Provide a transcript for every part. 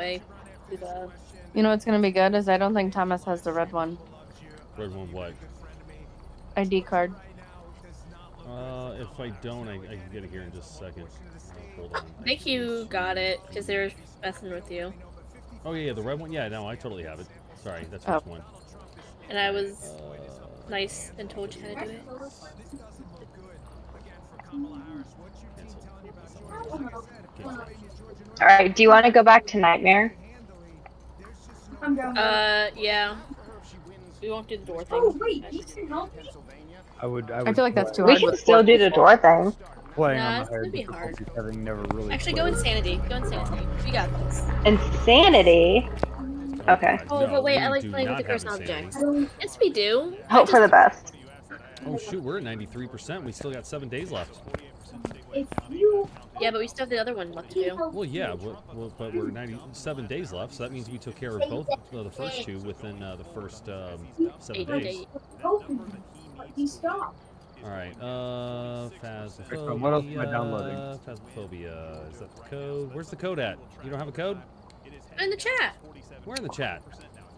way to the. You know what's gonna be good is I don't think Thomas has the red one. Red one what? ID card. If I don't, I can get it here in just a second. Hold on. I think you got it because they were messing with you. Oh yeah, the red one. Yeah, no, I totally have it. Sorry, that's which one. And I was nice and told you how to do it. All right. Do you want to go back to Nightmare? Yeah. We won't do the door thing. Oh wait, you can help me. I feel like that's too We hard. can still do the door thing. Playing Nah, on it's the higher gonna be hard. difficulty, having never really Actually, go played. Insanity. Go Insanity. We got this. Insanity. Okay. Oh, but wait, we I like do playing with not the cursed have objects. insanity. Yes, we do. Hope for the best. Oh shoot, we're at 93%. We still got 7 days left. If you Yeah, but we still have the other one left to do. Well, yeah, but we're 97 days left, so that means we took care of both the first two within the first 7 8 days. days. you stop. All right, Excellent. What else am I downloading? Phasmophobia. Is that the code? Where's the code at? You don't have a code? In the chat. Where in the chat?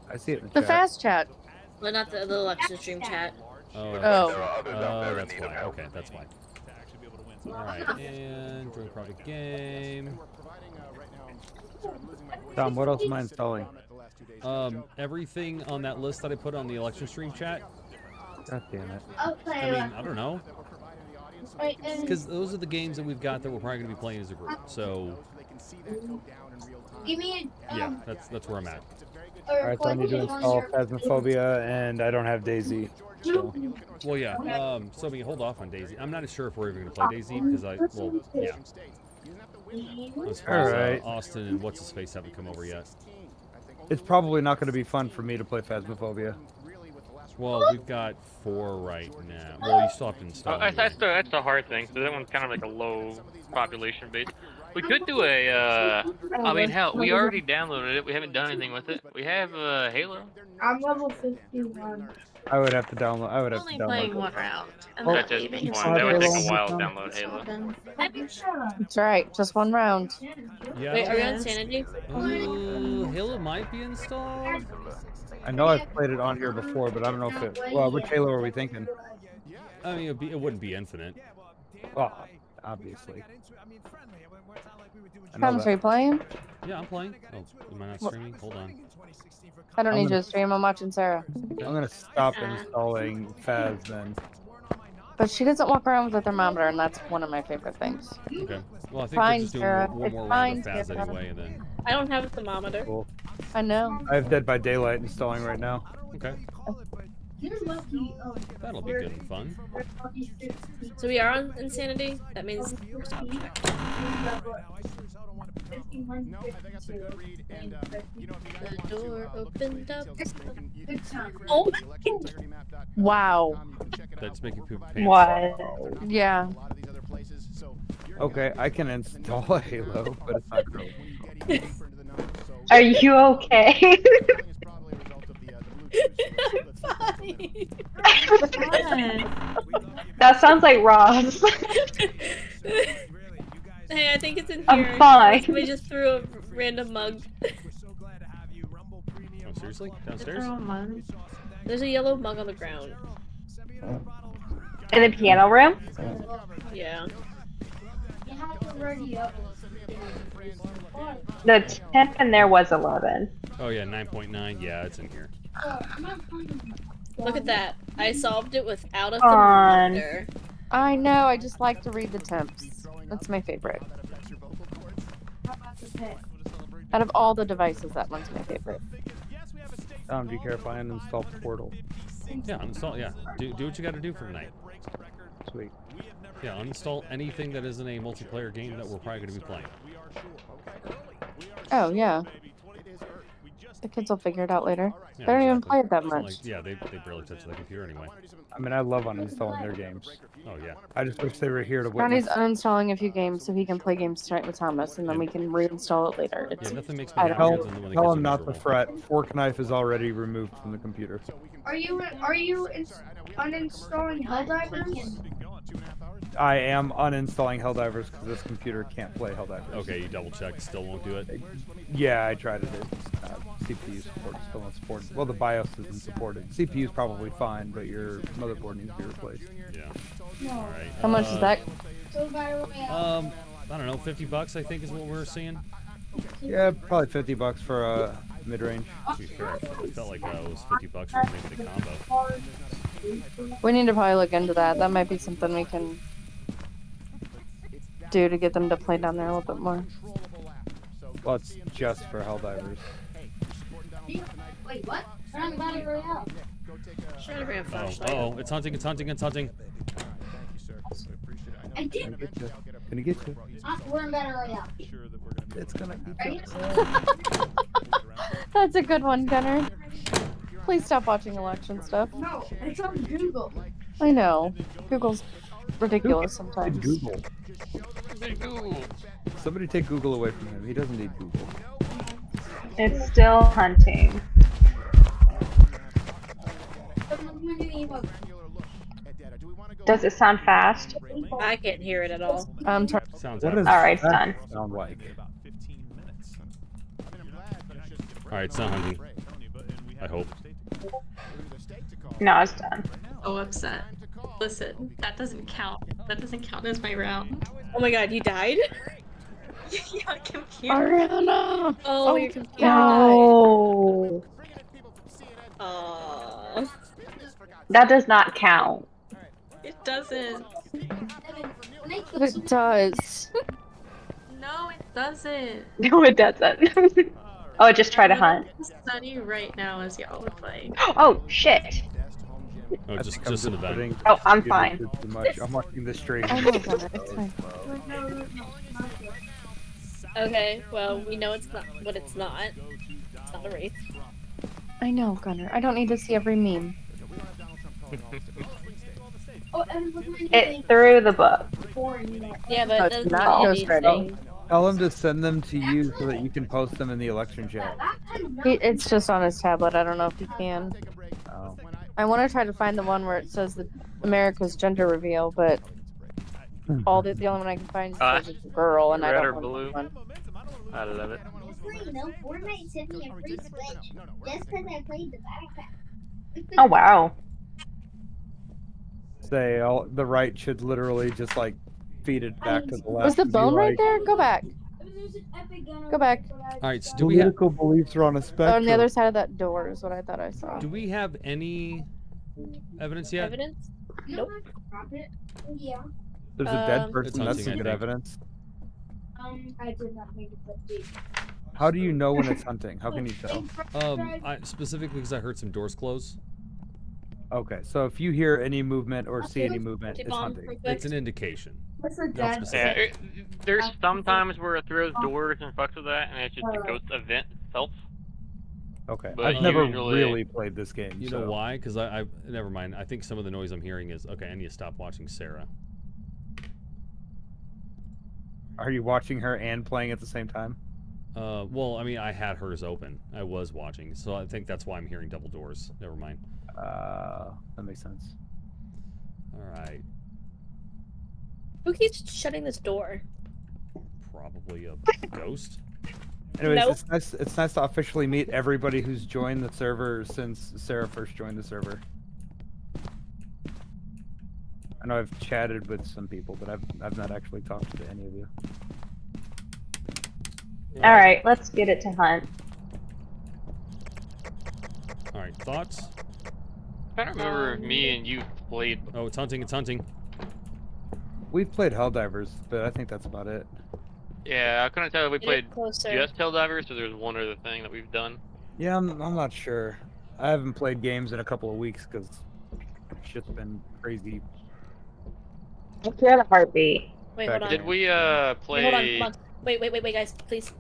I see it in the The chat. fast chat. Well, not the Alexa stream chat. Oh, that's why. Okay, that's why. All right, and join private game. Tom, what else am I installing? Everything on that list that I put on the election stream chat. God damn it. I mean, I don't know. Because those are the games that we've got that we're probably going to be playing as a group. So, Give me a yeah, that's where I'm at. Alright, so I need to install Phasmophobia, and I don't have Daisy. So. Well, yeah. So we can hold off on Daisy. I'm not sure if we're even going to play Daisy because yeah. As far as, Alright. Austin and what's his face haven't come over yet. It's probably not going to be fun for me to play Phasmophobia. Well, we've got 4 right now. Well, you still have to install. That's the hard thing. So that one's kind of like a low population base. We could do a. I mean, hell, we already downloaded it. We haven't done anything with it. We have Halo. I'm level 51. I would have to download. I would have to Only download. playing one round. And Well, then That's just leaving. one. That would take a while to download Halo. It's alright, just one round. Yeah. Wait, are we on Sanity? Halo might be installed. I know I've played it on here before, but I don't know if it. Well, which Halo are we thinking? I mean, it wouldn't be infinite. Well, obviously. I know Thomas, that. are you playing? Yeah, I'm playing. Oh, am I not streaming? Hold on. I don't I'm need you gonna- to stream. I'm watching Sarah. I'm gonna stop installing Phas then. But she doesn't walk around with a thermometer, and that's one of my favorite things. Okay. Well, I think Fine, we're just doing Sarah. one It's more round fine, of Faz Sarah. anyway, and then. I don't have a thermometer. Cool. I know. I have Dead by Daylight installing right now. Okay. You're lucky. That'll be good and fun. So we are on Insanity? That means we're stopped. The door opened up. Oh Wow. That's making people pants. What? Yeah. Okay, I can install a Halo, but it's not great. Are you okay? That sounds like Ross. Hey, I think it's in here. I'm fine. Somebody just threw a random mug. Oh, seriously? Downstairs? There's a yellow mug on the ground. In the piano room? Yeah. The temp in there was 11. Oh, yeah, 9.9. Yeah, it's in here. Look at that. I solved it without a Fun. thermometer. I know. I just like to read the temps. That's my favorite. Out of all the devices, that one's my favorite. Do you care if I uninstall Portal? Yeah, uninstall. Yeah, do what you got to do for tonight. Sweet. Yeah, uninstall anything that isn't a multiplayer game that we're probably going to be playing. Oh, yeah. The kids will figure it out later. Yeah, They don't even exactly. play it that It's much. not like- yeah, they barely touch the computer anyway. I mean, I love uninstalling their games. Oh, yeah. I just wish they were here to Ronnie's witness. uninstalling a few games so he can play games tonight with Thomas, and then we can reinstall it later. Yeah, It's, nothing makes me I don't happier know. than when the Tell kids him are not to miserable. fret. Fork Knife is already removed from the computer. Are you uninstalling Helldivers? I am uninstalling Helldivers because this computer can't play Helldivers. Okay, you double checked, still won't do it. Yeah, I tried it. CPU support still not supported. Well, the BIOS isn't supported. CPU is probably fine, but your motherboard needs to be replaced. Yeah. All right. How much is that? I don't know, $50 I think is what we're seeing. Yeah, probably $50 for a mid-range. To be fair, I felt like it was $50 for maybe the combo. We need to probably look into that. That might be something we can do to get them to play down there a little bit more. Well, it's just for Helldivers. Wait, what? We're on Battle Royale. Trying to bring a Oh, flashlight. oh, it's hunting, it's hunting, it's hunting. I did. Gonna get you. We're in Battle Royale. It's gonna Are eat you? you. That's a good one, Gunner. Please stop watching election stuff. No, it's on Google. I know. Google's ridiculous Take sometimes. Google. Google. Somebody take Google away from him. He doesn't need Google. It's still hunting. Does it sound fast? I can't hear it at all. Sounds What out. does Alright, it's that done. sound like? Alright, it's not hunting. I hope. No, it's done. So upset. Listen, that doesn't count. That doesn't count as my round. Oh my god, you died? Yeah, computer. Ariana! Oh, your computer No. died. Aww. That does not count. It doesn't. It does. No, it doesn't. No, it doesn't. Oh, it just tried to hunt. Sunny right now as y'all are playing. Oh, shit. Oh, I just think I'm an event. putting Oh, I'm computer fine. too much. I'm watching the stream. I know, Gunner. It's fine. Okay, well, we know it's not what it's not. It's not a wraith. I know, Gunner. I don't need to see every meme. It threw the book. Yeah, but No, it it's doesn't not mean ghost ready. anything. Tell him to send them to you so that you can post them in the election chat. It's just on his tablet. I don't know if he can. Oh. I want to try to find the one where it says the America's gender reveal, but the only one I can find says it's a girl, and I red don't or want blue? that one. I love it. Fortnite sent me a free Switch just because I played the backpack. Oh, wow. Say the right should literally just like feed it back to the left. Was the and be bone right like, there? Go back. Go back. Alright, so do we have Political beliefs are on a spectrum. Oh, on the other side of that door is what I thought I saw. do we have any evidence yet? Evidence? Nope. Yeah. There's a dead It's person. That's hunting, some I good think. evidence. I did not make it that deep. How do you know when it's hunting? How can you tell? Specifically because I heard some doors close. Okay, so if you hear any movement or see any movement, Tip it's on hunting. real quick. It's an indication. What's the Not dead? Yeah, specific. there's sometimes where it throws doors and fucks with that, and it's just a ghost event itself. Okay, But I've never usually- really played this game. You so. know why? Because I never mind. I think some of the noise I'm hearing is okay. I need to stop watching Sarah. Are you watching her and playing at the same time? Well, I mean, I had hers open. I was watching, so I think that's why I'm hearing double doors. Never mind. That makes sense. All right, Who keeps shutting this door? probably a ghost. Anyways, Nope. it's nice to officially meet everybody who's joined the server since Sarah first joined the server. I know I've chatted with some people, but I've not actually talked to any of you. Alright, let's get it to hunt. All right, thoughts? I don't remember if me and you played. Oh, it's hunting. It's hunting. We've played Helldivers, but I think that's about it. Yeah, I couldn't tell if we Get played it closer. just Helldivers, or there's one other thing that we've done. Yeah, I'm not sure. I haven't played games in a couple of weeks because shit's been crazy. Let's hear the heartbeat. Wait, hold on. Did we Wait, hold on, play hold on. Wait, guys, please.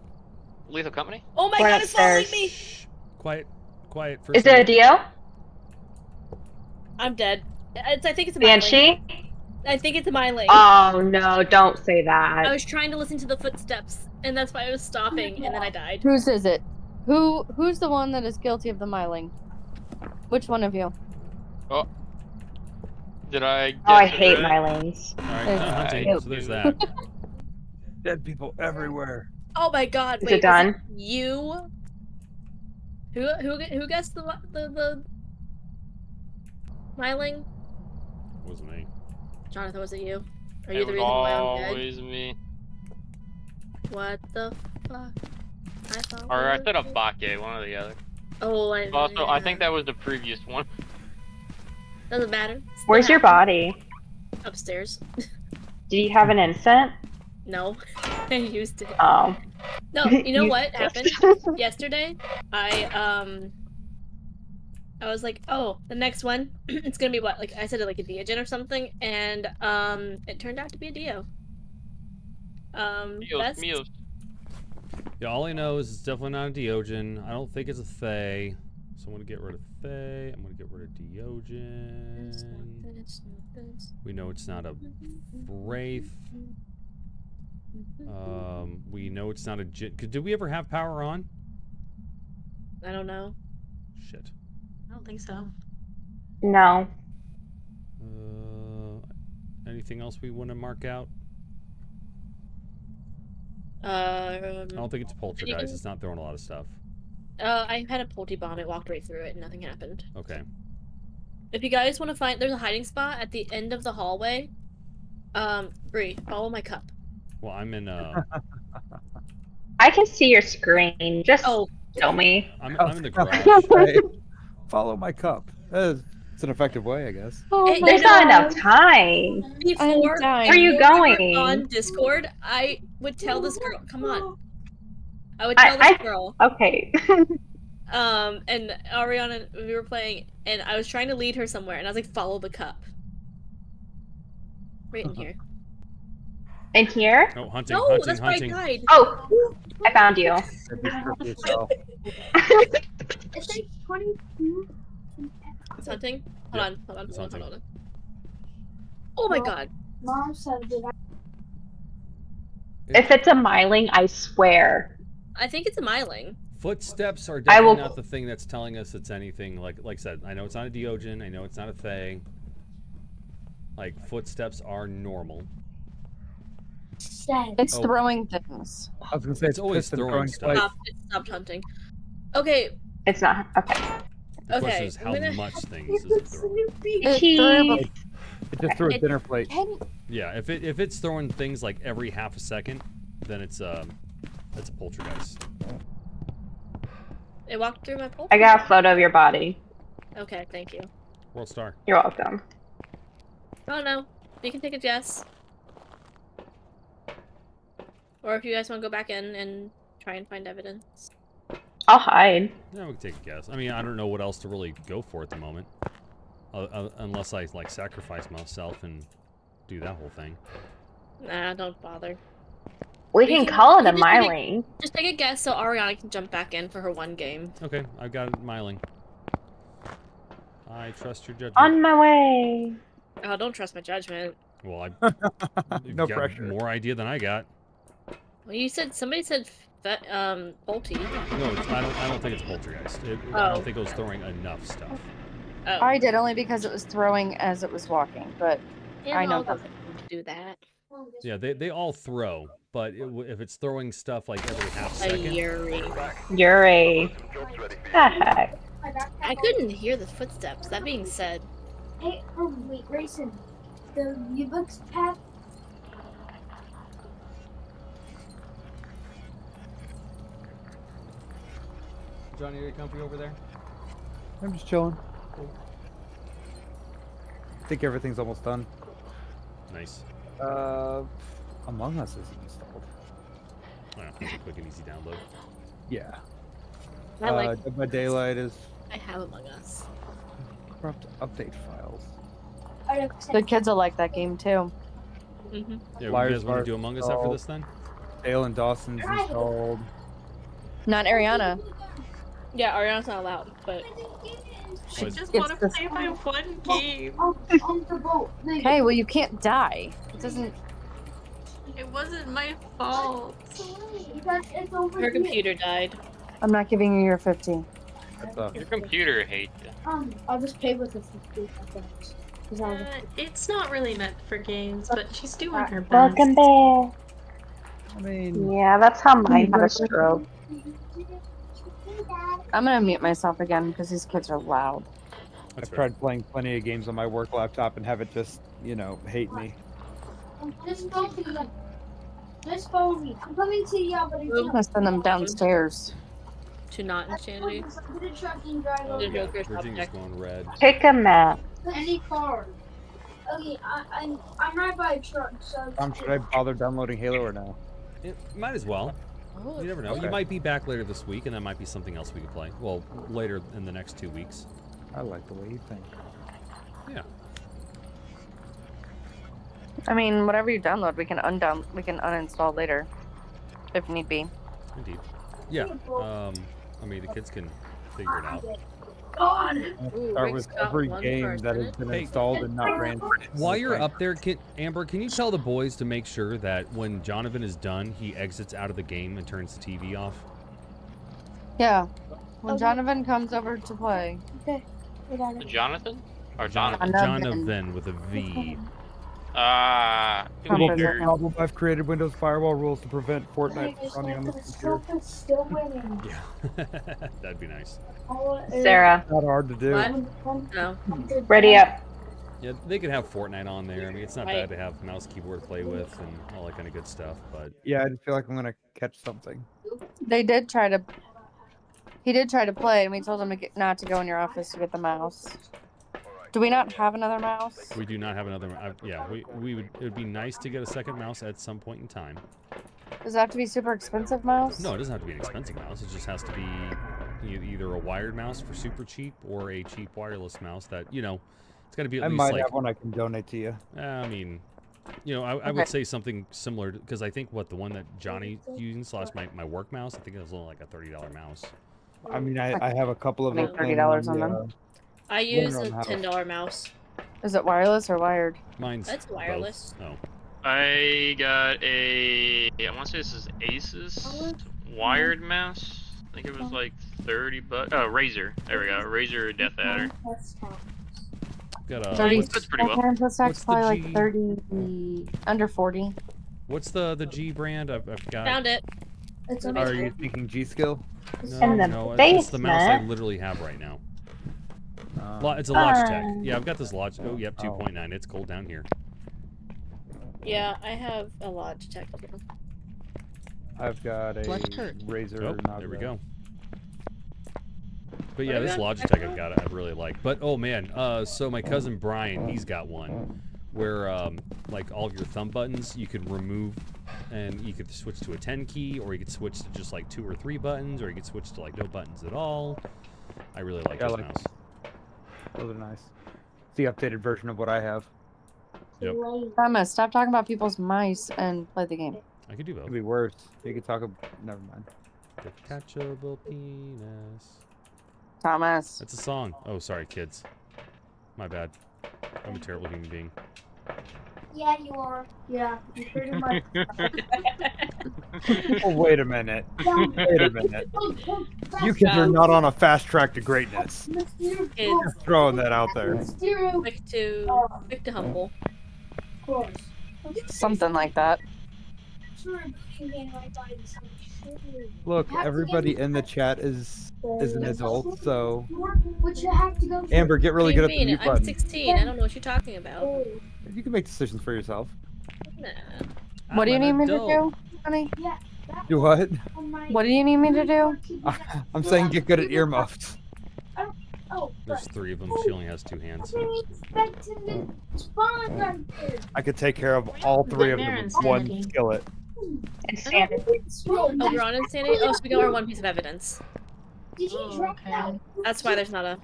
Lethal Company? Oh my We're god, it's following upstairs. me! Quiet. Quiet. For Is it a second. Dio? I'm dead. I think it's a Myling. Banshee? I think it's a Myling. Oh no, don't say that. I was trying to listen to the footsteps, and that's why I was stopping, and then I died. Whose is it? Who's the one that is guilty of the Myling? Which one of you? Did I? Guess Oh, I it hate right? Mylings. All right, There's hunting. two. So there's that. Dead people everywhere. Oh my god, Is wait, it done? was it you? Who guessed the Myling? Wasn't me. Jonathan, was it you? Are It you the was reason why I'm dead? always me. What the fuck? I thought. Or I we said were- a Bake, one or the other. Oh, Also, I think that was the previous one. Doesn't matter. Still Where's your happened. body? Upstairs. Do you have an instant? No, I used it. Oh. No, you know You- what happened yesterday? I was like, oh, the next one, it's gonna be what? Like I said it like a Deogen or something, and it turned out to be a Dio. That's Mios. Yeah, all I know is it's definitely not a Deogen. I don't think it's a Thay. So I'm gonna get rid of Thay. I'm gonna get rid of Deogen. We know it's not a Wraith. We know it's not a Jit. Did we ever have power on? I don't know. Shit. I don't think so. No. Anything else we want to mark out? I don't think it's a poltergeist. It's not throwing a lot of stuff. I had a Polty bomb. It walked right through it, and nothing happened. Okay. If you guys want to find, there's a hiding spot at the end of the hallway. Bree, follow my cup. Well, I'm in. I can see your screen. Just tell me. I'm in the garage. Hey, follow my cup. It's an effective way, I guess. Oh There's not enough time. Before, dying. Where are you before we were going? on Discord, I would tell this girl, come on. I would tell this girl. Okay. And Ariana, we were playing, and I was trying to lead her somewhere, and I was like, follow the cup. Right in here. In here? Oh, hunting, No, hunting, that's hunting. my guide. Oh, I found you. It's like 22. It's hunting. Hold on. It's hunting. Oh my god. Mom said that If it's a Myling, I swear. I think it's a Myling. Footsteps are I definitely will- not the thing that's telling us it's anything. Like I said, I know it's not a Deogen. I know it's not a Thay. Like footsteps are normal. said. It's Oh. throwing things. I was gonna say It's always piston throwing stuff. spikes. It stopped hunting. Okay, It's not. Okay. The question Okay, is I'm how gonna- much things is it throwing? It threw It just threw a dinner plate. Yeah, if it's throwing things like every half a second, then it's a poltergeist. it walked through my pole. I got a photo of your body. Okay, thank you. World Star. You're welcome. Oh no, you can take a guess. Or if you guys want to go back in and try and find evidence. I'll hide. Yeah, we can take a guess. I mean, I don't know what else to really go for at the moment, unless I like sacrifice myself and do that whole thing. Nah, don't bother. We You can can- call it you a just take a- Myling. Just take a guess so Ariana can jump back in for her one game. Okay, I've got Myling. I trust your judgment. On my way. Oh, don't trust my judgment. Well, you've No got pressure. more idea than I got. Well, you said somebody said Bolty. No, I don't think it's poltergeist. I Oh. don't think it was throwing enough stuff. Oh, I did only because it was throwing as it was walking, but I know it doesn't need to do that. Yeah, they all throw, but if it's throwing stuff like every half A second, Yuri. You're a. The heck? I couldn't hear the footsteps. That being said, Hey, wait, Grayson. The U-Books tab. Johnny, are you comfy over there? I'm just chilling. I think everything's almost done. Nice. Among Us isn't installed. Well, it's a quick and easy download. Yeah. I like. Dead by Daylight is I have Among Us. corrupt update files. the kids will like that game too. Mm-hmm. Yeah, Liar's you guys want Bar to do Among Us after installed. this then? Dale and Dawson's installed. Not Ariana. Yeah, Ariana's not allowed, but I But- just It's want to the- play my one game. On the boat. Hey, well you can't die. It doesn't. It wasn't my fault. Because it's over her here. computer died. I'm not giving you your 50. That's Your computer hates you. I'll just pay with the 50 cents. It's not really meant for games, but she's doing her best. Welcome back. I mean, Yeah, that's how mine had a stroke. I'm gonna mute myself again because these kids are loud. That's I've fair. tried playing plenty of games on my work laptop and have it just, you know, hate me. Just phone me. Just phone me. I'm coming to you, but I'm gonna send them downstairs. To not insanity. the truck and drive The over. Joker's Virginia's object. going red. Pick a map. Any car. Okay, I'm right by a truck, so. Should I bother downloading Halo or no? It might as well. You never know. Okay. You might be back later this week, and that might be something else we could play. Well, later in the next 2 weeks. I like the way you think. Yeah. I mean, whatever you download, we can uninstall later, if need be. Indeed. Yeah. I mean, the kids can figure it out. Ooh, Start Rick's with got every one game first that has minute. been Hey. installed and not ran. While you're up there, Amber, can you tell the boys to make sure that when Jonathan is done, he exits out of the game and turns the TV off? Yeah. When Jonathan comes over to play. Okay, we got it. Jonathan? Or Jonathan? Jonathan with a V. Come Will for be a it. problem. I've created Windows firewall rules to prevent Fortnite from running on this computer. Still winning. Yeah. That'd be nice. Sarah, Not hard to do. What? No. ready up. Yeah, they could have Fortnite on there. I mean, it's not Right. bad to have mouse keyboard to play with and all that kind of good stuff, but Yeah, I just feel like I'm gonna catch something. They did try to. He did try to play, and we told him not to go in your office to get the mouse. Do we not have another mouse? we do not have another. Yeah, we would. It would be nice to get a second mouse at some point in time. Does it have to be super expensive mouse? No, it doesn't have to be an expensive mouse. It just has to be either a wired mouse for super cheap or a cheap wireless mouse that, you know, it's got to be at I least might like. have one I can donate to you. I mean, you know, I Okay. would say something similar because I think the one that Johnny using / my work mouse, I think it was only like a $30 mouse. I mean, I have a couple of Make them. $30 on them. I use Wonder a on how- $10 mouse. Is it wireless or wired? Mine's That's both. wireless. Oh, I got I want to say this is Asus wired mouse. I think it was like 30 bucks. Oh, Razer. There we go. Razer Death Adder. got a. 30 That's pretty well. That's what's the probably G? like 30, under 40. What's the G brand? I've got. Found it. It's Are you thinking G Skill? No, In the no, it's just the mouse I basement. literally have right now. Um, It's a Logitech. Yeah, I've got this Logitech. Oh, yep, 2.9. It's cold down here. Yeah, I have a Logitech too. I've got a Flex hurt. Razer. Oh, there we go. But yeah, What this about Logitech I've got, I really like. But oh man, so my cousin Brian, he's got one where like all of your thumb buttons you could remove, and you could switch to a 10 key, or you could switch to just like 2 or 3 buttons, or you could switch to like no buttons at all. I really like Yeah, I this like mouse. Those are nice. It's the updated version of what I have. Yep. Thomas, stop talking about people's mice and play the game. I could do both. Could be worse. You could talk. Never mind. Detachable penis. Thomas. That's a song. Oh, sorry, kids. My bad. I'm a terrible human being. Yeah, you are. Yeah, you pretty much. Oh, wait a minute. Wait a minute. You You kids are not on a fast track to greatness. Kids, Just throwing that out there. quick to humble. Of course. Something like that. Look, everybody in the chat is an adult, so Which you have to go. Amber, get really good What at do you the mean? mute I'm button. 16. I don't know what you're talking about. You can make decisions for yourself. Nah. What do you I'm need an me to adult. do, honey? Do what? What do you need me to do? I'm saying get good at earmuffs. There's 3 of them. She only has 2 hands. I could take care of all 3 of them They're with one insanity. skillet. Insanity. Oh, we're on insanity? Oh, so we got our one piece of evidence. Did you Oh, drop okay. that? That's why there's not a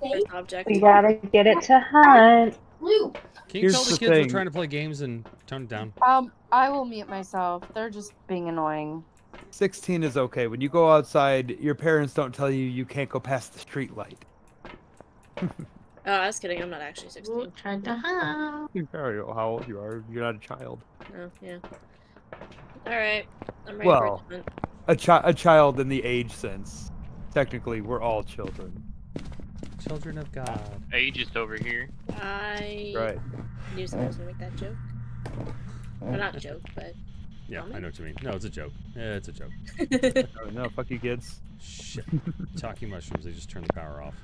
first object. We gotta get it to hunt. Blue. Can you Here's tell the the kids we're thing. trying to play games and tone it down? I will mute myself. They're just being annoying. 16 is okay. When you go outside, your parents don't tell you you can't go past the street light. Oh, I was kidding. I'm not actually 16. Ooh, tried to hide. You already know how old you are. You're not a child. Oh, yeah. Alright. I'm ready Well. for it. A child in the age sense. Technically, we're all children. Children of God. Ageist over here. I Right. knew someone was gonna make that joke. Well, not joke, but Yeah, I comment? know what you mean. No, it's a joke. Yeah, it's a joke. Oh, no, fuck you kids. Shit. Talking mushrooms, they just turned the power off.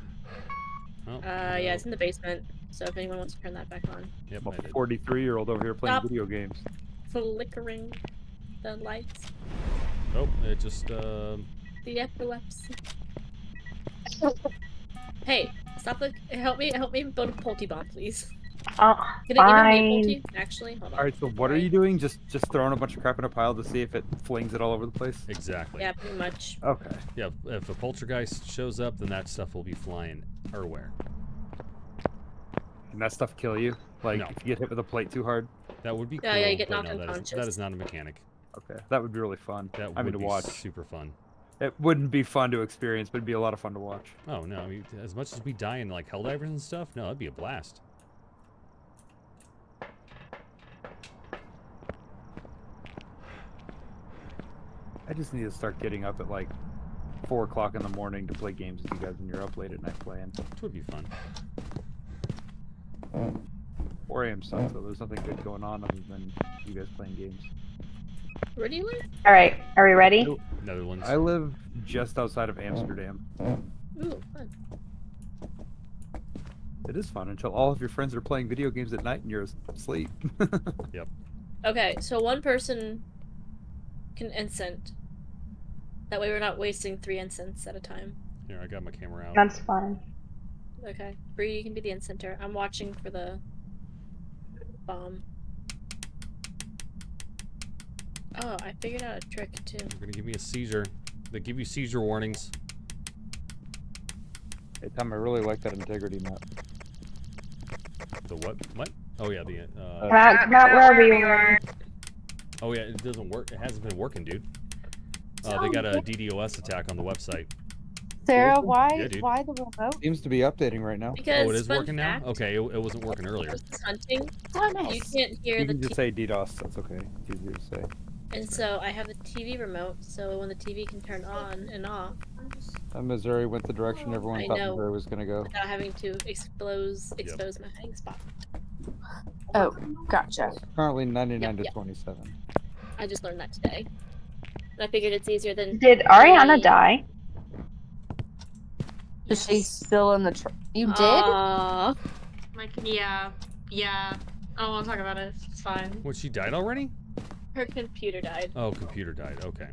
Oh, yeah, it's in the basement. So if anyone wants to turn that back on, Yep, I'm I a did. 43-year-old over here playing Stop. video games. flickering the lights, Oh, it just, the epilepsy. Hey, stop! Help me build a Polty bomb, please. Oh, Can it even fine. be a Polty? Actually, hold on. All right, so what are you doing? Just throwing a bunch of crap in a pile to see if it flings it all over the place? exactly. Yeah, pretty much. Okay. Yeah, if a poltergeist shows up, then that stuff will be flying everywhere. Can that stuff kill you? Like, No. if you get hit with a plate too hard? That would be cool, Yeah, yeah, you get but knocked no, that unconscious. is not a mechanic. Okay, that would be really fun. That I mean, would to be watch. super fun. It wouldn't be fun to experience, but it'd be a lot of fun to watch. Oh, no, as much as we die in, like, Helldivers and stuff, no, that'd be a blast. I just need to start getting up at like 4 o'clock in the morning to play games with you guys when you're up late at night playing. Which would be fun. 4 a.m. sucks, though. There's nothing good going on other than you guys playing games. Where do you live? All right, are we ready? Netherlands. I live just outside of Amsterdam. Ooh, fun. It is fun until all of your friends are playing video games at night and you're asleep. Okay, so one person can incent. That way we're not wasting 3 incense at a time. Here, I got my camera out. That's fine. Okay. Bree, you can be the incenter. I'm watching for the bomb. Oh, I figured out a trick too. You're gonna give me a seizure. They give you seizure warnings. Hey, Tom, I really like that integrity map. The what? What? Oh yeah, the Come out wherever you are. oh yeah, it doesn't work. It hasn't been working, dude. They got a DDoS attack on the website. Sarah, Yeah, dude. why the remote? Seems to be updating right now. Because Oh, it is fun working fact, now? Okay, it wasn't working earlier. when it's hunting, Thomas. you can't hear You the can just TV, say DDoS, that's okay. It's easier to say. and so I have the TV remote, so when the TV can turn on and off Missouri went the direction everyone I thought know. Missouri was gonna go. without having to expose my hiding spot. Oh, gotcha. Currently 99 Yeah, to 27. I just learned that today. And I figured it's easier than. Did Ariana die? Is she still in the You did? Aw. Like, yeah. I don't want to talk about it. It's fine. What, she died already? Her computer died. Oh, computer died. Okay.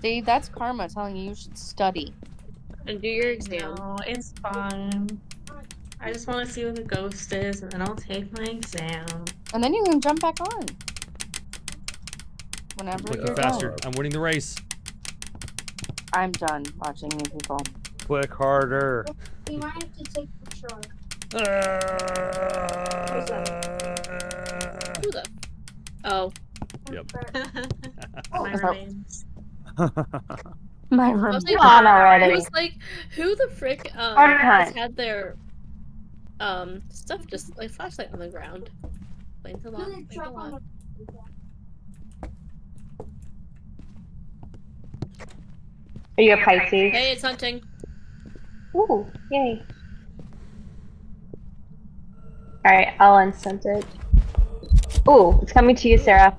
See, that's karma telling you should study. And do your exam. No, it's fine. I just want to see what the ghost is, and then I'll take my exam. And then you can jump back on. Whenever Clicking you're faster. done. I'm winning the race. I'm done watching you people. Click harder. You might have to take the short. Who the? Oh. My Oh. remains. My I room. was like, Come on I already. was like, who the frick Hard has time. had their stuff just like flashlight on the ground? Explains a lot. Explains a lot. Are you a Pisces? Hey, it's hunting. Ooh, yay. Alright, I'll instant it. Ooh, it's coming to you, Sarah.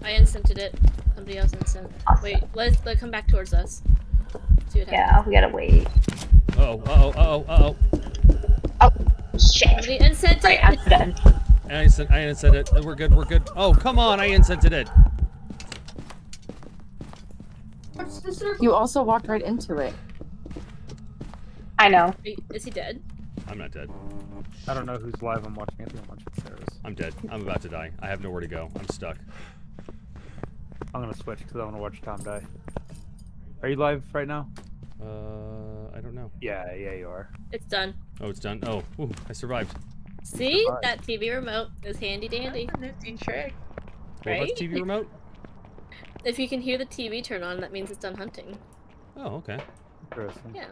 I instanted it. Somebody else instant. Awesome. Wait, let come back towards us. See what happens. Yeah, we gotta wait. Shit. Somebody incented Right, I'm done. I incented it. We're good. Oh, come on. I incented it. What's the circle? You also walked right into it. I know. Wait, is he dead? I'm not dead. I don't know who's live I'm watching. I think I'm watching Sarah's. I'm dead. I'm about to die. I have nowhere to go. I'm stuck. I'm gonna switch because I want to watch Tom die. Are you live right now? I don't know. Yeah, you are. It's done. Oh, it's done. Oh, ooh, I survived. See? Alright. That TV remote is handy dandy. That's a nifty trick. What about Right? the TV remote? If you can hear the TV turn on, that means it's done hunting. Oh, okay. Interesting. Yeah.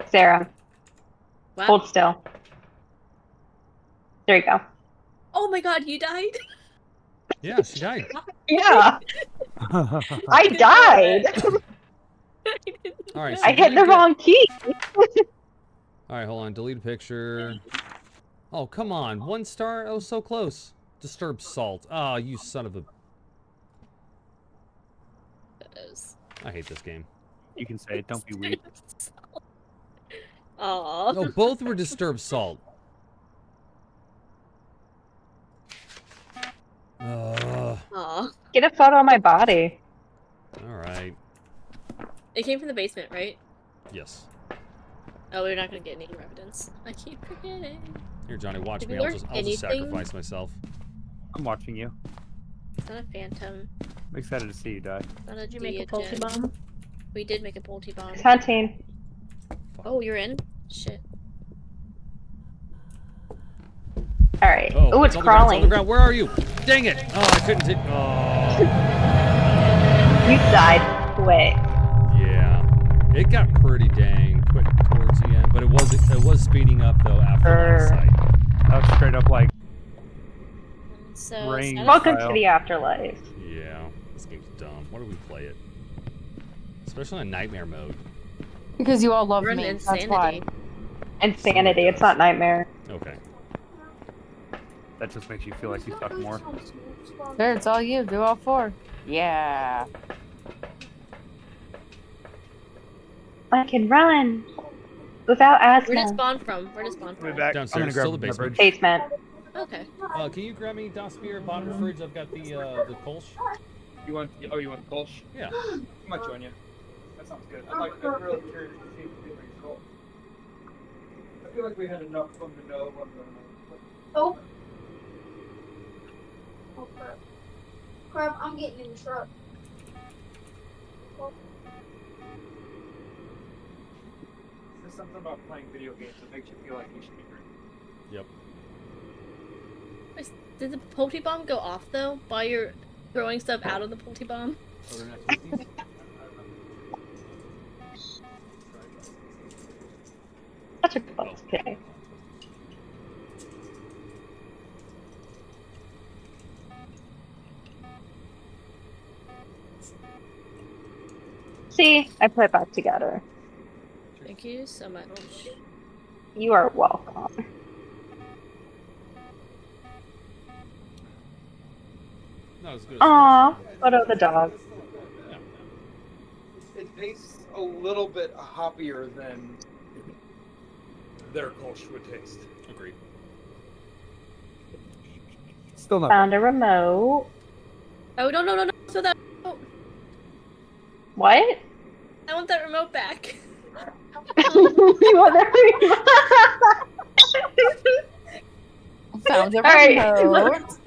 Sarah, Wow. hold still. There you go. Oh my god, you died? Yeah, she died. Yeah, I died. All right. So I hit did the it get- wrong key. All right, hold on. Delete a picture. Oh, come on. 1 star? Oh, so close. Disturbed salt. Oh, you son of a... I hate this game. You can say it. Don't be weak. Aww. No, both were disturbed salt. Aw. Get a photo of my body. All right. It came from the basement, right? Yes. Oh, we're not gonna get any evidence. I keep forgetting. Here, Johnny, watch Did me. we I'll learn just anything? sacrifice myself. I'm watching you. It's not a phantom. I'm excited to see you die. It's not a Did you make a Deogen. pulse bomb? We did make a Polty bomb. It's hunting. Oh, you're in? Shit. All right. Oh, Oh, it's on the ground, it's on the crawling. ground. Where are you? Dang it! Oh, I couldn't hit. Oh. You died quick. Yeah. It got pretty dang quick towards the end, but it was speeding up though after that sight. That was straight up like So, Ring. status- Welcome Kyle. to the afterlife. Yeah. This game's dumb. Why do we play it? Especially in nightmare mode. Because you all love We're in me. That's why. insanity. Insanity. It's not nightmare. Okay. that just makes you feel like you suck more. There, it's all you. Do all 4. Yeah. I can run without Where did it asthma. spawn from? Where did it spawn I'll be from? back. Downstairs, I'm gonna grab still the my basement. bridge. Basement. Okay. Can you grab me Das Beer, bottom of the fridge? I've got the Kolsch. You want? Oh, you want the Kolsch? Yeah. I might join you. That sounds good. I'm really curious to see what you think it's called. I feel like we had enough of them to know what the. Oh. Oh crap. Crap, I'm getting in the truck. There's something about playing video games that makes you feel like you should be drinking. Yep. Did the Polty bomb go off though? While you're throwing stuff out of the Polty bomb? Other activities? Such a close. Okay. See, I put it back together. Thank you so much. You are welcome. Not as good as Aw, photo of the dog. It tastes a little bit hoppier than their Kolsch would taste. Agreed. Still not. Found a remote. Oh no! So that What? I want that remote back. You want that remote? Found a All right. remote.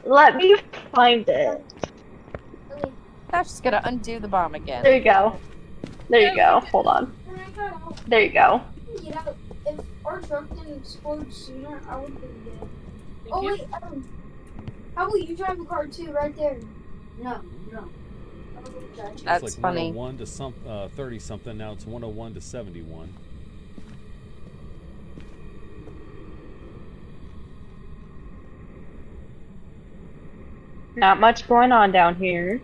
Let me find it. I'm just gonna undo the bomb again. There you go. There you go. Hold on. There you go. Get out. If our truck didn't explode sooner, I would have been dead. Thank Oh you. wait, how about you drive a car too, right there? No. It's That's like funny. 101 to 30 something. Now it's 101 to 71. Not much going on down here.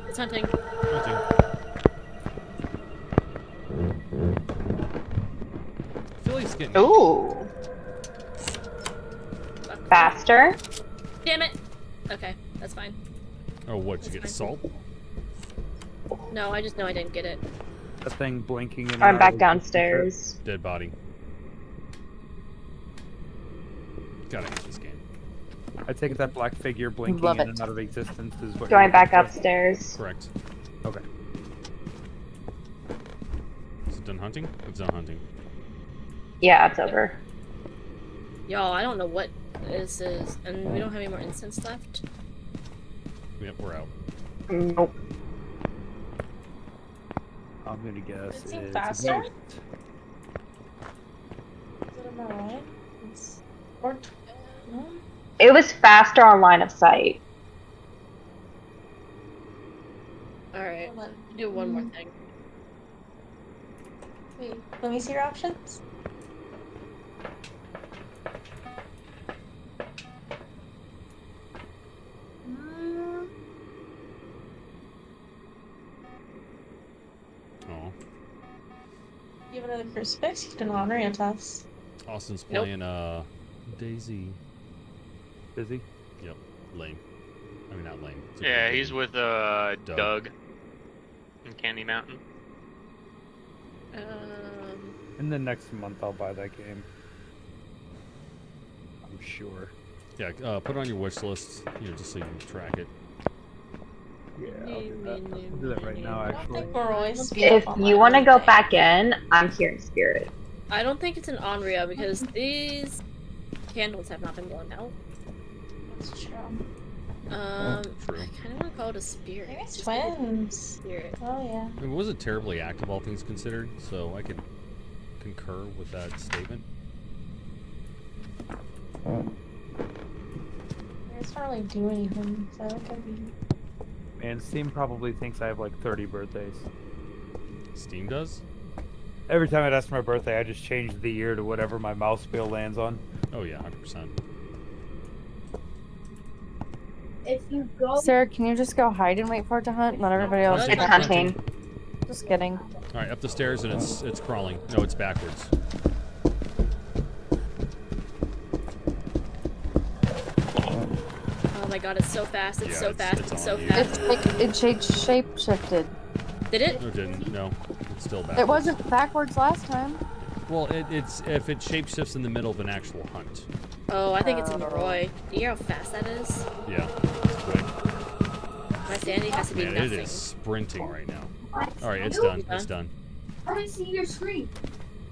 It's hunting. Hunting. I feel like it's getting. Ooh. Faster. Damn it. Okay, that's fine. Oh, what? Did you get That's salt? No, I just know I didn't get it. That thing blinking. In and I'm out back of- downstairs. Dead body. Gotta hate this game. I take it that black figure blinking Love in it. and out of existence is what. Going you're back looking for? upstairs. Correct. Okay. Is it done hunting? It's done hunting. Yeah, it's over. Y'all, I don't know what this is, and we don't have any more incense left. Yep, we're out. Nope. I'm gonna guess Is it it's faster? a ghost. Is it on my right? It's... Or... No? It was faster on line of sight. Alright, do one more thing. Wait, let me see your options. Oh, You have another crucifix? You can honor your toss. Austin's Nope. playing Daisy. Busy? Yep, lame. I mean, not lame. It's a Yeah, good he's game. with Doug in Candy Mountain. In the next month, I'll buy that game. I'm sure. Yeah, put it on your wish list, you know, just so you can track it. Yeah, I'll do that. I'll do that right now, I don't actually. think we're always If you want to go back in, I'm here in spirit. I don't think it's an Onryo because these candles have not been blown out. That's true. True. I kind of want to call it a spirit. Maybe it's Just call it twins. Spirit. Oh yeah. I mean, it wasn't terribly active, all things considered, so I could concur with that statement. It's not really do anything, so it could be. And Steam probably thinks I have like 30 birthdays. Steam does? Every time I'd ask for my birthday, I just change the year to whatever my mouse wheel lands on. Oh yeah, 100%. If you go. Sarah, can you just go hide and wait for it to hunt and let everybody else? It's do that? hunting. Just kidding. All right, up the stairs and it's crawling. No, it's backwards. Oh my god, it's so fast. It's Yeah, so fast. it's It's so on you. fast. It shape shifted. Did it? No, it didn't. No, it's still backwards. It wasn't backwards last time. Well, it's if it shapeshifts in the middle of an actual hunt. Oh, I think it's in Roy. Do you hear how fast that is? Yeah, it's quick. My sanity has to be Man, nothing. it is sprinting right now. All right, it's done. It's done. I don't see your screen.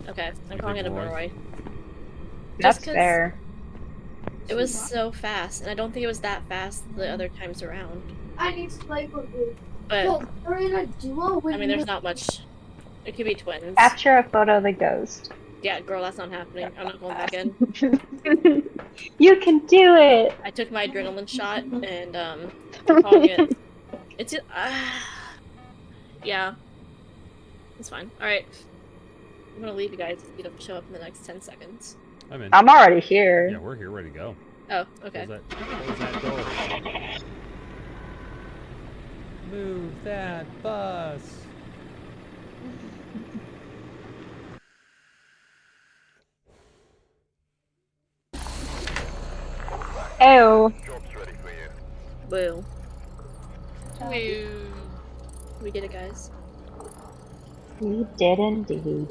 Okay, I'm You calling it a think Roy? Roy. That's Just 'cause fair. It was so fast, and I don't think it was that fast the other times around. I need to play with you. But Well, we're in a duo with I mean, there's not much. It could be twins. Capture a photo of the ghost. Yeah, girl, that's not happening. I'm not going back in. You can do it. I took my adrenaline shot, and I'm calling it. It's yeah, it's fine. All right, I'm gonna leave you guys. You don't show up in the next 10 seconds. I'm in. I'm already here. Yeah, we're here, ready to go. Oh, okay. Close that door. Move that bus. Oh. Boo. Woo. We did it, guys. We did indeed.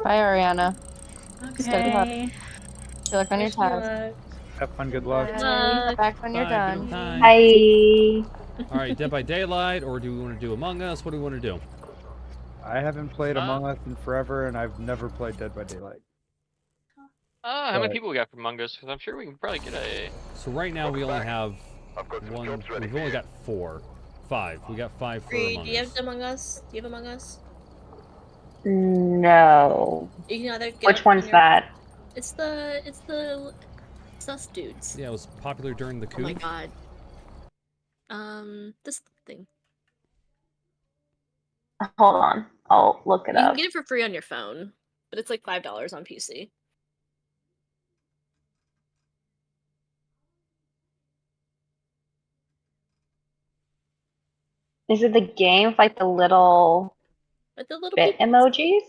Bye, Ariana. Steady luck. Okay. Good luck on your task. Have fun, good luck. Come back when you're Bye, done. good time. Hi. All right, Dead by Daylight, or do we want to do Among Us? What do we want to do? I haven't played Among Us in forever, and I've never played Dead by Daylight. How many Right. people we got from Among Us? Because I'm sure we can probably get a. So right now we only have one. We've only got 5. We got 5 for Bree, Among do you Us. have Among Us? Do you have Among Us? No. You can either get Which up one's on your- that? It's the sus dudes. Yeah, it was popular during the Oh coup. my god. This thing. Hold on. I'll look it You can up. get it for free on your phone, but it's like $5 on PC. Is it the game with like the little But the little bit people. emojis?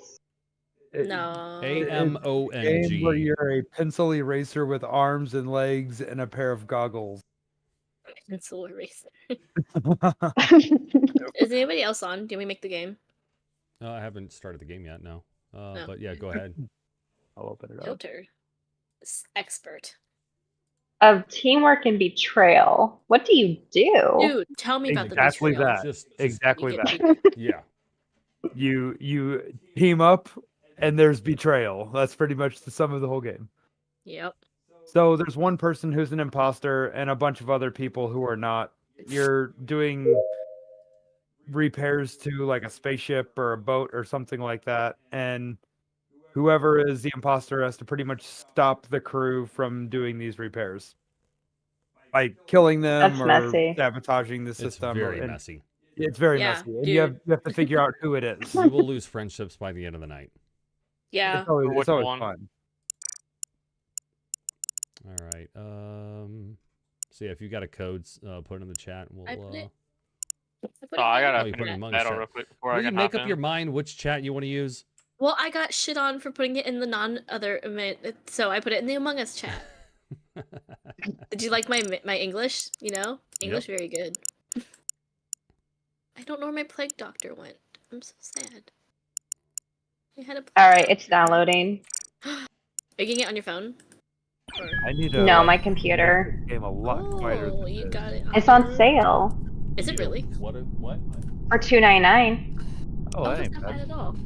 No. Game where AMONG. you're a pencil eraser with arms and legs and a pair of goggles. Pencil eraser. Is anybody else on? Do we make the game? I haven't started the game yet, no. No. But yeah, go ahead. I'll open it up. Filter. Expert. Of teamwork and betrayal. What do you do? Dude, tell me about Exactly the betrayal. that. Just Exactly You that. get- yeah. You team up, and there's betrayal. That's pretty much the sum of the whole game. Yep. So there's one person who's an imposter and a bunch of other people who are not. You're doing repairs to like a spaceship or a boat or something like that, and whoever is the imposter has to pretty much stop the crew from doing these repairs by killing them That's or messy. sabotaging the It's system. very and messy. It's very Yeah, messy. And dude. you have to figure out who it is. We will lose friendships by the end of the night. Yeah. It's always, Which it's always one? fun. All right. So yeah, if you got a code, put it in the chat. And I we'll. put it- Oh, I gotta Oh, you put it finish in Among Us battle chat. real quick before I Will you can make hop up in. your mind which chat you want to use? Well, I got shit on for putting it in the non-other, so I put it in the Among Us chat. Did you like my English? You know, English very good. I don't know where my plague doctor went. I'm so sad. I had a. All right, it's downloading. Are you getting it on your phone? Or... I need to. No, my computer. Make the game a lot quieter. Oh, Than you this. got it. It's on sale Is it really? What? for $2.99. Oh, that that's ain't not bad. bad at all.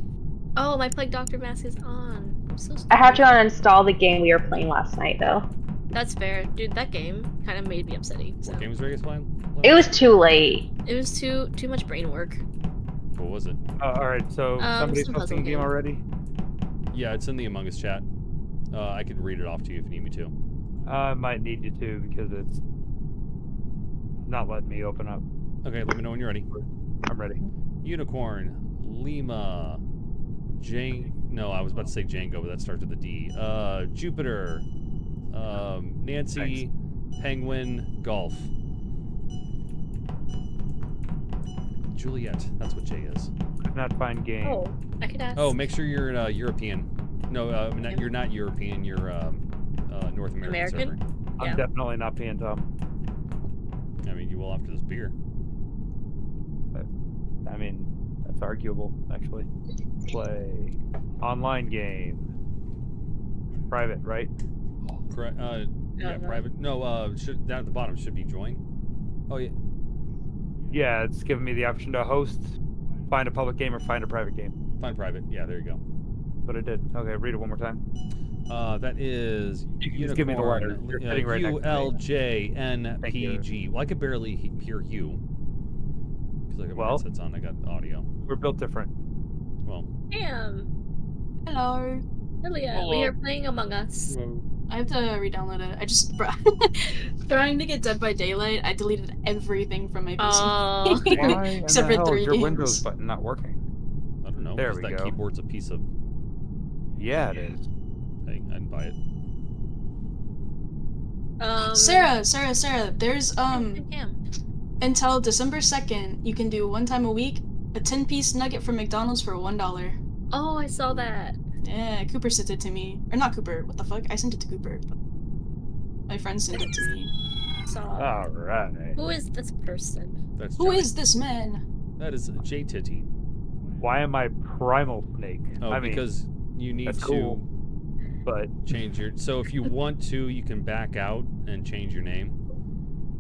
Oh, my plague doctor mask is on. I'm so stupid. I have to uninstall the game we were playing last night, though. That's fair, dude. That game kind of made me upsetty. So. What game was Vegas playing? It was too late. It was too much brain work. What was it? All right, so somebody's some posting puzzle a game game. already. Yeah, it's in the Among Us chat. I could read it off to you if you need me to. I might need you to because it's not letting me open up. Okay, let me know when you're ready. I'm ready. Unicorn, Lima, No, I was about to say Django, but that starts with a D. Jupiter, Nancy, Penguin, Golf. Juliet, that's what J is. Could not find game. Oh, I could ask. Oh, make sure you're European. No, you're not European. You're North American. American? server. Yeah. I'm definitely not paying Tom. I mean, you will after this beer. I mean, that's arguable, actually. Play online game. Private, right? Correct. Yeah, no. private. No, should down at the bottom should be join. Oh yeah. Yeah, it's giving me the option to host, find a public game, or find a private game. Find private. Yeah, there you go. But I did. Okay, read it one more time. That is You can just give me the letter. You're sitting right next to me. ULJNPG. Well, I could barely hear you because I got my headsets on. I got audio. We're built different. Well, Damn. Hello. Elia, we are playing Among Us. I have to re-download it. I just trying to get Dead by Daylight. I deleted everything from my PC. Oh. Why in Except the for hell 3 is your games. Windows button not working? I don't know. There because we that go. keyboard's a piece of. Yeah, it is. Hey, I didn't buy it. Sarah, there's Cam. until December 2nd, you can do 1 time a week a 10-piece nugget from McDonald's for $1. Oh, I saw that. Yeah, Cooper sent it to me. Or not Cooper, what the fuck? I sent it to Cooper. My friend sent it to me. Saw. All right. Who is this person? That's Who Johnny. is this man? That is J Titty. Why am I Primal Snake? Oh, I mean, because you need that's to cool, but change your. So if you want to, you can back out and change your name.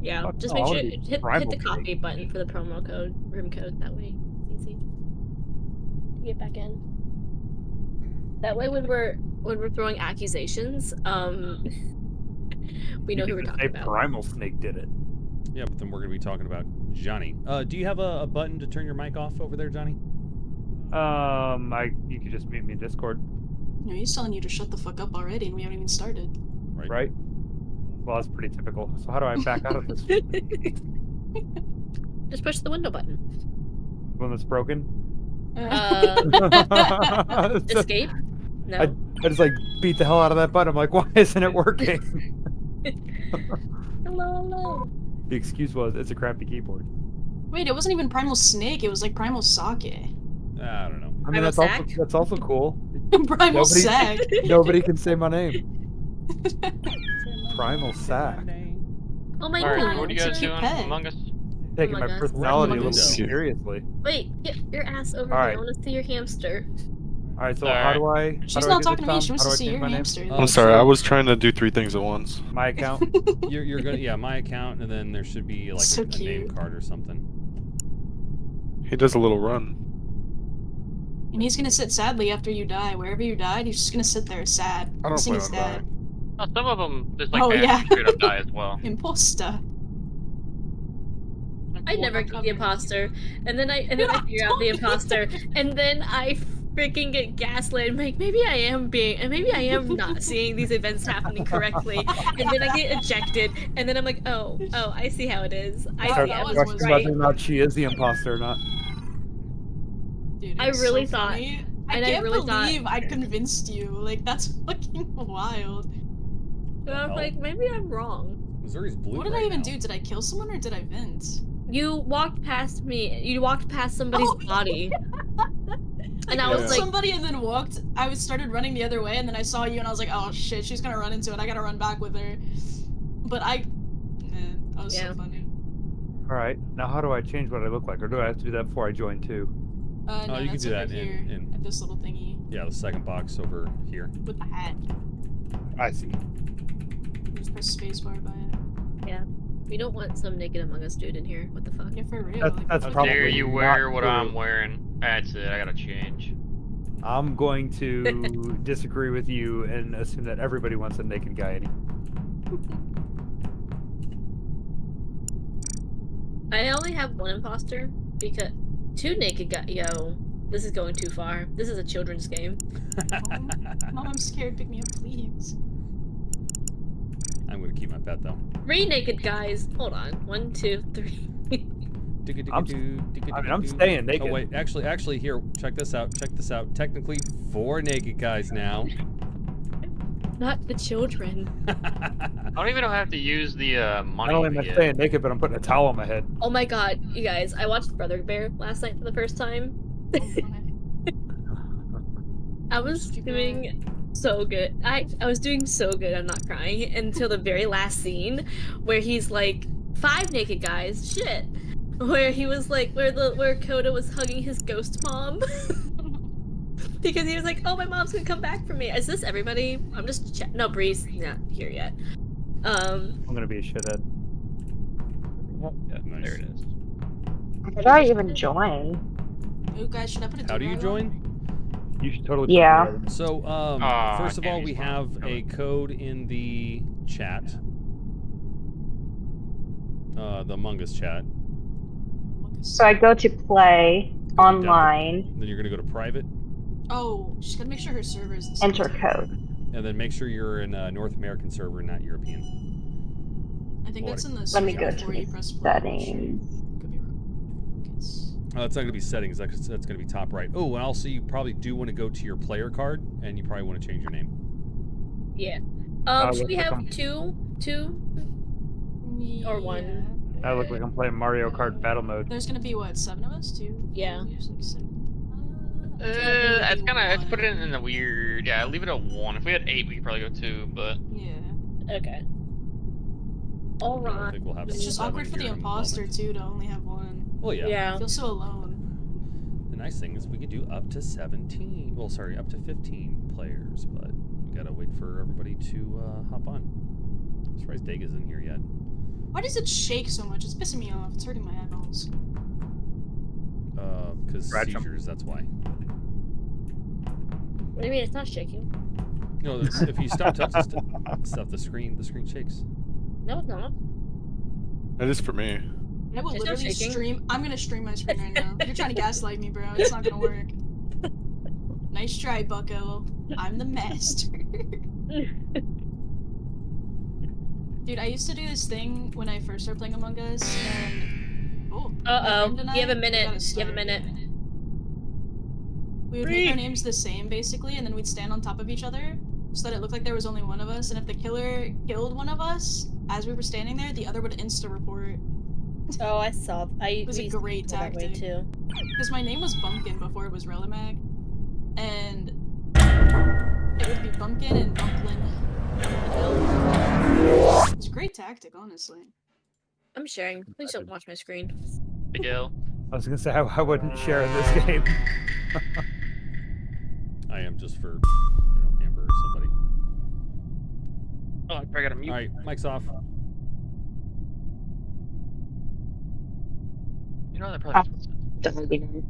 Yeah, Fuck just no, make I sure wanna be hit Primal the copy Snake. button for the promo code, room code. That way, it's easy to get back in. That way, when we're throwing accusations, we know who we're talking about. Primal Snake did it. Yeah, but then we're gonna be talking about Johnny. Do you have a button to turn your mic off over there, Johnny? You could just meet me in Discord, No, he's telling you to shut the fuck up already, and we haven't even started. right? Well, that's pretty typical. So how do I back out of this Just push the window button. one that's broken? Escape? No. I just like beat the hell out of that button. I'm like, why isn't it working? Hello. The excuse was it's a crappy keyboard. Wait, it wasn't even Primal Snake, it was like Primal Sake. I don't know. I mean, Primal that's also cool. Primal Sack. Nobody can say my name. Primal Sack. Oh my Alright, god. what are you it's a guys cute doing pet. Among Us? Taking Oh my my God. personality a little Among Us. seriously. Wait, get your ass over All here. right. I want to see your hamster. All right, so All how right. do I? She's how do I not do talking to me, this, she Tom? wants How to do I see change your my name? hamster. I'm sorry, I was trying to do 3 things at once. My account. You're gonna my account, and then there should be like So a name cute. card or something. He does a little run. And he's gonna sit sadly after you die. Wherever you died, he's just gonna sit there sad. I don't Missing plan his on dad. Oh, some of them just like Oh, vanish yeah. and straight up die as well. Imposter. I never get the imposter, and then I figure out the imposter, and then I freaking get gaslit. I'm like, maybe I am not seeing these events happening correctly. And then I get ejected, and then I'm like, oh, I see how it is. I Start see I was questioning right. whether or not she is the imposter or not. Dude, I it's really so thought- funny. I and I can't really thought- believe I convinced you. Like, that's fucking wild. So I was like, maybe I'm wrong. Missouri's blue. What did right I even now. do? Did I kill someone or did I vent? You walked past me. You walked past somebody's Oh. body. And I killed was like, somebody and then walked. I started running the other way and then I saw you and I was like, oh shit, she's gonna run into it. I gotta run back with her. But that was so funny. All right. Now, how do I change what I look like, or do I have to do that before I join too? No, you can that's do over that here in at this little thingy yeah, the second box over here. with the hat. I see. Just press spacebar by it. yeah. We don't want some naked Among Us dude in here. What the fuck? Yeah, for real. That's, like, that's fuck probably Dare you wear not what true. I'm wearing? That's it. I gotta change. I'm going to disagree with you and assume that everybody wants a naked guy. I only have one imposter because two naked guys. Yo, this is going too far. This is a children's game. Mom, I'm scared. Pick me up, please. I'm gonna keep my pet though. 3 naked guys. Hold on. 1, 2, 3. I'm staying naked. Oh wait, actually, here, check this out. Check this out. Technically, 4 naked guys now. Not the children. I don't even have to use the money. Not only am I yet. staying naked, but I'm putting a towel on my head. Oh my god, you guys! I watched Brother Bear last night for the first time. I was doing so good. I was doing so good. I'm not crying until the very last scene, where he's like 5 naked guys. Shit. Where he was like, where Coda was hugging his ghost mom. Because he was like, oh, my mom's gonna come back for me. Is this everybody? I'm just no, Bree's not here yet. I'm gonna be a shithead. Yeah, there it is. How do I even join? Ooh, guys, should I put a How do you do-rag join? You should totally. Yeah. So, I first of can't all, use we mine. have a code in the chat. The Among Us chat. on? So I go to play online, Then you're gonna go to private, Oh, she's gotta make sure her server is the same. enter code. and then make sure you're in a North American server, not European. I think that's in the Let me go search to before you press play. settings. Could be wrong. It's- Oh, that's not gonna be settings. That's gonna be top right. Oh, and also you probably do want to go to your player card, and you probably want to change your name. Yeah. look Should we like have I'm- two, or 1? Yeah. I look like I'm playing Mario Kart battle mode. There's gonna be what, 7 of us? 2? Yeah. There's like 7. It's kind of. Let's put it in the weird. Yeah, leave it at 1. If we had 8, we could probably go 2. But Yeah. Okay. I Alright. think we'll have It's just seven awkward for the here in a imposter moment. too to only have 1. Well, yeah. I Yeah. feel so alone. The nice thing is we could do up to 17. Well, sorry, up to 15 players, but we gotta wait for everybody to hop on. I'm surprised Dega's in here yet. Why does it shake so much? It's pissing me off. It's hurting my eyeballs. Because Scratch 'em. seizures. That's why. What do you mean it's not shaking? No, if you stop touching stuff, the screen shakes. No, it's not. That is for me. I will It's not literally shaking. stream. I'm gonna stream my screen right now. You're trying to gaslight me, bro. It's not gonna work. Nice try, Bucko. I'm the master. Dude, I used to do this thing when I first started playing Among Us, and my friend and You have a I, we minute. gotta You have a start. minute. We would make our names the same, basically, and then we'd stand on top of each other so that it looked like there was only one of us, and if the killer killed one of us, as we were standing there, the other would insta-report. Oh, I saw. It was a great that way tactic. too. Because my name was Bumpkin before it was Relimag, and it would be Bumpkin and Bumplin. It's a great tactic, honestly. I'm sharing. Please don't watch my screen. Big L. I was gonna say I wouldn't share in this game. I am just for, Amber or somebody. Oh, I forgot to mute. All right, mic's off. You know that probably. Definitely be nice.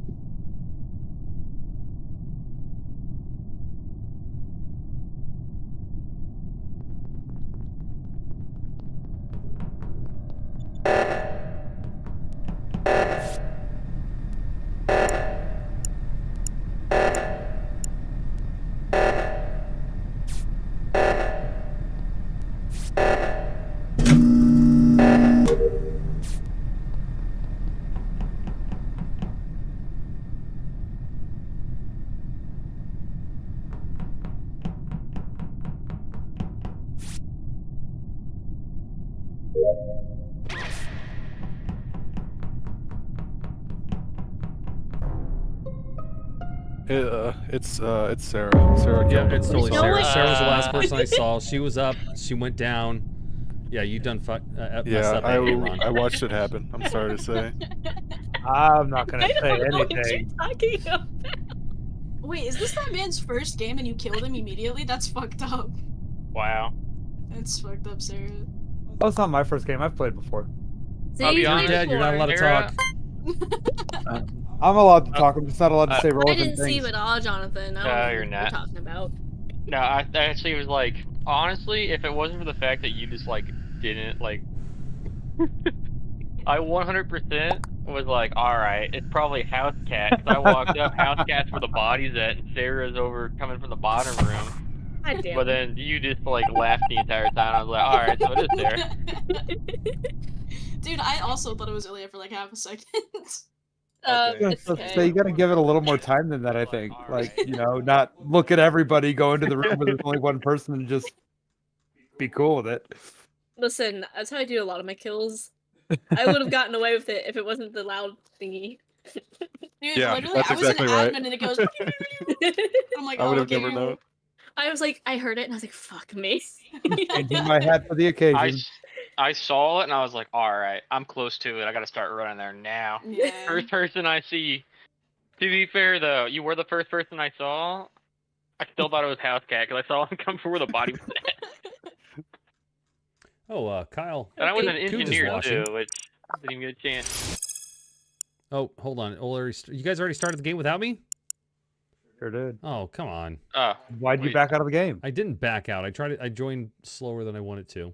It's Sarah. Sarah Yeah, killed him. it's totally No Sarah. way. Sarah was the last person I saw. She was up. She went down. Yeah, you done messed Yeah, up. Ron. I watched it happen. I'm sorry to say. I'm not gonna I say don't know what anything. you're talking about. Wait, is this that man's first game and you killed him immediately? That's fucked up. Wow. That's fucked up, Sarah. Oh, it's not my first game. I've played before. See, I'll be you honest, played Dad, you're not allowed to Sarah- talk. I'm allowed to talk. I'm just not allowed to say I relevant didn't see things. him at all, Jonathan. I don't know what you're you're not. talking about. No, I actually was like, honestly, if it wasn't for the fact that you just like didn't like, I 100% was like, all right, it's probably House Cat. 'Cause I walked up, House Cat's where the body's at, and Sarah's over coming from the bottom room. God damn. But then you just like laughed the entire time. I was like, all right, so it is Sarah. Dude, I also thought it was Ilya for like half a second. Yeah, It's so okay. you gotta give it a little more time than that, I think. Like, not look at everybody, go into the room where there's only one person and just be cool with it. Listen, that's how I do a lot of my kills. I would have gotten away with it if it wasn't the loud thingy. Dude, Yeah, literally, that's I was exactly an right. admin and it goes. I'm like, I oh, would have okay, never known. I was like, I heard it and I was like, fuck me. Changing my hat for the occasion. I saw it and I was like, all right, I'm close to it. I got to start running there now. Yeah. First person I see. To be fair though, you were the first person I saw. I still thought it was House Cat because I saw him come from where the body was at. Oh, Kyle. And I was an Coons is engineer watching. too, which didn't even get a chance. Oh, hold on. You guys already started the game without me? Sure did. Oh, come on. Why'd you wait. back out of the game? I didn't back out. I joined slower than I wanted to.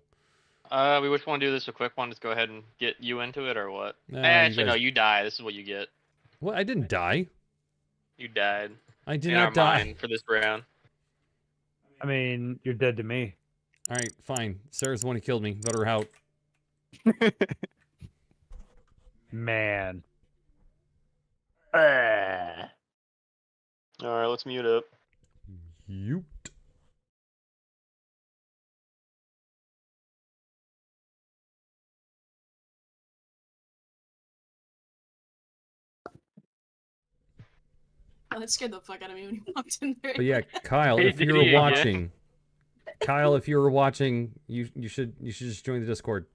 We just want to do this a quick one. Just go ahead and get you into it or what? Nah, Actually, you no, guys- you die. This is what you get. What? I didn't die. You died. I did in not our die. mind for this round. I mean, you're dead to me. All right, fine. Sarah's the one who killed me. Vote her out. Man. All right, let's mute up. You. Oh, that scared the fuck out of me when you walked in there. But yeah, Kyle, Hey, if you did were you, yeah. watching, Kyle, if you were watching, you should just join the Discord.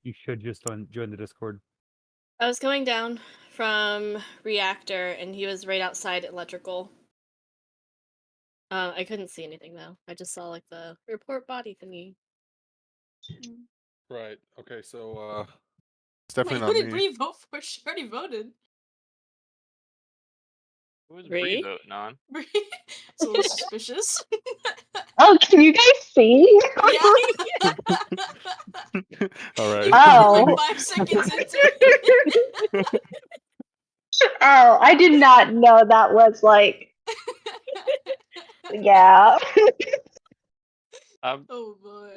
You should just join the Discord. I was coming down from reactor and he was right outside electrical. I couldn't see anything though. I just saw like the report body thingy. Right. Okay. So it's Wait, definitely who not did me. Bree vote for? She already voted. Who was Bree? Bree voting on? Bree? It's a little suspicious. Oh, can you guys see? Yeah. All right. Oh. Like 5 seconds into it. Oh, I did not know that was like. Yeah. Oh boy.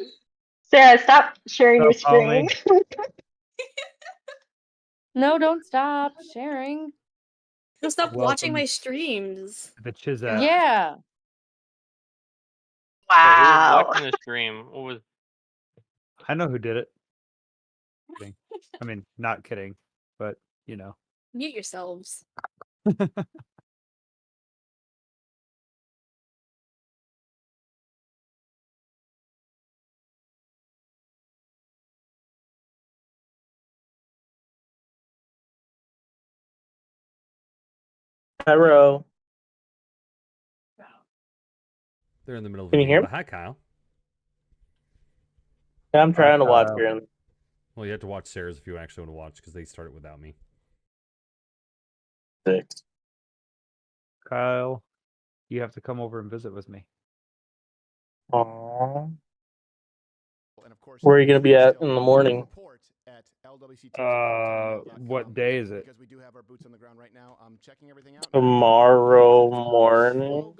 Sarah, stop sharing your Stop calling. screen. No, don't stop sharing. So stop watching Welcome. my streams. The Chizat. Yeah. So who was Wow. watching the stream? What was? I know who did it. Kidding. I mean, not kidding, but you know. Mute yourselves. Hello. They're in the middle of Can the you game. hear But hi, Kyle. I'm trying to watch here. Well, you have to watch Sarah's if you actually want to watch because they started without me. 6. Kyle, you have to come over and visit with me. Aww. Where are you going to be at in the morning? What day is it? Tomorrow morning?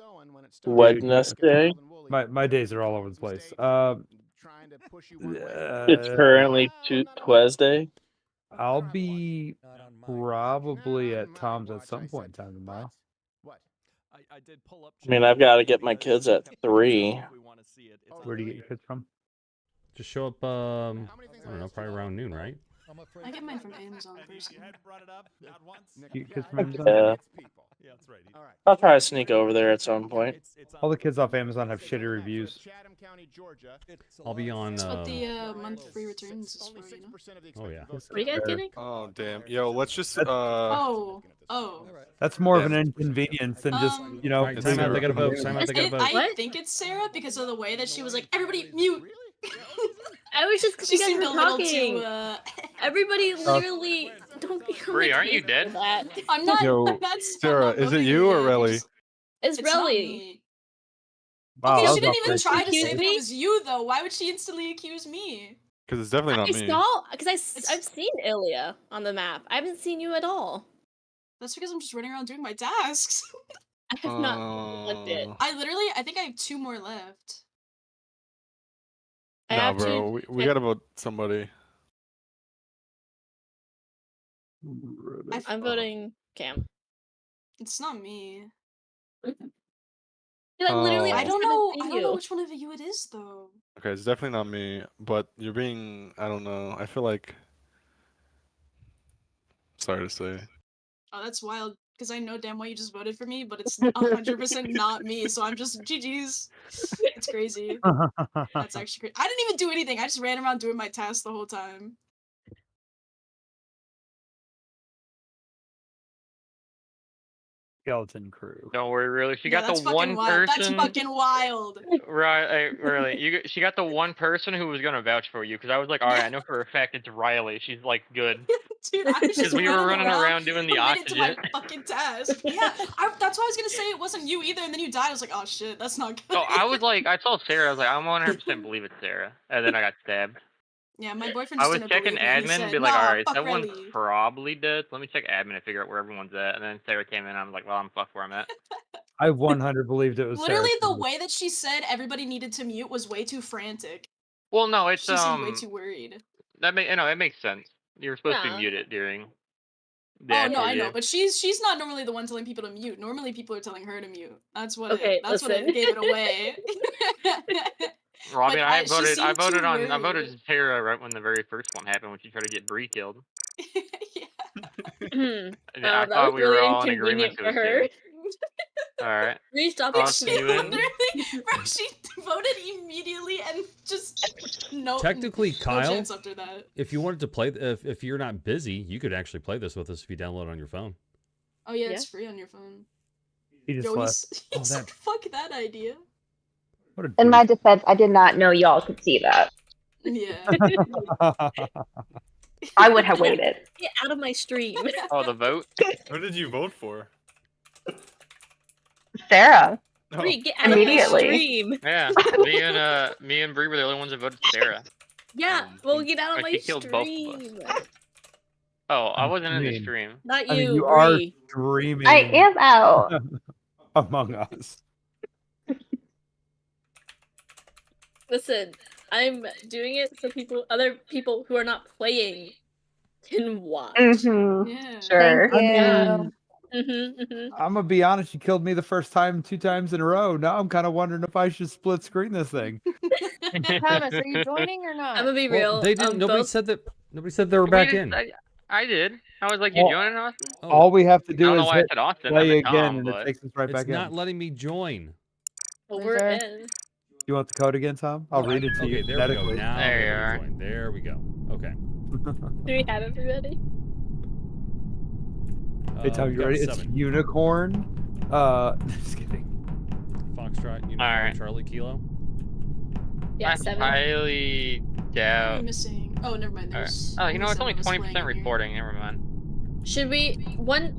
Wednesday? My days are all over the place. It's currently Tuesday. I'll be probably at Tom's at some point in time tomorrow. I mean, I've got to get my kids at 3. Where do you get your kids from? Just show up. I don't know, probably around noon, right? I get mine from Amazon personally. Yeah. I'll try to sneak over there at some point. All the kids off Amazon have shitty reviews. I'll be on. That's what the month free returns is for, you know? Oh yeah. What are you guys getting? Oh damn. Yo, let's just Oh. That's more of an inconvenience than just, you know. Alright, time out, they gotta vote. Time out, they gotta vote. I think it's Sarah because of the way that she was like, everybody mute. I was just She because you seemed guys a were little talking. too. Everybody literally don't be. Bree, aren't you dead? I'm not. Yo, That's Sarah, is it you or Relly? It's It's not Relly. me. Wow, Okay, that she was didn't even awful. try to say Accuse that me? it was you though. Why would she instantly accuse me? Because it's definitely not I me. saw because I've seen Ilya on the map. I haven't seen you at all. That's because I'm just running around doing my tasks. I have not looked it. I think I have 2 more left. I Nah, have bro, to we gotta vote somebody. I'm voting Cam. It's not me. I literally I don't haven't know. seen I don't know you. which one of you it is though. Okay, it's definitely not me, but you're being, I don't know, I feel like, sorry to say. Oh, that's wild. Because I know damn well you just voted for me, but it's 100% not me. So I'm just GG's. It's crazy. That's actually crazy. I didn't even do anything. I just ran around doing my tasks the whole time. Skeleton crew. Don't worry, really. She Yeah, got that's the fucking one wild. That's person. fucking wild. Right, really. She got the one person who was gonna vouch for you because I was like, all right, I know for a fact it's Riley. She's like good. Dude, I was Because just we were running around doing the committed to my oxygen. fucking task. Yeah, that's why I was gonna say it wasn't you either, and then you died. I was like, oh shit, that's not good. So I was like, I saw Sarah. I was like, I'm 100% believe it's Sarah, and then I got stabbed. Yeah, my boyfriend I just was didn't checking believe me. He admin said, and be like, nah, alright, fuck someone's Riley. probably dead. So let me check admin and figure out where everyone's at. And then Sarah came in. I was like, well, I'm fucked where I'm at. I 100 believed it was Literally, Sarah. the way that she said everybody needed to mute was way too frantic. Well, no, it's She seemed way too worried. it makes sense. You're supposed to Nah. be muted during. The Oh no, I actual know, but she's not normally the one telling people to mute. Normally, people are telling her to mute. That's what Okay, that's what listen. gave it away. Well, I mean, But I she voted. I seemed too voted on. I worried. voted Sarah right when the very first one happened when she tried to get Bree killed. And I that thought was we were really all in inconvenient agreement to for it. her. All right. Bree, stop I'll it. see you in. Bro, she voted immediately and just no. Technically, no Kyle, chance after that. if you wanted to play, if you're not busy, you could actually play this with us if you download it on your phone. Oh yeah, it's free on your phone. He just Yo, left. he's like, fuck that idea. What a In my defense, I did not know y'all could see that. Yeah. I would have waited. Get out of my stream. Oh, the vote. Who did you vote for? Sarah. Bree, get out of my Immediately. stream. Yeah, me and Bree were the only ones that voted Sarah. Yeah, well, get out of Like, my she killed both of stream. Oh, I wasn't in the mean, stream. Not you, I mean, you are Bree. streaming. I am out. Among Us. Listen, I'm doing it so other people who are not playing, can watch. Mm-hmm. Yeah. Sure. Thank you. Yeah. I'm gonna be honest. You killed me the first time 2 times in a row. Now I'm kind of wondering if I should split screen this thing. Thomas, are you joining or not? I'm gonna be Well, real. they didn't. Nobody both- said that. Nobody said they were back in. I did. I was like, you Well, joining, Austin? Oh, All we have to I do don't know is why I hit said Austin. I play meant again, Tom, and but it takes us right it's back not in. letting me join. well, Is we're there- in. You want the code again, Tom? I'll read it to you. Okay, there we go. phonetically. Now There you they're are. join. There we go. Okay. Do we have everybody? Hey Tom, we you got ready? It's 7. unicorn. Just kidding. Foxtrot, Unicorn, Alright. Charlie, Kilo. Yeah, I 7. highly What am doubt. I missing? Oh, never mind. Alright. There's Oh, you know, it's only 7 of us 20% playing in here. reporting. Never mind. Should we? One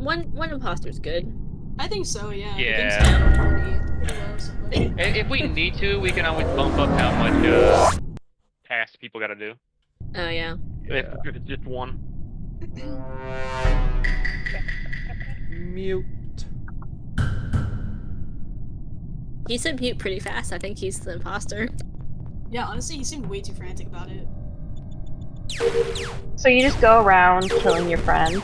imposter's good. I think so. Yeah. Yeah. The game's been pretty well so far. If we need to, we can always bump up how much tasks people got to do. Oh yeah. If it's just one. Mute. He said mute pretty fast. I think he's the imposter. Yeah, honestly, he seemed way too frantic about it. So you just go around killing your friends.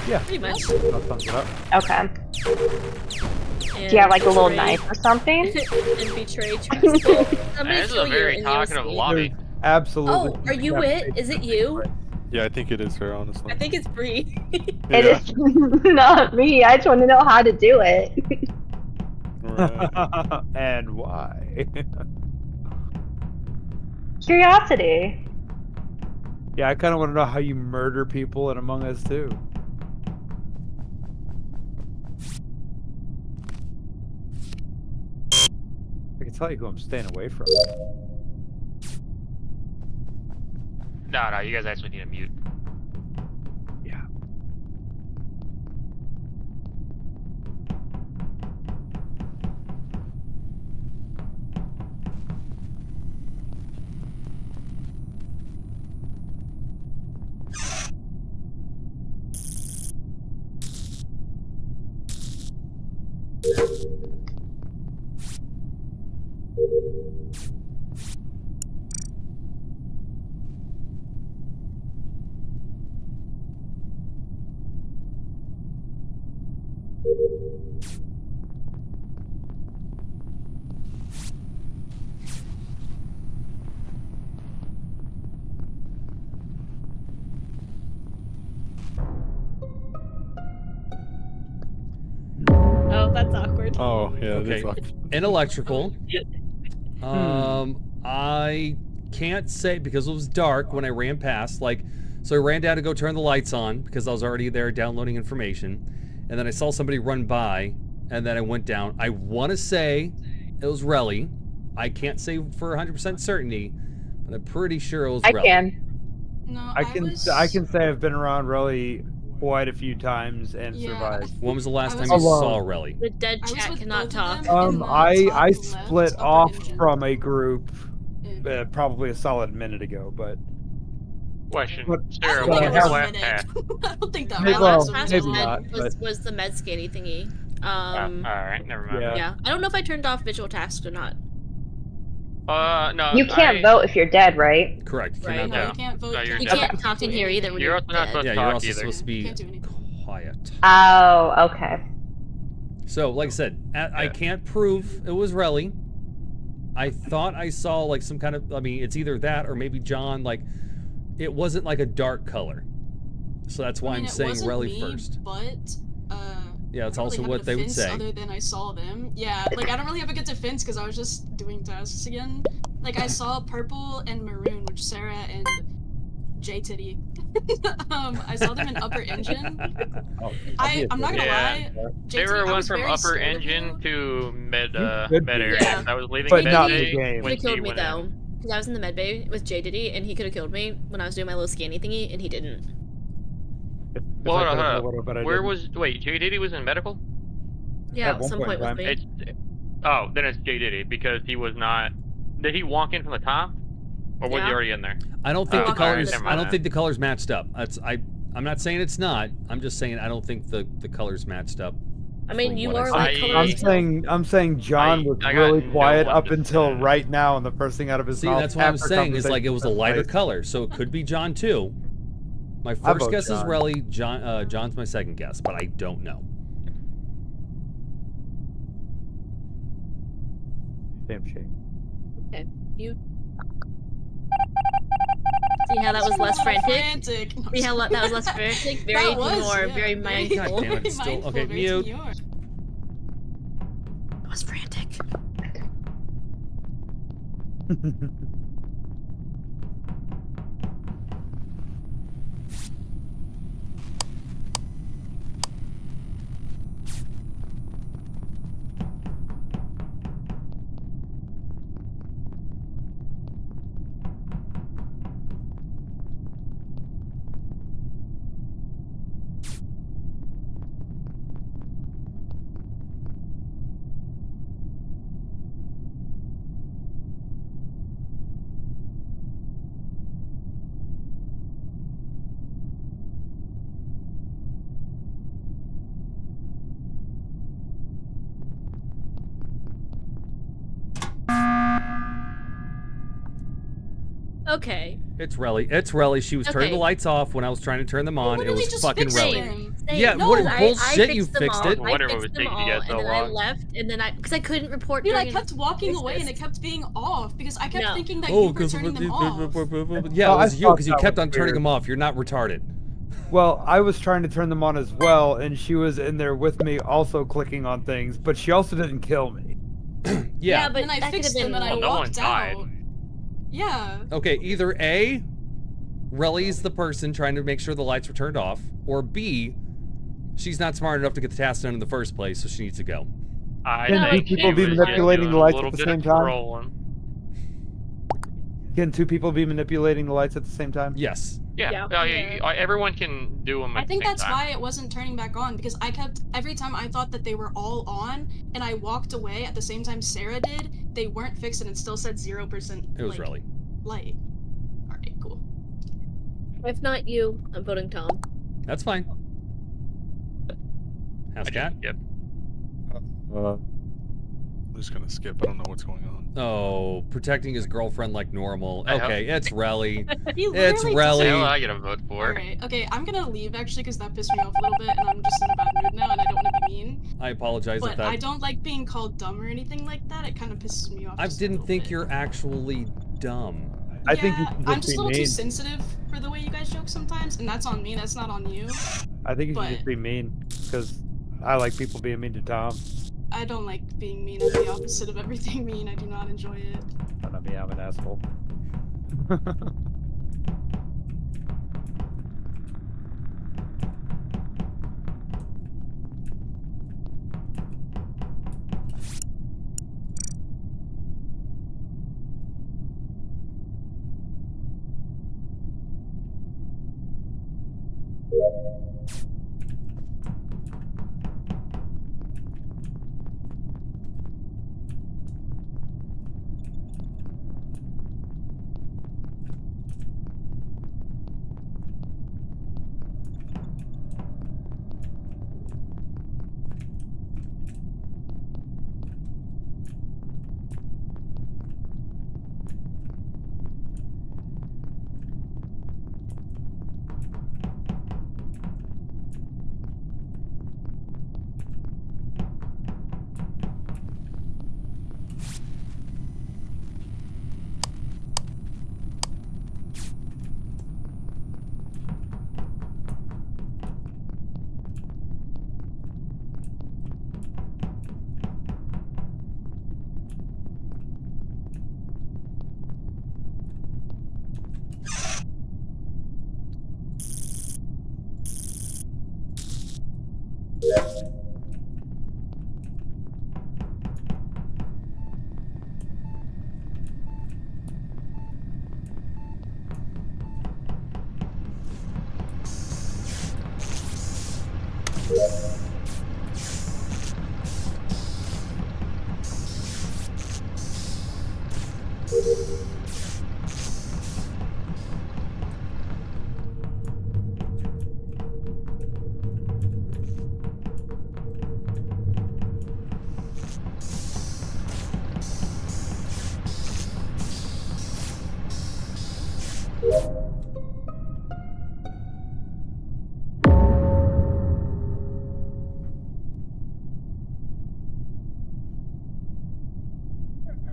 Yeah. Pretty much. That sums it up. Okay. Do you have like a little knife or something? and betray trust. Well, somebody This is kill a you very and you'll talkative escape. lobby. Absolutely. Oh, are you it? Is it you? Yeah, I think it is her, honestly. I think it's Bree. It is not me. I just want to know how to do it. And why? Curiosity. Yeah, I kind of want to know how you murder people in Among Us too. I can tell you who I'm staying away from. No, you guys actually need to mute. Yeah. Oh, that's awkward. Oh, yeah, it Okay. is awkward. In electrical, I can't say because it was dark when I ran past. Like, so I ran down to go turn the lights on because I was already there downloading information, and then I saw somebody run by, and then I went down. I want to say it was Relly. I can't say for 100% certainty, but I'm pretty sure it was I Relly. can. No, I can say I've been around really quite a few times and survived. When was the last time was you alone. saw Relly? The dead chat cannot talk. I split off from a group probably a solid minute ago, but Question. But- Sarah, but what I was your have- last pass? I don't think that Maybe- My well, last pass maybe was, not, was the med scanny thingy. Alright, never mind. Yeah. I don't know if I turned off visual tasks or not. No. You can't vote if you're dead, right? Correct. You Right. cannot No, vote. you can't vote. No, you're You not. can't talk in here either when You're you're also not dead. supposed Yeah, to you're talk also either. supposed to be Can't do anything. quiet. Oh, okay. So, like I said, I can't prove it was Relly. I thought I saw like some kind of, I mean, it's either that or maybe John, like, it wasn't like a dark color. So that's why I mean, I'm it saying wasn't Relly me, first. But Yeah, it's I don't also really have what a they would defense say. Other than I saw them. Yeah, like I don't really have a good defense because I was just doing tasks again. Like I saw purple and maroon, which Sarah and J Titty. I saw them in upper engine. I'm not gonna lie. Sarah JT, I went was from very upper scared of engine to mid could med be. area. Yeah. I was leaving But med not bay the game. when He killed he me went though. in. Because I was in the med bay with J Diddy and he could have killed me when I was doing my little scanny thingy and he didn't. Well, I hold could've, I on. would've, but I Where didn't. was J Diddy was in medical? Yeah, At at one some point point in with time. me. Then it's J Diddy because he was not. Did he walk in from the top, or was he Yeah. already in there? I don't think the Oh, alright, colors. never I don't mind. think the colors matched up. I'm not saying it's not. I'm just saying I don't think the colors matched up. I mean, from you what I are saw. like I'm saying John was I got really no quiet one up to until defend. right now, and the first thing out of his See, mouth. that's what I'm after saying is like it was a conversation lighter took place. color, so it could be John too. My I first vote guess is John. Relly. John's my second guess, but I don't know. Damn shame. Okay, you. See how that was less frantic? See how that was less frantic? Very That was, more, yeah, very very- mindful. God damn it, it's still Mindful, okay. very Mute. demure. That was frantic. Okay. It's Relly. It's Relly. She was turning the Okay. lights off when I was trying to turn them on. It literally was just fucking fixed Relly. them. Yeah, No, what I bullshit? You them fixed all. it. I Whatever was fixed them taking you all, guys so and then I long. left, and then because I couldn't report. Dude, I during kept walking away and business. it kept being off because I kept No. thinking that Oh, you were because turning them off. yeah, it was you because you that kept was on turning weird. them off. You're not retarded. Well, I was trying to turn them on as well, and she was in there with me, also clicking on things, but she also didn't kill me. Yeah. but And I that fixed could've them and I been- Well, no one walked died. out. Yeah. Okay, either A, Relly's the person trying to make sure the lights were turned off, or B, she's not smart enough to get the task done in the first place, so she needs to go. I Can think two people she be was manipulating just the doing lights a at little the bit same of time? trolling. Can two people be manipulating the lights at the same time? Yes. Yeah. Everyone can do them. I at think the same that's time. why it wasn't turning back on because I kept every time I thought that they were all on and I walked away at the same time Sarah did, they weren't fixed and it still said 0%. It was Relly. Light. Alright, cool. If not you, I'm voting Tom. That's fine. House cat? Yep. I'm just gonna skip. I don't know what's going on. Oh, protecting his girlfriend like normal. I hope- Okay, it's Relly. He It's literally Relly. Hell, I get a vote for. Alright, okay, I'm gonna leave actually because that pissed me off a little bit and I'm just in a bad mood now and I don't want to be mean. I apologize if But that. I don't like being called dumb or anything like that. It kind of pisses me off. I just a didn't little think bit. you're actually dumb. I think you Yeah, should I'm just just be a little mean. too sensitive for the way you guys joke sometimes, and that's on me. That's not on you. I think you But- should just be mean, because I like people being mean to Tom. I don't like being mean. I'm the opposite of everything mean. I do not enjoy it. Not me, I'm an asshole.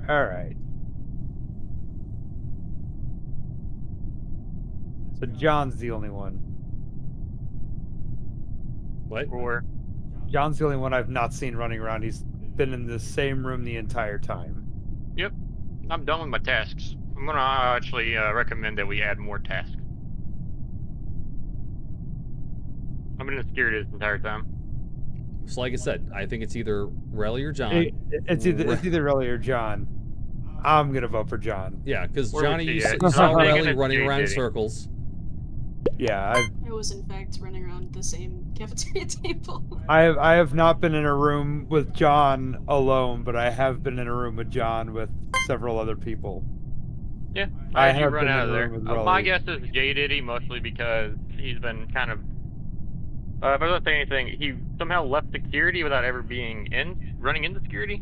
Alright. So John's the only one. What? Or John's the only one I've not seen running around. He's been in the same room the entire time. Yep. I'm done with my tasks. I'm gonna actually recommend that we add more tasks. I've been in security this entire time. So like I said, I think it's either Relly or John. It's either Relly or John. I'm gonna vote for John. Yeah, because Where was Johnny, he you at? saw Something in Relly his running around in JD. circles. Yeah, I was in fact running around the same cafeteria table. I have not been in a room with John alone, but I have been in a room with John with several other people. Yeah, I I have have run been out in of a there. room with My Relly. guess is J Diddy, mostly because he's been kind of. If I don't say anything, he somehow left security without ever being running into security.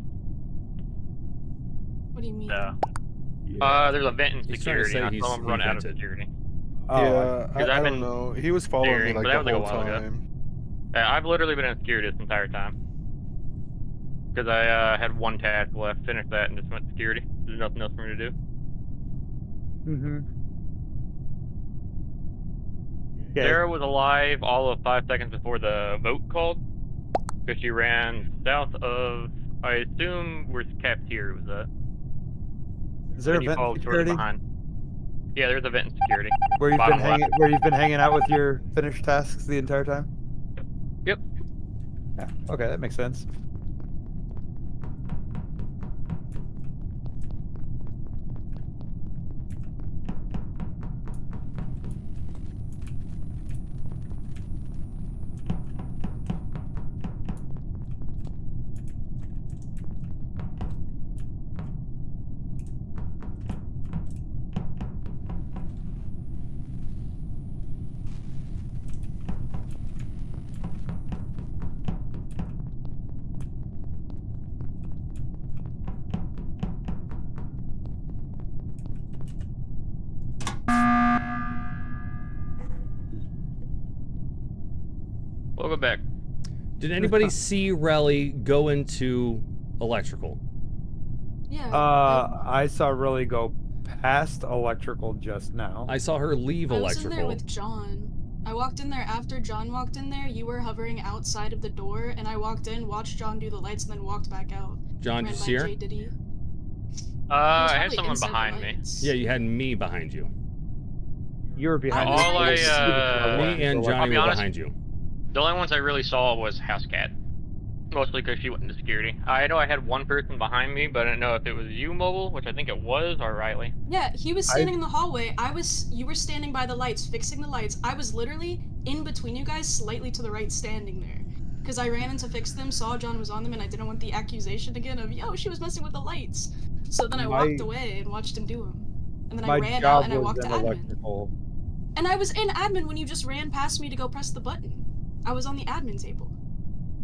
What do you mean? There's a vent in He's trying to security. say and I he's saw him run out of vented. security. Oh, Yeah, Because I I've don't been know. He was following me steering, like but that the was like a whole while ago. time. I've literally been in security this entire time. Because I had one task left, finished that, and just went to security. There's nothing else for me to do. Mm-hmm. Yeah. Sarah was alive all of 5 seconds before the vote called. Because she ran south of, I assume, where the cafeteria was at. Is there a Then you vent followed shortly security? behind. Yeah, there's a vent in security. Where you've Bottom been left. hanging? Where you've been hanging out with your finished tasks the entire time? Yep. Yeah. Okay, that makes sense. We'll go back. Did anybody see Relly go into electrical? Yeah. I saw Relly go past electrical just now. I saw her leave I was in there electrical. with John. I walked in there after John walked in there. You were hovering outside of the door, and I walked in, watched John do the lights, and then walked back out. John, Ran did you by see her? Jay Diddy. I had probably someone inside the behind me. lights. Yeah, you had me behind you. You were behind. All me. Me and I'll Johnny be were honest, behind you. the only ones I really saw was House Cat. Mostly because she went into security. I know I had one person behind me, but I didn't know if it was you, Mobile, which I think it was, or Riley. Yeah, he was standing in the hallway. You were standing by the lights, fixing the lights. I was literally in between you guys, slightly to the right, standing there. Because I ran in to fix them, saw John was on them, and I didn't want the accusation again of, yo, she was messing with the lights. So then I walked away and watched him do them. And then I ran out and I walked to admin. Electrical. And I was in admin when you just ran past me to go press the button. I was on the admin table.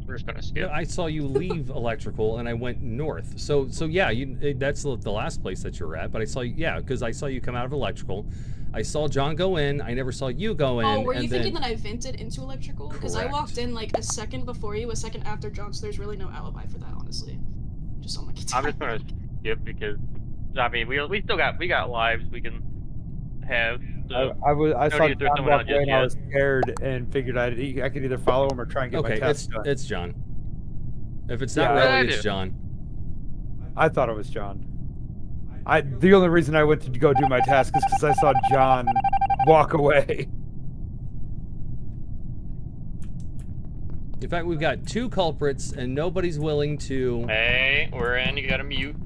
We're just gonna skip. Yeah, I saw you leave electrical and I went north. So yeah, that's the last place that you're at. But I saw you, yeah, because I saw you come out of electrical. I saw John go in. I never saw you go in. Oh, were you and thinking then... that I vented into electrical? Because I Correct. walked in like a second before you, a second after John, so there's really no alibi for that, honestly. Just on my guitar. I'm just gonna skip because, I mean, we still got lives we can have. So I saw need to throw John someone out walk just away and I yet. was scared and figured I could either follow him or try and get Okay, my task done. it's John. If it's not Yeah, Relly, it's John. I thought it was John. The only reason I went to go do my task is because I saw John walk away. In fact, we've got 2 culprits and nobody's willing to... Hey, we're in. You gotta mute.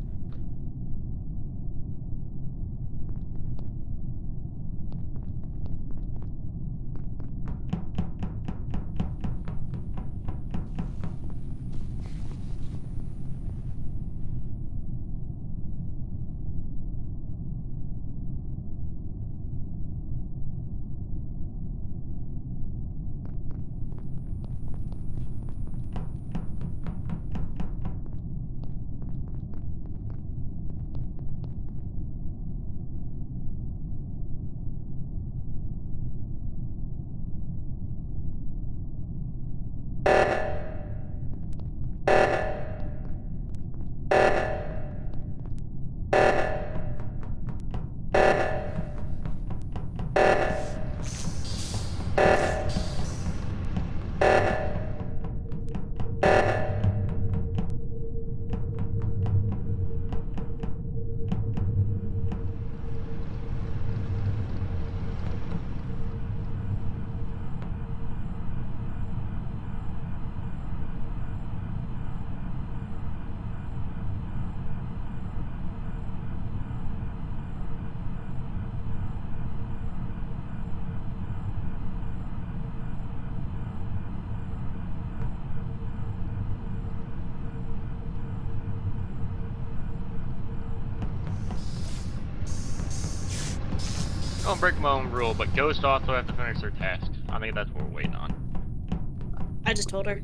I don't break my own rule, but ghosts also have to finish their tasks. I think that's what we're waiting on. I just told her.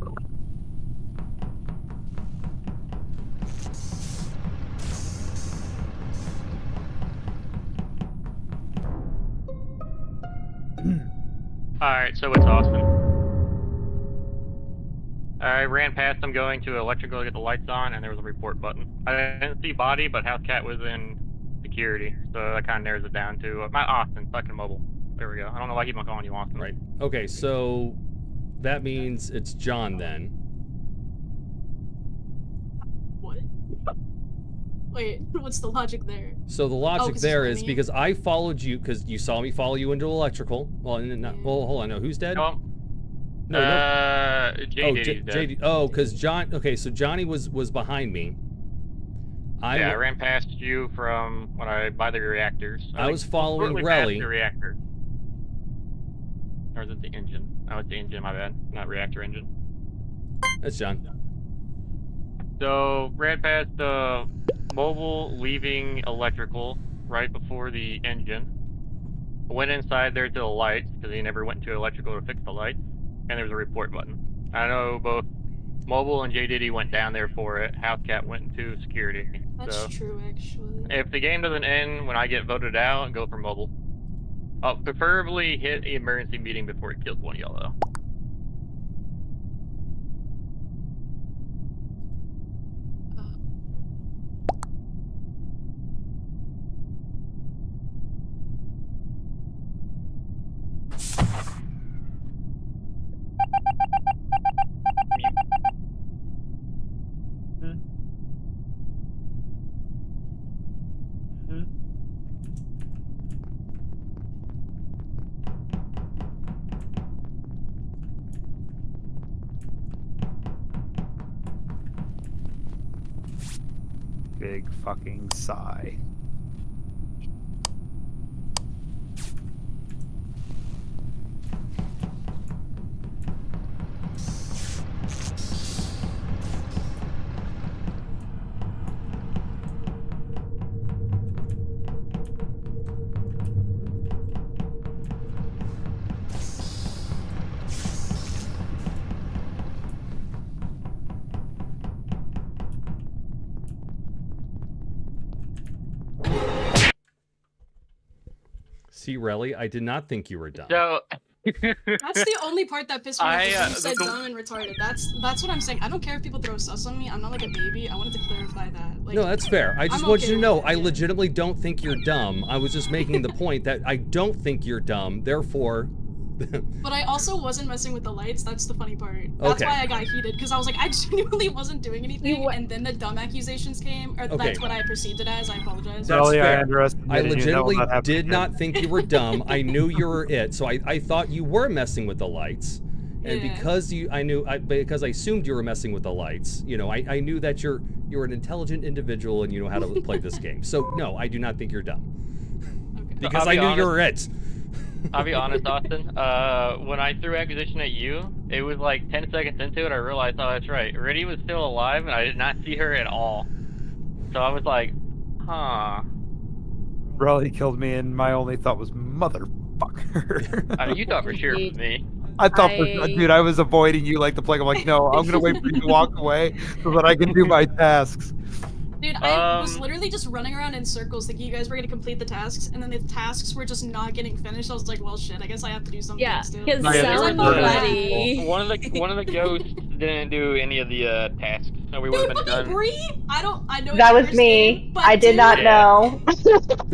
Alright, so it's Austin. I ran past them going to electrical to get the lights on, and there was a report button. I didn't see body, but House Cat was in security, so that kind of narrows it down to not Austin, fucking mobile. There we go. I don't know why I keep on calling you Austin. Right. Okay, so that means it's John then. What? Wait, what's the logic there? So the logic 'cause there it's is me? because I followed you because you saw me follow you into electrical. Well, well, hold on. No, who's dead? No. No, J Diddy's dead. JD. Oh, because John. Okay, so Johnny was behind me. I ran past you from by the reactors. I was following shortly past Relly. the reactor. Or was it the engine? Oh, it's the engine. My bad. Not reactor engine. That's John. So ran past the mobile, leaving electrical right before the engine. Went inside there to the lights because he never went to electrical to fix the lights. And there was a report button. I know both Mobile and J Diddy went down there for it. House Cat went into security. That's so true, actually. if the game doesn't end when I get voted out, go for Mobile. I'll preferably hit the emergency meeting before he kills one yellow. Big fucking sigh. See, Relly, I did not think you were dumb. So That's the only part that pissed me off. is when you said the- dumb and retarded. That's what I'm saying. I don't care if people throw sus on me. I'm not like a baby. I wanted to clarify that. Like, No, that's fair. I just I'm want okay you to with know, it, I yeah. legitimately don't think you're dumb. I was just making the point that I don't think you're dumb, therefore... But I also wasn't messing with the lights. That's the funny part. That's Okay. why I got heated, because I was like, I genuinely wasn't doing anything, and then the dumb accusations came, or Okay. that's what I perceived it as. I apologize. That's Relly, I fair. underestimated I you. That will legitimately not happen did again. not think you were dumb. I knew you were it, so I thought you were messing with the lights. And Yeah. because because I assumed you were messing with the lights, you know, I knew that you're an intelligent individual and you know how to play this game. So no, I do not think you're dumb. Because I'll I be knew honest. you were it. I'll be honest, Austin. When I threw accusation at you, it was like 10 seconds into it, I realized, oh, that's right. Riddy was still alive, and I did not see her at all. So I was like, huh. Relly killed me, and my only thought was, motherfucker. I mean, you thought for sure it was me. I thought, dude, I was avoiding you like the plague. I'm like, no, I'm gonna wait for you to walk away so that I can do my tasks. Dude, I was literally just running around in circles thinking you guys were gonna complete the tasks, and then the tasks were just not getting finished. I was like, well, shit, I guess I have to do something Yeah, still. because One of the ghosts didn't do any of the tasks, so we would have been Okay, done. Bree, I know it's That your was first me. game, but I did dude, not know.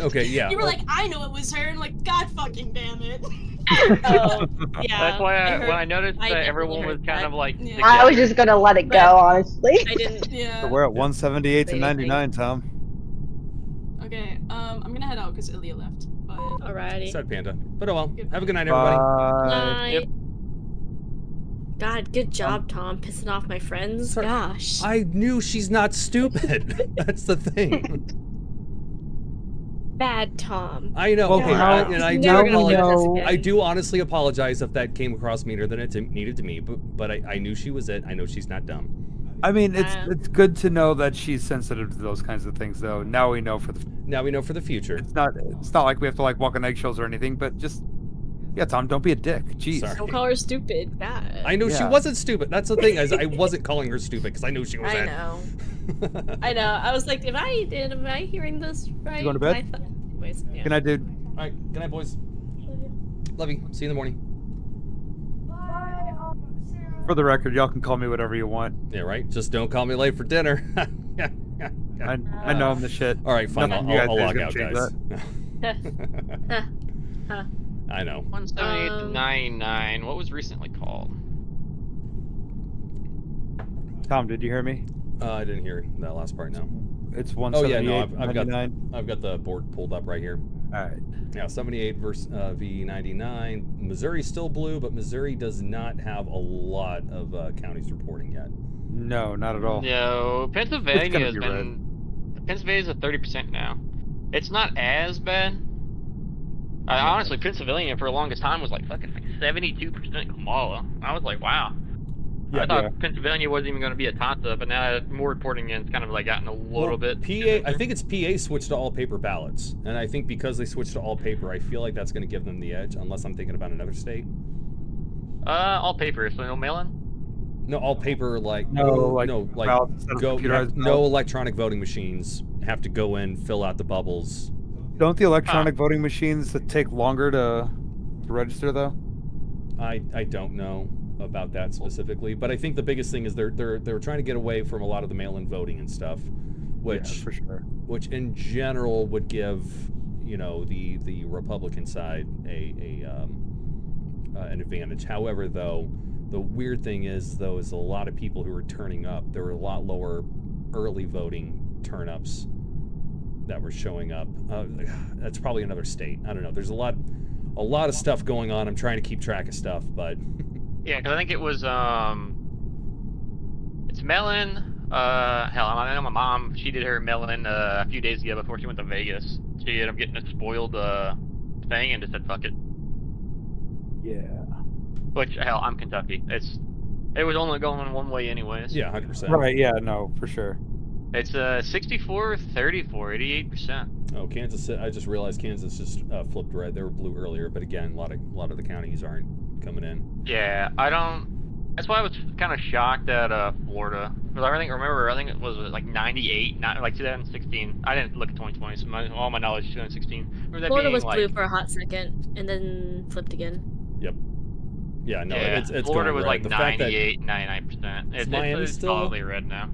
Okay, yeah. You were like, I know it was her, and like, God fucking damn it. Oh, yeah. That's why when I heard- noticed I that definitely everyone was heard kind that. of like. Yeah. I was just gonna let it go, honestly. I didn't. Yeah. So we're at 178 to 99, Tom. Okay, I'm gonna head out because Ilya left. But Alrighty. Sad panda. But oh well. Have a good night, everybody. Night. God, good job, Tom, pissing off my friends. Gosh. I knew she's not stupid. That's the thing. Bad Tom. I know. Okay, God. and I He's do never gonna leave us apologize. again. I do honestly apologize if that came across meaner than it needed to me. But I knew she was it. I know she's not dumb. I mean, it's good to know that she's sensitive to those kinds of things, though. Now we know for the future. It's not like we have to like walk on eggshells or anything, but just yeah, Tom, don't be a dick. Jeez. Sorry. Don't call her stupid. God. I know she Yeah. wasn't stupid. That's the thing. Is I wasn't calling her stupid because I knew she was I it. know. I know. I was like, am I hearing this right? going to bed? Anyways, yeah. Good night, dude. All right. Good night, boys. Love you. See you in the morning. For the record, y'all can call me whatever you want. Yeah, right? Just don't call me late for dinner. I know I'm the shit. All right, fine. Nothing you guys I'll do is log gonna out, change guys. Huh. I know. 178 to 99. What was recently called? Tom, did you hear me? I didn't hear that last part. No. It's Oh yeah, 178. no. $99. I've got the board pulled up right here. All right. Yeah, 78 versus V99. Missouri's still blue, but Missouri does not have a lot of counties reporting yet. No, not at all. No, Pennsylvania has be been. Pennsylvania's at 30% now. It's not as bad. Honestly, Pennsylvania for the longest time was like fucking like 72% Kamala. I was like, wow. Yeah, I thought Pennsylvania wasn't even going to be a toss-up, but now more reporting in, it's kind of like gotten a little bit. PA, I think it's PA switched to all paper ballots, and I think because they switched to all paper, I feel like that's going to give them the edge, unless I'm thinking about another state. All paper, so no mail-in. No, all paper like no electronic voting machines have to go in, fill out the bubbles. Don't the electronic voting machines that take longer to register though? I don't know about that specifically, but I think the biggest thing is they're trying to get away from a lot of the mail-in voting and stuff, which for sure, which in general would give the Republican side an advantage. However, though, the weird thing is a lot of people who are turning up, there were a lot lower early voting turn-ups that were showing up. That's probably another state. I don't know. There's a lot of stuff going on. I'm trying to keep track of stuff, but yeah, because I think it was it's mail-in. Hell, I know my mom. She did her mail-in a few days ago before she went to Vegas. She ended up getting a spoiled thing and just said fuck it. Yeah. Which hell, I'm Kentucky. It was only going one way anyways. Yeah, 100%. Right. Yeah. No, for sure. It's 64-34, 88%. Oh, Kansas! I just realized Kansas just flipped red. They were blue earlier, but again, a lot of the counties aren't coming in. Yeah, I don't. That's why I was kind of shocked at Florida. Because I think it was like 98, not like 2016. I didn't look at 2020, so all my knowledge is 2016. Florida was blue for a hot second, and then flipped again. Yep. Yeah, no, yeah, it's Florida going was red. like 98, 99%. It's still solidly red now.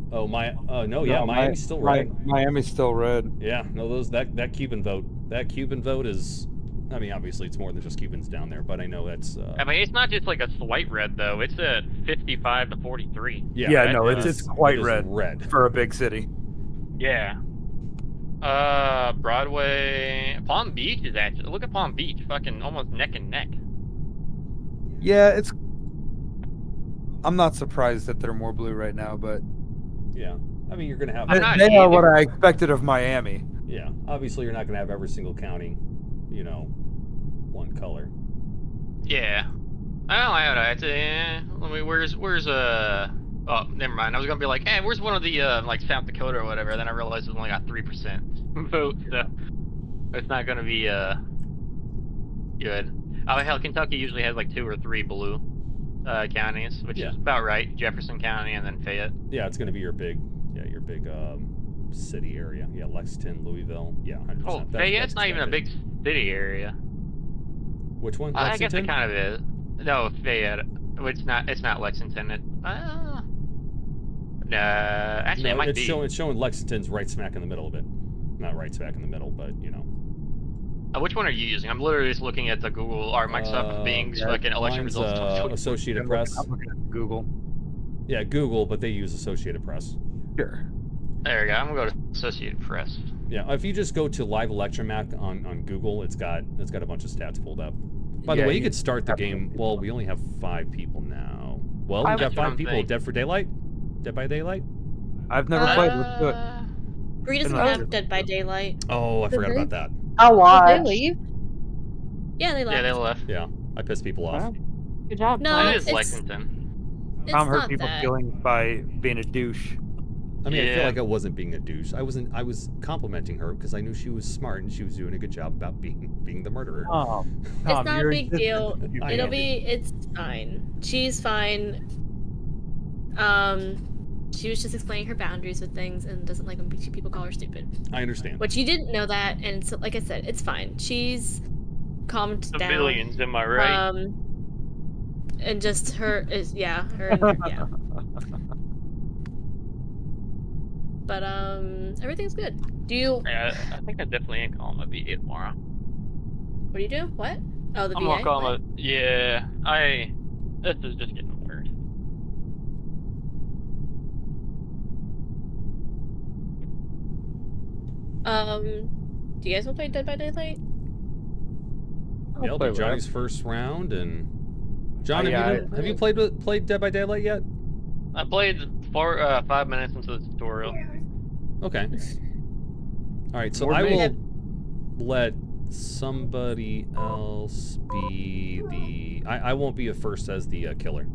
Oh Miami's still red. Miami's still red. Yeah, no, that Cuban vote. That Cuban vote is, I mean, obviously it's more than just Cubans down there, but I know that's. I mean, it's not just like a slight red though. It's at 55 to 43. Yeah, no, it's quite red for a big city. Yeah. Broadway, Palm Beach is actually. Look at Palm Beach, fucking almost neck and neck. Yeah, I'm not surprised that they're more blue right now, but. Yeah, I mean, you're gonna have. They are what I expected of Miami. Yeah, obviously you're not gonna have every single county, one color. Yeah. I don't know. Where's Oh, never mind. I was gonna be like, hey, where's one of the like South Dakota or whatever? Then I realized it's only got 3% vote, so it's not gonna be good. Oh hell, Kentucky usually has like 2 or 3 blue counties, which is about right. Jefferson County and then Fayette. Yeah, it's gonna be your big city area. Yeah, Lexington, Louisville. Yeah, 100%. Oh, Fayette's not even a big city area. Which one? I guess Lexington? it kind of is. No, Fayette. It's not Lexington. Actually, it might be. It's showing Lexington's right smack in the middle of it. Not right smack in the middle, but which one are you using? I'm literally just looking at the Google or Microsoft Bing's fucking election results. Associated Press. I'm looking at Google. Yeah, Google, but they use Associated Press. Sure. There we go. I'm gonna go to Associated Press. Yeah, if you just go to Live Election Map on Google, it's got a bunch of stats pulled up. By the way, you could start the game. Well, we only have 5 people now. Well, we got 5 people. Dead for Daylight? Dead by Daylight? I've never played. Let's do it. Bree doesn't have Dead by Daylight. Oh, I forgot about that. I'll watch. Did they leave? Yeah, they left. Yeah, they left. Yeah, I pissed people off. Good job. No, it is Lexington. Tom hurt people's feelings by being a douche. I mean, I feel like I wasn't being a douche. I was complimenting her because I knew she was smart and she was doing a good job about being the murderer. It's not a big deal. It's fine. She's fine. She was just explaining her boundaries with things and doesn't like when people call her stupid. I understand. But you didn't know that, and so, like I said, it's fine. She's calmed down. Civilians, am I right? And just her is her and, yeah. But everything's good. Do you? Yeah, I think I definitely am calling my VA tomorrow. What do you do? What? Oh, the I'm VA. gonna call What? my. Yeah, This is just getting worse. Do you guys want to play Dead by Daylight? Yeah, it'll be Johnny's first round, and John, have you played Dead by Daylight yet? I played 5 minutes into the tutorial. Okay. All right, so I will let somebody else be the. I won't be at first as the killer.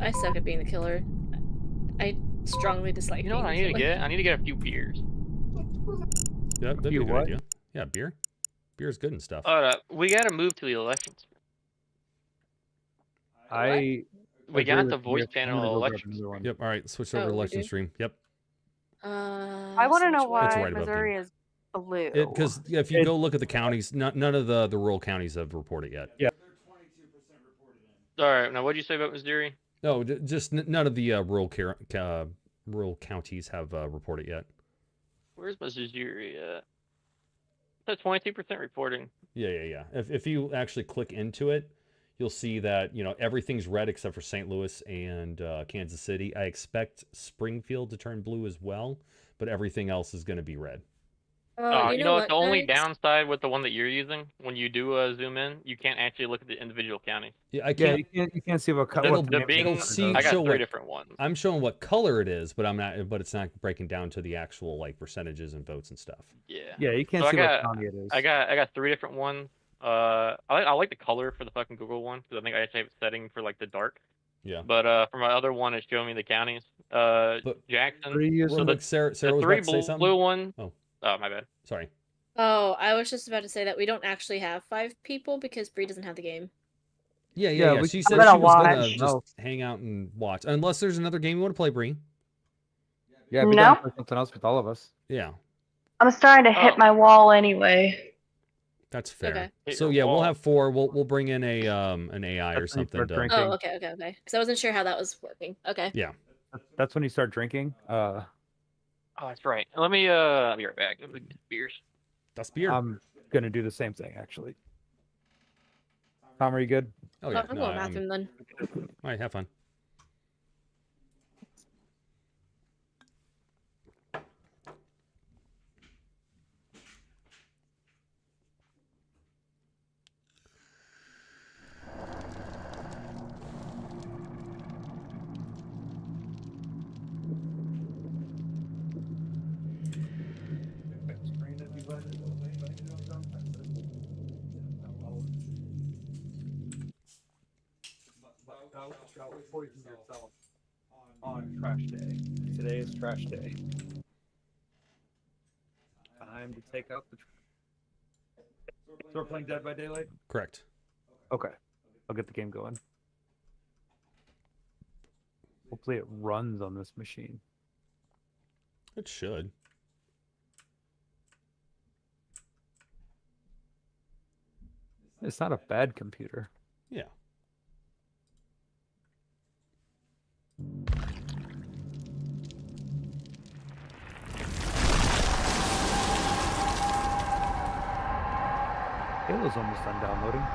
I suck at being the killer. I strongly dislike. You know what I need to get? I need to get a few beers. Yeah, that'd be a good idea. Yeah, beer. Beer's good and stuff. We gotta move to the elections. We got the voice panel elections. Yep. All right, switch over to election stream. Yep. I want to know why It's right above Missouri you. is blue. Because if you go look at the counties, none of the rural counties have reported yet. Yeah. All right. Now, what did you say about Missouri? No, just none of the rural counties have reported yet. Where's Missouri at? That's 22% reporting. Yeah. If you actually click into it, you'll see that everything's red except for St. Louis and Kansas City. I expect Springfield to turn blue as well, but everything else is going to be red. You know what? The only downside with the one that you're using, when you do zoom in, you can't actually look at the individual counties. Yeah, I can't. You can't see what color. I got 3 different ones. I'm showing what color it is, but I'm not. But it's not breaking down to the actual percentages and votes and stuff. Yeah. Yeah, you can't see what county it is. I got 3 different ones. I like the color for the fucking Google one because I think I actually have it setting for the dark. Yeah. But for my other one, it's showing me the counties. Jackson. So Sarah was the 3 about to say something? Blue one. Oh, my bad. Sorry. Oh, I was just about to say that we don't actually have 5 people because Bree doesn't have the game. Yeah. She said she was gonna just hang out and watch, unless there's another game you want to play, Bree. Yeah, we done for something else with all of us. Yeah. I'm starting to hit my wall anyway. That's fair. Okay. So yeah, we'll have 4. We'll bring in a an AI or something. Oh, okay. Because I wasn't sure how that was working. Okay. Yeah. That's when you start drinking. Oh, that's right. Let me be right back. Let me get beers. That's beer. I'm gonna do the same thing actually. Tom, are you good? Oh yeah. I'll go to the bathroom then. All right, have fun. Poison yourself on trash day. Today is trash day. Time to take out the trash. So we're playing Dead by Daylight? Correct. Okay. I'll get the game going. Hopefully it runs on this machine. It should. It's not a bad computer. Yeah. Halo's almost done downloading.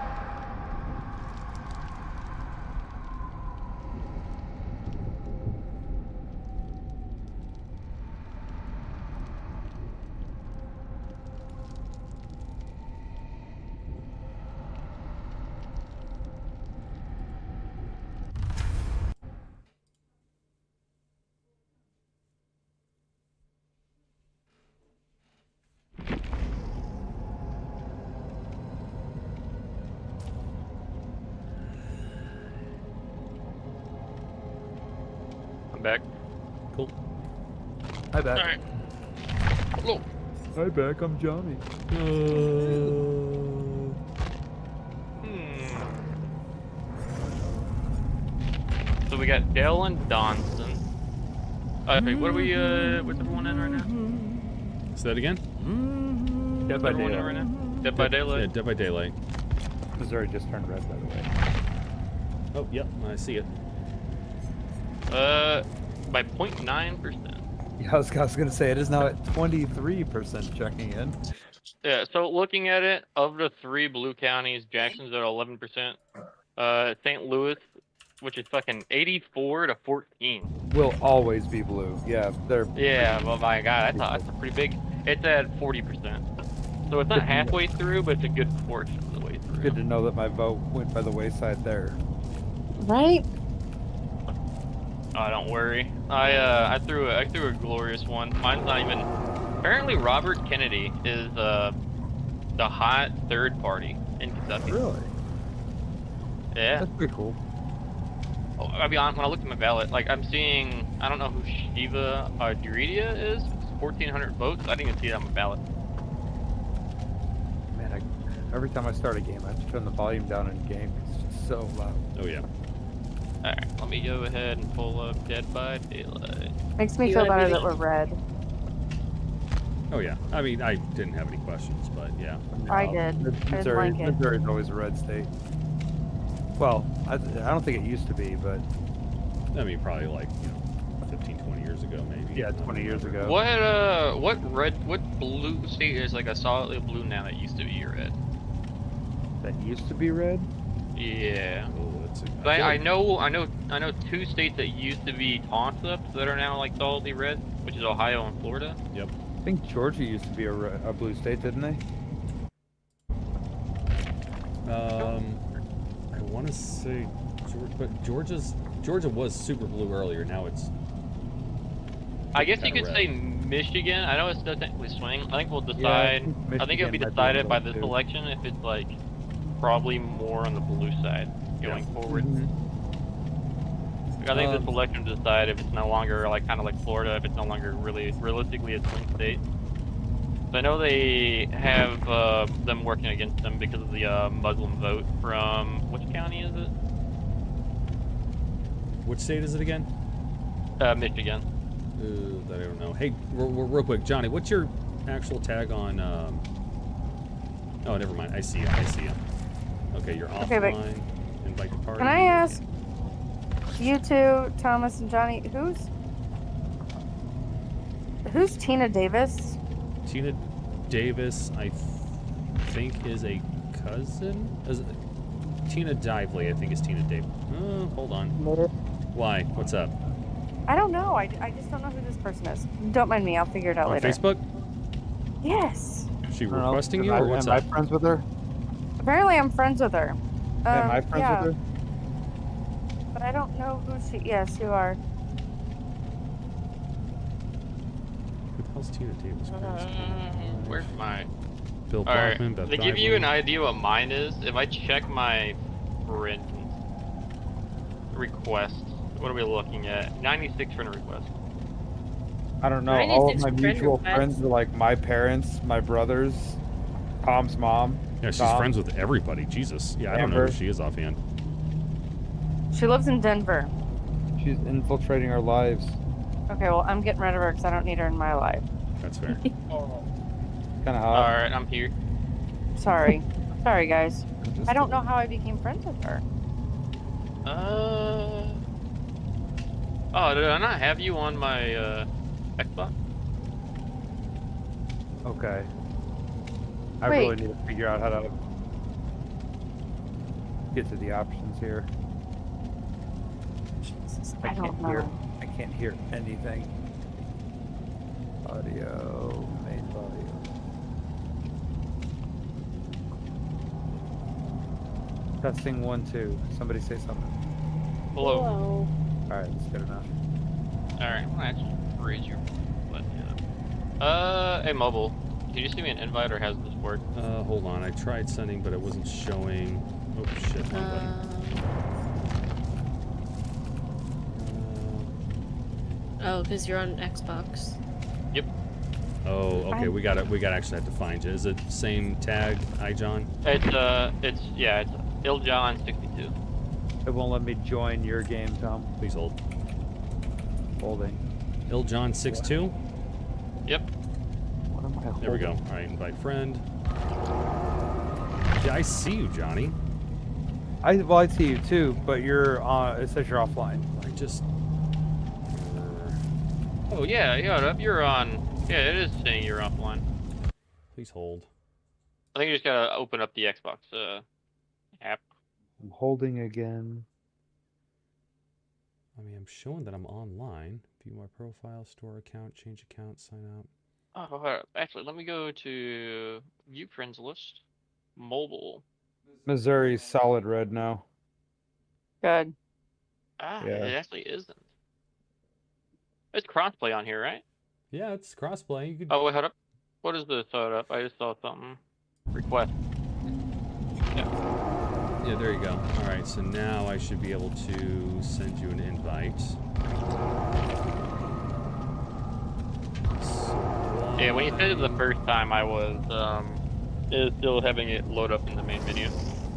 Back. Cool. Hi, back. All right. Hello. Hi, back. I'm Johnny. So we got Dell and Donson. Okay, what are we? What's everyone in right now? Say that again. Dead by Everyone in Daylight. right now? Dead by Daylight? Yeah, Dead by Daylight. Missouri just turned red, by the way. Oh, yep, I see it. By 0.9%. Yeah, I was gonna say, it is now at 23% checking in. Yeah, so looking at it, of the 3 blue counties, Jackson's at 11%. St. Louis, which is fucking 84 to 14. Will always be blue. Yeah, they're. Yeah, well, my God, that's a pretty big. It's at 40%. So it's not halfway through, but it's a good portion of the way through. Good to know that my vote went by the wayside there. Right? Oh, don't worry. I threw a glorious one. Mine's not even. Apparently, Robert Kennedy is the hot third party in Kentucky. Really? Yeah. That's pretty cool. Oh, I'll be honest. When I looked at my ballot, like I'm seeing, I don't know who Shiva Duridia is. It's 1,400 votes. I didn't even see it on my ballot. Man, every time I start a game, I have to turn the volume down in game. It's just so loud. Oh yeah. All right, let me go ahead and pull up Dead by Daylight. Makes me feel better that we're red. Oh yeah. I mean, I didn't have any questions, but yeah. I did. I didn't Missouri, like it. Missouri's always a red state. Well, I don't think it used to be, but I mean, probably like 15, 20 years ago, maybe. yeah, 20 years ago. What blue state is like a solidly blue now that used to be red? That used to be red? Yeah. Oh, that's I know 2 states that used to be toss-ups that are now like solidly red, which is Ohio and Florida. Yep. I think Georgia used to be a blue state, didn't they? I want to say Georgia, but Georgia was super blue earlier. Now it's. I guess you could red. say Michigan. I know it's still technically swing. I think we'll decide. I think it'll be Michigan might be decided by blue, this too. election if it's like probably more on the blue side going forward. I think this election will decide if it's no longer like kind of like Florida, if it's no longer really realistically a swing state. So I know they have them working against them because of the Muslim vote from which county is it? Which state is it again? Michigan. I don't know. Hey, real quick, Johnny, what's your actual tag on? Oh, never mind. I see you. Okay, you're Okay, but offline. Invite to party. Can I ask you two, Thomas and Johnny, who's Tina Davis? Tina Davis, I think, is a cousin. Tina Dively, I think, is Tina Davis. Oh, hold on. Why? What's up? I don't know. I just don't know who this person is. Don't mind me. I'll figure it out On later. Facebook? Yes. Is she requesting you, or what's am up? I friends with her? Apparently, I'm friends with her. Am I friends with her? But I don't know who she. Yes, you are. Who the hell's Tina Davis? Where's my? Bill Alright, Bachman, Beth to give you Dively. an idea what mine is, if I check my friend request, what are we looking at? 96 friend request. I don't know. 96 All of my friend mutual requests. friends are like my parents, my brothers, Tom's mom. Yeah, she's Tom. friends with everybody. Jesus. Yeah, I don't know Amber. who she is offhand. She lives in Denver. She's infiltrating our lives. Okay, well, I'm getting rid of her because I don't need her in my life. That's fair. Kind of hot. Alright, I'm here. Sorry. Sorry, guys. I don't know how I became friends with her. Oh, did I not have you on my Xbox? Okay. I Wait. really need to figure out how to get to the options here. I don't hear. know. I can't hear anything. Audio, main volume. Testing 1, 2. Somebody say something. Hello. Hello. All right, that's good enough. Alright, I'm gonna actually raise your let me up. Hey, mobile. Can you just give me an invite or has this worked? Hold on. I tried sending, but it wasn't showing. Oh shit, wrong button. Oh, because you're on Xbox. Yep. Oh, okay. We gotta actually have to find you. Is it same tag, iJohn? It's Iljon62. It won't let me join your game, Tom. Please hold. Holding. Iljon62? Yep. What am I holding? There we go. All right, invite friend. Yeah, I see you, Johnny. Well, I see you too, but you're it says you're offline. I just. Oh yeah, you're on. Yeah, it is saying you're offline. Please hold. I think you just gotta open up the Xbox app. I'm holding again. I mean, I'm showing that I'm online. View my profile, store account, change account, sign out. Oh, actually, let me go to view friends list. Mobile. Missouri's solid red now. Good. Ah, Yeah. it actually isn't. It's crossplay on here, right? Yeah, it's crossplay. You could. Oh wait, hold up. What is this? Hold up. I just saw something. Request. Yeah. Yeah, there you go. All right, so now I should be able to send you an invite. Yeah, when you said it the first time, I was still having it load up in the main menu.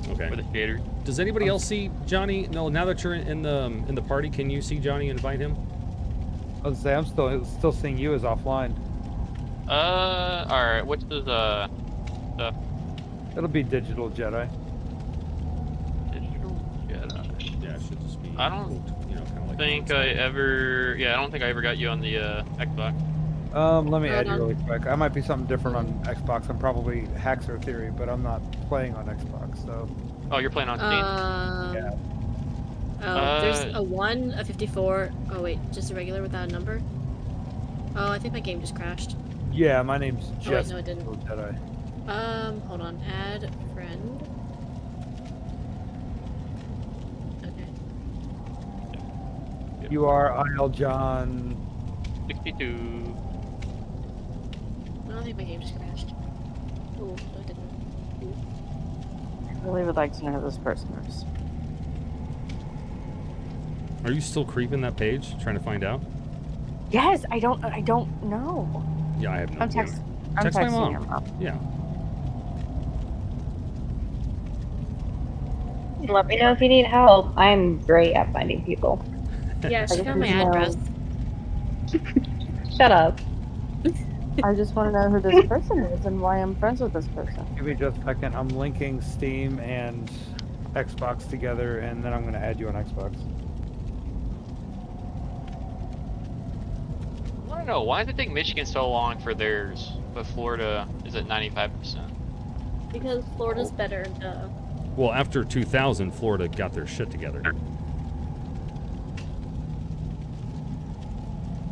Okay. For the shader. Does anybody else see Johnny? No, now that you're in the party, can you see Johnny and invite him? I was say I'm still seeing you as offline. All right. What's this stuff? It'll be Digital Jedi. Digital Jedi. Yeah, it should just be. I don't think I ever. Yeah, I don't think I ever got you on the Xbox. Let me add you really quick. I might be something different on Xbox. I'm probably Haxer Theory, but I'm not playing on Xbox, so. Oh, you're playing on Steam? Yeah. Oh, there's a 1, a 54. Oh wait, just a regular without a number? Oh, I think my game just crashed. Yeah, my name's Oh, wait, Jess no, it didn't. Jedi. Hold on. Add friend. Okay. You are IL John 62. I don't think my game just crashed. Oh, no, it didn't. I really would like to know who this person is. Are you still creeping that page, trying to find out? Yes, I don't know. Yeah, I have no I'm idea. texting Text my mom. your mom. Yeah. Let me know if you need help. I'm great at finding people. Yeah, she got my address. Shut up. I just want to know who this person is and why I'm friends with this person. Give me just a second. I'm linking Steam and Xbox together, and then I'm going to add you on Xbox. I don't know. Why does it take Michigan so long for theirs, but Florida is at 95%? Because Florida's better, duh. Well, after 2000, Florida got their shit together.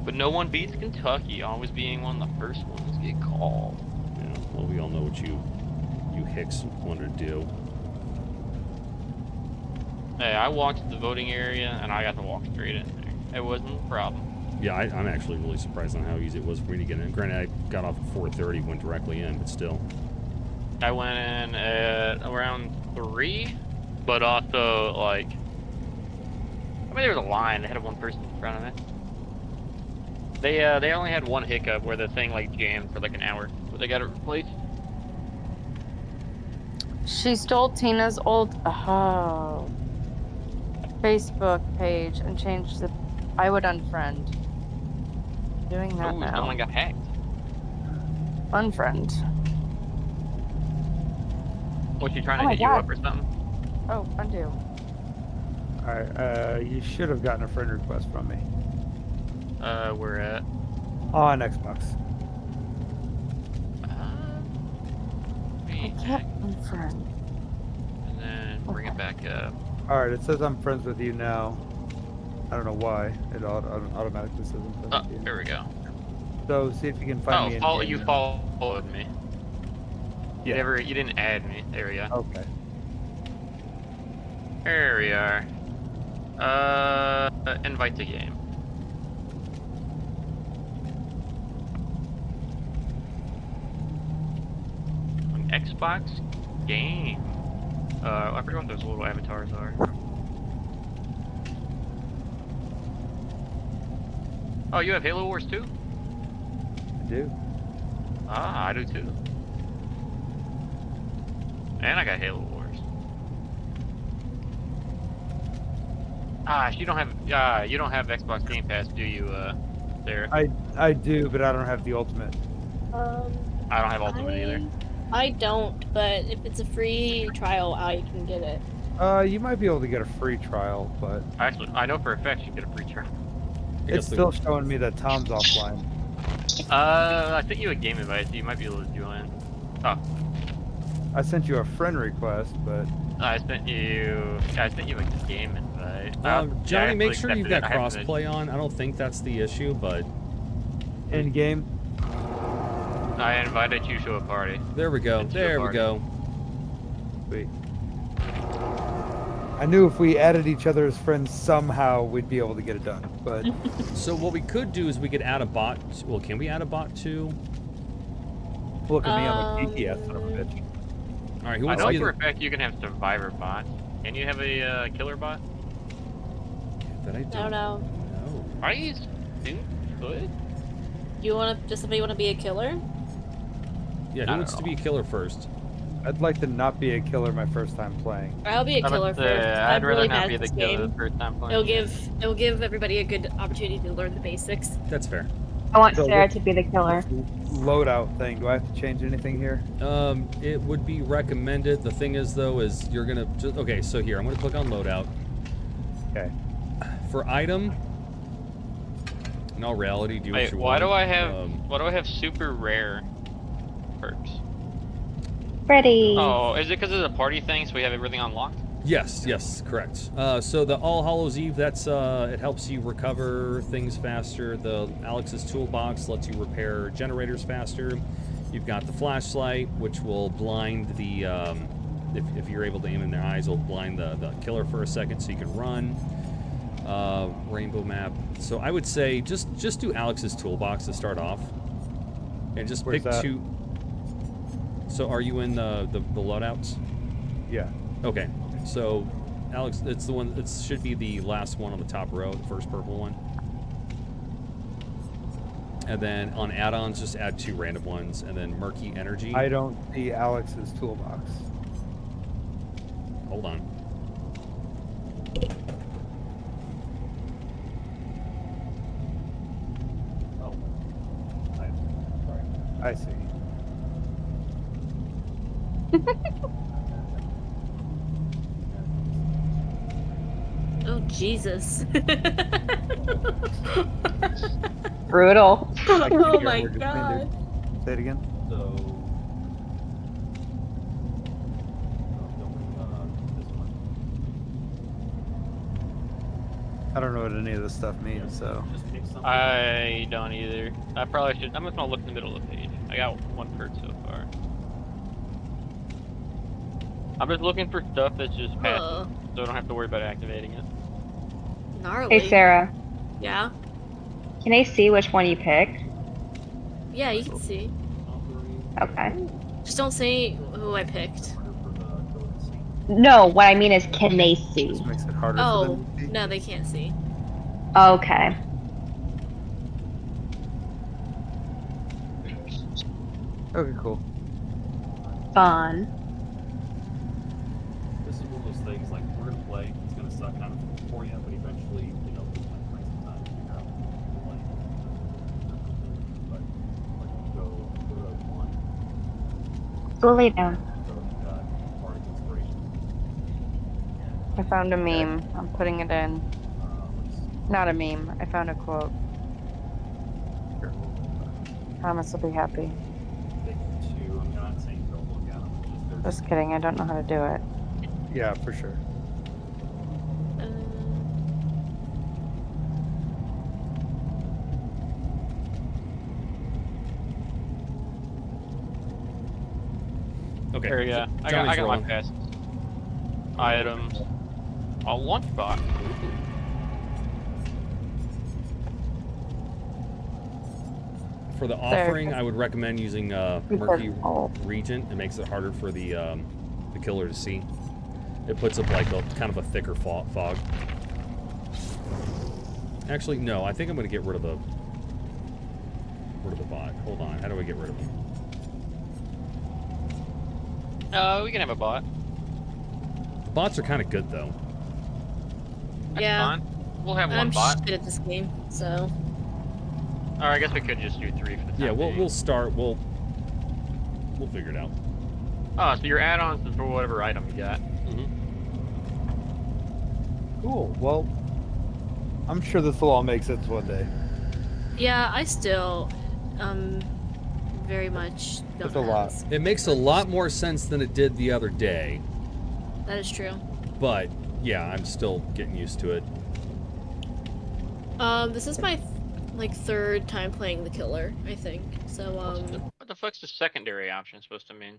But no one beats Kentucky, always being one of the first ones to get called. Yeah, well, we all know what you Hicks want to do. Hey, I walked to the voting area, and I got to walk straight in there. It wasn't a problem. Yeah, I'm actually really surprised on how easy it was for me to get in. Granted, I got off at 4:30, went directly in, but still. I went in at around 3, but also, like... I mean, there was a line. They had one person in front of it. They only had one hiccup where the thing, like, jammed for, like, an hour. But they got it replaced. She stole Tina's old Facebook page and changed the. I would unfriend. Doing that Ooh, now. someone got hacked. Unfriend. Was she trying Oh to my hit you God. up or something? Oh, undo. Alright, you should have gotten a friend request from me. We're at... On Xbox. I can't unfriend. And then bring it back up. Alright, it says I'm friends with you now. I don't know why. It automatically says I'm friends Oh, with you. there we go. So, see if you can find me in Oh, game you now. followed me. You Yeah. you didn't add me. There we go. Okay. There we are. Invite to game. An Xbox game. I forgot what those little avatars are. Oh, you have Halo Wars too? I do. Ah, I do too. And I got Halo Wars. Ah, you don't have Xbox Game Pass, do you, Sarah? I do, but I don't have the Ultimate. I don't have Ultimate either. I don't, but if it's a free trial, I can get it. You might be able to get a free trial, but Actually, I know for a fact you get a free trial. it's still showing me that Tom's offline. I sent you a game invite, so you might be able to join. Oh. I sent you a friend request, but I sent you a game invite. Johnny, make actually sure you've accepted got it. I haven't- crossplay on. I don't think that's the issue, but in game. I invited you to a party. there we go. Into a There we party. go. Wait. I knew if we added each other as friends somehow we'd be able to get it done, but So what we could do is we could add a bot. Well, can we add a bot too? look at me, I'm a geeky ass son of a bitch. All right, who I wants know to be for a the... fact you can have survivor bots. Can you have a killer bot? That I I don't know. know. Are you good? Does somebody want to be a killer? Yeah, who wants to be a killer first? I'd like to not be a killer my first time playing. I'll be a killer first. I'd I'm rather really not bad be at the this killer game. the first time playing. It'll give everybody a good opportunity to learn the basics. That's fair. I want So Sarah this to be the killer. Loadout thing. Do I have to change anything here? It would be recommended. The thing is, though, is you're gonna just okay. So here, I'm gonna click on loadout. Okay. For item, in all reality, do what Wait, you why want. do I have super rare perks? Freddy. Oh, is it because it's a party thing, so we have everything unlocked? Yes, yes, correct. So the All Hallows Eve, that's it helps you recover things faster. The Alex's Toolbox lets you repair generators faster. You've got the flashlight, which will blind the if you're able to aim in their eyes, will blind the killer for a second, so you can run. Rainbow map. So I would say just do Alex's Toolbox to start off, and just Where's pick that? two. So are you in the loadouts? Yeah. Okay. So, Alex, it's the one. It should be the last one on the top row, the first purple one. And then on add-ons, just add 2 random ones, and then Murky Energy. I don't see Alex's toolbox. Hold on. I see. Oh Jesus! Brutal. Oh my God! Say it again. I don't know what any of this stuff means, so. I don't either. I probably should. I'm just gonna look in the middle of the page. I got 1 perk so far. I'm just looking for stuff that's just passive, so I don't have to worry about activating it. Gnarly. Hey, Sarah. Yeah. Can I see which one you picked? Yeah, you can see. Okay. Just don't say who I picked. No, what I mean is, can they see? This makes it harder for Oh them to see. no, they can't see. Okay. Okay, cool. Fun. This is one of those things like we're gonna play. It's gonna suck kind of for you, but eventually, you know, we'll play some time to figure out what you like. But like go to one. Go lay down. Bardic Inspiration. I found a meme. I'm putting it in. Not a meme. I found a quote. Thomas will be happy. I'm not saying don't look at them. Just kidding. I don't know how to do it. Yeah, for sure. Okay. There we go. I got my rolling. pass. Items. A launch bot. For the offering, I would recommend using Murky Regent. It makes it harder for the killer to see. It puts up like a kind of a thicker fog. Actually, no. I think I'm going to get rid of the bot. Hold on. How do I get rid of him? We can have a bot. The bots are kind of good though. Yeah. Fine. We'll have one I'm bot. shit at this game, so. Or I guess we could just do 3 for the time Yeah, being. we'll start. We'll figure it out. Oh, so your add-ons is for whatever item you got. Cool. Well, I'm sure this will all make sense one day. Yeah, I still, very much don't It's a know how lot. this- It makes a lot more sense than it did the other day, That is true. but yeah, I'm still getting used to it. This is my like third time playing the killer, I think. So What the fuck's the secondary option supposed to mean?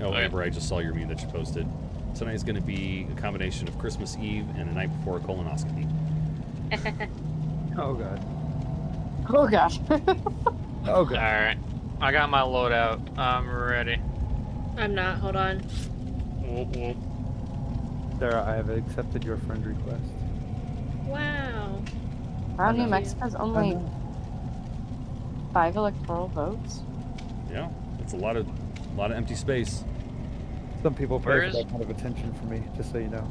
Oh, Amber, I just saw your meme that you posted. Tonight is going to be a combination of Christmas Eve and a night before a colonoscopy. Oh god. Oh gosh. Oh god. Alright. I got my loadout. I'm ready. I'm not. Hold on. Whoop, whoop. Sarah, I have accepted your friend request. Wow. Wow, New Mexico's only 5 electoral votes. Yeah, it's a lot of empty space. Some people Where pay for is- that kind of attention for me, just so you know.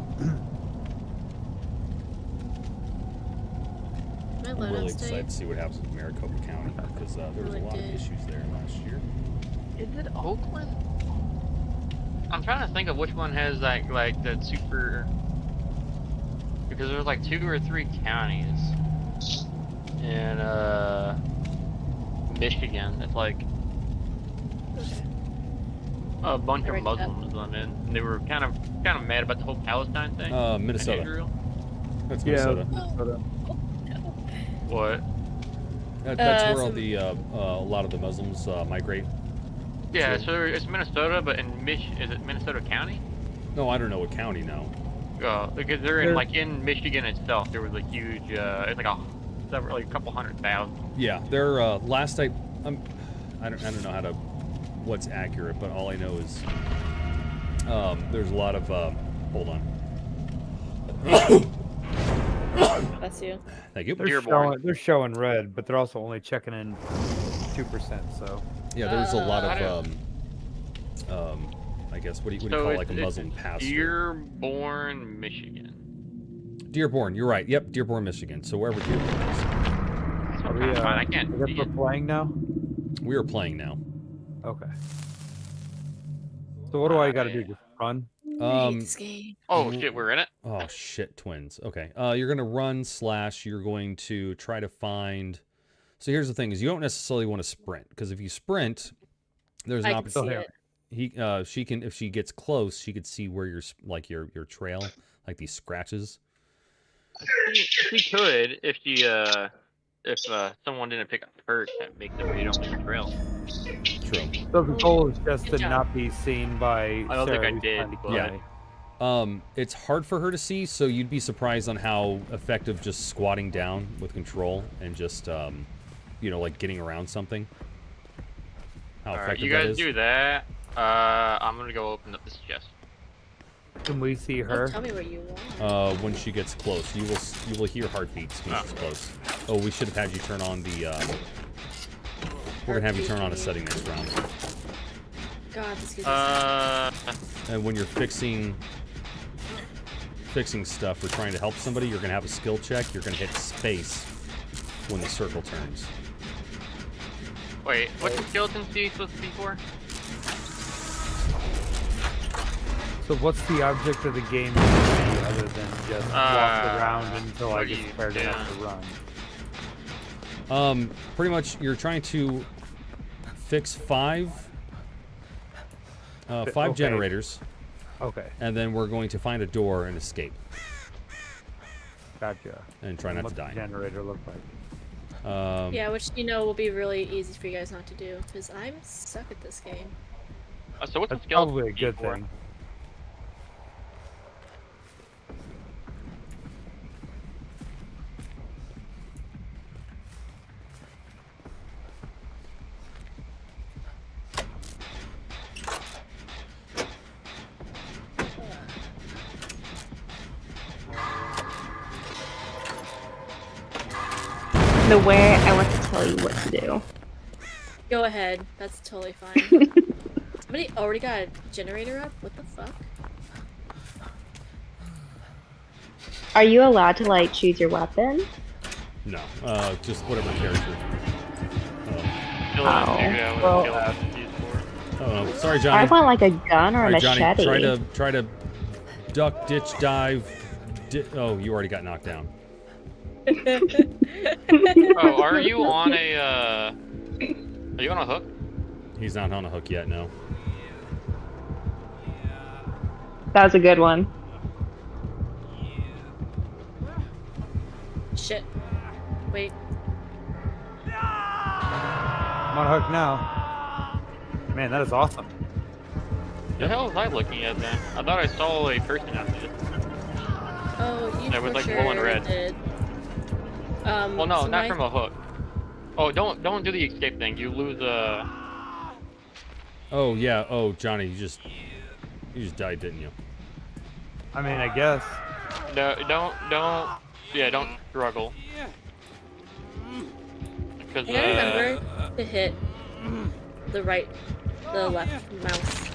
My I'm really loadout state. excited to see what happens with Maricopa County because there was a Really lot of did. issues there last year. Is it Oakland? I'm trying to think of which one has like that super. Because there's like 2 or 3 counties in Michigan. It's like a bunch I of read that. Muslims on it. And they were kind of mad about the whole Palestine thing. in Minnesota. Israel. That's Yeah, Minnesota. Minnesota. What? That's where all some- the a lot of the Muslims migrate. Yeah, True. so it's Minnesota, but in is it Minnesota County? No, I don't know what county now. Because they're in Michigan itself. There was a huge, it's like a couple 100,000. Yeah, they're last I don't know how to what's accurate, but all I know is there's a lot of hold on. Bless you. Thank you. They're showing red, but they're also only checking in 2%. So Yeah, there's a lot I of I guess what do you call like a Muslim pass-through? Dearborn, Michigan. Dearborn, you're right. Yep, Dearborn, Michigan. So wherever Dearborn is. are we? I can't I guess see we're it. playing now. We are playing now. Okay. So what do I got to do? Just run? This game. Oh shit, we're in it. Oh shit, twins. Okay. You're gonna run / you're going to try to find. So here's the thing: is you don't necessarily want to sprint because if you sprint, there's an I can see opportunity. it. She can if she gets close, she could see where your trail, like these scratches. She could if she if someone didn't pick up the perch that makes it where you don't make a trail. True. So the goal is just to Good job. not be seen by. I don't think Sarah I who's did, trying to but- kill me. It's hard for her to see, so you'd be surprised on how effective just squatting down with control and just like getting around something. How Alright, effective you that guys is. do that. I'm gonna go open up this chest. Can we see her? Don't tell me where you are. When she gets close, you will hear heartbeats when she's close. Oh, we should have had you turn on the. We're gonna have you turn on a setting next round. God, this gives And when you're fixing stuff or trying to help somebody, you're gonna have a skill check. You're gonna hit space when the circle turns. Wait, what's the skeleton C supposed to be for? So what's the object of the game gonna be other than just walk around until I get prepared enough to run? Pretty much, you're trying to fix five Okay. generators. Okay. And then we're going to find a door and escape. Gotcha. And try not What's to die. the generator look like? yeah, which will be really easy for you guys not to do, because I'm suck at this game. So what's That's the skeleton probably a C good for? thing. The way I want to tell you what to do. Go ahead, that's totally fine. Somebody already got a generator up? What the fuck? Are you allowed to like choose your weapon? No, just whatever character. Oh, sorry, Johnny. I want like a gun or a Alright, Johnny, machete. try to duck, ditch, dive. Oh, you already got knocked down. Oh, are you on a? Are you on a hook? He's not on a hook yet. No. That was a good one. Shit. Wait. I'm on a hook now. Man, that is awesome. The hell was I looking at then? I thought I saw a person after this. Oh, you That was for like sure glowing red. did. Well, no, so not my- from a hook. Oh, don't do the escape thing. You lose a. Oh yeah. Oh, Johnny, you just died, didn't you? I mean, I guess. No, don't struggle. Because I gotta remember to hit the left mouse.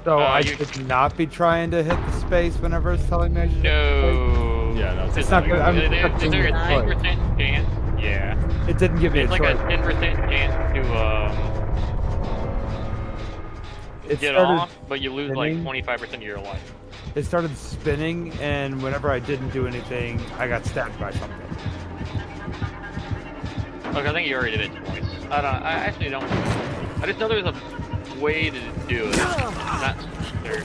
So I you- should not be trying to hit the space whenever it's telling me I should. No. Yeah, no, It's not good. I'm Is there a accepting the choice. 10% chance? Yeah. It didn't give me It's a like choice. a 10% chance to It get started off, but you lose like spinning. 25% of your life. It started spinning, and whenever I didn't do anything, I got stabbed by something. Okay, I think you already did it twice. I actually don't. I just know there's a way to do it. I'm not sure.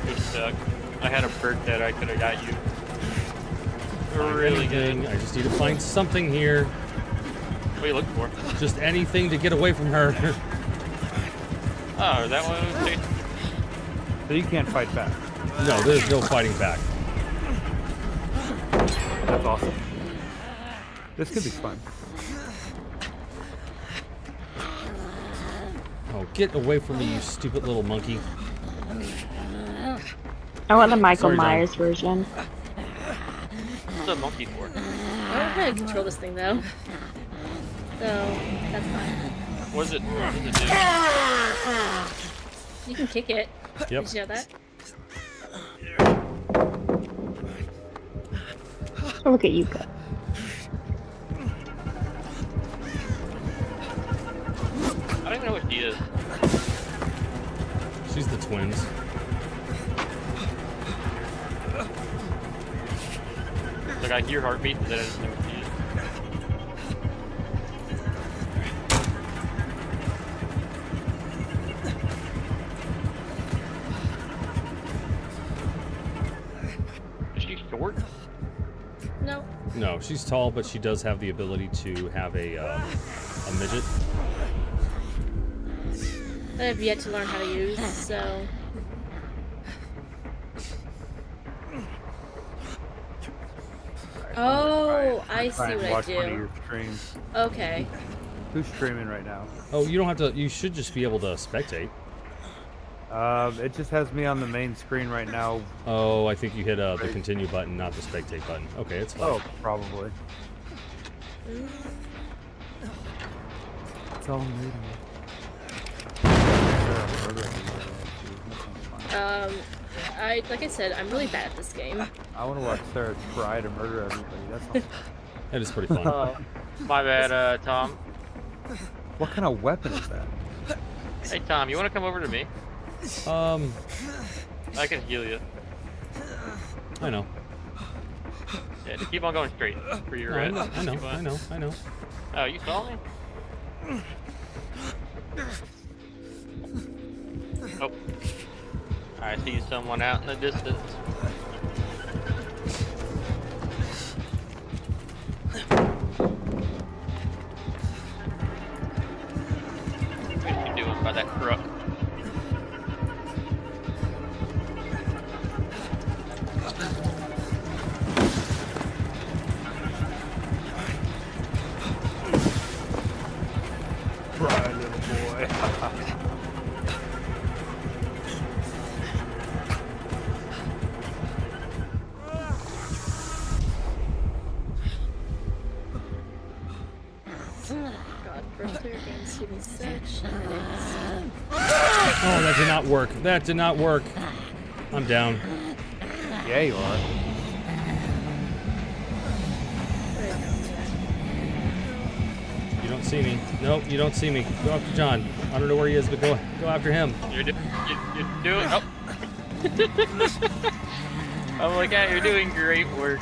You suck. I had a perk that I could have got you. Really good. I just need to find something here. What are you looking for? Just anything to get away from her. Oh, that one was safe. So you can't fight back. No, there's no fighting back. That's awesome. This could be fun. Oh, get away from me, you stupid little monkey. I want the Michael Sorry, John. Myers version. What's a monkey for? I don't know how to control this thing though. So that's fine. What does it do? You can kick it. Yep. Did you know that? Oh, look at you go. I don't even know what she is. She's the twins. Like I hear heartbeats, but then I just know what she is. Is she short? No. No, she's tall, but she does have the ability to have a midget. I have yet to learn how to use, so. Oh, I see Try and what I watch one of do. your streams. Okay. Who's streaming right now? Oh, you don't have to. You should just be able to spectate. It just has me on the main screen right now. Oh, I think you hit the continue button, not the spectate button. Okay, it's fine. Oh, probably. It's all new Like I said, I'm really bad at this game. I want to watch Sarah try to murder everybody. That's all. That is pretty fun. My bad, Tom. What kind of weapon is that? Hey, Tom, you want to come over to me? I can heal you. I know. Yeah, just keep on going straight for your red. I know. Oh, you saw me? Oh. I see someone out in the distance. What are you doing by that truck? Cry, little boy. God, first player games give me Oh, that did not work. That did not work. I'm down. Yeah, you are. You don't see me. Nope, you don't see me. Go after John. I don't know where he is, but go after him. You're doing. Oh. I'm like, yeah, you're doing great work.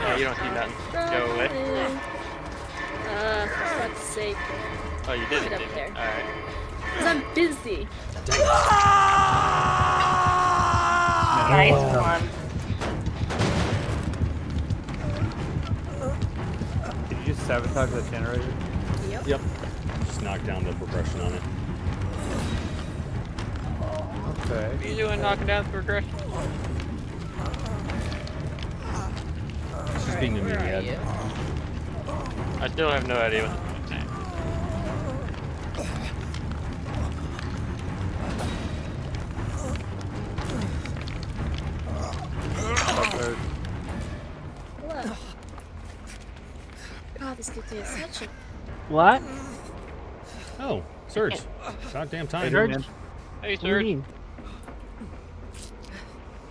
Yeah, you don't see nothing. Go away. For fuck's sake. Oh, you did it. Get up there. Alright. Because I'm busy. Nice one. Did you just sabotage that generator? Yep. Just knock down the progression on it. Okay. What are you doing knocking down the progression? She's being a meathead. I still have no idea what the Hello. God, this gives me a such a... What? Oh, Surge. Goddamn time. Surge? Hey, What do you mean?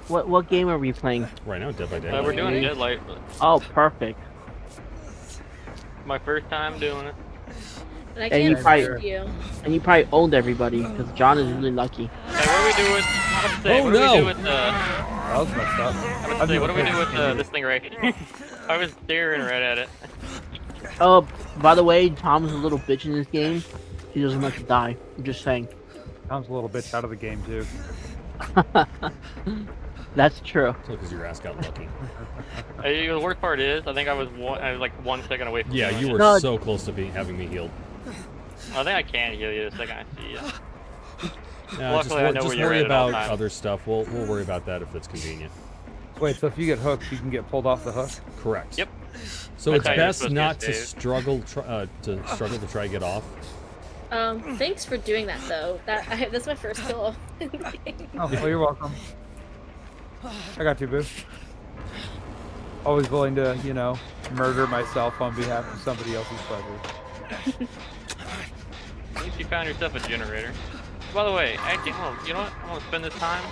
What game are we playing? Right now, Dead by Daylight. we're doing Deadlight. Oh, perfect. My first time doing it. And I And you can't probably, afford you. and you probably owned everybody because John is really lucky. Hey, what do we do with? Oh, what do we no. do with That was messed up. what do we do with this thing right here? I was staring right at it. Oh, by the way, Tom's a little bitch in this game. He doesn't like to die. I'm just saying. Tom's a little bitch out of the game too. That's true. It's because your ass got lucky. The worst part is, I think I was like 1 second away from. Yeah, doing you it. were so close to having me healed. I think I can heal you the second I see you. Yeah, Luckily, I know just where you're worry at at all about times. other stuff. We'll worry about that if it's convenient. Wait, so if you get hooked, you can get pulled off the hook? Correct. Yep. So That's it's how you're best supposed to not get to saved. struggle to try to get off. Thanks for doing that though. That's my first kill. Oh, well, you're welcome. I got you, boo. Always willing to, you know, murder myself on behalf of somebody else's pleasure. At least you found yourself a generator. By the way, actually, you know what? I'm gonna spend this time.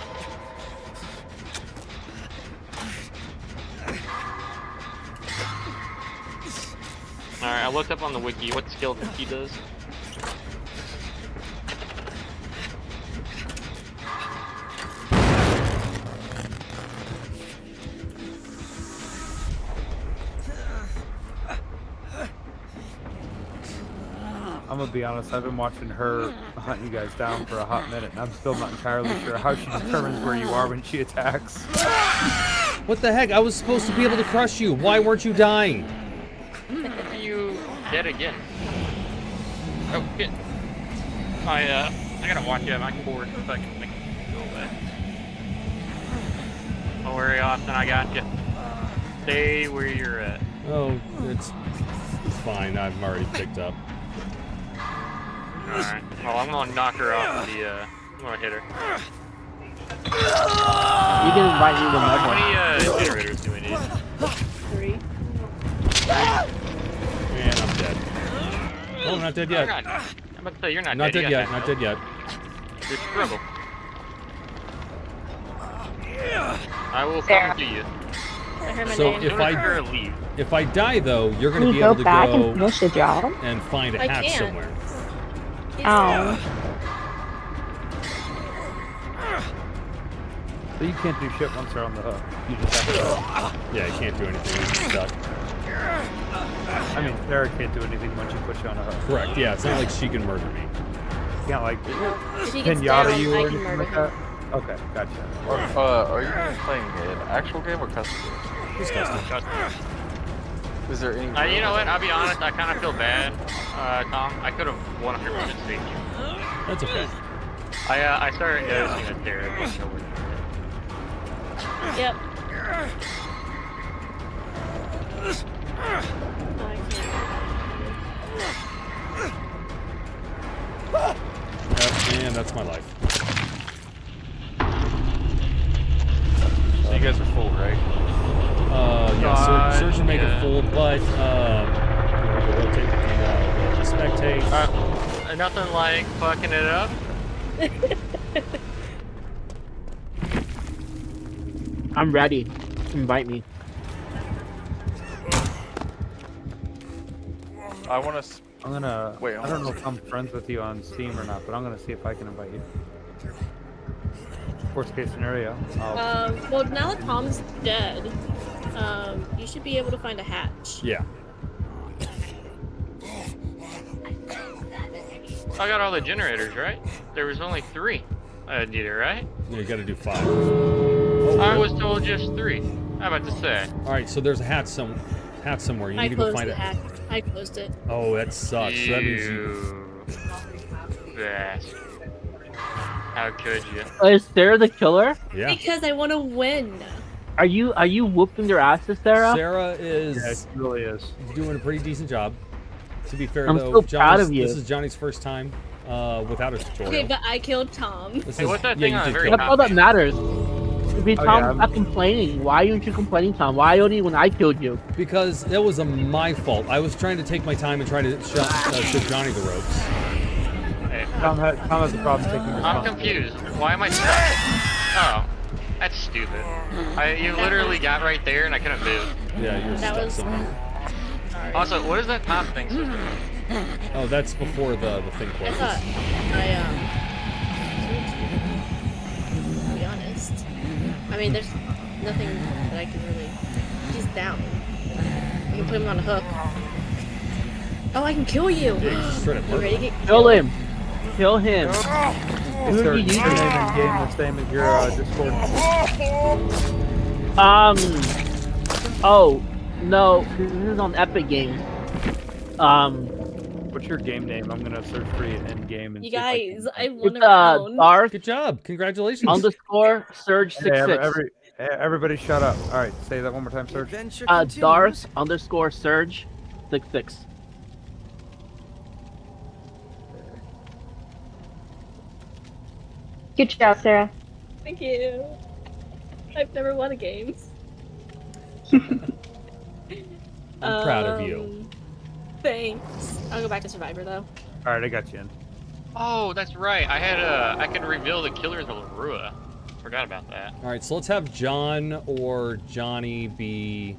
Alright, I looked up on the wiki what skill 50 does. I'm gonna be honest, I've been watching her hunt you guys down for a hot minute, and I'm still not entirely sure how she determines where you are when she attacks. What the heck? I was supposed to be able to crush you. Why weren't you dying? You dead again. Oh shit. I gotta watch you. I'm bored if I can make it go away. Don't worry, Austin, I got you. Stay where you're at. Oh, it's fine. I've already picked up. Alright. Well, I'm gonna knock her off the, I'm gonna hit her. You can invite me How whenever. many, generators do we need? 3. And I'm dead. Oh, I'm not dead yet. I'm about to say, you're not Not dead dead yet. Not dead yet. You're struggle. I will come to you. I heard my So name. if I die though, you're Can gonna you be go able to back go and finish the job? and find a I hatch can't. somewhere. Oh. So you can't do shit once they're on the hook. You just have to. Yeah, you can't do anything when you're stuck. I mean, Sarah can't do anything once you put you on a hook. Correct. Yeah, it's not like she can murder me. You can't like If he gets pinata down, you I or can anything murder like him. that. Okay, gotcha. Are you guys playing an actual game or custom game? It's custom. Is there any? You know what? I'll be honest. I kind of feel bad, Tom. I could have 100% saved you. That's okay. I started noticing that there. I didn't know where Yep. Yep, and that's my life. So you guys are full, right? Yeah, Surge will make it full, but we'll rotate between this spectate. Nothing like fucking it up. I'm ready. Invite me. I want to. I'm gonna. Wait, I don't know if I'm friends with you on Steam or not, but I'm gonna see if I can invite you. Worst case scenario. Well, now that Tom's dead, you should be able to find a hatch. Yeah. I got all the generators, right? There was only 3. I did it, right? No, you gotta do 5. I was told just 3. How about to say? Alright, so there's a hat somewhere. You need to go find it. I closed it. Oh, that sucks. So that means you... Bastard. How could you? Is Sarah the killer? Yeah. Because I want to win. Are you whooping their asses, Sarah? Sarah is... Yeah, she really is. Doing a pretty decent job. To be fair, I'm though, so proud of you. This is Johnny's first time without a tutorial. Okay, but I killed Tom. Hey, what's that thing on the very That's all that matters. If Oh, Tom's not complaining, why aren't you complaining, Tom? Why only when I killed you? Because it was my fault. I was trying to take my time and try to show Johnny the ropes. Hey, Tom has a problem taking I'm responsibility. confused. Why am I stuck? Oh, that's stupid. You literally got right there and I couldn't move. Yeah, you're That stuck was- somehow. Also, what is that top thing supposed to be? Oh, that's before the thing I closes. thought to be honest. I mean, there's nothing that I can really. He's down. I can put him on a hook. Oh, I can kill you. Yeah, you just straight up You ready to get Kill killed? him. Kill him. Is Who there did you your name in game the same as your Discord? Oh, no. This is on Epic Games. What's your game name? I'm gonna search for you in game and You see if I guys, can- I won It's around. Dark Good job. Congratulations. _ Surge Hey, 66. everybody shut up. All right, say that one more time, Surge. Dark _ Surge 66. Good job, Sarah. Thank you. I've never won a game. I'm proud of you. Thanks. I'll go back to Survivor though. All right, I got you in. Oh, that's right. I could reveal the killers of Larua. Forgot about that. All right, so let's have John or Johnny be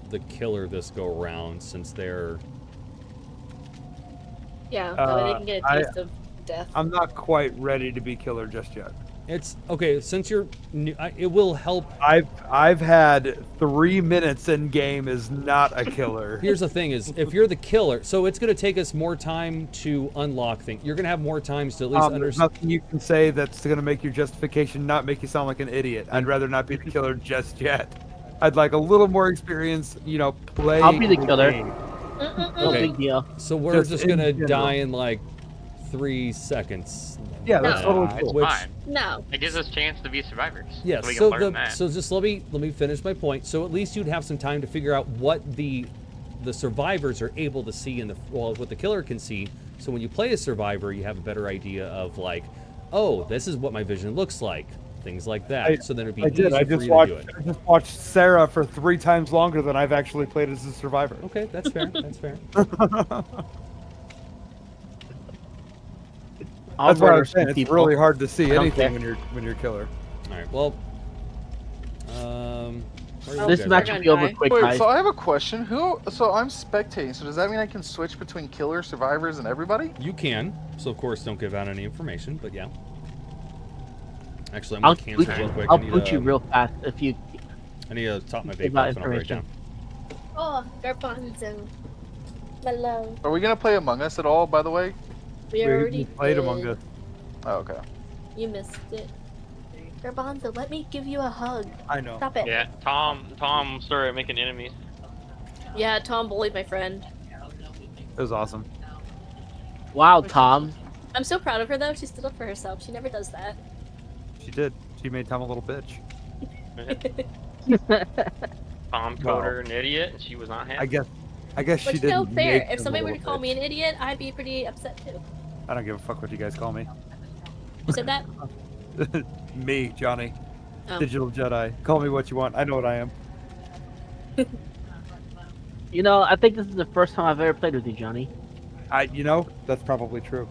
the killer this go around, since they're. Yeah, that way they can get a taste of death. I'm not quite ready to be killer just yet. It's okay since you're new. It will help. I've had 3 minutes in game is not a killer. Here's the thing: is if you're the killer, so it's going to take us more time to unlock things. You're going to have more times to at least There's understand. nothing you can say that's going to make your justification not make you sound like an idiot. I'd rather not be the killer just yet. I'd like a little more experience, play. I'll be the killer. game. No big deal. So we're just in gonna general. die in like 3 seconds. Yeah, that's totally cool. Which, Fine. No. It gives us a chance to be survivors. yeah. So we So can learn that. so just let me finish my point. So at least you'd have some time to figure out what the survivors are able to see what the killer can see. So when you play a survivor, you have a better idea of like, oh, this is what my vision looks like. Things like that. So then it'd be easier I for just you watched. to do it. I just watched Sarah for 3 times longer than I've actually played as a survivor. Okay, that's fair. That's fair. That's why I was some saying it's people. really hard to see I don't anything care. when you're killer. All right. Well. Where are you This guys match at? will be over quick, Wait, guys. so I have a question. So I'm spectating. So does that mean I can switch between killer, survivors, and everybody? You can. So of course, don't give out any information. But yeah. Actually, I'm I'll gonna boot cancel you. real quick. I'll I need boot you to- real fast if you. I need to top my Give vape out off and I'll write it information. down. Oh, Garbanzo. My love. Are we gonna play Among Us at all? By the way. We already played did. Among Us. Oh, okay. You missed it. Garbanzo, let me give you a hug. I know. Stop it. Yeah, Tom started making enemies. Yeah, Tom bullied my friend. It was awesome. Wow, Tom. I'm so proud of her though. She stood up for herself. She never does that. She did. She made Tom a little bitch. Tom called her an idiot, and she was not happy. I guess But she you know, didn't. fair. make If him somebody a were to little call bitch. me an idiot, I'd be pretty upset too. I don't give a fuck what you guys call me. You said that? Me, Johnny. Oh. Digital Jedi. Call me what you want. I know what I am. You know, I think this is the first time I've ever played with you, Johnny. That's probably true.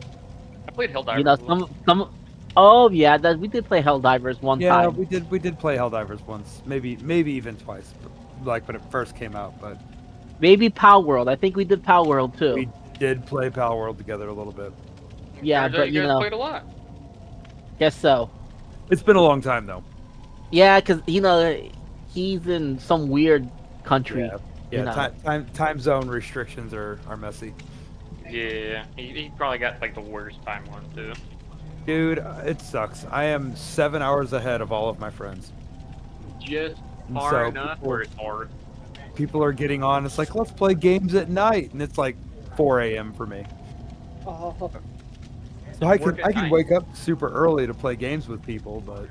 I played Helldivers. You know, some. Oh yeah, we did play Helldivers one Yeah, time. we did play Helldivers once, maybe even twice, like when it first came out. But maybe Pal World. I think we did Pal World too. we did play Pal World together a little bit. Yeah, but you guys played a lot. Guess so. It's been a long time though. Yeah, because he's in some weird country. Yeah. Time zone restrictions are messy. Yeah, he probably got like the worst time one too. Dude, it sucks. I am 7 hours ahead of all of my friends. Just And far so enough people- where it's hard. People are getting on. It's like, let's play games at night, and it's like 4 a.m. for me. Oh. So I Work can at I can night. wake up super early to play games with people, but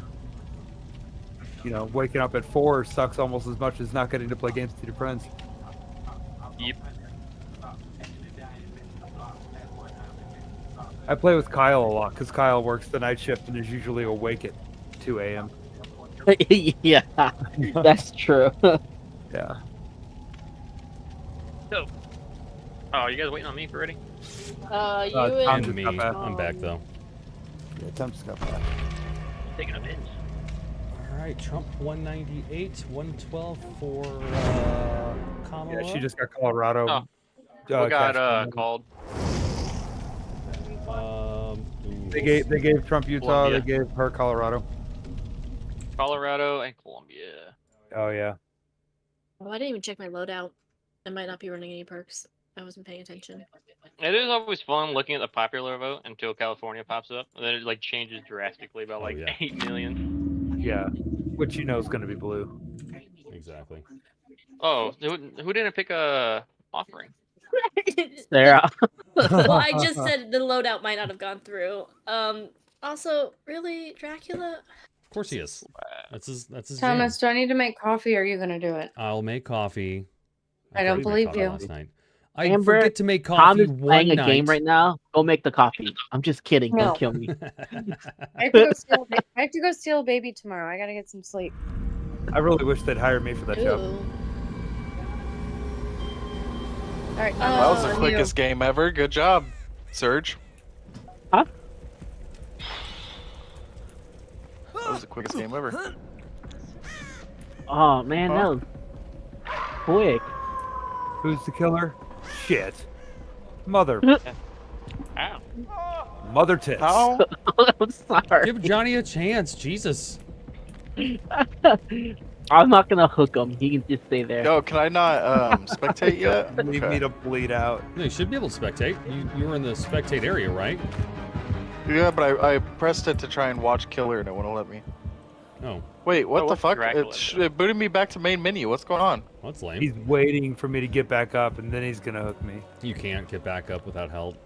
waking up at 4 sucks almost as much as not getting to play games with your friends. Yep. I play with Kyle a lot because Kyle works the night shift and is usually awake at 2 a.m. Yeah, that's true. Yeah. So, oh, you guys waiting on me for ready? You Tom's And me. got back. I'm back though. Yeah, Tom's just got back. Taking a binge. All right, Trump 198, 112 for Kamala. Yeah, she just got Colorado. Oh. What got California. called? They gave Trump Utah. Columbia. They gave her Colorado. Colorado and Columbia. Oh yeah. Oh, I didn't even check my loadout. I might not be running any perks. I wasn't paying attention. It is always fun looking at the popular vote until California pops up, and then it like changes drastically by like 8 million. Yeah. Which you know is going to be blue. Exactly. Oh, who didn't pick a offering? Sarah. Well, I just said the loadout might not have gone through. Also, really, Dracula? Of course he is. That's his Thomas, jam. do I need to make coffee or are you going to do it? I'll make coffee. I don't forgot to make believe coffee you. Last night. I Amber, forget to make Tom coffee is one playing a night. game right now. Go make the coffee. I'm just kidding. No. Don't kill me. I have to go steal a baby tomorrow. I got to get some sleep. I really wish they'd hire me for that job. Ooh. All right. That was the quickest game ever. Good job, Surge. Huh? That was the quickest game ever. Oh man, that was quick. Who's the killer? Shit. Mother. Ow. Mother tits. How? I'm sorry. Give Johnny a chance. Jesus. I'm not gonna hook him. He can just stay there. Yo, can I not spectate yet? Leave me to bleed out. No, you should be able to spectate. You were in the spectate area, right? Yeah, but I pressed it to try and watch Killer and it wouldn't let me. Oh. Wait, what Oh, the what's fuck? Dracula? It booted me back to main menu. What's going on? That's lame. He's waiting for me to get back up, and then he's gonna hook me. You can't get back up without help.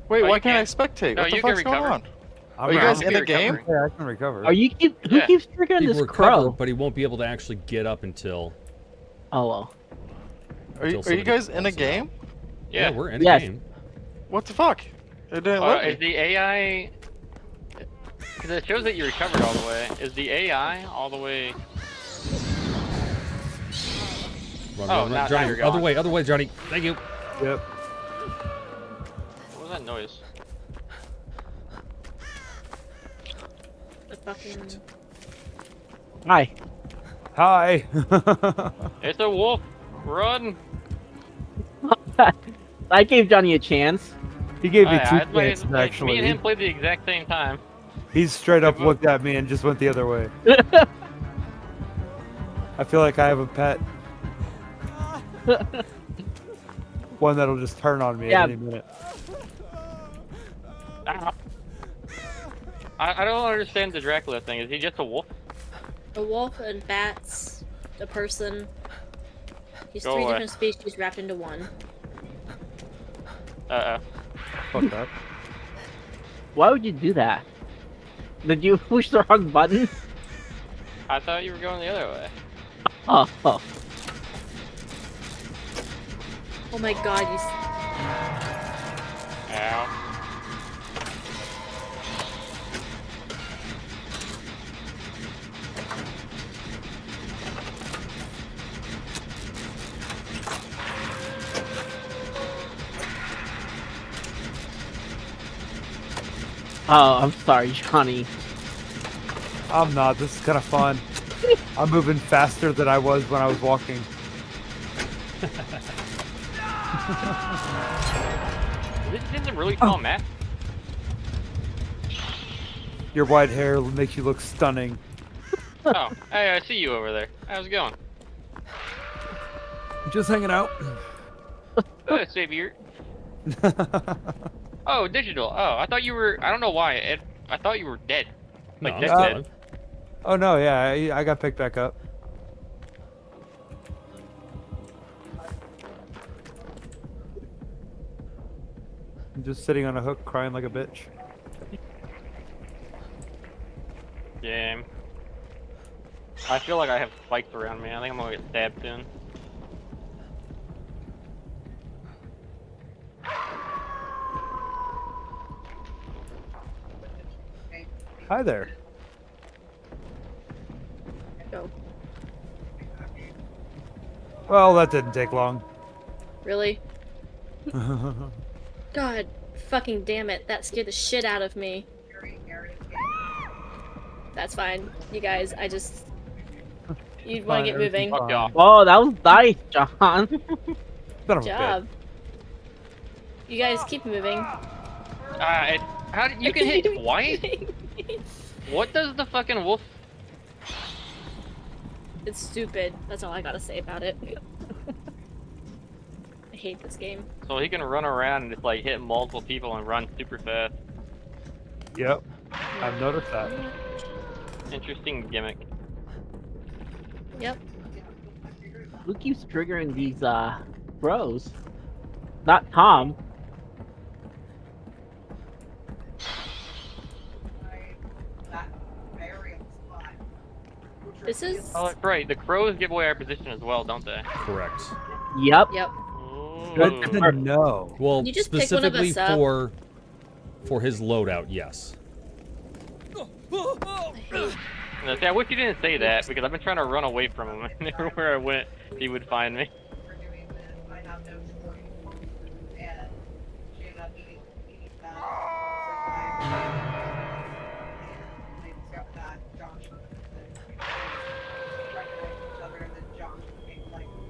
Wait, Oh, why you can't I can't. spectate? No, What the you can fuck's going recover. on? I'm Are you guys right. in a You're game? recovering. Yeah, I can recover. Who Yeah. keeps triggering He this will recover, crow? but he won't be able to actually get up until. Oh well. Are you somebody guys in a calls him out. game? Yeah, Yeah. we're in a Yes. game. What the fuck? It didn't let Is me. the AI? Because it shows that you recovered all the way. Is the AI all the way? Run, Oh, run, now run. Johnny, you're other gone. way, Johnny. Thank you. Yep. What was that noise? The fucking... Hi. Hi. It's a wolf. Run. I gave Johnny a chance. He gave me Oh, two yeah, chances, me actually. and him played the exact same time. He straight up looked at me and just went the other way. I feel like I have a pet. One that'll just turn on me Yeah. at any minute. Ow. I don't understand the Dracula thing. Is he just a wolf? A wolf and bats, a person. He's Go three away. different species wrapped into one. Fuck that. Why would you do that? Did you push the wrong button? I thought you were going the other way. Oh. Oh my god, you... Ow. Oh, I'm sorry, Johnny. I'm not. This is kind of fun. I'm moving faster than I was when I was walking. This is a really tall map. Your white hair makes you look stunning. Oh, hey, I see you over there. How's it going? Just hanging out. Savior. Oh, digital. Oh, I thought you were. I don't know why. I thought you were dead. Like dead. Oh no, yeah, I got picked back up. I'm just sitting on a hook, crying like a bitch. Yeah. I feel like I have spikes around me. I think I'm gonna get stabbed soon. Hi there. Go. Well, that didn't take long. Really? God fucking damn it. That scared the shit out of me. That's fine. You guys, you want to get moving. Oh, that was nice, John. Good job. You guys keep moving. How did you can hit twice? What does the fucking wolf? It's stupid. That's all I gotta say about it. I hate this game. So he can run around and just like hit multiple people and run super fast. Yep, I've noticed that. Interesting gimmick. Yep. Who keeps triggering these bros? Not Tom. This is. Oh, right. The crows give away our position as well, don't they? Correct. Yep. Yep. Good to know. Well, You just pick one of specifically us up. for his loadout, yes. I wish you didn't say that because I've been trying to run away from him. And everywhere I went, he would find me.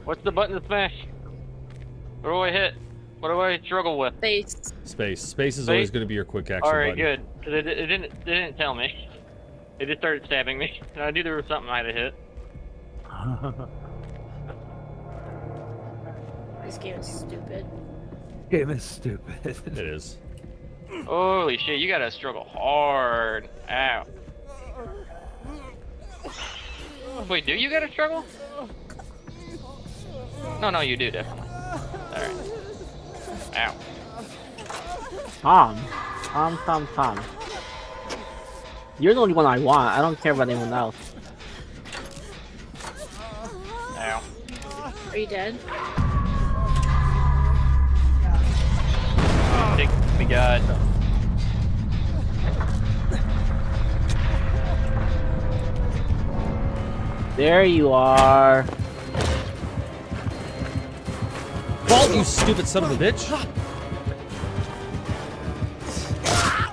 What's the button to smash? What do I hit? What do I struggle with? Space. Space is always going to be your quick action Alright, button. good. Because it didn't tell me. It just started stabbing me. I knew there was something I had to hit. This game is stupid. Game is stupid. It is. Holy shit, you gotta struggle hard. Ow. Wait, do you gotta struggle? No, you do definitely. Alright. Ow. Tom. You're the only one I want. I don't care about anyone else. Ow. Are you dead? Take me, God. There you are. Vault, you stupid son of a bitch!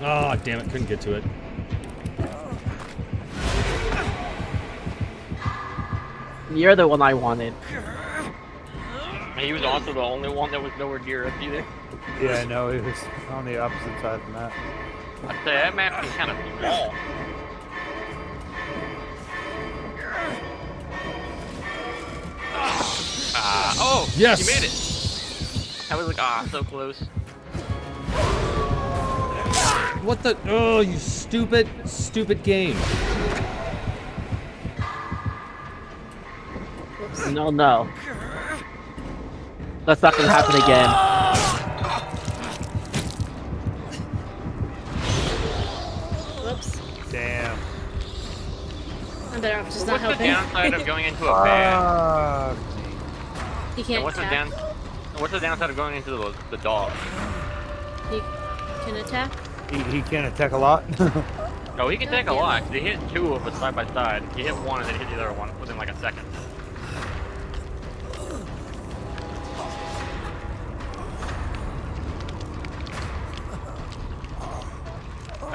Ah, oh, damn it, couldn't get to it. You're the one I wanted. He was also the only one that was nowhere near us either. Yeah, no, it was on the opposite side of the map. I'd say that map is kind of small. Oh! Yes! You made it! I was like, so close. What the? Oh, you stupid game. No. That's not gonna happen again. Whoops. Damn. I'm better off just not What's the helping. downside of going into a van? You can't attack. What's the downside of going into the dog? You can attack? He can't attack a lot. No, he can take a lot. They hit two of us side by side. He hit one and then hit the other one within like a second.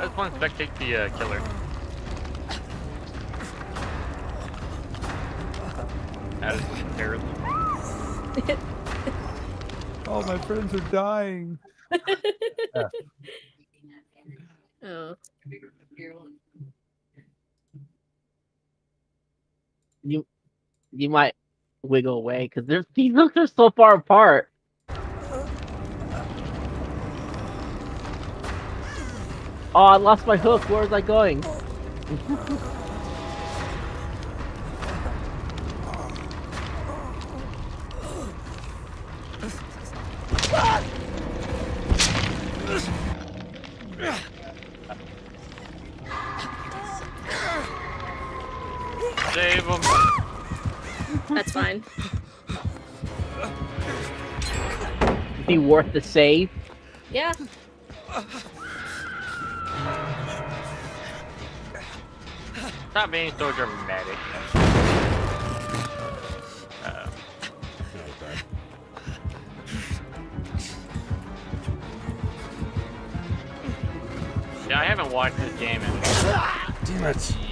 I just want to spectate the killer. That is terrible. Oh, my friends are dying. Oh. You might wiggle away because these hooks are so far apart. Oh, I lost my hook. Where was I going? Save him. That's fine. Be worth the save. Yeah. Stop being so dramatic. Yeah, I haven't watched this game in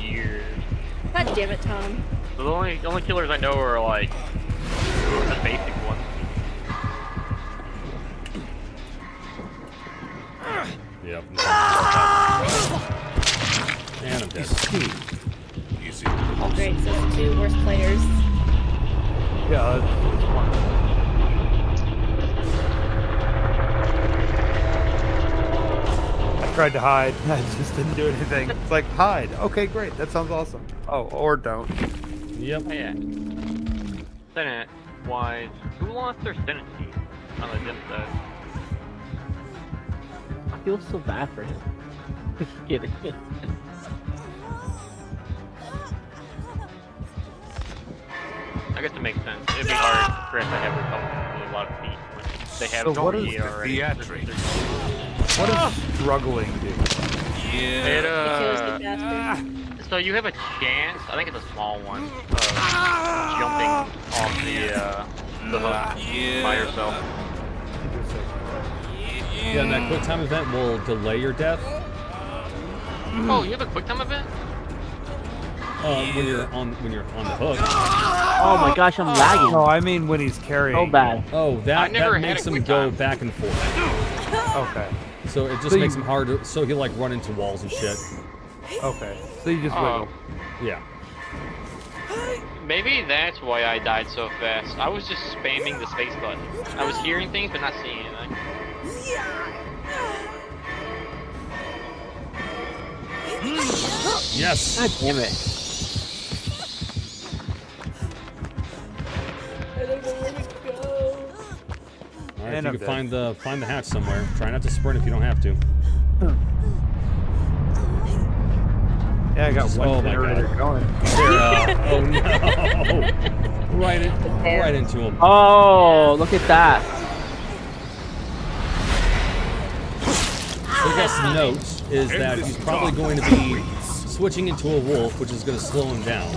years. God damn it, Tom. The only killers I know are like the basic ones. Yep. And I'm dead. Great, so the two worst players. Yeah, that's fun. I tried to hide. I just didn't do anything. It's like, hide. Okay, great. That sounds awesome. Oh, or don't. Yep. Oh, yeah. Senate wise, who lost their Senate seat on the dim side? I feel so bad for him. Just kidding. I guess it makes sense. It'd be hard for us to have a lot of feet when they have So what is Tony already. What does struggling do? It, so you have a chance, I think it's a small one, of jumping off the hook by yourself. Yeah, and that quick time event will delay your death. Oh, you have a quick time event? When you're on the hook. Oh my gosh, I'm lagging. No, I mean when he's carrying. So bad. Oh, that makes him go back and forth. Okay. So it just makes him harder. So he'll like run into walls and shit. Okay. So you just wiggle. Yeah. Maybe that's why I died so fast. I was just spamming the space button. I was hearing things but not seeing anything. Yes. God damn it. I don't know where to go. All right, if you can find the hatch somewhere. Try not to sprint if you don't have to. Yeah, I got one generator going. Oh no! right into him. Oh, look at that. So I guess note is that he's probably going to be switching into a wolf, which is going to slow him down.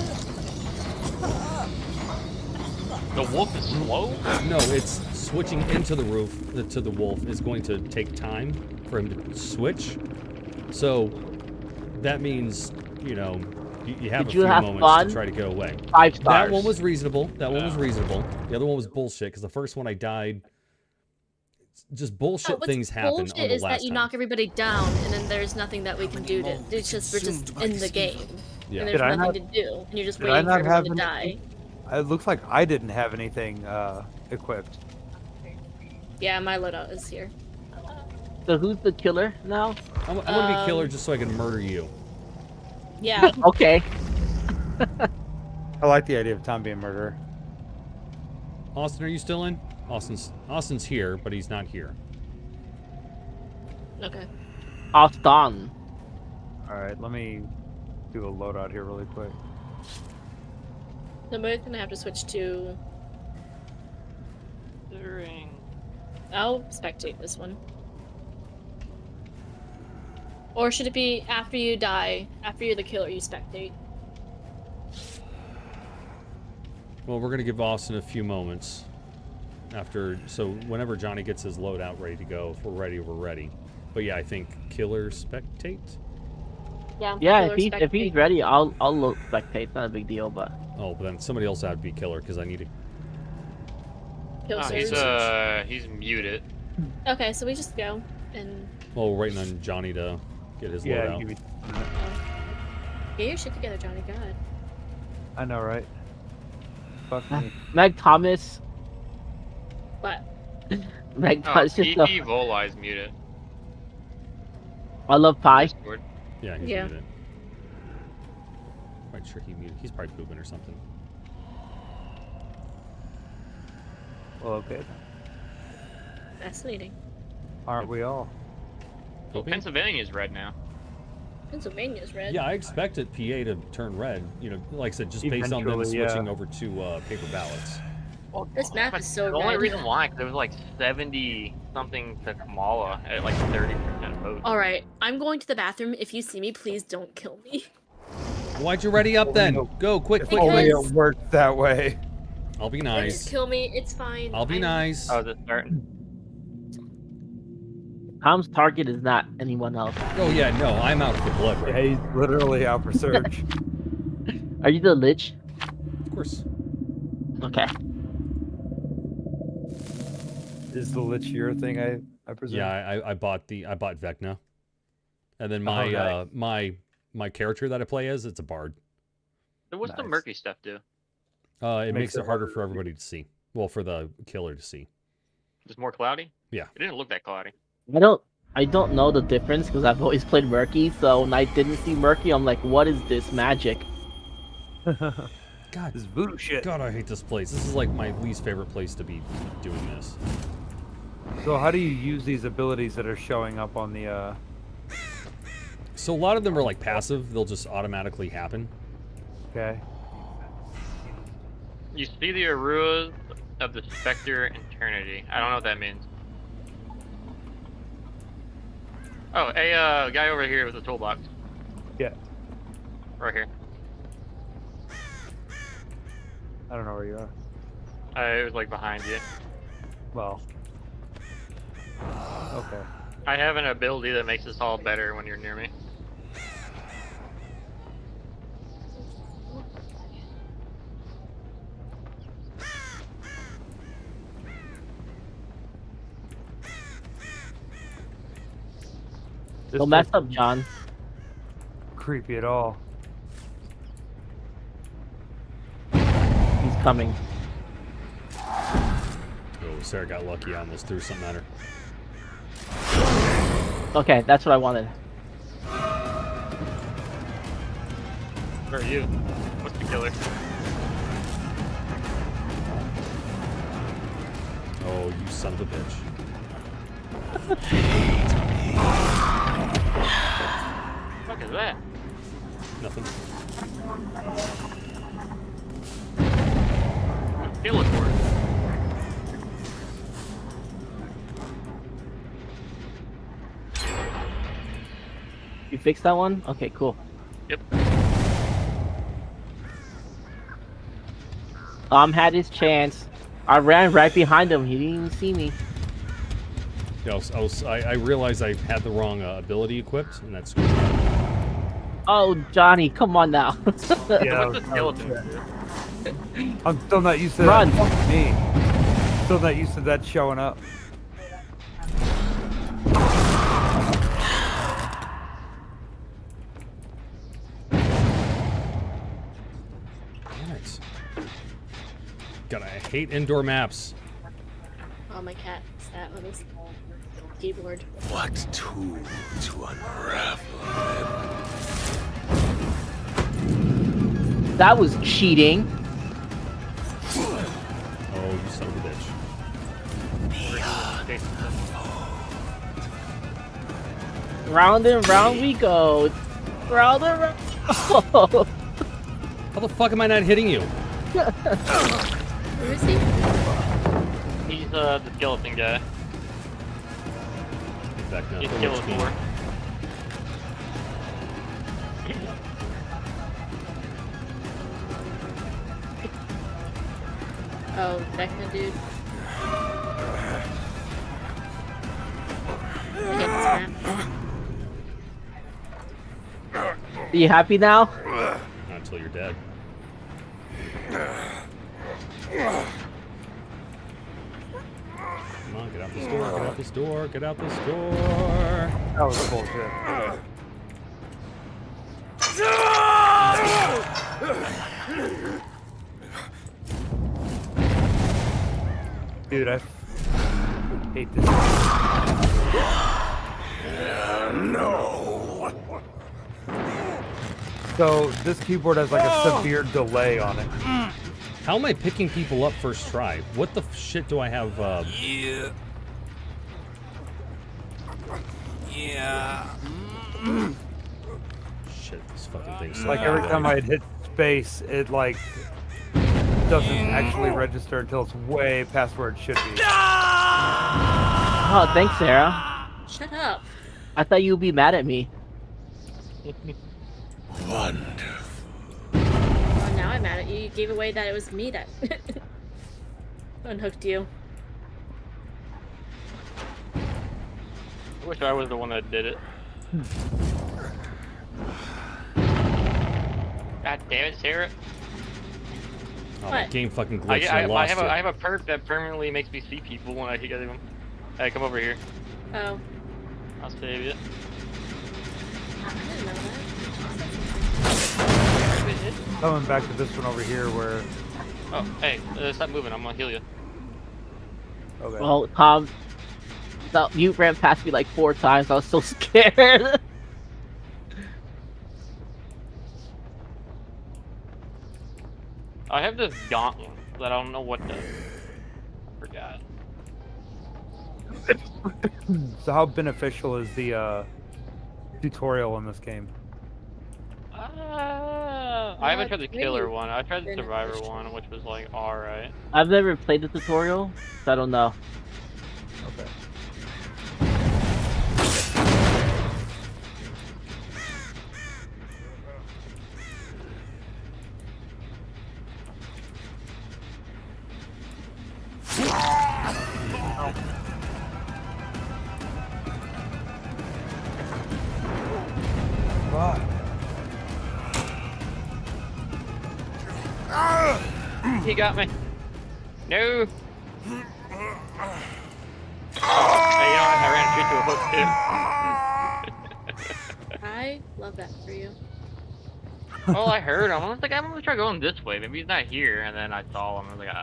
The wolf is slow? No, it's switching into the wolf is going to take time for him to switch. So that means, you know, you have a few moments to try to get away. 5 stars. That one was reasonable. The other one was bullshit because the first one I died. Just bullshit things happen on the last time. Bullshit is that you knock everybody down, and then there's nothing that we can do to. It's just we're just in the game, and there's nothing to do, and you're just waiting for everyone to die. It looks like I didn't have anything equipped. Yeah, my loadout is here. So who's the killer now? I'm gonna be killer just so I can murder you. Yeah. Okay. I like the idea of Tom being a murderer. Austin, are you still in? Austin's here, but he's not here. Okay. Austin. Alright, let me do a loadout here really quick. Somebody's gonna have to switch to. I'll spectate this one. Or should it be after you die, after you're the killer, you spectate? Well, we're gonna give Austin a few moments. So whenever Johnny gets his loadout ready to go, if we're ready, we're ready. But yeah, I think killer spectate. Yeah. Yeah, killer if he's spectate. ready, I'll look spectate. It's not a big deal, but. Oh, but then somebody else had to be killer because I need to. Kill He's muted. Okay, so we just go and Well, we're waiting on Johnny to get his load out. get your shit together, Johnny. God. I know, right? Fuck me. Meg Thomas. What? Meg Oh, Thomas. Just PP Voli's muted. I love pie. Discord. Yeah, he's Yeah. muted. Quite sure he muted. He's probably pooping or something. Well, okay. Fascinating. Aren't we all? Well, Pennsylvania's red now. Pennsylvania's red. Yeah, I expected PA to turn red. You know, like I said, just based on them Eventually, yeah. switching over to paper ballots. Well, This map is so the only red. reason why, because there was like 70 something to Kamala at like 30% vote. All right, I'm going to the bathroom. If you see me, please don't kill me. Why'd you ready up then? Go, quick, quick, Only quick. it worked that way. I'll be Just nice. kill me. It's fine. I'll be nice. Oh, is it starting? Tom's target is not anyone else. Oh yeah, no, I'm out for blood. Right? Yeah, he's literally out for search. Are you the Lich? Of course. Okay. Is the Lich your thing? I presume. Yeah, I bought Vecna, and then my nice. my character that I play as, it's a bard. So what's the Nice. murky stuff do? It makes it harder for everybody to see. Well, for the killer to see. Just more cloudy? Yeah. It didn't look that cloudy. I don't know the difference because I've always played Murky. So when I didn't see Murky, I'm like, what is this magic? God, this is voodoo shit. God, I hate this place. This is like my least favorite place to be doing this. So how do you use these abilities that are showing up on the? So a lot of them are like passive. They'll just automatically happen. Okay. You see the Aruas of the Spectre Eternity. I don't know what that means. Oh, a guy over here with a toolbox. Yeah. Right here. I don't know where you are. It was like behind you. Well. Okay. I have an ability that makes this all better when you're near me. Don't mess up, John. Creepy at all. He's coming. Oh, Sarah got lucky. I almost threw something at her. Okay, that's what I wanted. Where are you? What's the killer? Oh, you son of a bitch. What the fuck is that? Nothing. Kill it for it. You fixed that one? Okay, cool. Yep. Had his chance. I ran right behind him. He didn't even see me. Yeah, I realized I had the wrong ability equipped, and that's good. Oh, Johnny, come on now. Yeah, What's the skeleton? I'm still not used to Run. that. Fuck me. Still not used to that showing up. Damn it. God, I hate indoor maps. Oh, my cat sat on his keyboard. What tool to unravel That was cheating. Oh, you son of a bitch. Round and round we go. Round and round. Oh. How the fuck am I not hitting you? Where is he? He's the skeleton guy. Back now. He's killing for. Oh, Vecna dude. I hate this map. you happy now? Not until you're dead. Come on, get out this door, get out this door, get out this door. That was bullshit. Dude, I hate this. No. So this keyboard has like a severe delay on it. How am I picking people up first try? What the shit do I have? Yeah. Yeah. Shit, this fucking thing's Like every time I'd hit space, it like doesn't actually register until it's way past where it should be. Oh, thanks, Sarah. Shut up. I thought you'd be mad at me. Wonderful. Oh, now I'm mad at you. You gave away that it was me that unhooked you. I wish I was the one that did it. God damn it, Sarah. Oh, my game fucking glitched. I I lost have a perk that permanently makes me see people when I hit them. Hey, come over here. Oh. I'll save you. I didn't know that. Coming back to this one over here where. Oh, hey, stop moving. I'm gonna heal you. Okay. Well, Tom, you ran past me like 4 times. I was so scared. I have this gauntlet that I don't know what does. I forgot. So how beneficial is the tutorial in this game? I haven't tried the killer one. I tried the survivor one, which was like alright. I've never played the tutorial, so I don't know. Okay. He got me. No. Hey, you know what? I ran straight to a hook too. I love that for you. Well, I heard him. I was like, I'm gonna try going this way. Maybe he's not here. And then I saw him. I was like,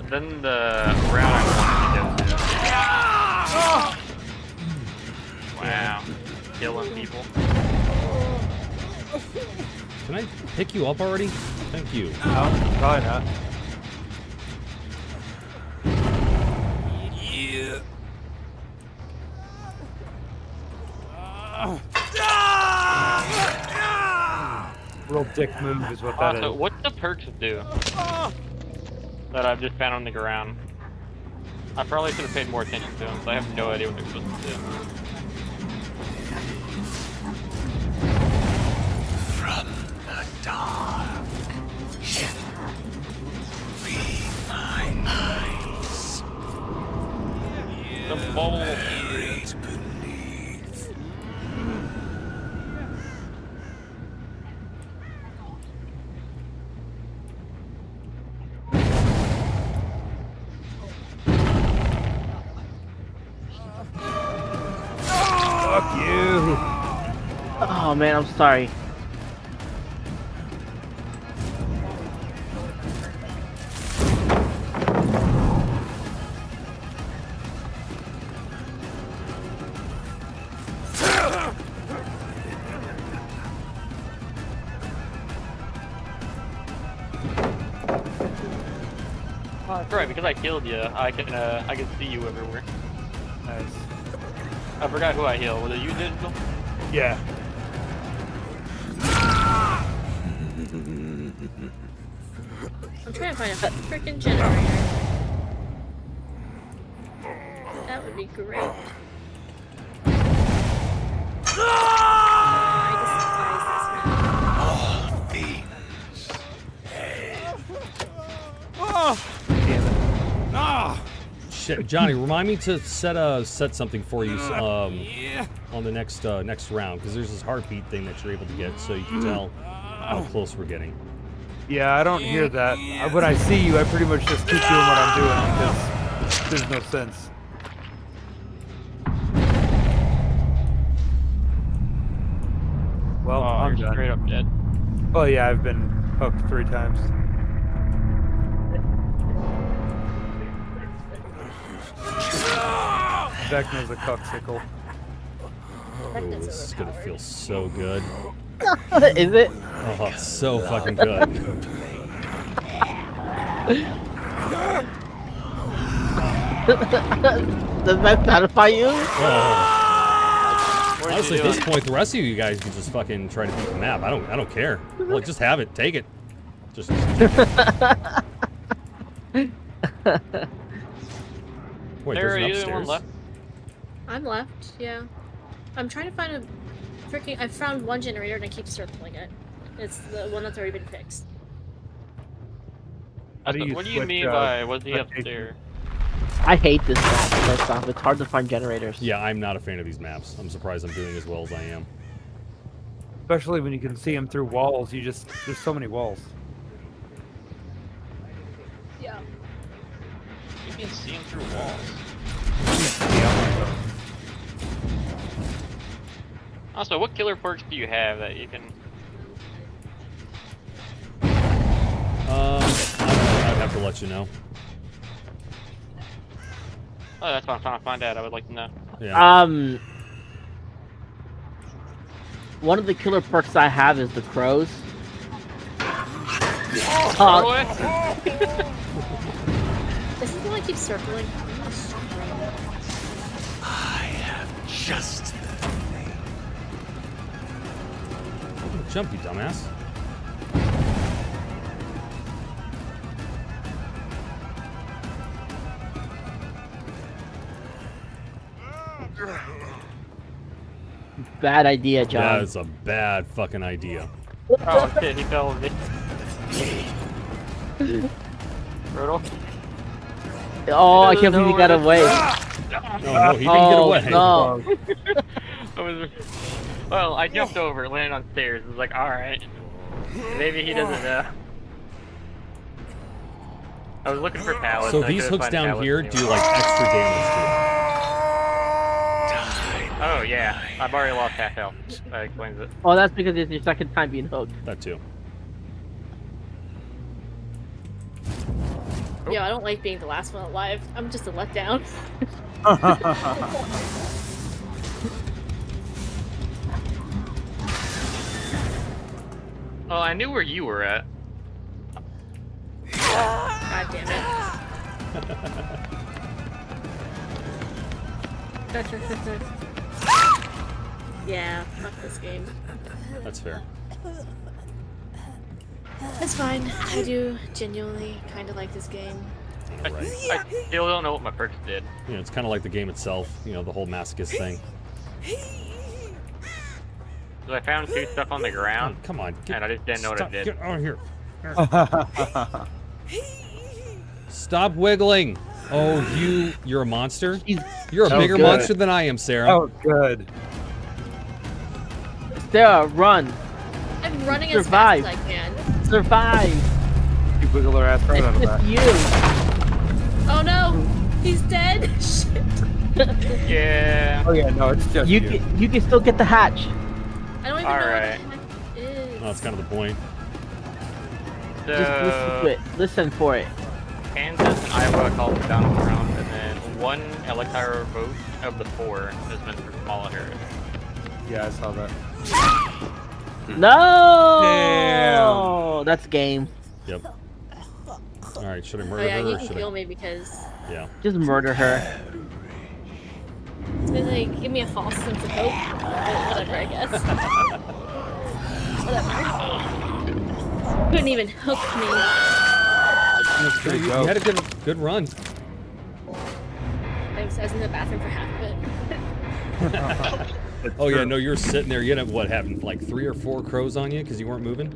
Then the round I wanted to go to. Wow. Killing people. Can I pick you up already? Thank you. No, probably not. Yeah. Real dick move is what that So is. what's the perks do that I've just found on the ground? I probably should have paid more attention to them, so I have no idea what they're supposed to do. From the dark. Be my eyes. The bowl. Right beneath. Fuck you. Oh man, I'm sorry. That's right, because I killed you, I can see you everywhere. Nice. I forgot who I healed. Was it you, Digital? Yeah. I'm trying to find a freaking generator. That would be great. I despise this man. All things. Damn it. Ah! shit, Johnny, remind me to set something for you on the next round, because there's this heartbeat thing that you're able to get, so you can tell how close we're getting. Yeah, I don't hear that. When I see you, I pretty much just keep doing what I'm doing because there's no sense. Well, I'm you're done. straight up dead. Oh yeah, I've been hooked 3 times. Vecna's a cocksickle. Oh, this is gonna feel so good. Is it? Oh, it's so fucking good. Does that satisfy you? Honestly, at this point, the rest of you guys can just fucking try to beat the map. I don't care. Like, just have it. Take it. Just. Wait, Sarah, there's an are you the upstairs. one left? I'm left, yeah. I'm trying to find a freaking. I found one generator and I keep circling it. It's the one that's already been fixed. How do you What do you switch, mean by was he upstairs? I hate this map, first off. It's hard to find generators. Yeah, I'm not a fan of these maps. I'm surprised I'm doing as well as I am. Especially when you can see them through walls. There's so many walls. Yeah. You can see him through walls. Also, what killer perks do you have that you can? I'd have to let you know. Oh, that's what I'm trying to find out. I would like to know. Yeah. One of the killer perks I have is the crows. This is the one I keep circling. I have just Jump, you dumbass. Bad idea, John. That is a bad fucking idea. Oh shit, he fell with me. Brutal. Oh, I can't believe he got away. No, he didn't get away. No. Well, I jumped over, landed on stairs. I was like, alright. Maybe he doesn't know. I was looking for pallets. So I these couldn't hooks find down pallets here anywhere. do like extra damage to Oh yeah, I've already lost half health. That explains it. Oh, that's because it's your second time being hooked. it. That too. Yo, I don't like being the last one alive. I'm just a letdown. Oh, I knew where you were at. God damn it. Yeah, fuck this game. That's fair. It's fine. I do genuinely kind of like this game. Right. I still don't know what my perks did. You know, it's kind of like the game itself. You know, the whole masochist thing. So I found 2 stuff on the ground. Oh, come on, and I just didn't know what I did. Get out of here. Stop wiggling. Oh, you're a monster? You're a bigger monster than I am, Sarah. Oh, good. Sarah, run. I'm running Survive. as fast as I can. Survive. You wiggle her ass right out of that. You. Oh no! He's dead! Shit. Yeah. Oh yeah, no, it's just you. You can still get the hatch. I don't even know what the heck it is. Well, that's kind of the point. So, Just listen to it. Listen for it. Kansas and Iowa called the battleground, and then 1 electoral vote of the 4 has been for Kamala Harris. Yeah, I saw that. No! Damn. That's game. Yep. Alright, should I murder Oh yeah, her you or can should kill I... me because Yeah. Just murder her. it's gonna like give me a false sense of hope. But whatever, I guess. Whatever. Couldn't even hook me. You had a good run. I was in the bathroom for half of it. Oh yeah, no, you're sitting there. You had what happened? Like 3 or 4 crows on you because you weren't moving.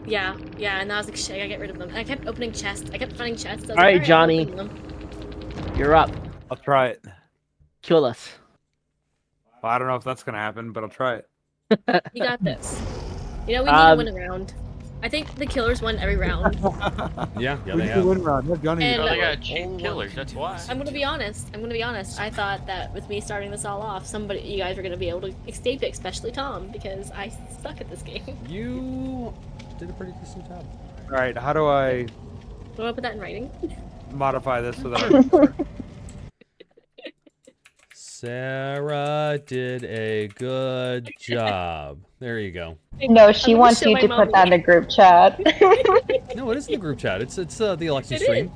Yeah, and I was like, shit, I gotta get rid of them. And I kept opening chests. I kept finding chests. All right, Johnny. You're up. I'll try it. Kill us. Well, I don't know if that's gonna happen, but I'll try it. You got this. You know, we need to win a round. I think the killers won every round. Yeah, We they need to have. win round. Have Johnny. And- They got cheap killers, that's why. I'm gonna be honest. I thought that with me starting this all off, you guys were gonna be able to escape it, especially Tom, because I suck at this game. You did a pretty decent job. All right, how do I You wanna put that in writing? modify this so that Sarah did a good job. There you go. No, she I'm gonna wants show you my to mom put that in the group chat. No, it is in the group chat. It's the election It stream.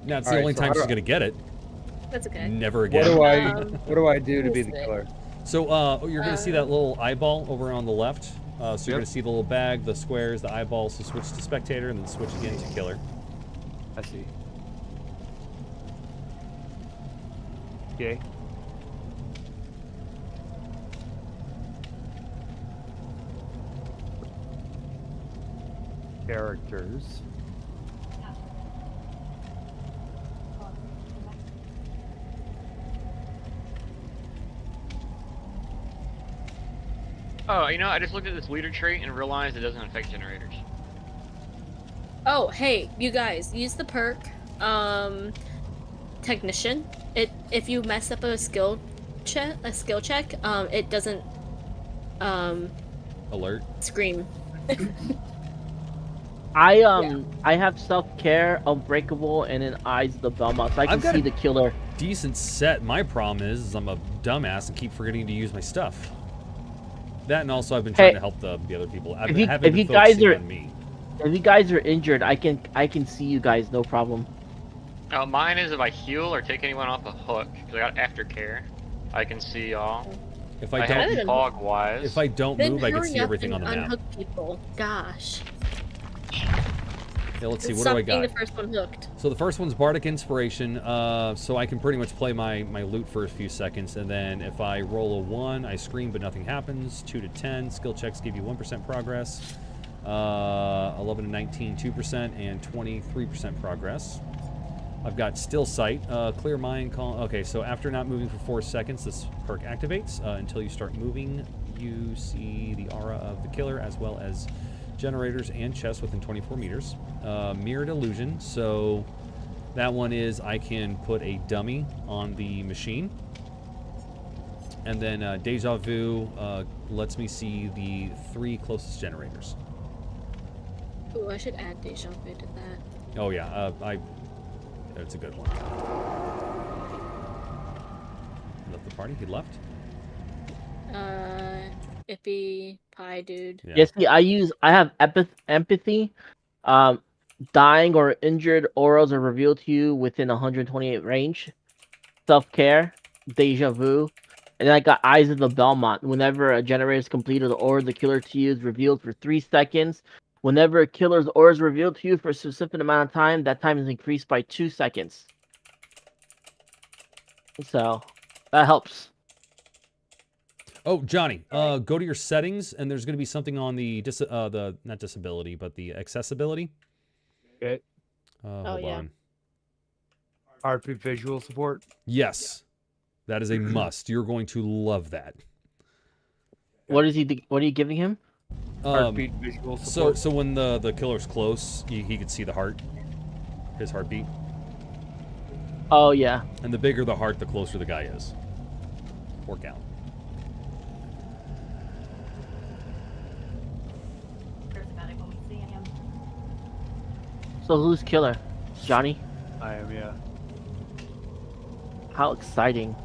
Now it's All the right, only so time how she's do I- gonna get it. That's okay. Never again. what do I do to be the killer? So you're gonna see that little eyeball over on the left. So you're gonna see the little bag, the squares, the eyeballs. So switch to spectator and then switch again to killer. I see. Okay. Characters. Oh, you know, I just looked at this leader trait and realized it doesn't affect generators. Oh, hey, you guys, use the perk, technician. If you mess up a skill check, it doesn't, Alert. scream. I have self-care, unbreakable, and an eyes of the Belmont, so I can I've got see a the killer. Decent set. My problem is I'm a dumbass and keep forgetting to use my stuff. That and also I've been trying to help the other people. I've haven't If been you guys focusing are, on me. if you guys are injured, I can see you guys, no problem. Mine is if I heal or take anyone off a hook, because I got aftercare, I can see y'all. If I don't- have fog wise. If I don't Then move, I can hurry see up everything on and the map. unhook people. Gosh. Yeah, let's see. What Stop do I being got? the first one hooked. So the first one's Bardic Inspiration, so I can pretty much play my loot for a few seconds, and then if I roll a 1, I scream but nothing happens. 2 to 10, skill checks give you 1% progress. 11 to 19, 2%, and 23% progress. I've got Still Sight, Clear Mind, okay, so after not moving for 4 seconds, this perk activates. Until you start moving, you see the aura of the killer, as well as generators and chests within 24 meters. Mirrored Illusion, so that one is I can put a dummy on the machine. And then Deja Vu lets me see the 3 closest generators. Ooh, I should add Deja Vu to that. Oh yeah, that's a good one. Left the party, he left. Ippy, Pie Dude. Yeah. Yes, see, I have empathy. Dying or injured auras are revealed to you within 128 range. Self-care, Deja Vu, and then I got Eyes of the Belmont. Whenever a generator is completed, the aura of the killer to you is revealed for 3 seconds. Whenever a killer's aura is revealed to you for a specific amount of time, that time is increased by 2 seconds. So, that helps. Oh, Johnny, go to your settings, and there's going to be something on the not disability, but the accessibility. Okay. Hold on. RP visual support. Yes, that is a must. You're going to love that. What is he? What are you giving him? Heartbeat visual support. So when the killer's close, he could see the heart, his heartbeat. Oh yeah. And the bigger the heart, the closer the guy is. Work out. So who's killer? Johnny? I am, yeah. How exciting.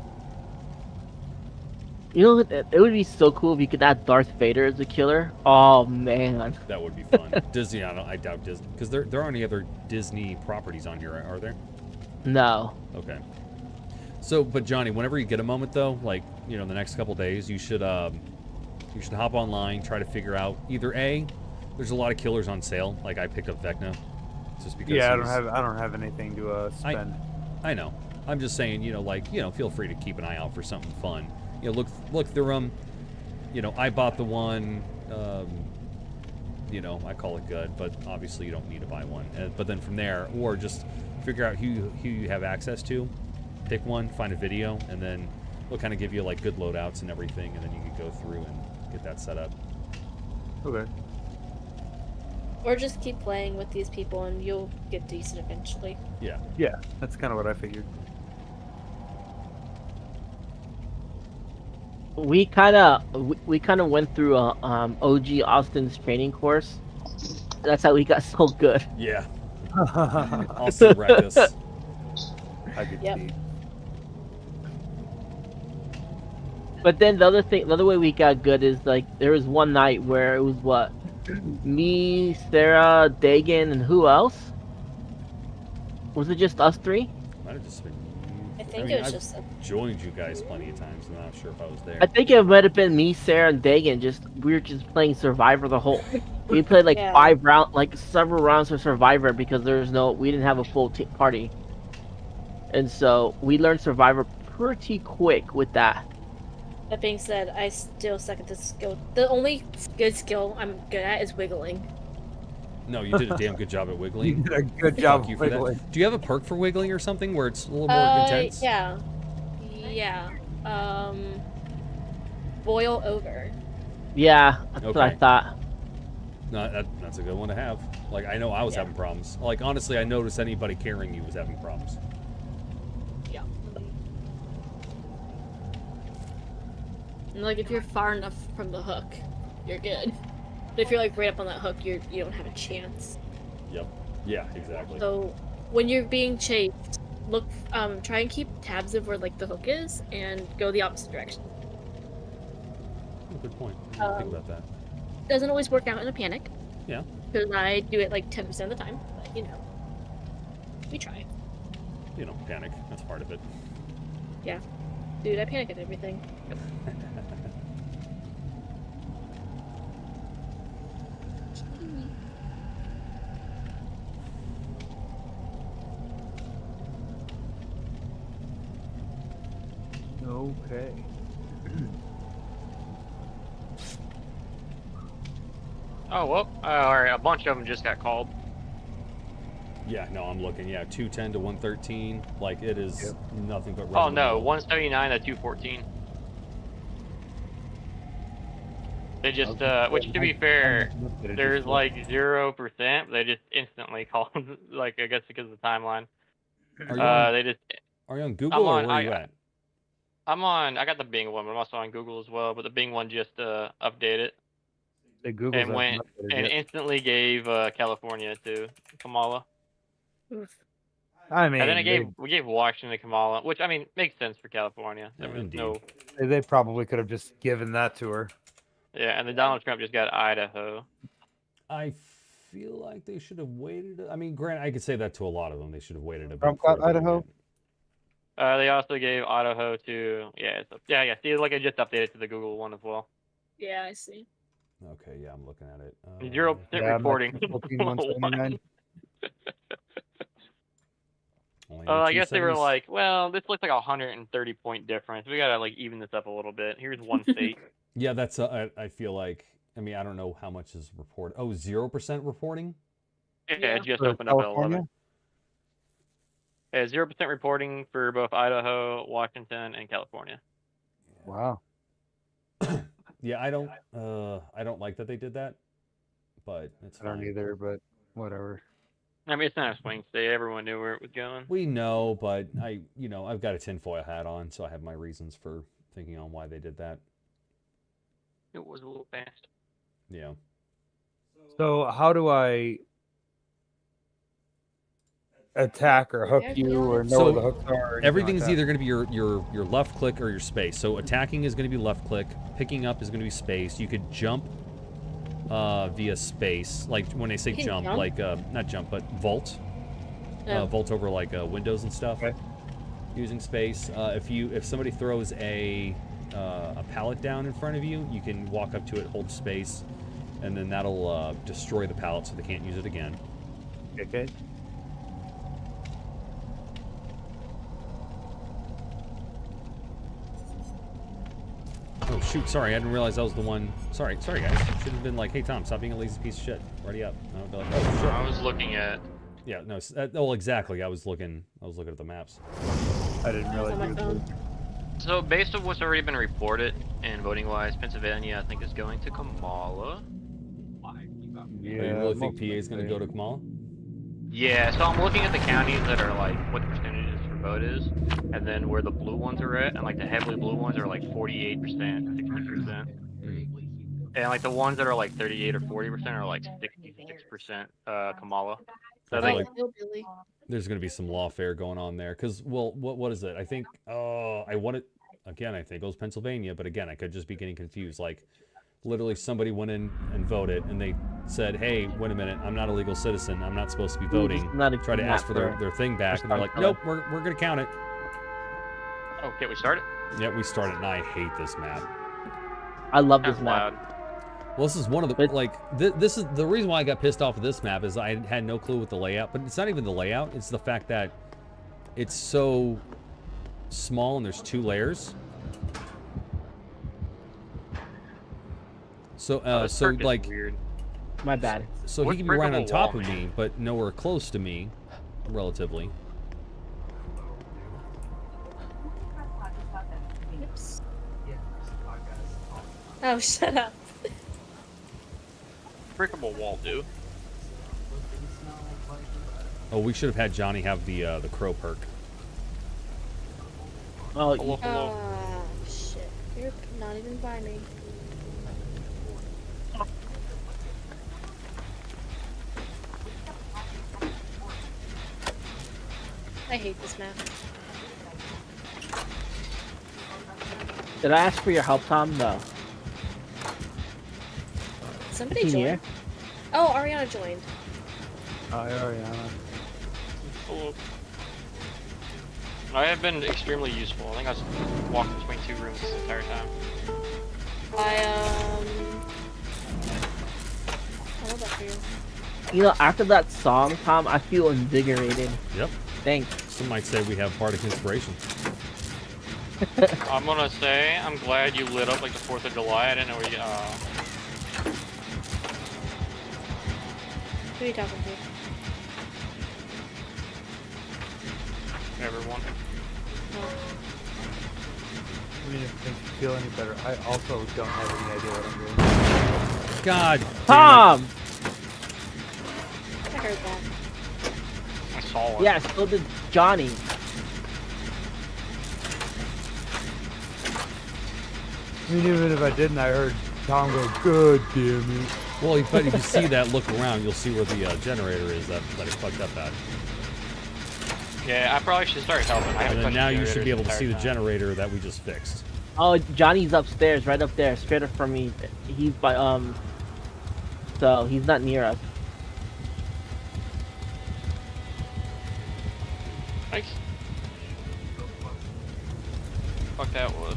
You know, it would be so cool if you could add Darth Vader as a killer. Oh, man. That would be fun. Disney, I doubt Disney. Because there aren't any other Disney properties on here, are there? No. Okay. So, but Johnny, whenever you get a moment, though, like, you know, the next couple days, you should hop online, try to figure out either A, there's a lot of killers on sale. Like, I picked up Vecna. Just because Yeah, I don't have anything to spend. I know. I'm just saying, you know, like, you know, feel free to keep an eye out for something fun. You know, look through them. You know, I bought the one. You know, I call it good, but obviously you don't need to buy one. But then from there, or just figure out who you have access to, pick one, find a video, and then it'll kind of give you like good loadouts and everything, and then you can go through and get that set up. Okay. Or just keep playing with these people and you'll get decent eventually. Yeah. Yeah, that's kind of what I figured. We kind of went through a OG Austin's training course. That's how we got so good. Yeah. Austin wrecked us. I could Yep. see. But then the other way we got good is like there was one night where it was what, me, Sarah, Dagan, and who else? Was it just us three? Might have just been. I think mean, it was I've just joined you guys plenty of times. I'm not sure if I was there. I think it might have been me, Sarah, and Dagan. We were just playing Survivor the whole. We played like Yeah. several rounds of Survivor because we didn't have a full party, and so we learned Survivor pretty quick with that. That being said, I still suck at this skill. The only good skill I'm good at is wiggling. No, you did a damn good job at wiggling. You did a good job Fuck you for that. wiggling. Do you have a perk for wiggling or something where it's a little more intense? Yeah. Boil over. Yeah, that's what I Okay. thought. No, that's a good one to have. Like, I know I was having problems. Like, honestly, I noticed anybody carrying you was having problems. Yeah. And like if you're far enough from the hook, you're good. But if you're like right up on that hook, you don't have a chance. Yep. Yeah, exactly. So when you're being chased, look, try and keep tabs of where like the hook is, and go the opposite direction. Oh, good point. I didn't think about that. Doesn't always work out in a panic. Yeah. Because I do it like 10% of the time, but you know, we try. You know, panic. That's part of it. Yeah. Dude, I panic at everything. Okay. Oh, well, alright, a bunch of them just got called. Yeah, no, I'm looking. Yeah, 210 to 113. Like, it is nothing but. Oh no, 179 to 214. They just, which to be fair, there's like 0%, but they just instantly called, like, I guess because of the timeline. Are you on Google or where are you at? I got the Bing one, but I'm also on Google as well, but the Bing one just updated. The Google and went and instantly gave California to Kamala. I mean, and then we gave Washington to Kamala, which I mean makes sense for California. There was no. They probably could have just given that to her. Yeah, and then Donald Trump just got Idaho. I feel like they should have waited. I mean, Grant, I could say that to a lot of them. They should have waited a bit. Trump got Idaho. They also gave Idaho to yeah. See, like I just updated to the Google one as well. Yeah, I see. Okay, yeah, I'm looking at it. 0% reporting. I guess they were like, well, this looks like a 130-point difference. We gotta like even this up a little bit. Here's one state. Yeah, that's. I feel like. I mean, I don't know how much is reported. Oh, 0% reporting. Yeah, it just opened up at 11. Yeah, 0% reporting for both Idaho, Washington, and California. Wow. Yeah, I don't like that they did that, but it's fine. I don't either, but whatever. I mean, it's not a swing state. Everyone knew where it was going. We know, but I've got a tinfoil hat on, so I have my reasons for thinking on why they did that. It was a little fast. Yeah. So how do I attack or hook you or know where the hooks are? Everything's either going to be your left click or your space. So attacking is going to be left click. Picking up is going to be space. You could jump via space. Like when they say jump, like not jump, but vault. Vault over like windows and stuff. Okay. Using space. If somebody throws a pallet down in front of you, you can walk up to it, hold space, and then that'll destroy the pallet so they can't use it again. Okay. Oh shoot, sorry, I didn't realize that was the one. Sorry guys. Should have been like, hey Tom, stop being a lazy piece of shit. Ready up. I would be like, oh shit. I was looking at Yeah, no. Well, exactly. I was looking at the maps. I didn't realize. So, based on what's already been reported, and voting-wise, Pennsylvania, I think, is going to Kamala. Yeah. You really think PA is going to go to Kamala? Yeah. So I'm looking at the counties that are like what the percentages for vote is, and then where the blue ones are at, and like the heavily blue ones are like 48%, 60%, and like the ones that are like 38 or 40% are like 66% Kamala. So I think there's going to be some lawfare going on there, because well, what is it? I think I want it again. I think it was Pennsylvania, but again, I could just be getting confused. Like, literally, somebody went in and voted, and they said, "Hey, wait a minute, I'm not a legal citizen. I'm not supposed to be voting." Try to ask for their thing back, and they're like, "Nope, we're going to count it." Oh, can we start it? Yeah, we started, and I hate this map. I love this map. Well, this is one of the this is the reason why I got pissed off of this map is I had no clue with the layout, but it's not even the layout, it's the fact that it's so small and there's 2 layers. So so like weird. My bad. So he can be right on top of me, but nowhere close to me, relatively. Oops. Oh, shut up. Breakable wall, dude. Oh, we should have had Johnny have the crow perk. Oh, hello. Shit. You're not even by me. I hate this map. Did I ask for your help, Tom? No. Somebody Can you joined. hear? Oh, Ariana joined. Hi, Ariana. Hello. I have been extremely useful. I think I was walking between 2 rooms this entire time. I love that for you. You know, after that song, Tom, I feel invigorated. Yep. Thanks. Some might say we have bardic inspiration. I'm gonna say I'm glad you lit up like the 4th of July. I didn't know where you. Who are you talking to? Everyone. I mean, if it makes you feel any better, I also don't have any idea what I'm doing. God, Tom! I heard that. I saw it. Yeah, so did Johnny. I mean, even if I didn't, I heard Tom go, "God damn it." Well, but if you see that, look around, you'll see where the generator is that it fucked up at. Yeah, I probably should start helping. I haven't And then touched now the you should be able to generators see the entire time. generator that we just fixed. Oh, Johnny's upstairs, right up there, straight up from me. He's by so he's not near us. Thanks. Fuck that was.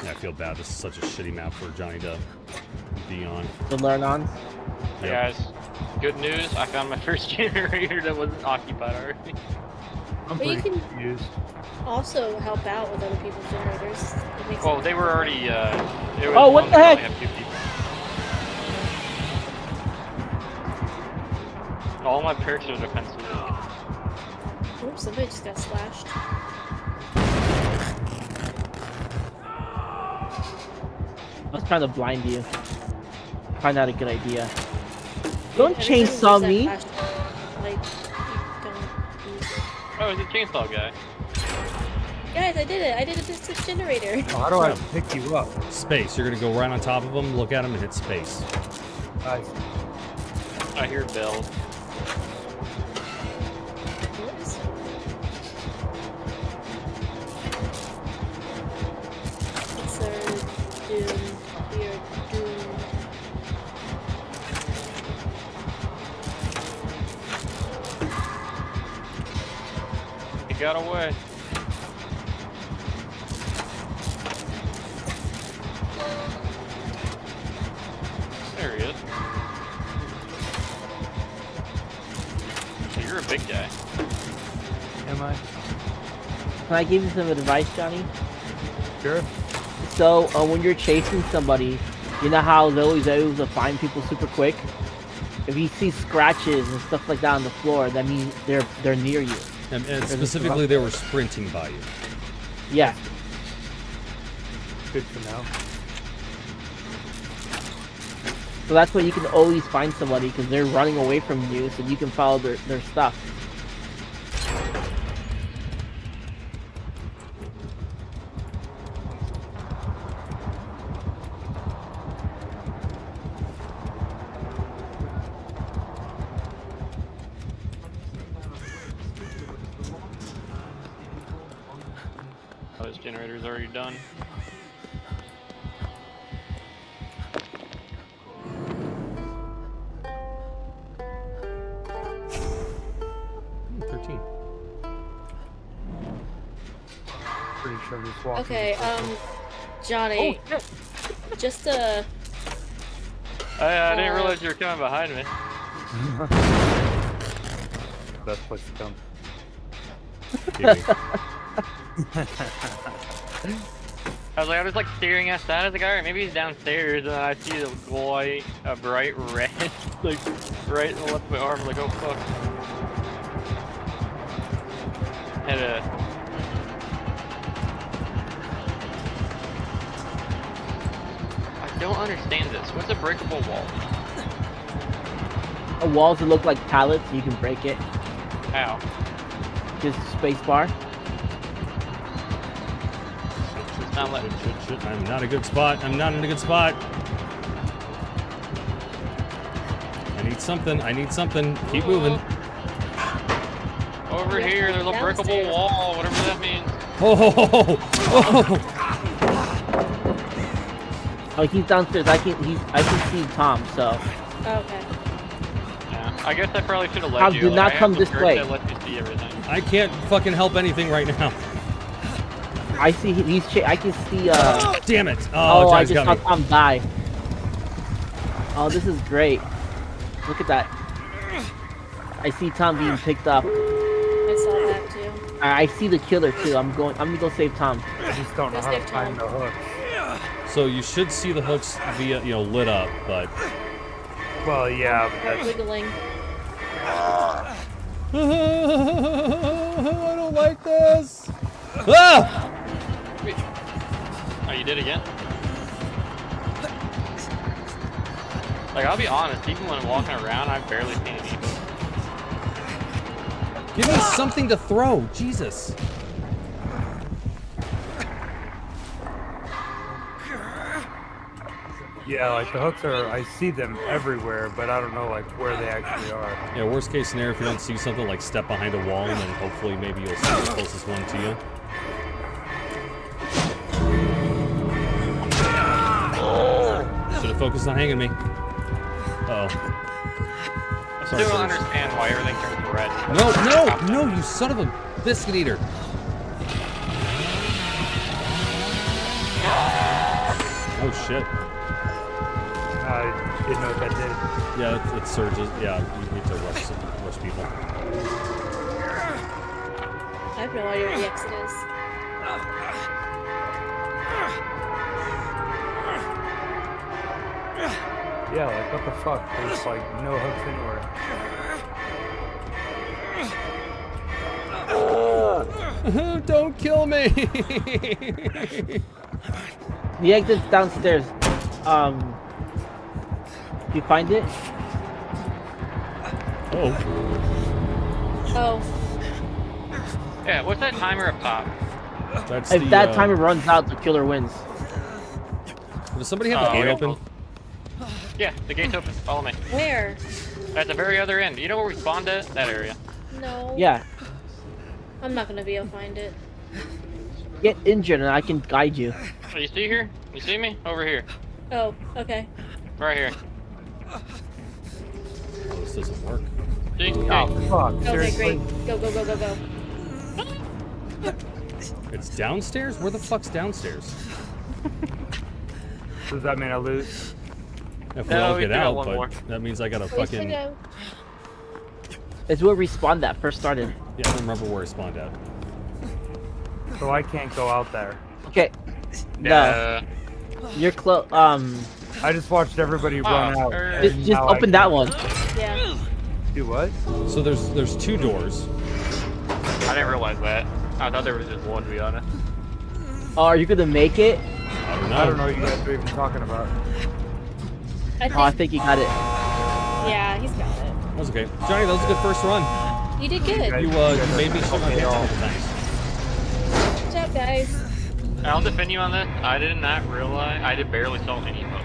Yeah, I feel bad. This is such a shitty map for Johnny to be on. To learn on. Hey guys, good news. I found my first generator that wasn't occupied already. I'm But you pretty can confused. also help out with other people's generators. It makes Well, it they were already. It was Oh, what one the that heck? only had 2 people. All my perks are defensive. Oops, somebody just got slashed. I was trying to blind you. Probably not a good idea. Don't Every time you chainsaw use that me. flashlight, like, you don't use it. Oh, it's a chainsaw guy. Guys, I did it. I did a distance generator. Oh, how do I pick you up? Space. You're gonna go right on top of them, look at them, and hit space. I hear bells. It's our doom. We are doomed. He got away. big guy. Am I? Can I give you some advice, Johnny? Sure. So, when you're chasing somebody, you know how they're always able to find people super quick? If you see scratches and stuff like that on the floor, that means they're near you. And specifically, they were sprinting by you. Yeah. Good to know. So that's why you can always find somebody, because they're running away from you, so you can follow their stuff. Oh, this generator's already done. Pretty sure he's walking. Okay, Johnny. Oh, just I didn't realize you were coming behind me. Best place to come. I was like staring outside. I was like, alright, maybe he's downstairs, and then I see a bright red, like, right in the left of my arm. I'm like, oh fuck. I don't understand this. What's a breakable wall? A walls that look like pallets, you can break it. How? Just spacebar. It's not letting. Shit. I'm not a good spot. I'm not in a good spot. I need something. Keep moving. Over here, there's a breakable wall, whatever that means. Oh! Oh, he's downstairs. I can see Tom. So. Okay. Yeah, I guess I probably should have let Tom, you. do not come this way. That lets you see everything. I can't fucking help anything right now. I see I can see. Damn it! Oh, I John's just got saw me. Tom die. Oh, this is great. Look at that. I see Tom being picked up. I saw that too. I see the killer too. I'm gonna go save Tom. I just don't know how to find the hook. So you should see the hooks via, lit up, but. Well, yeah, but that's... Wiggling. I don't like this. Ah! Oh, you did again? Like, I'll be honest, even when I'm walking around, I've barely seen any. Give me something to throw, Jesus. Yeah, like the hooks are, I see them everywhere, but I don't know like where they actually are. Yeah, worst case scenario, if you don't see something, like step behind a wall and then hopefully maybe you'll see the closest one to you. Should have focused on hanging me. Uh-oh. I still don't understand why everything turns red. No, you son of a biscuit eater. Oh shit. I didn't know what that did. Yeah, it surges. Yeah, you need to rush people. I have no idea where the exit is. Yeah, like what the fuck? There's like no hooks anywhere. Don't kill me! The exit's downstairs. You find it? Oh. Yeah, what's that timer up top? That's if that timer runs out, the killer wins. Does somebody have the gate open? Yeah, the gate's open. Follow me. Where? At the very other end. You know where we spawned at? That area. No. Yeah. I'm not gonna be able to find it. Get injured and I can guide you. Oh, you see here? You see me? Over here. Oh, okay. Right here. Oh, this doesn't work. See? Oh, fuck. Okay, Seriously? great. Go. It's downstairs? Where the fuck's downstairs? Does that mean I lose? If we No, all we get do got out, one but more. that means I gotta Ways to fucking... go. It's where we spawned that first started. Yeah, I don't remember where it spawned at. So I can't go out there. Okay. No. You're close. I just watched everybody run out. Just open that one. Yeah. Do what? So there's 2 doors. I didn't realize that. I thought there was just one, to be honest. Oh, are you gonna make it? I don't know what you guys are even talking about. I think you got it. Yeah, he's got it. That was okay. Johnny, that was a good first run. You did good. You made me shut my pants a couple times. Good job, guys. I'll defend you on this. I did not realize. I did barely saw any hooks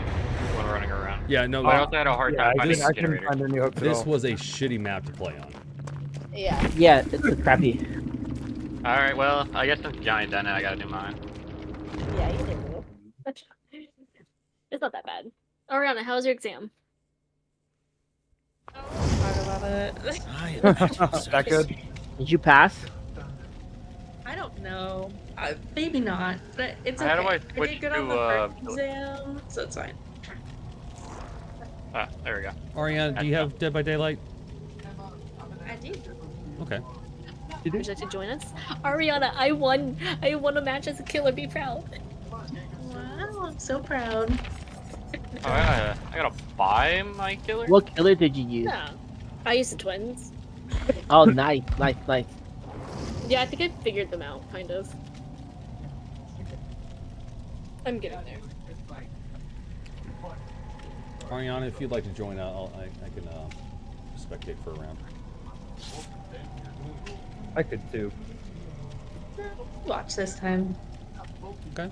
when running around. Yeah, no. But I also had a hard time finding a generator. This was a shitty map to play on. Yeah. Yeah, it's a crappy. Alright, well, I guess since Johnny's done it, I gotta do mine. Yeah, you did good. It's not that bad. Ariana, how was your exam? Talk about it. That good? Did you pass? I don't know. Maybe not. But it's okay. How do I I switch did good to, on the first exam, so it's fine. Ah, there we go. Ariana, do you have Dead by Daylight? I do. Okay. Would you like to join us? Ariana, I won a match as a killer. Be proud. Wow, I'm so proud. Oh, I gotta buy my killer? What killer did you use? Yeah. I used the twins. Oh, nice. Yeah, I think I figured them out, kind of. I'm getting there. Ariana, if you'd like to join, I can spectate for a round. I could too. Watch this time. Okay.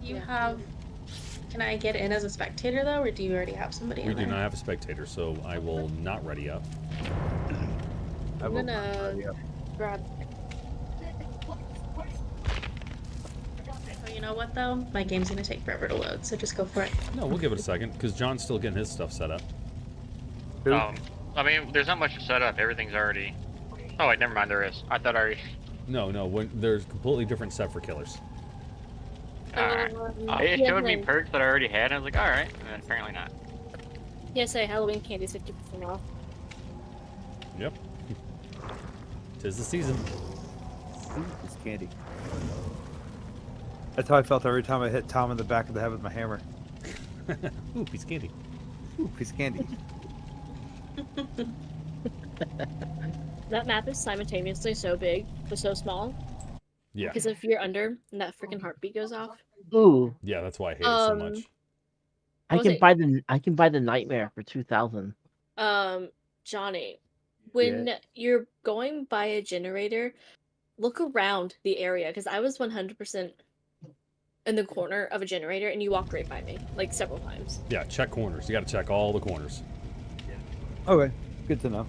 You have. Can I get in as a spectator though, or do you already have somebody We in do there? not have a spectator, so I will not ready up. I'm gonna grab. Oh, you know what though? My game's gonna take forever to load, so just go for it. No, we'll give it a second, because John's still getting his stuff set up. I mean, there's not much to set up. Everything's already... Oh, wait, never mind, there is. I thought I already... No, there's a completely different set for killers. Alright. It showed me perks that I already had, and I was like, alright, and apparently not. Yes, Halloween candy's 50% off. Yep. 'Tis the season. It's candy. That's how I felt every time I hit Tom in the back of the head with my hammer. Ooh, piece of candy. Ooh, piece of candy. That map is simultaneously so big but so small. Yeah. Because if you're under and that freaking heartbeat goes off. Ooh. Yeah, that's why I hate it so much. I can buy the nightmare for 2,000. Johnny, when you're going by a generator, look around the area because I was 100% in the corner of a generator and you walked right by me like several times. Yeah, check corners. You got to check all the corners. Okay, good to know.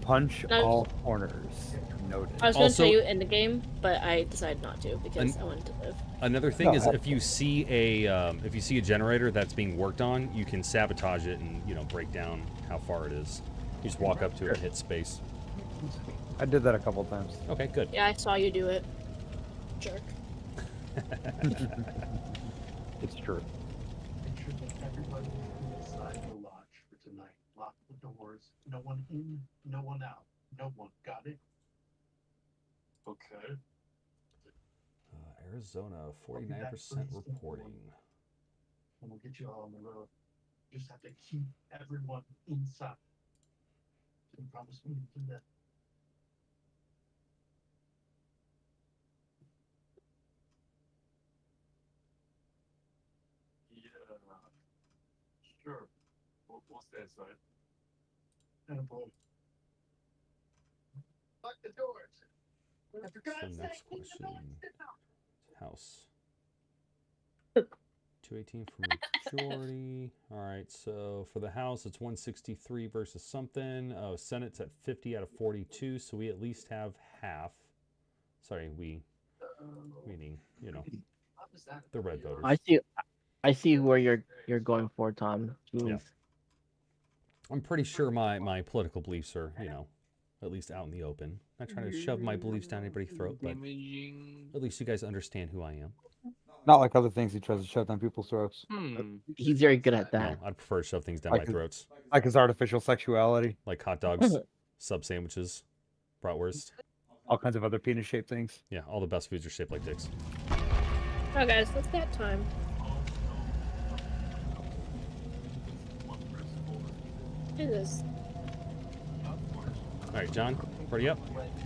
Punch No. all corners. Noted. I was going to tell you in the game, but I decided not to because I wanted to live. Another thing is if you see a generator that's being worked on, you can sabotage it and break down how far it is. You just walk up to it, hit space. I did that a couple times. Okay, good. Yeah, I saw you do it. Jerk. It's true. Ensure that everybody inside the lodge for tonight. Lock the doors. No one in, no one out. No one. Got it? Okay. Arizona, 49% reporting. And we'll get you all on the road. Just have to keep everyone inside. Can you promise me to do that? Yeah. Sure. We'll stay inside. And boy. Lock the doors. So next question. House. 218 for majority. Alright, so for the House, it's 163 versus something. Oh, Senate's at 50 out of 42, so we at least have half. Sorry, meaning, the red voters. I see where you're going for, Tom. Jeez. Yeah. I'm pretty sure my political beliefs are, at least out in the open. Not trying to shove my beliefs down anybody's throat, but at least you guys understand who I am. Not like other things he tries to shove down people's throats. He's very good at that. No, I'd prefer to shove things down Like my his- throats. Like his artificial sexuality. Like hot dogs, sub sandwiches, bratwurst. All kinds of other penis-shaped things. Yeah, all the best foods are shaped like dicks. Oh, guys, it's that time. What is this? All right, John, party up.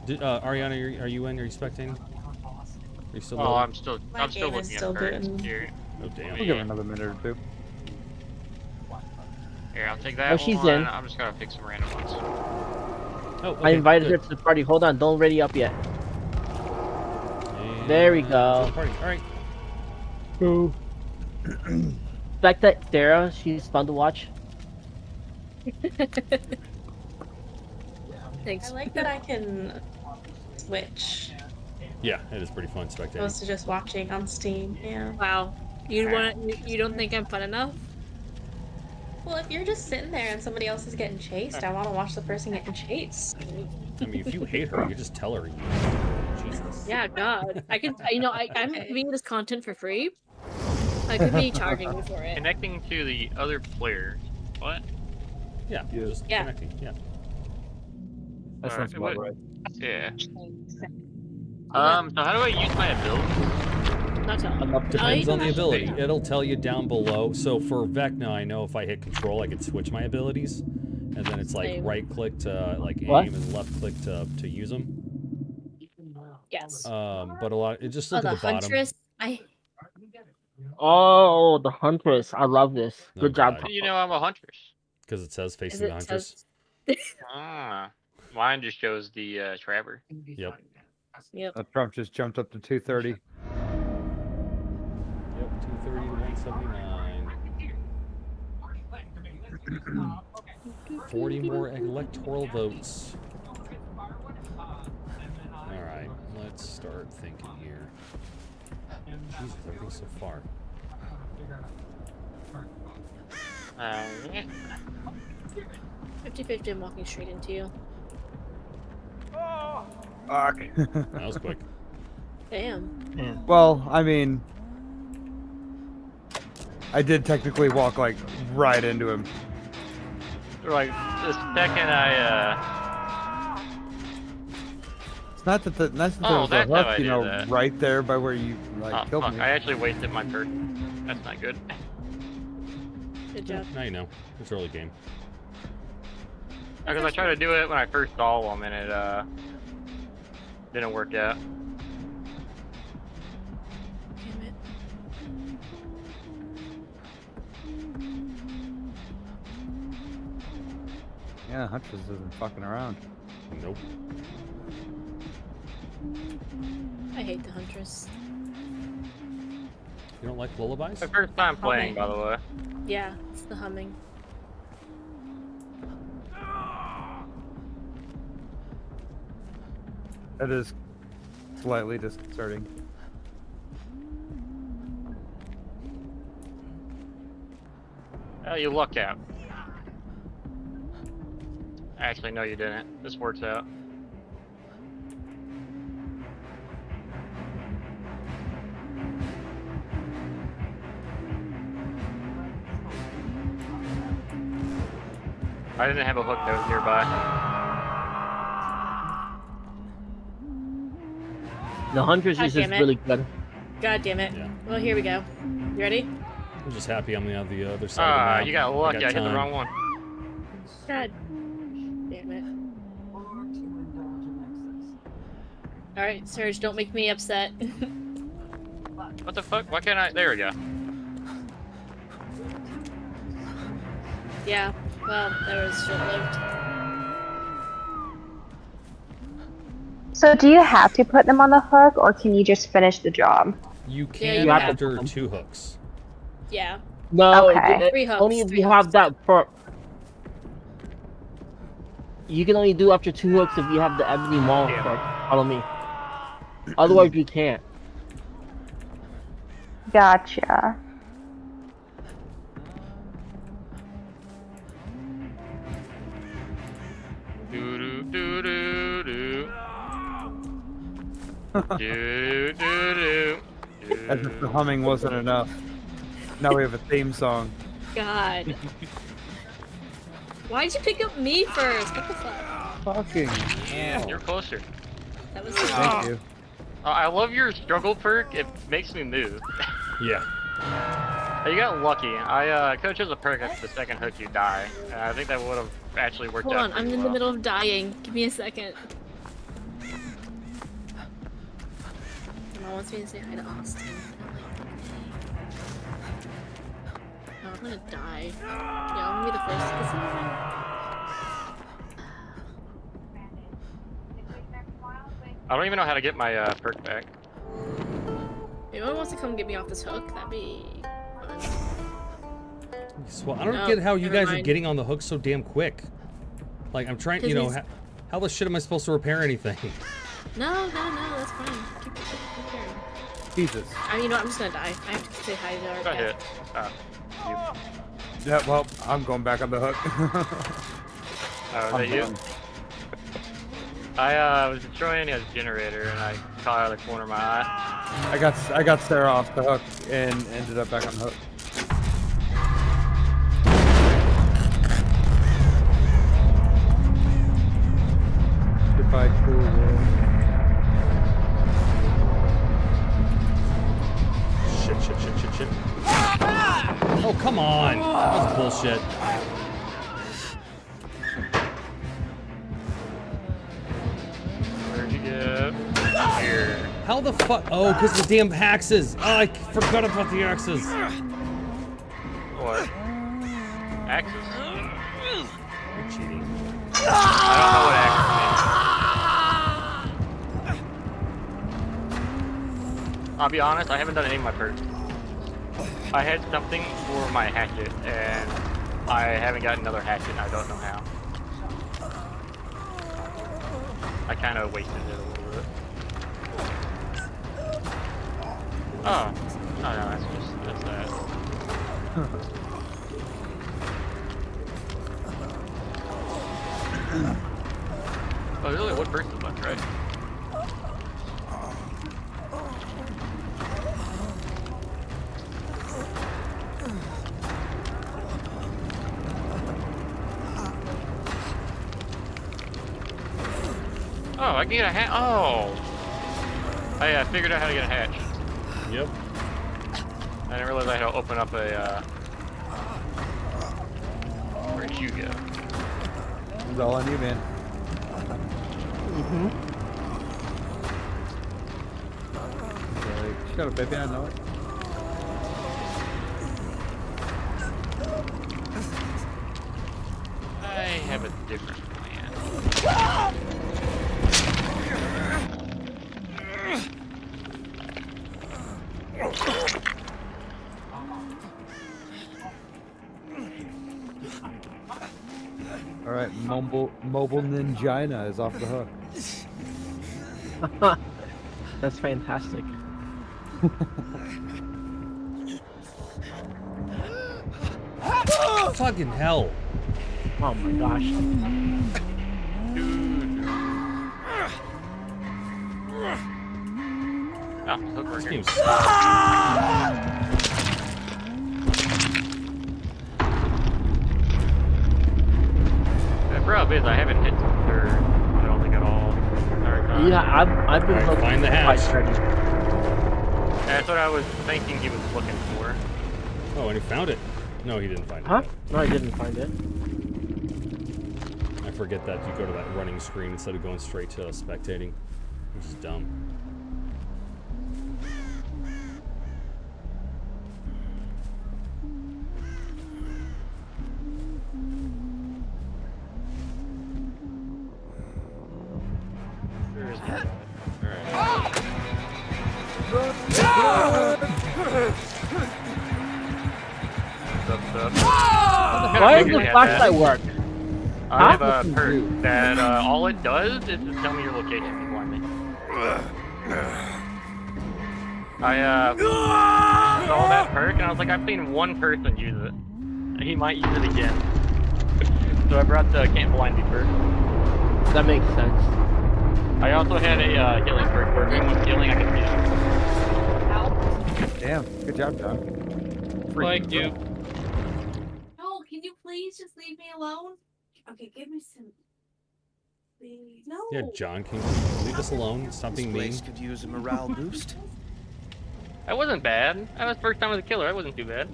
Ariana, are you in? Are you spectating? Are you still? Oh, loading? I'm still game is looking still at cards doing- here. Oh damn. We'll give her another minute or two. Here, I'll take that Oh, she's one. in. I'm just gonna pick some random ones. Oh, I invited her to the party. Hold on, don't ready up yet. There we go. Party. All right. Boo. Like that Sarah, she's fun to watch. Thanks. I like that I can switch Yeah, it is pretty fun spectating. opposed to just watching on Steam. Yeah. Wow. You don't think I'm fun enough? Well, if you're just sitting there and somebody else is getting chased, I want to watch the person getting chased. I mean, if you hate her, you could just tell her. Jesus. Yeah, God. I could, I'm giving this content for free. I could be charging you for it. Connecting to the other players. What? Yeah, just Yeah. connecting. Yeah. That sounds Alright, about right. Yeah. So how do I use my ability? Not tell. Depends on the ability. It'll tell you down below. So for Vecna, I know if I hit control, I can switch my abilities. And then it's like Same. right click to like aim What? and left click to use them. Yes. But a lot, it just Oh, look the at the bottom. Huntress. Oh, the Huntress. I love this. Oh, Good job. God. How do you know I'm a huntress? Because it says Is facing it the Huntress. Ah, mine just shows the Trapper. Yep. Yep. Trump just jumped up to 230. Yep, 230 to 179. 40 more electoral votes. Alright, let's start thinking here. Jesus, everything's so far. 50-50, I'm walking straight into you. Fuck. That was quick. Damn. Well, I mean, I did technically walk like right into him. Like the second I It's not that there Oh, was a that's how I hook, do you know, that. right there by where you like oh, killed fuck, me. I actually wasted my perk. That's not good. Good job. Now you know. It's early game. Because I tried to do it when I first saw them and it didn't work out. Damn it. Yeah, Huntress isn't fucking around. Nope. I hate the Huntress. You don't like lullabies? My first time playing, by the way. Yeah, it's the humming. That is slightly disconcerting. Oh, you lucked out. Actually, no, you didn't. This works out. I didn't have a hook that was nearby. The Huntress God is just damn it. really good. God damn it. Well, here we go. You ready? I'm just happy I'm on the other side of the Ah, map. you got lucky. I hit the time. wrong one. God damn it. Alright, Serge, don't make me upset. What the fuck? Why can't I? There we go. Yeah, well, that was short-lived. So do you have to put them on the hook, or can you just finish the job? You Yeah, can you have after 2 hooks. Yeah. No, Okay. 3 hooks, only if 3 you hooks. have that perk. You can only do after 2 hooks if you have the Ebony Maul perk. Follow me. Otherwise, you can't. Gotcha. Do do do do do. Do do do. As if the humming wasn't enough. Now we have a theme song. God. Why'd you pick up me first? What the fuck? Fucking You're closer. That was Thank you. I love your struggle perk. It makes me move. Yeah. You got lucky. I could have chosen a perk after the second hook you die. I think that would have actually worked Hold out on, I'm pretty in the well. middle of dying. Give me a second. Mom wants me to say hi to Austin. Oh, I'm gonna die. Yeah, I'm gonna be the first to see I don't even know how to get my perk back. If anyone wants to come get me off this hook, that'd be fun. Well, I don't get how you guys are getting on the hook so damn quick. Like, I'm trying, you know, how the shit am I supposed to repair anything? No, that's fine. Keep going. Jesus. I mean, you know what? I'm just gonna die. I have to say hi to our Got cat. hit. Yeah, well, I'm going back on the hook. Oh, is that you? I was destroying his generator and I caught out of the corner of my eye. I got Sarah off the hook and ended up back on the hook. Goodbye, cool world. Shit. Oh, come on. That's bullshit. Where'd you go? Here. How the fuck? Oh, because the damn axes. Oh, I forgot about the axes. What? Axes? You're cheating. I don't know what axes mean. I'll be honest, I haven't done any of my perks. I had something for my hatchet, and I haven't got another hatchet. I don't know how. I kind of wasted it a little bit. Oh, no, that's that. Oh, there's only one person left, right? Oh, I can get a hatch. Oh! I figured out how to get a hatch. Yep. I didn't realize I had to open up a, Where'd you go? It's all on you, man. Shut up, baby, I know it. I have a different plan. All right, Mobile Ninjina is off the hook. That's fantastic. Fucking hell. Oh my gosh. Oh, hook worker. Seems The problem is I haven't hit the third. I don't think at all. Yeah, I've been looking find the quite hatch. steady. That's what I was thinking he was looking for. Oh, and he found it. No, he didn't find it. Huh? No, I didn't find it. I forget that you go to that running screen instead of going straight to spectating, which is dumb. Why does the flashlight work? I have a perk that all it does is just tell me your location blindly. I saw that perk and I was like, I've seen one person use it. He might use it again. So I brought the Can't Blind Me perk. That makes sense. I also had a healing perk where if anyone's healing, I can see them. Damn, good job, John. Thank you. No, can you please just leave me alone? Okay, give me some. Please. No. Yeah, John, can you leave us alone? Stop being mean. Could use a morale boost. I wasn't bad. That was the first time as a killer. I wasn't too bad.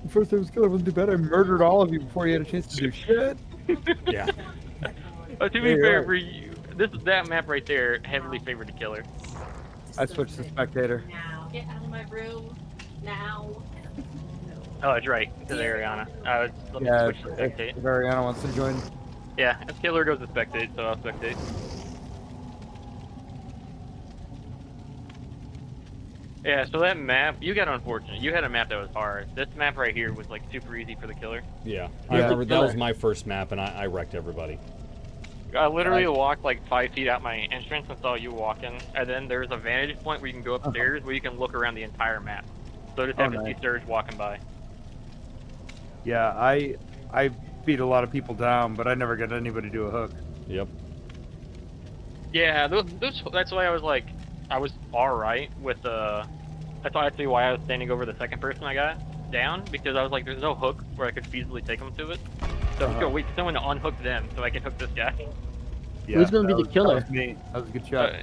First time was killer wasn't too bad. I murdered all of you before you had a chance to do shit. Yeah. To be fair, for you, that map right there heavily favored the killer. I switched to spectator. Now. Get out of my room. Now. Oh, that's right. Because Ariana. Let me Yeah, switch to spectate. if Ariana wants to join. Yeah, if killer goes to spectate, so I'll spectate. Yeah, so that map, you got unfortunate. You had a map that was hard. This map right here was like super easy for the killer. Yeah, I remember that was my first map, and I wrecked everybody. I literally walked like 5 feet out my entrance and saw you walking, and then there's a vantage point where you can go upstairs where you can look around the entire map. So just have to see Surge walking by. Yeah, I beat a lot of people down, but I never got anybody to do a hook. Yep. Yeah, that's why I was like, I was alright with that's actually why I was standing over the second person I got down, because I was like, there's no hook where I could feasibly take them to it. So I'm just gonna wait for someone to unhook them so I can hook this guy. Yeah, Who's gonna be the killer? That was me. That was a good shot.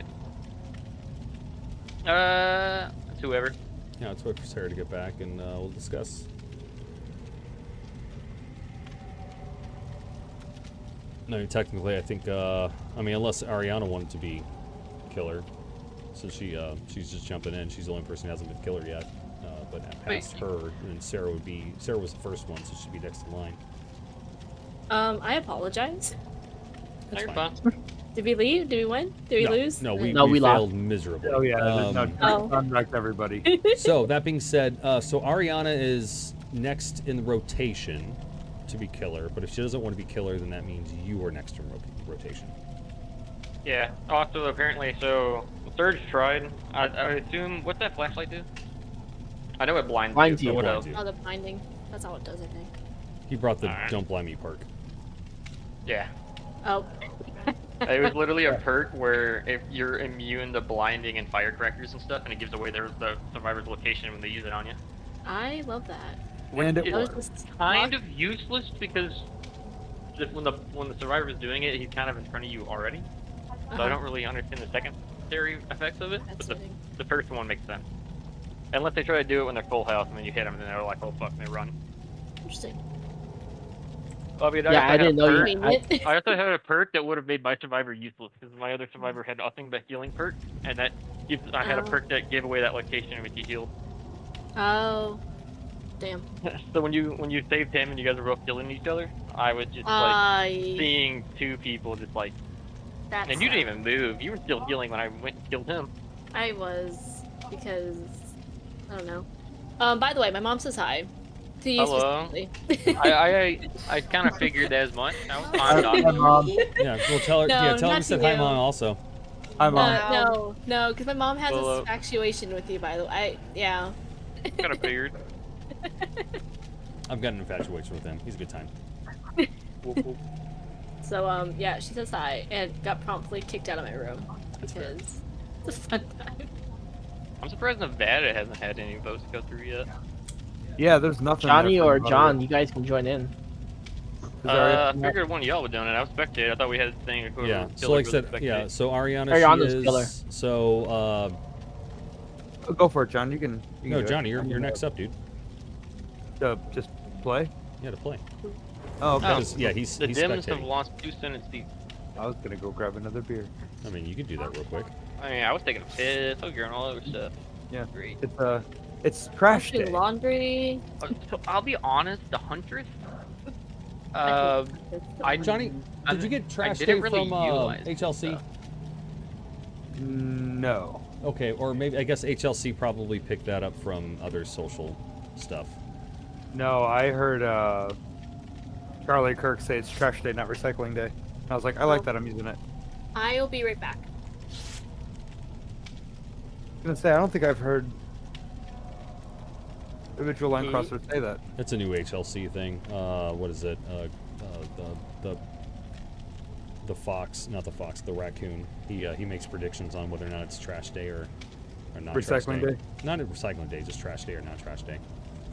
It's whoever. Yeah, let's wait for Sarah to get back, and we'll discuss. No, technically, I think, I mean, unless Ariana wanted to be killer, since she's just jumping in. She's the only person who hasn't been killer yet. But past her, and Sarah was the first one, so she'd be next in line. I apologize. That's fine. Did we leave? Did we win? Did we lose? No, we lost. failed miserably. Oh yeah, Oh. wrecked everybody. So that being said, so Ariana is next in the rotation to be killer, but if she doesn't want to be killer, then that means you are next in rotation. Yeah. Also, apparently, so Surge tried. I assume, what's that flashlight do? I know it blinds you. What else? Oh, the blinding. That's all it does, I think. He brought the Don't Blind Me perk. Yeah. Oh. It was literally a perk where if you're immune to blinding and firecrackers and stuff, and it gives away the survivor's location when they use it on you. I love that. And it It's works. kind of useless because just when the survivor's doing it, he's kind of in front of you already. So I don't really understand the secondary effects of it, but the first one makes sense. Unless they try to do it when they're full health, and then you hit them, and then they're like, oh fuck, and they run. Interesting. Well, I mean, Yeah, I didn't know you. I also had a perk that would have made my survivor useless, because my other survivor had nothing but healing perk, and that I had a perk that gave away that location in which he healed. Oh. Damn. So when you saved him and you guys were both killing each other, I was just like seeing two people just like, and you didn't even move. You were still healing when I went and killed him. I was, because I don't know. By the way, my mom says hi. To you Hello. specifically. I kind of figured as much. Hi, Mom. Yeah, we'll tell her. No, yeah, tell her not we said to hi, you. Mom. Also. Hi, Mom. No, because my mom has Hello. this infatuation with you. By the way, yeah. Kind of figured. I've got an infatuation with him. He's a good time. So yeah, she says hi and got promptly kicked out of my room because it's a fun time. I'm surprised Nevada hasn't had any votes go through yet. Yeah, there's nothing. Johnny there for or anybody. John, you guys can join in. I figured one of y'all would done it. I was spectated. I thought we had a thing. Yeah. So like I said, yeah. So Ariana, Ariana's she is. killer. So Go for it, John. You can no, do it. Johnny, you're next up, dude. Just play. Yeah, to play. Oh, okay. Because, yeah, he's The Dems have spectating. lost 2 Senate seats. I was gonna go grab another beer. I mean, you could do that real quick. I mean, I was taking a piss. I was getting all over stuff. Yeah. Great. It's trash Doing day. laundry. So I'll be honest, the Huntress. Johnny, did you get trash didn't day really from utilize HLC? No. Okay, or maybe I guess HLC probably picked that up from other social stuff. No, I heard Charlie Kirk say it's trash day, not recycling day. I was like, I like that. I'm using it. I'll be right back. I was gonna say, I don't think I've heard individual line crosser say that. It's a new HLC thing. What is it? The fox, not the fox, the raccoon. He makes predictions on whether or not it's trash day or Or non-trash Recycling day? Not a recycling day, just trash day or non-trash day.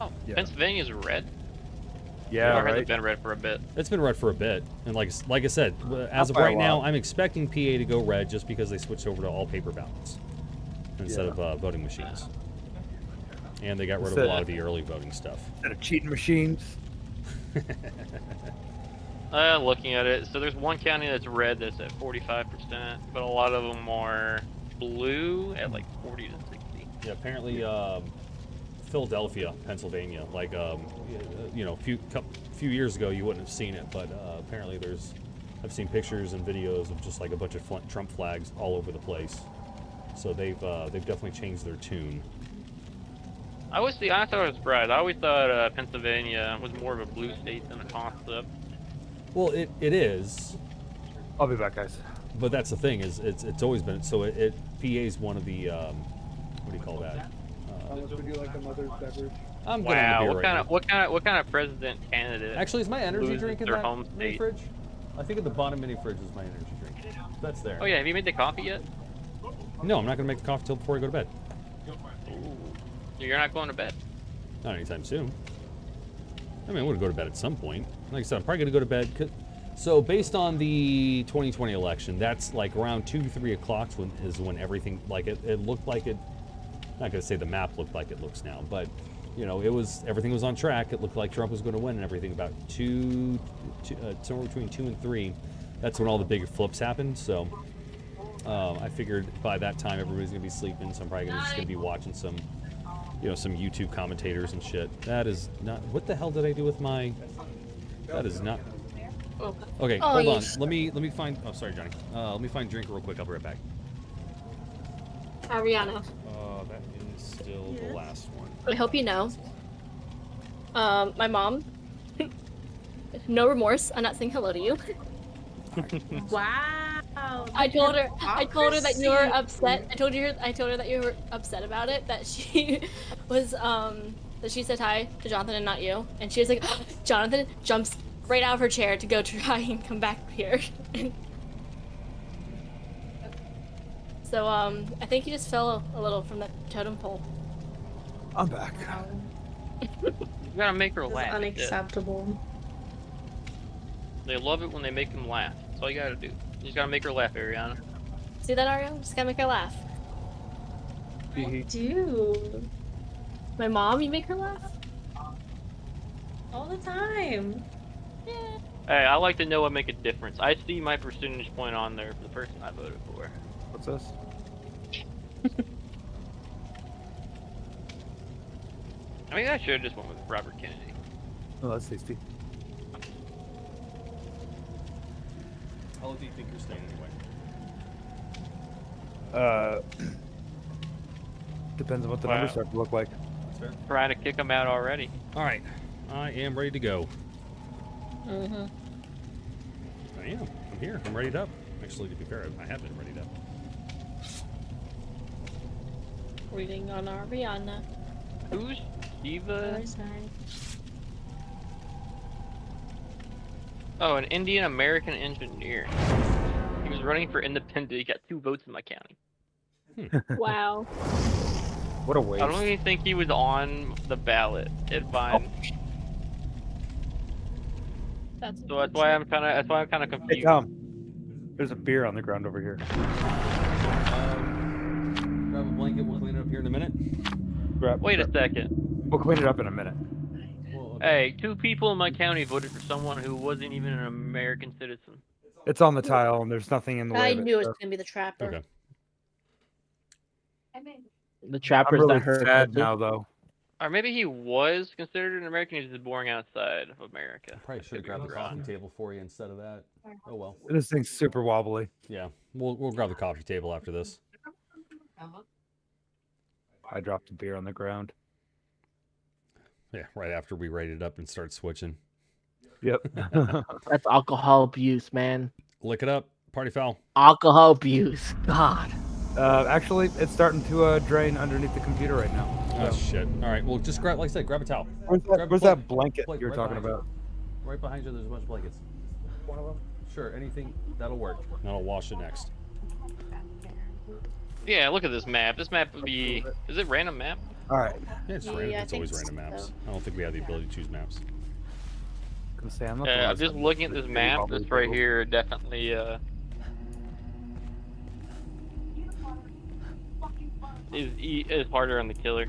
Oh, Yeah. Pennsylvania's red. Yeah, Or has right. it been red for a bit? It's been red for a bit, and like I said, as of by a right now, lot. I'm expecting PA to go red just because they switched over to all paper ballots instead of voting machines, and they got rid of a lot of the early voting stuff. Instead of cheating machines. Looking at it, so there's one county that's red that's at 45%, but a lot of them are blue at like 40 to 60. Yeah, apparently Philadelphia, Pennsylvania, like you know, few years ago you wouldn't have seen it, but apparently I've seen pictures and videos of just like a bunch of Trump flags all over the place. So they've definitely changed their tune. I thought it was surprised. I always thought Pennsylvania was more of a blue state than a concept. Well, it is. I'll be back, guys. But that's the thing is it's always been so. PA's one of the what do you call that? Would you like a mother's beverage? I'm good on the beer right now. What kind of president candidate? Actually, is my energy loses drink in their that home mini state? fridge? I think at the bottom mini fridge is my energy drink. That's there. Oh yeah, have you made the coffee yet? No, I'm not gonna make the coffee till before I go to bed. You're not going to bed. Not anytime soon. I mean, I'm gonna go to bed at some point. Like I said, I'm probably gonna go to bed. So based on the 2020 election, that's like around 2-3 o'clock is when everything like it looked like it. Not gonna say the map looked like it looks now, but you know, everything was on track. It looked like Trump was going to win and everything. About somewhere between 2 and 3, that's when all the big flips happened. So I figured by that time everybody's gonna be sleeping, so I'm probably just gonna be watching some, you know, some YouTube commentators and shit. That is not. What the hell did I do with my? That is not. Okay, hold on. Let me find. Oh, sorry, Johnny. Let me find drink real quick. I'll be right back. Ariana. That is still the last one. I hope you know. My mom. No remorse. I'm not saying hello to you. Wow. I told her that you were upset. I told her that you were upset about it. That she was that she said hi to Jonathan and not you. And she was like, Jonathan jumps right out of her chair to go try and come back here. So I think you just fell a little from that totem pole. I'm back. You gotta make her This is laugh. unacceptable. They love it when they make them laugh. That's all you gotta do. You just gotta make her laugh, Ariana. See that, Ariel? Just gotta make her laugh. I do. My mom, you make her laugh? All the time. Hey, I like to know what make a difference. I see my percentage point on there for the person I voted for. What's this? I mean, I should have just went with Robert Kennedy. Oh, that's tasty. How long do you think you're staying anyway? Depends on what the numbers start to look like. That's fair. Trying to kick him out already. All right, I am ready to go. Mm-hmm. I am. I'm here. I'm readied up. Actually, to be fair, I have been readied up. Reading on Ariana. Who's Shiva? Oh, an Indian American engineer. He was running for independent. He got 2 votes in my county. Wow. What a waste. I don't even think he was on the ballot at Vine. That's So that's why I'm kind of Hey, confused. Tom. There's a beer on the ground over here. Grab a blanket. We'll clean it up here in a minute. Wait a second. We'll clean it up in a minute. Hey, 2 people in my county voted for someone who wasn't even an American citizen. It's on the tile, and there's nothing in the way I of it. knew it was so- gonna be the trapper. Okay. The trappers I'm really that hurt. sad now, though. Or maybe he was considered an American. He's just boring outside of America. Probably should have grabbed the coffee table for you instead of that. Oh well. This thing's super wobbly. Yeah, we'll grab the coffee table after this. I dropped a beer on the ground. Yeah, right after we rate it up and start switching. Yep. That's alcohol abuse, man. Lick it up. Party foul. Alcohol abuse. God. Actually, it's starting to drain underneath the computer right now. Oh shit! All right, well just grab, like I said, grab a towel. Where's that blanket you're right talking behind about? you. Right behind you, there's a bunch of blankets. One of them. Sure, anything that'll work. And I'll wash it next. Yeah, look at this map. This map would be. Is it random map? All right. Yeah, it's Yeah, random. I It's always think random maps. so. I don't think we have the ability to choose maps. I'm say, I'm not the Yeah, last just one. looking at this map, this right here definitely is harder on the killer.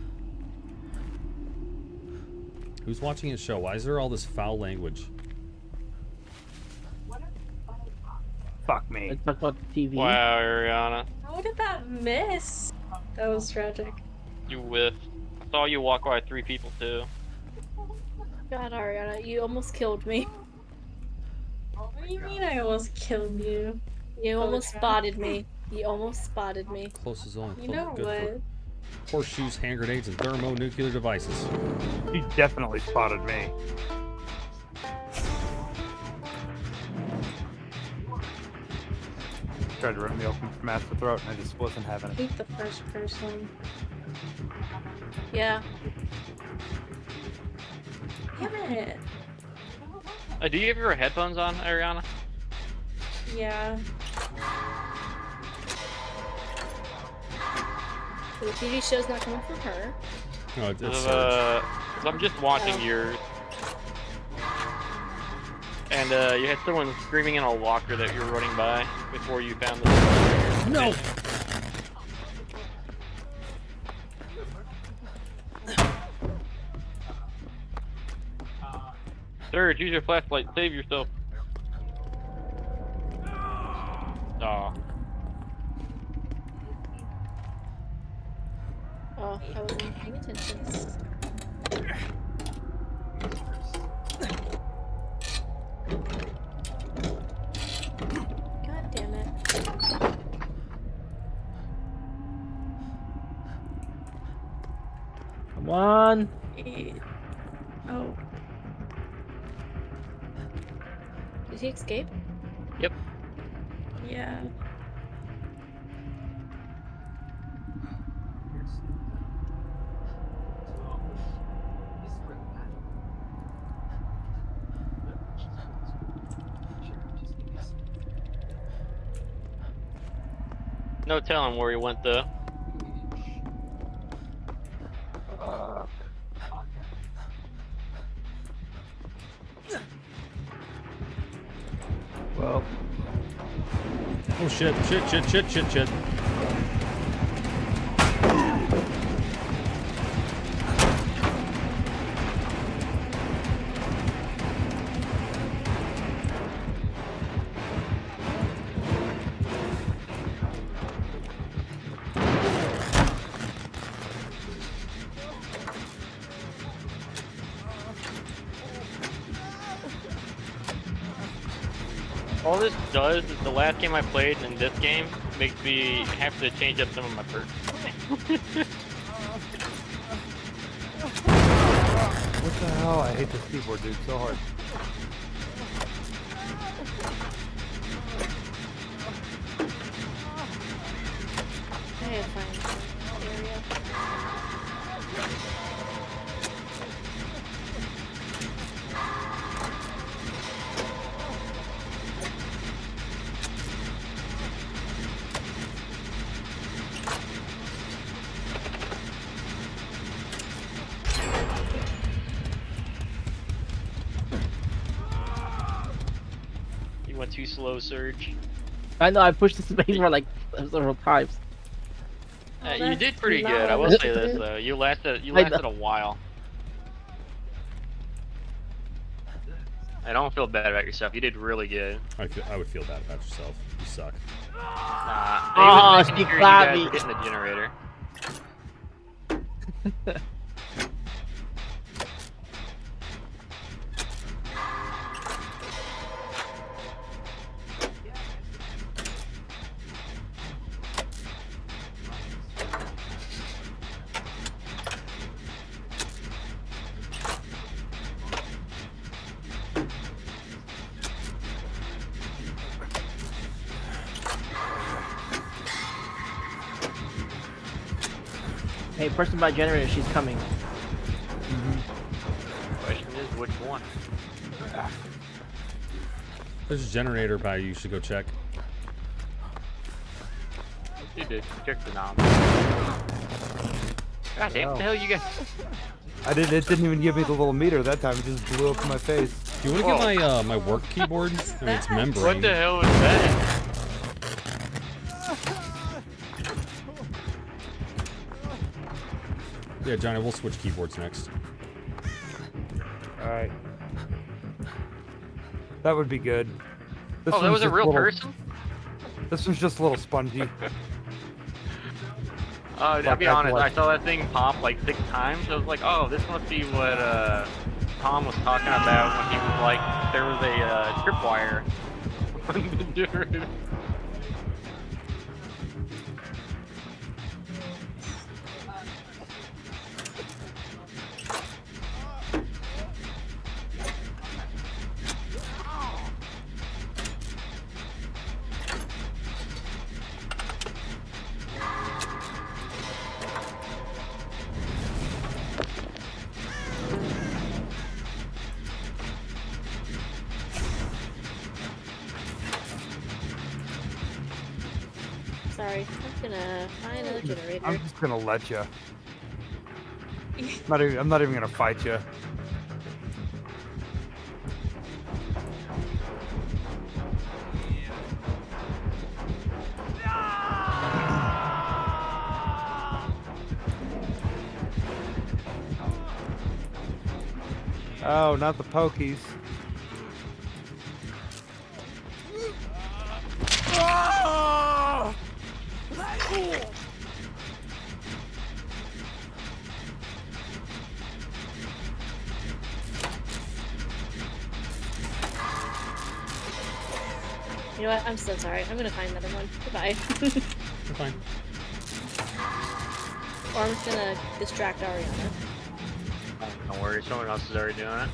Who's watching his show? Why is there all this foul language? Fuck me. Let's talk about the TV. Wow, Ariana, How did that miss? That was tragic. you whiffed. I saw you walk by 3 people too. God, Ariana, you almost killed me. What do you mean I almost killed you? You almost spotted me. You almost spotted me. Close is only You know good what? for horseshoes, hand grenades, and thermonuclear devices. You definitely spotted me. Tried to rip me open from Master Throat, and I just wasn't having I it. hate the first person. Yeah. Damn it. Do you have your headphones on, Ariana? Yeah. The TV show's not coming from her. No, it's Surge. 'Cause I'm just watching yours. And you had someone screaming in a locker that you were running by before you found the. No! Surge, use your flashlight. Save yourself. Aw. Oh, I wasn't paying attention. God damn it. Come on. Oh. Did he escape? Yep. Yeah. No telling where he went though. Well. Oh shit, shit. All this does is the last game I played and this game makes me have to change up some of my perks. What the hell? I hate this keyboard, dude, so hard. I gotta find some area. You went too slow, Surge. I know, I pushed the space bar like several times. You did pretty good. I will say this though. You lasted a while. I don't feel bad about yourself. You did really good. I would feel bad about yourself. You suck. Oh, she you clapped guys me. were getting the generator. Hey, person by generator, she's coming. Question is, which one? There's a generator by you. You should go check. You did. You checked the nom. God damn, what the hell you guys? I didn't. It didn't even give me the little meter that time. It just blew up in my face. Do you want to get my my work keyboard? I mean, it's membrane. What the hell is that? Yeah, Johnny, we'll switch keyboards next. Alright. That would be good. This Oh, that was one's a just real little- person? This was just a little spongy. I'll be honest, I saw that thing pop like 6 times. I was like, oh, this must be what Tom was talking about when he was like, there was a tripwire on the dirt. Sorry, I'm gonna find another generator. I'm just gonna let you. I'm not even gonna fight you. Oh, not the pokies. You know what? I'm so sorry. I'm gonna find another one. Goodbye. You're fine. Or I'm just gonna distract Ariana. Don't worry, someone else is already doing it.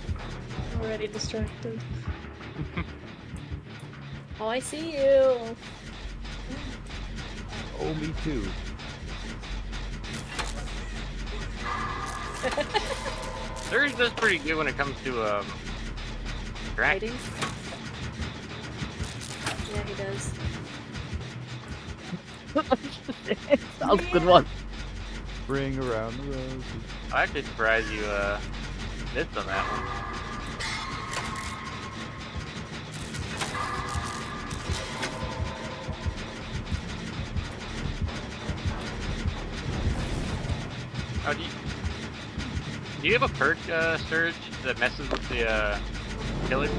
Already distracted. Oh, I see you. Oh, me too. Surge does pretty good when it comes to tracking. Yeah, he does. That was a good one. Bring around the roses. I'm actually surprised you missed on that one. Oh, do you have a perk, Surge, that messes with the killer?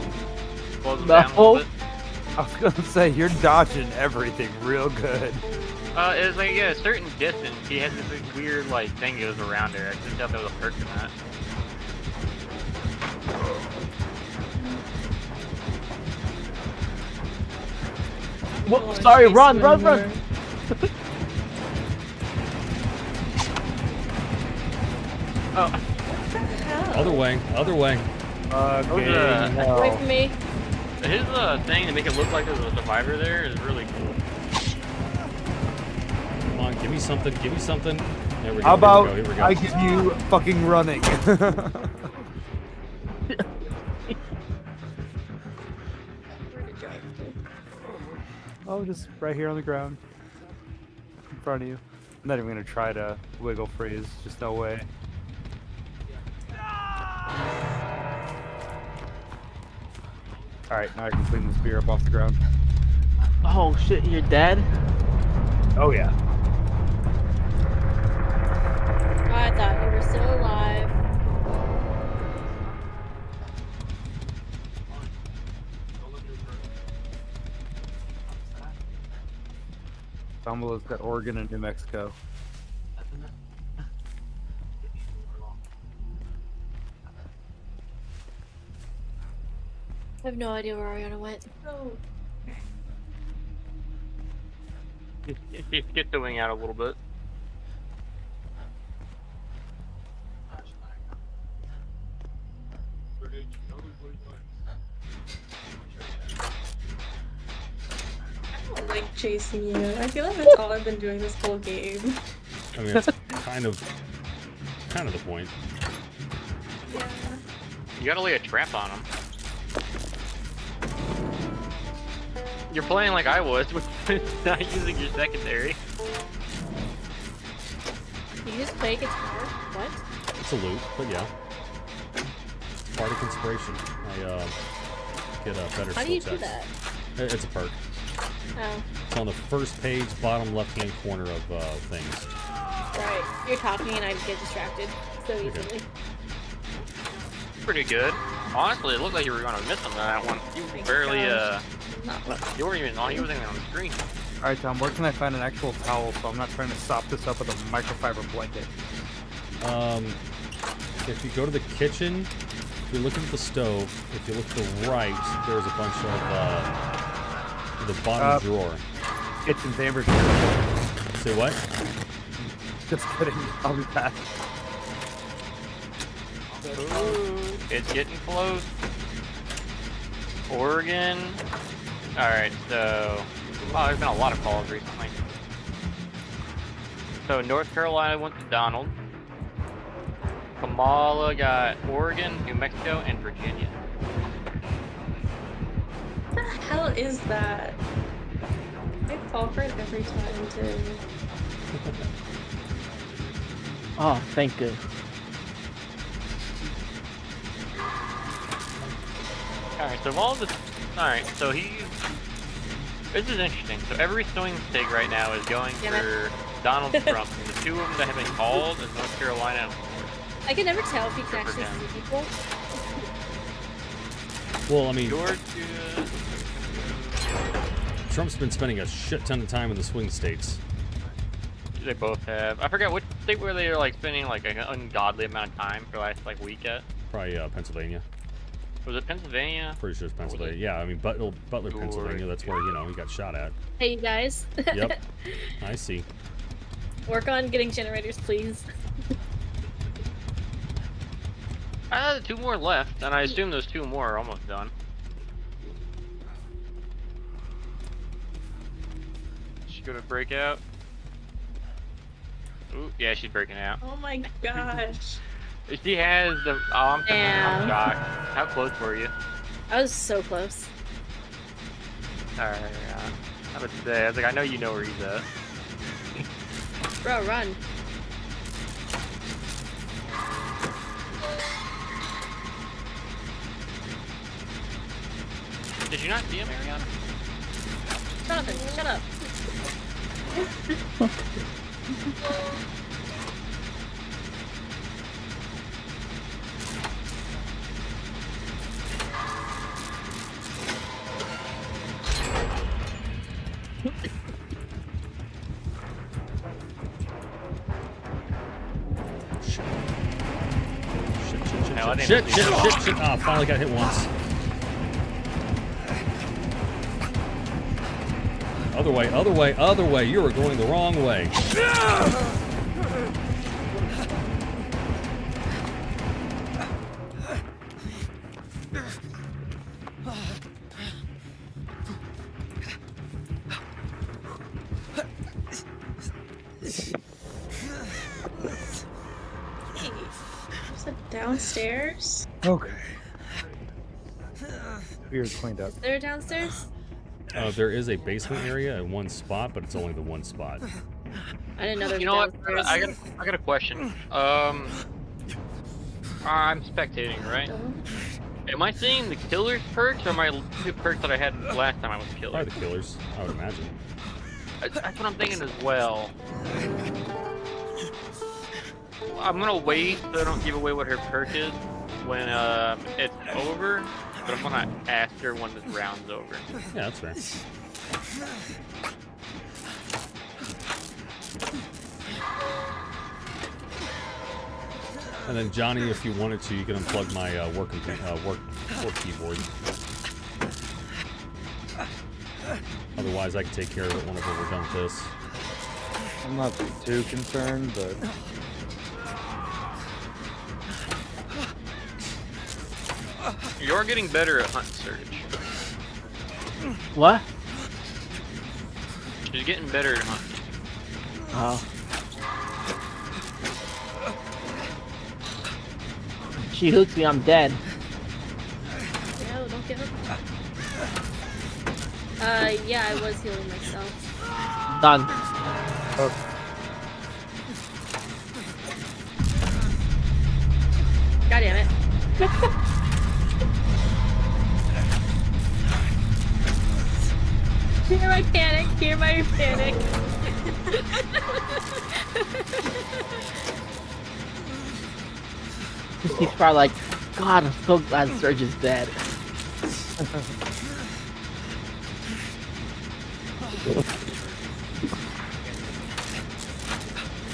Slows them down a little bit? I was gonna say, you're dodging everything real good. It's like a certain distance. He has this like, weird like thing goes around there. I just thought there was a perk in that. Whoa, sorry, run! Oh. Other way. Okay. Away from me. His thing to make it look like there's a survivor there is really cool. Come on, give me something. There we go. How about here we go. I give you fucking running? Oh, just right here on the ground. In front of you. I'm not even gonna try to wiggle freeze. Just no way. Alright, now I can clean this beer up off the ground. Oh shit, you're dead? Oh yeah. Oh, I thought you were still alive. Stumble has got Oregon and New Mexico. I have no idea where Ariana went. Get the wing out a little bit. I don't like chasing you. I feel like that's all I've been doing this whole game. I mean, that's kind of the point. Yeah. You gotta lay a trap on him. You're playing like I was, with not using your secondary. You just play guitar? What? It's a loop, but yeah. Bardic Inspiration. I get a better How do you skill do checks. that? It's a perk. Oh. It's on the first page, bottom left-hand corner of things. Right. You're talking and I get distracted so Okay. easily. Pretty good. Honestly, it looked like you were gonna miss on that one. You barely, you weren't even on. You weren't even on the screen. All right, Tom. Where can I find an actual towel so I'm not trying to sop this up with a microfiber blanket? If you go to the kitchen, if you're looking at the stove, if you look to the right, there's a bunch of the bottom drawer. Kitchen's Amber's. Say what? Just kidding. I'll be back. Ooh, it's getting close. Oregon. Alright, so... Wow, there's been a lot of calls recently. So North Carolina went to Donald. Kamala got Oregon, New Mexico, and Virginia. What the hell is that? I fall for it every time, too. Oh, thank you. Alright, so all this... Alright, so he's... This is interesting. So every swing state right now is going for Donald Trump. And the two of them that have been called is North Carolina and Florida. I can never tell if you can actually see people. Well, I mean, Georgia... Trump's been spending a shit ton of time in the swing states. They both have. I forgot which state where they were like spending like an ungodly amount of time for last like week at. Probably Pennsylvania. Was it Pennsylvania? Pretty sure it's Pennsylvania. Yeah, I mean Butler, Pennsylvania. That's where he got shot at. Hey, you guys. Yep. I see. Work on getting generators, please. I had 2 more left, and I assume those 2 more are almost done. She gonna break out? Ooh, yeah, she's breaking out. Oh my gosh. She has the. Oh, I'm shocked. How close were you? I was so close. Alright, I would say. I was like, I know you know where he's at. Bro, run. Did you not see him, Ariana? Shut up. Shit. Ah, finally got hit once. Other way. You were going the wrong way. Is it downstairs? Okay. Beer's cleaned up. They're downstairs? There is a basement area at one spot, but it's only the one spot. I didn't know there was You know what? downstairs. I got a question. I'm spectating, right? Am I seeing the killer's perks or am I the perks that I had last time I was killer? Probably the killers, I would imagine. That's what I'm thinking as well. I'm gonna wait so I don't give away what her perk is when it's over, but I'm gonna ask her when this round's over. Yeah, that's fair. And then Johnny, if you wanted to, you can unplug my work keyboard. Otherwise, I can take care of it whenever we're done with this. I'm not too concerned, but You're getting better at hunt search. What? She's getting better at hunt. Oh. She hooks me, I'm dead. No, don't get hooked. Yeah, I was healing myself. Done. God damn it. Hear my panic, hear my panic. He's probably like, God, I'm so glad Surge is dead.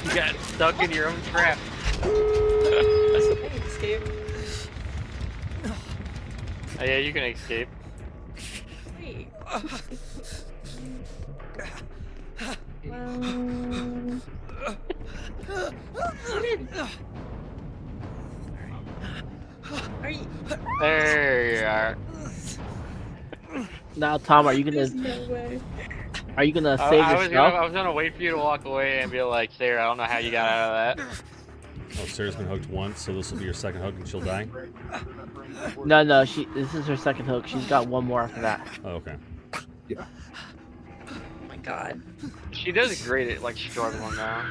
You got stuck in your own trap. Escape. Oh, yeah, you can escape. Wait. Are you? There you are. Now, Tom, are you gonna? There's no way. Are you gonna I save was yourself? gonna wait for you to walk away and be like, Sarah, I don't know how you got out of that. Oh, Sarah's been hooked once, so this will be your second hook and she'll die? No, no. This is her second hook. She's got one more after that. Oh, okay. Yeah. Oh my god. She does great at like struggling now.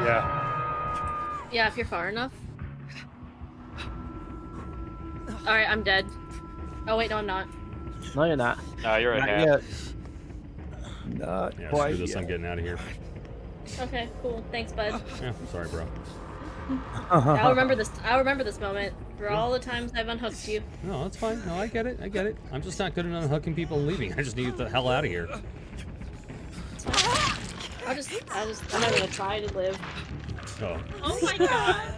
Yeah. Yeah, if you're far enough. Alright, I'm dead. Oh wait, no I'm not. No, you're not. No, you're Not ahead. yet. Not Yeah, quite screw this, I'm yet. getting out of here. Okay, cool. Thanks, bud. Yeah, sorry, bro. I'll remember this. I'll remember this moment for all the times I've unhooked you. No, that's fine. No, I get it. I get it. I'm just not good at unhooking people and leaving. I just need to get the hell out of here. I'm not gonna try to live. Oh. Oh my god.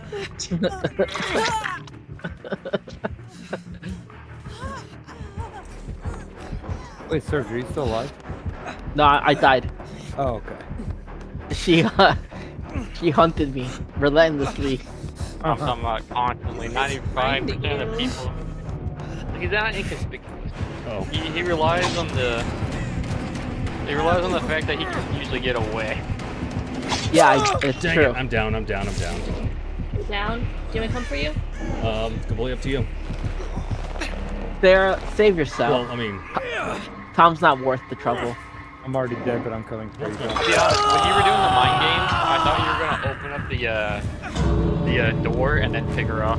Wait, Serge, are you still alive? No, I died. Oh, okay. She hunted me relentlessly. I'm talking about constantly. 95% of people. He's not inconspicuous. Oh. He relies on the. He relies on the fact that he can usually get away. Yeah, it's Dang true. it, I'm down. I'm down. Down? Do you want me to come for you? Completely up to you. Sarah, save yourself. Well, I mean, Tom's not worth the trouble. I'm already dead, but I'm coming for you. To be honest, when you were doing the mind game, I thought you were gonna open up the door and then pick her up.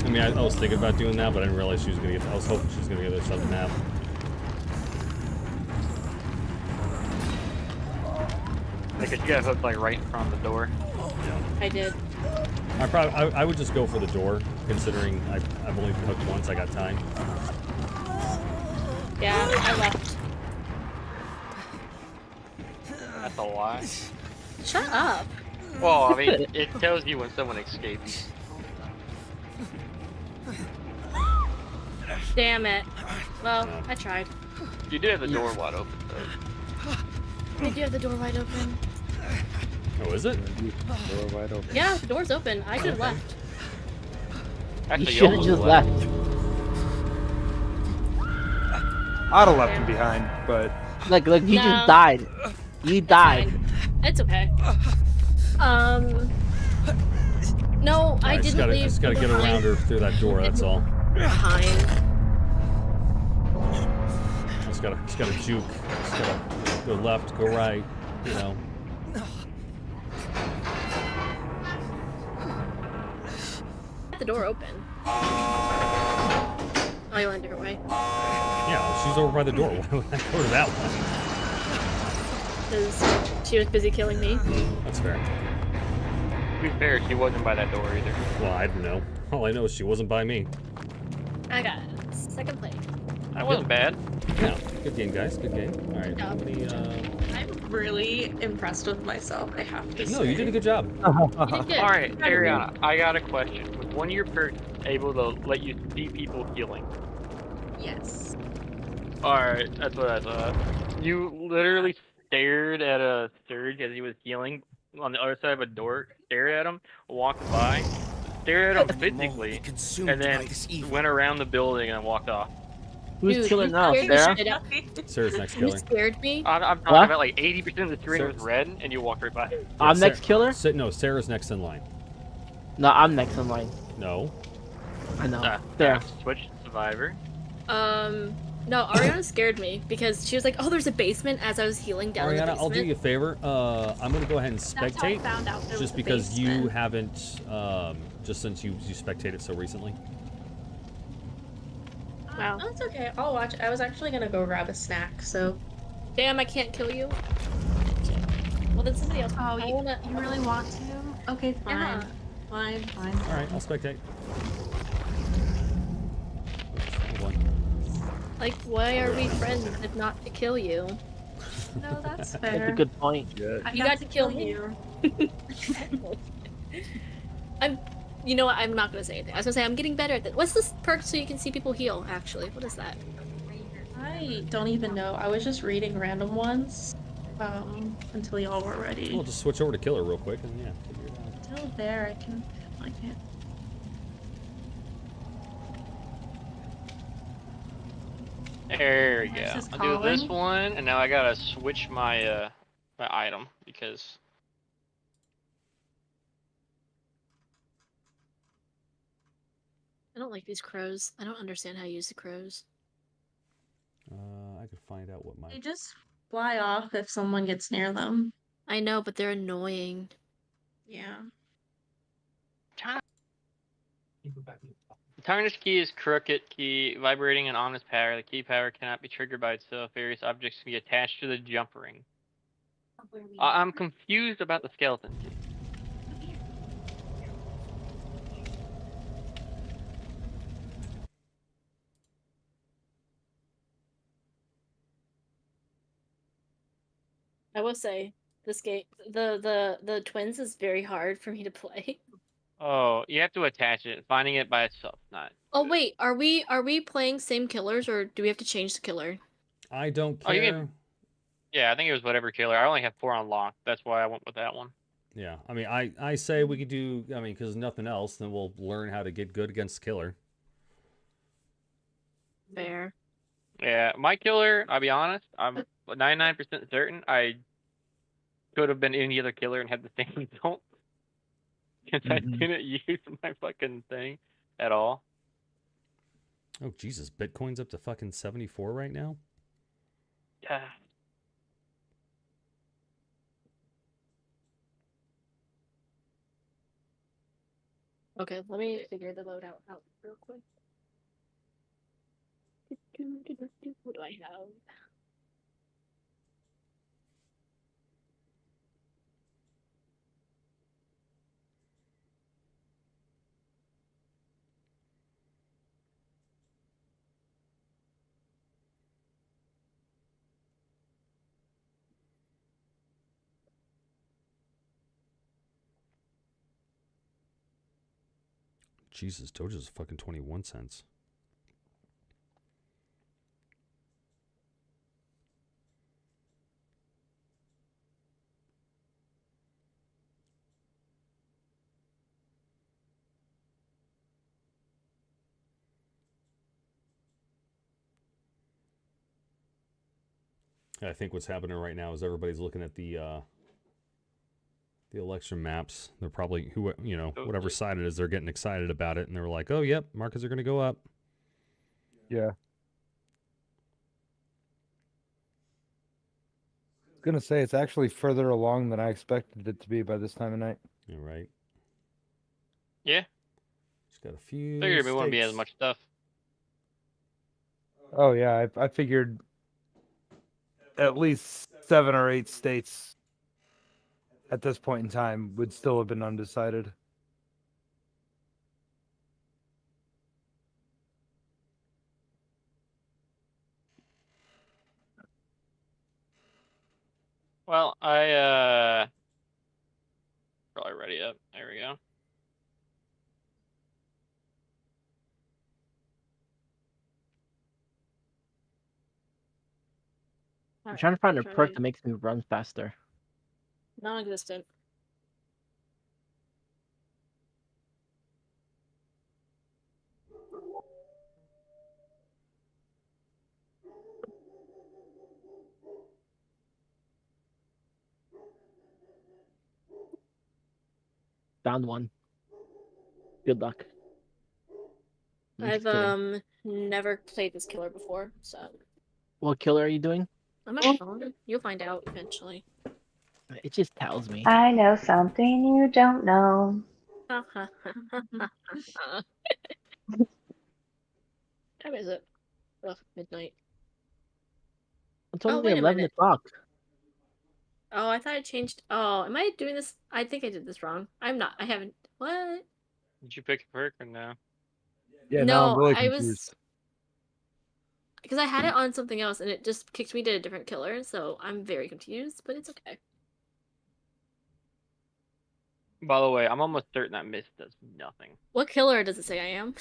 I mean, I was thinking about doing that, but I didn't realize she was gonna get. I was hoping she was gonna get this other map. Because you got hooked like right in front of the door. I did. I would just go for the door, considering I've only been hooked once. I got time. Yeah, I left. That's a lie. Shut up. Well, I mean, it tells you when someone escapes. Damn it. Well, I tried. You did have the door wide open, though. I do have the door wide open. Oh, is it? Door wide open. Yeah, the door's open. I could have left. Actually, You should have almost just left. I'd have left him behind, but Look, you No. just died. You died. It's okay. No, I didn't leave. Just gotta get behind. around her through that door. That's all. Behind. Just gotta juke. Just gotta go left, go right. You know. The door open. Oh, you went a different way. Yeah, well, she's over by the door. Why would I go to that one? Because she was busy killing me. That's fair. To be fair, she wasn't by that door either. Well, I don't know. All I know is she wasn't by me. I got second place. That wasn't bad. Yeah, good game, guys. Good game. All right. job. How many, I'm really impressed with myself, I have to say. No, you did a good job. You did good. Alright, Proud of you. Ariana, I got a question. Was one of your perks able to let you see people healing? Yes. Alright, that's what I thought. You literally stared at a Surge as he was healing on the other side of a door, stared at him, walked by, stared at him physically, and then went around the building and walked off. Who's Dude, killing you now, scared the Sarah? shit out- Sarah's next You killer. scared me. I'm talking What? about like 80% of the screen was red and you walked right by. I'm next killer? No, Sarah's next in line. No, I'm next in line. No. I know. There. Switch to survivor. No, Ariana scared me because she was like, "Oh, there's a basement." As I was healing down in the Ariana, basement. I'll do you a favor. I'm gonna go ahead and That's how I spectate, found out there was just a because you basement. haven't, just since you spectated so recently. Wow. Oh, it's okay. I'll watch. I was actually gonna go grab a snack, so. Damn, I can't kill you. Well, then somebody else. Oh, I you, wanna. you really want to? Okay, fine. Yeah. Fine. All right, I'll spectate. Hold on. Like, why are we friends if not to kill you? No, that's That's fair. a good point. I You got to kill me. You know what? I'm not gonna say anything. I was gonna say I'm getting better at this. What's this perk so you can see people heal? Actually, what is that? I don't even know. I was just reading random ones, until y'all were ready. We'll just switch over to killer real quick, and yeah, figure it out. Until there, I can like it. There we go. This is I'll do this calling. one, and now I gotta switch my my item because I don't like these crows. I don't understand how to use the crows. I could find out what my. They just fly off if someone gets near them. I know, but they're annoying. Yeah. tarnished key is crooked key, vibrating and honest power. The key power cannot be triggered by itself. Various objects can be attached to the jump ring. I'm confused about the skeleton key. I will say this game, the twins is very hard for me to play. Oh, you have to attach it. Finding it by itself, not. Oh wait, are we playing same killers or do we have to change the killer? I don't Oh, you care. can. Yeah, I think it was whatever killer. I only have 4 unlocked. That's why I went with that one. Yeah, I mean, I say we could do. I mean, because nothing else, then we'll learn how to get good against killer. Fair. Yeah, my killer. I'll be honest. I'm 99% certain I could have been any other killer and had the same result. Because I didn't use my fucking thing at all. Oh Jesus, Bitcoin's up to fucking 74 right now. Yeah. Okay, let me figure the loadout out real quick. What do I have? Jesus, Doja's fucking 21 cents. I think what's happening right now is everybody's looking at the election maps. They're probably whatever side it is, they're getting excited about it, and they're like, "Oh, yep, markets are going to go up." Yeah. I was gonna say it's actually further along than I expected it to be by this time of night. You're right. Yeah. Just got a few. Figured it wouldn't be as states. much stuff. Oh yeah, I figured at least 7 or 8 states at this point in time would still have been undecided. Well, I probably ready up. There we go. I'm trying to find a perk that makes me run faster. Non-existent. Found one. Good luck. I'm I've just kidding. never played this killer before, so What killer are you doing? I'm not sure. You'll find out eventually. It just tells me. I know something you don't know. Time is it? Ugh, midnight. It's Oh, only wait a 11 minute. o'clock. Oh, I thought I changed. Oh, am I doing this? I think I did this wrong. I'm not. I haven't. What? Did you pick a perk or no? Yeah, now I'm No, really I confused. was. Because I had it on something else and it just kicked me to a different killer, so I'm very confused, but it's okay. By the way, I'm almost certain that Mist does nothing. What killer does it say I am?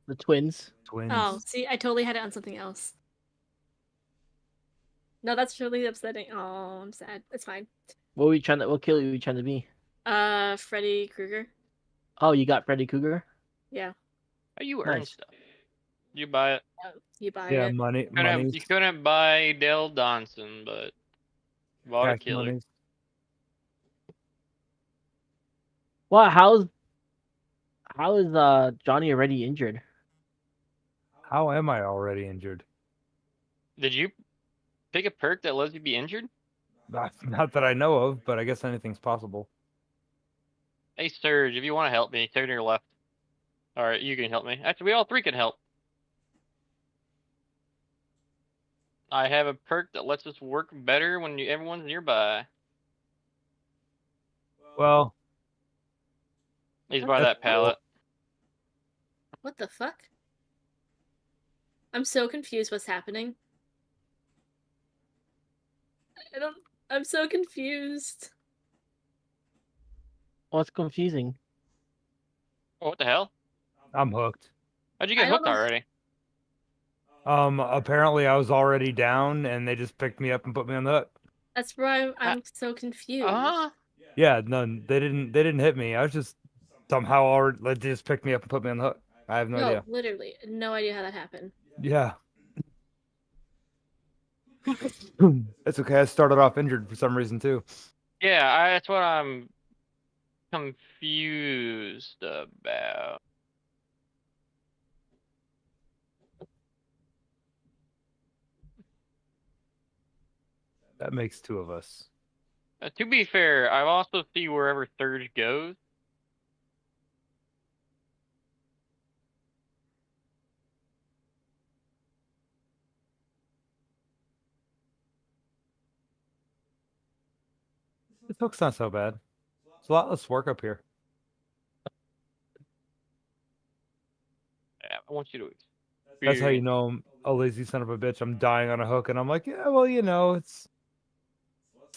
The twins. Twins. Oh, see, I totally had it on something else. No, that's really upsetting. Oh, I'm sad. It's fine. What were you trying to? What killer were you trying to be? Freddy Krueger. Oh, you got Freddy Krueger. Yeah. Oh, you earn Nice. stuff. You buy it. You buy Yeah, it. money. You couldn't buy Dale Donson, but bought a Cash killer. monies. Well, how is Johnny already injured? How am I already injured? Did you pick a perk that lets you be injured? Not that I know of, but I guess anything's possible. Hey, Surge, if you want to help me, turn to your left. Alright, you can help me. Actually, we all three can help. I have a perk that lets us work better when everyone's nearby. Well, He's by that pallet. What the fuck? I'm so confused what's happening. I'm so confused. What's confusing? Oh, what the hell? I'm hooked. How'd you get hooked already? Apparently I was already down, and they just picked me up and put me on the hook. That's why I'm so confused. Yeah, no, they didn't hit me. I was just somehow already. They just picked me up and put me on the hook. I have no idea. Literally, no idea how that happened. Yeah. It's okay. I started off injured for some reason too. Yeah, that's what I'm confused about. That makes two of us. To be fair, I also see wherever Surge goes. This hook's not so bad. It's a lot less work up here. Yeah, I want you to. That's how you know I'm a lazy son of a bitch. I'm dying on a hook, and I'm like, yeah, well, you know, it's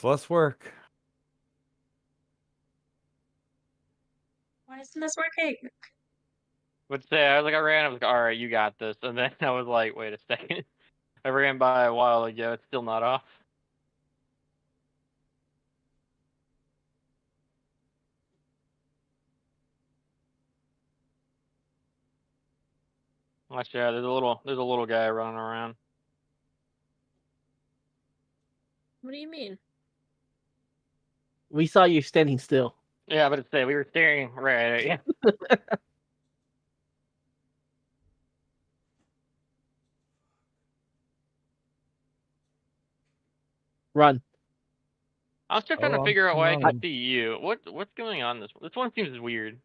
less work. Why isn't this working? But say, I was like, all right, you got this. And then I was like, wait a second. I ran by a while ago. It's still not off. Watch out! There's a little guy running around. What do you mean? We saw you standing still. Yeah, but it's we were staring right at you. Run. I was still trying to figure out why I running. can see you. What's going on this one? This one seems weird.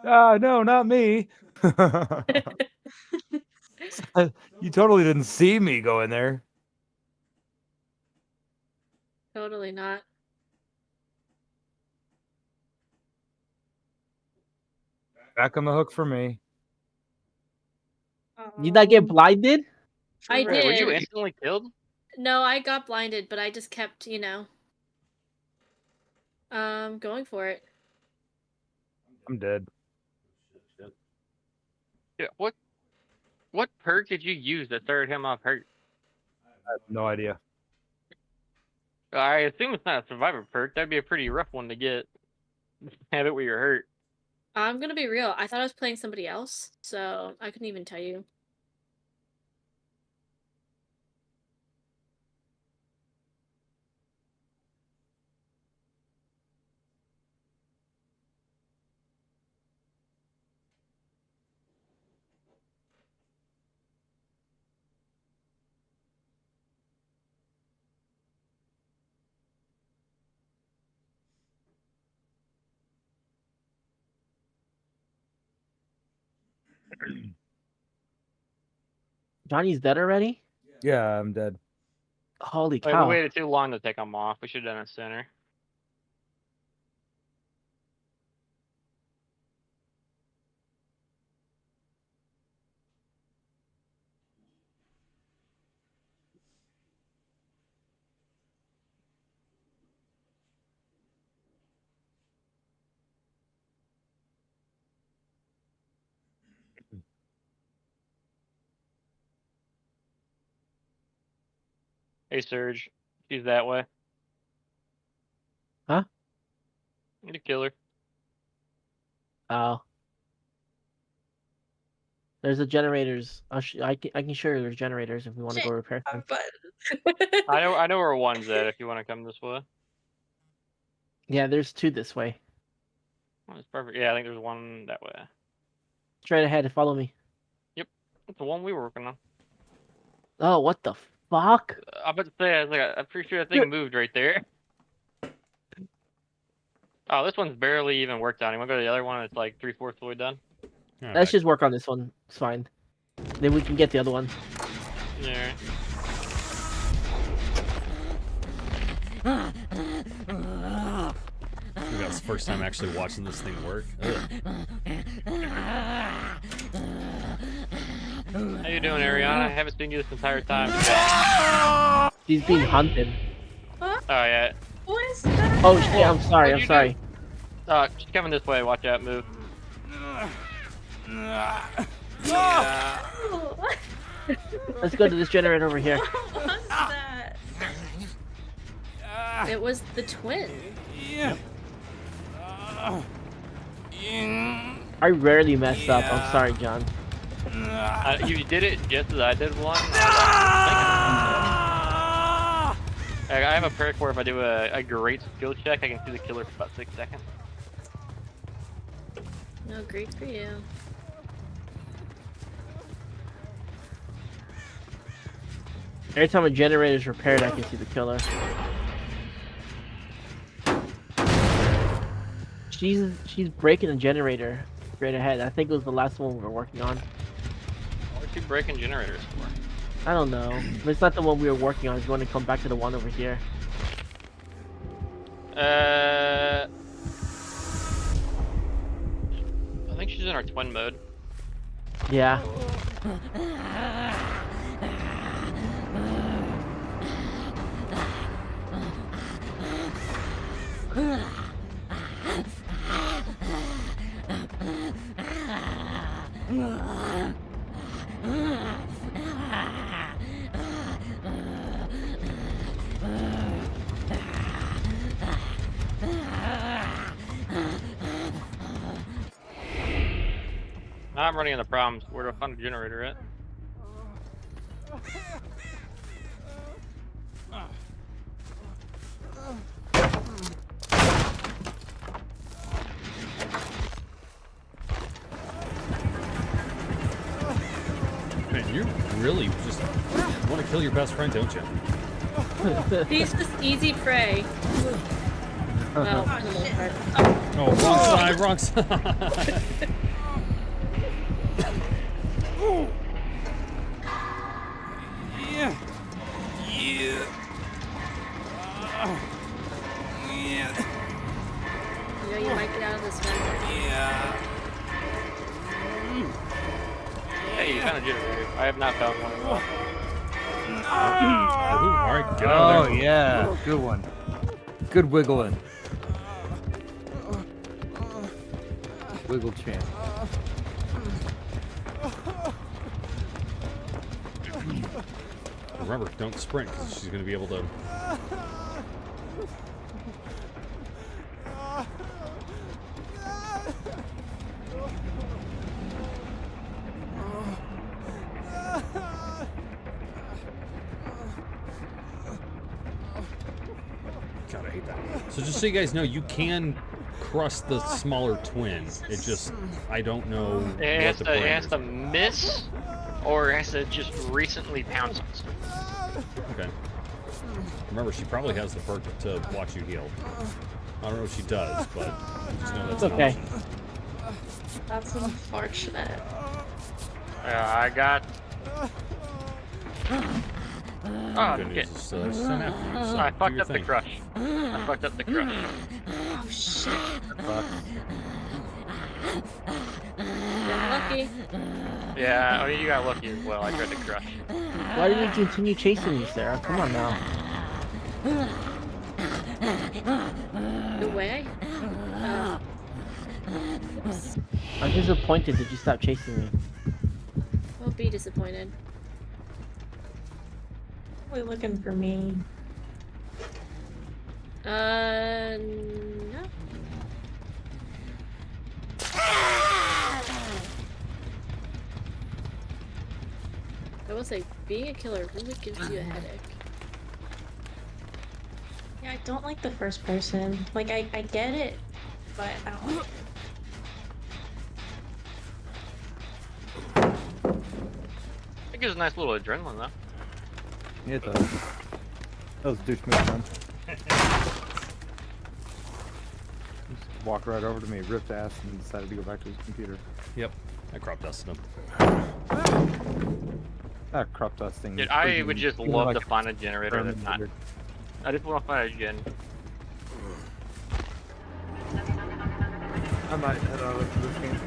Ah, no, not me. You totally didn't see me go in there. Totally not. Back on the hook for me. Did I get blinded? I did. Were you instantly killed? No, I got blinded, but I just kept, going for it. I'm dead. Yeah. What perk did you use that started him off hurt? I have no idea. I assume it's not a survivor perk. That'd be a pretty rough one to get. Have it where you're hurt. I'm gonna be real. I thought I was playing somebody else, so I couldn't even tell you. Johnny's dead already? Yeah, I'm dead. Holy Wait, we cow. waited too long to take them off. We should have done it sooner. Hey, Surge. She's that way. Huh? Need to kill her. Oh. There's the generators. I can show you there's generators if we want to go repair them. I know where one's at if you want to come this way. Yeah, there's 2 this way. Oh, that's perfect. Yeah, I think there's one that way. Straight ahead, follow me. Yep, that's the one we were working on. Oh, what the fuck? I'm about to say, I was like, I'm pretty sure that thing moved right there. Oh, this one's barely even worked on. You want to go to the other one that's like 3/4 fully done? Let's just work on this one. It's fine. Then we can get the other one. Yeah. That's the first time actually watching this thing work. How you doing, Ariana? I haven't seen you this entire time. She's being hunted. Oh, yeah. What is that? Oh shit, I'm sorry, I'm you sorry. She's coming this way. Watch out, move. Yeah. Let's go to this generator over here. What was that? It was the twin. I rarely mess up. I'm sorry, John. You did it just as I did one. I have a perk where if I do a great skill check, I can see the killer for about 6 seconds. No, great for you. Every time a generator is repaired, I can see the killer. She's breaking a generator straight ahead. I think it was the last one we were working on. What are you breaking generators for? I don't know. But it's not the one we were working on. It's going to come back to the one over here. I think she's in our twin mode. Yeah. Now I'm running into problems. Where do I find a generator at? Man, you really just want to kill your best friend, don't you? He's just easy prey. Well, for the most part. Oh, wrong side. Yeah. Yeah. Yeah. You know you might get out of this one. Yeah. Hey, you found a generator. I have not found one. Alright, get out of there. Yeah. Good one. Good wiggling. Wiggle champ. Remember, don't sprint because she's going to be able to. God, I hate that. So just so you guys know, you can crush the smaller twin. It just, I don't know It what the has parameters to miss, or it has to just recently pounce on something. Okay. Remember, she probably has the perk to watch you heal. I don't know if she does, but just know that's an Okay. option. That's unfortunate. I got. Oh, Good shit. news is still there's some after you, so I do fucked your up the thing. crush. I fucked up the crush. Oh shit. Lucky. Yeah, I mean, you got lucky as well. I tried to crush. Why did you continue chasing me, Sarah? Come on now. The way? I'm disappointed that you stopped chasing me. Won't be disappointed. Probably looking for me. No. I will say, being a killer really gives you a headache. Yeah, I don't like the first person. Like, I get it, but I don't like it. It gives a nice little adrenaline, though. Yeah, it does. That was a douche move, man. Just walked right over to me, ripped ass, and decided to go back to his computer. Yep, I crop dusted him. That crop dusting. Dude, I would just love to find a generator that's not. I just want to find a gen. I might head out of this game.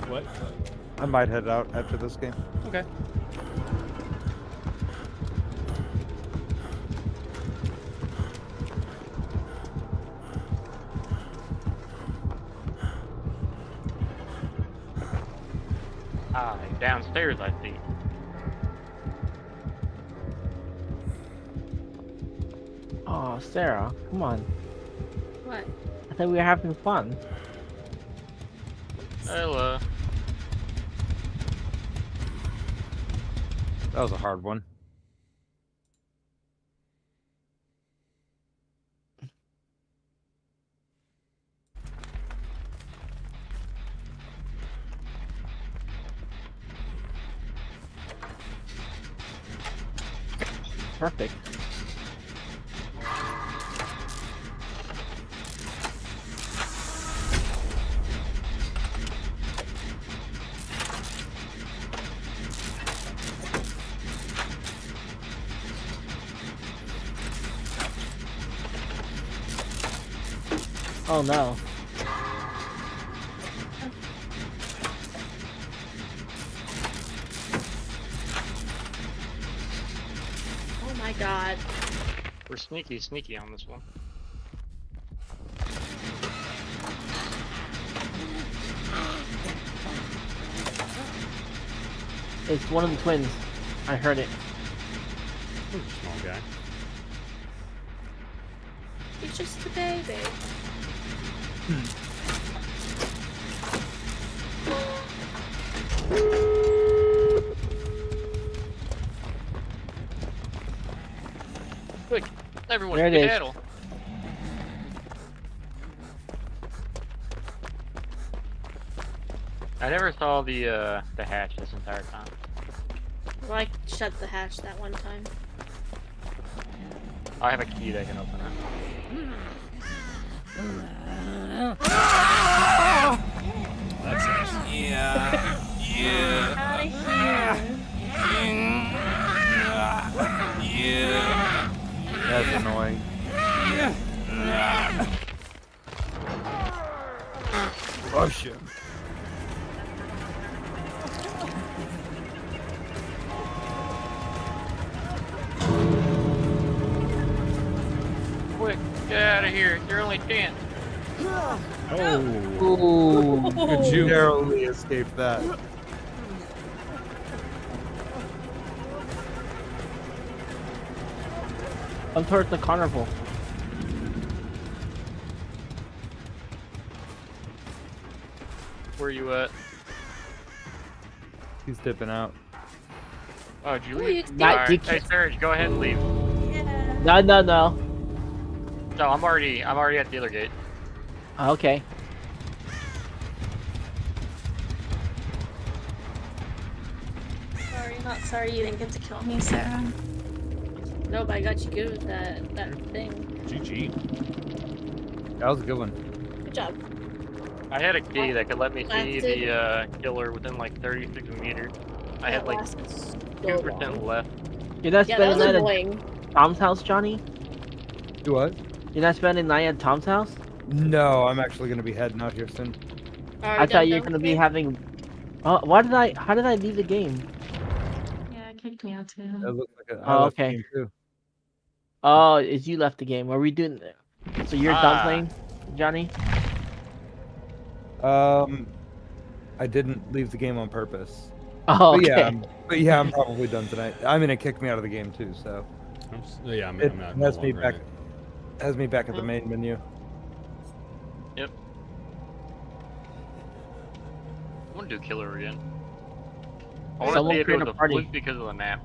What? I might head out after this game. Okay. Downstairs, I see. Oh, Sarah, come on. What? I thought we were having fun. Hello. That was a hard one. Perfect. Oh no. Oh my god. We're sneaky on this one. It's one of the twins. I heard it. Small guy. He's just a baby. Quick, everyone, There it is. skedaddle. I never saw the hatch this entire time. Well, I shut the hatch that one time. I have a key that can open it. That's nice. Yeah. Out of here. Yeah. That's annoying. Rush him. Quick, get out of here. It's your only chance. Oh, good you narrowly escaped that. I'm towards the carnival. Where you at? He's dipping out. Oh, did you Oh, leave? you did. Alright, hey Serge, go ahead and leave. No. No, I'm already at the other gate. Okay. Sorry, not sorry you didn't get to kill me, Sarah. Nope, I got you good with that thing. GG. That was a good one. Good job. I had a key that could let me see Lasted- the killer within like 36 meters. I had like 2% left. You're not Yeah, that spending was night annoying. at Tom's house, Johnny? Do what? You're not spending night at Tom's house? No, I'm actually gonna be heading out here soon. I thought you were gonna be having. Oh, why did I? How did I leave the game? Yeah, it kicked me out too. That looks like Oh, okay. Oh, is you left the game? Are we doing? So you're done playing, Johnny? I didn't leave the game on purpose. Oh, But yeah, okay. I'm probably done tonight. I mean, it kicked me out of the game too, so. Yeah, I'm It not. has no me longer back. in it. Has me back at the main menu. Yep. I want to do killer again. I want to Someone see if it create was a a party. fluke because of the map.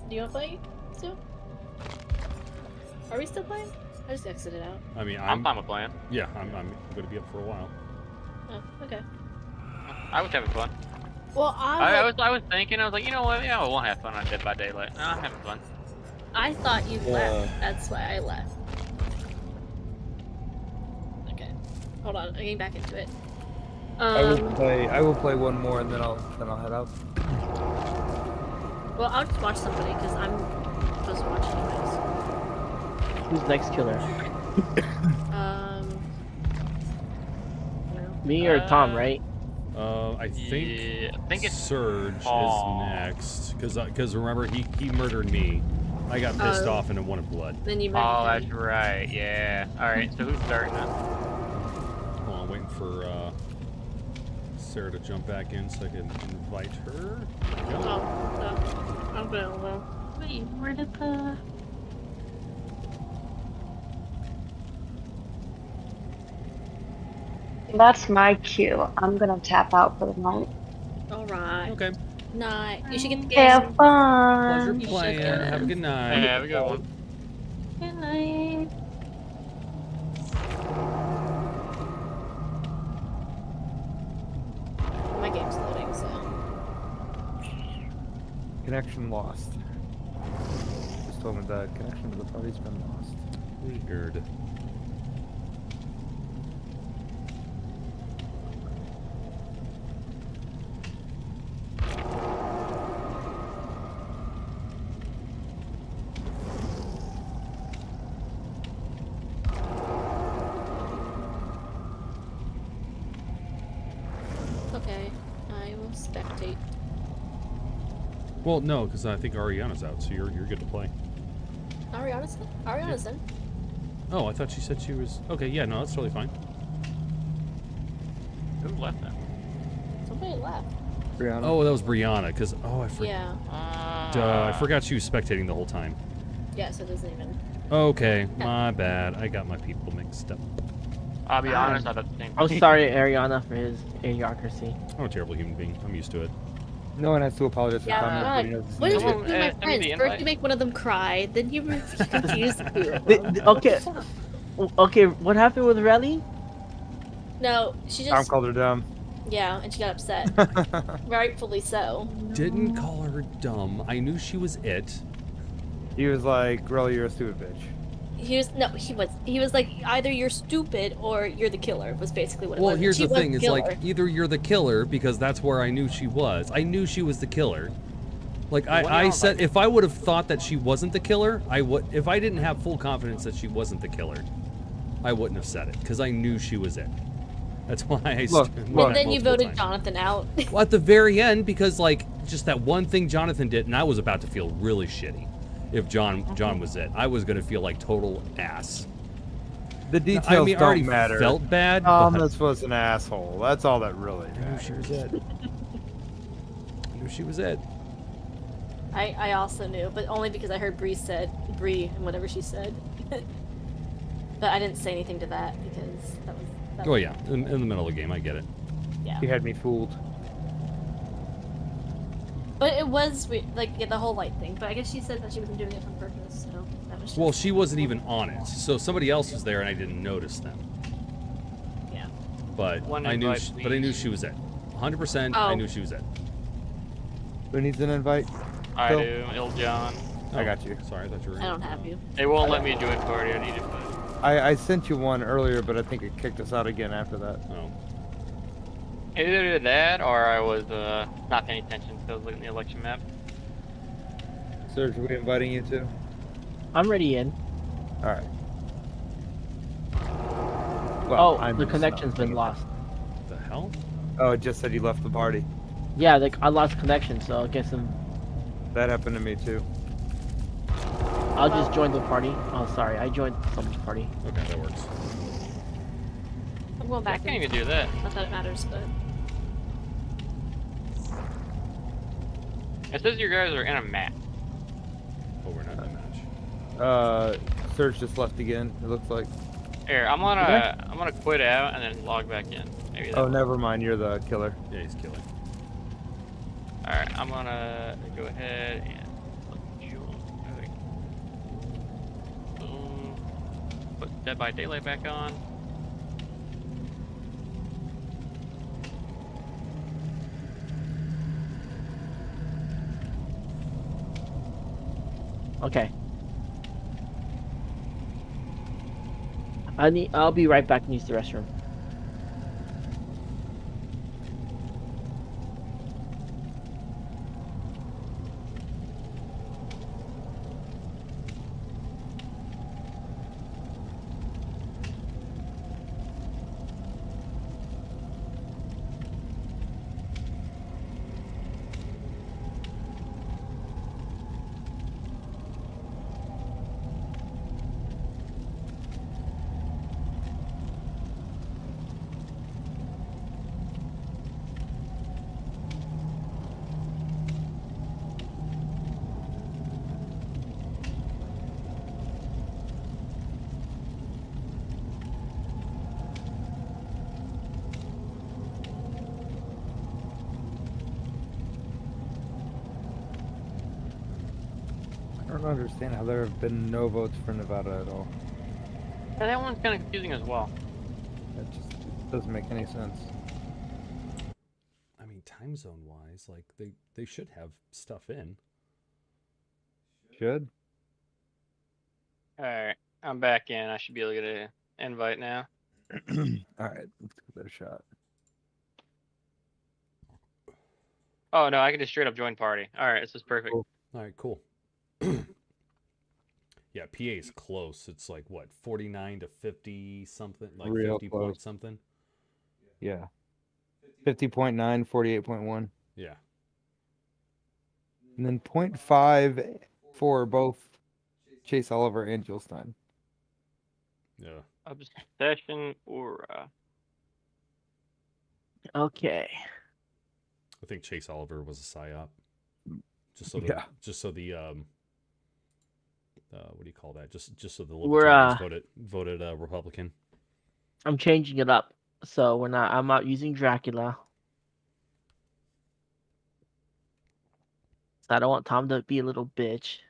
Do you want to play still? Are we still playing? I just exited out. I mean, I'm fine with playing. Yeah, I'm gonna be up for a while. Oh, okay. I was having fun. Well, I was thinking, I was like, you know what? Yeah, we'll have fun on Dead by Daylight. No, I'm having fun. I thought you left. That's why I left. Okay. Hold on. I'm getting back into it. I will play one more and then I'll head out. Well, I'll just watch somebody because I'm supposed to watch anyways. Who's next killer? Me or Tom, right? I think it's Surge Aw. is next because remember he murdered me. I got pissed off and it wanted blood. Then you Oh, that's right. Yeah. All right. So who's starting now? Hold on, waiting for Sarah to jump back in so I can invite her. There we go. Oh, I'm gonna. Wait, where did the? That's my cue. I'm gonna tap out for the night. All right. Okay. Night. You should get the game. Have fun. Pleasure playing. Have a good night. Hey, have a good one. Good night. My game's loading, so. Connection lost. Just told me that connection to the party's been lost. Weird. Okay. I will spectate. Well, no, because I think Ariana's out, so you're good to play. Ariana's in. Oh, I thought she said she was. Okay, yeah, no, that's totally fine. Who left then? Somebody left. Brianna. Oh, that was Brianna, because I forgot. Yeah. Duh, I forgot she was spectating the whole time. Yeah, so it doesn't even. Okay, my bad. I got my people mixed up. I'll be honest, I thought the same. I'm sorry, Ariana, for his idiocracy. I'm a terrible human being. I'm used to it. No one has to apologize for Yeah, commenting. God. What is with you, my friends? First you make one of them cry, then you confuse the two of them. Okay. Okay, what happened with Relly? No, she Tom just. called her dumb. Yeah, and she got upset. Rightfully so. Didn't call her dumb. I knew she was it. He was like, "Girl, you're a stupid bitch." He was like, either you're stupid or you're the killer, was basically what it was. Well, And here's she the was thing: it's killer. like either you're the killer because that's where I knew she was. I knew she was the killer. Like I said, if I would have thought that she wasn't the killer, I would. If I didn't have full confidence that she wasn't the killer, I wouldn't have said it because I knew she was it. That's why I. And then you voted Jonathan out. Well, at the very end, because like just that one thing Jonathan did, and I was about to feel really shitty. If John was it, I was gonna feel like total ass. The details I mean, I already don't matter. felt bad. Thomas was an asshole. That's all that really matters. I knew she was it. I knew she was it. I also knew, but only because I heard Bree and whatever she said. But I didn't say anything to that because that was. Oh yeah, in the middle of the game, I get it. Yeah. He had me fooled. But it was like the whole light thing. But I guess she said that she wasn't doing it on purpose, so that was. Just... Well, she wasn't even on it, so somebody else was there, and I didn't notice them. Yeah. But One I knew, invite, but I knew she was it. 100%. Oh. I knew she was it. Who needs an invite? I Phil? do. Iljon. I got you. Sorry, I thought you were. I don't have you. It won't let me join party. I need it. I sent you one earlier, but I think it kicked us out again after that. Oh. Either that or I was not paying attention because I was looking at the election map. Serge, are we inviting you to? I'm ready in. All right. Well, Oh, the connection's been lost. The hell? Oh, it just said you left the party. Yeah, like I lost connection, so I guess That happened to me too. I'll just join the party. Oh, sorry, I joined someone's party. Okay, that works. I'm going back. I can't even do that. Not that it matters, but. It says you guys are in a match. Oh, we're not in a match. Serge just left again. It looks like. Here, I'm gonna quit out and then log back in. Maybe that Oh, never mind. You're the killer. Yeah, he's killing. All right, I'm gonna go ahead and boom. Put Dead by Daylight back on. Okay. I'll be right back and use the restroom. I don't understand how there have been no votes for Nevada at all. Yeah, that one's kind of confusing as well. That just doesn't make any sense. I mean, time zone wise, like they should have stuff in. Should. All right, I'm back in. I should be able to get an invite now. All right, let's give that a shot. Oh no, I can just straight up join party. All right, this is perfect. All right, cool. Yeah, PA is close. It's like what, 49 to 50 something, like Real 50 close. point something. Yeah. 50.9, 48.1. Yeah. And then 0.5 for both Chase Oliver and Jill Stein. Yeah. Obsession or Okay. I think Chase Oliver was a psyop. Just so the what do you call that? Just so the Libertarians voted Republican. I'm changing it up, so I'm not using Dracula. So I don't want Tom to be a little bitch.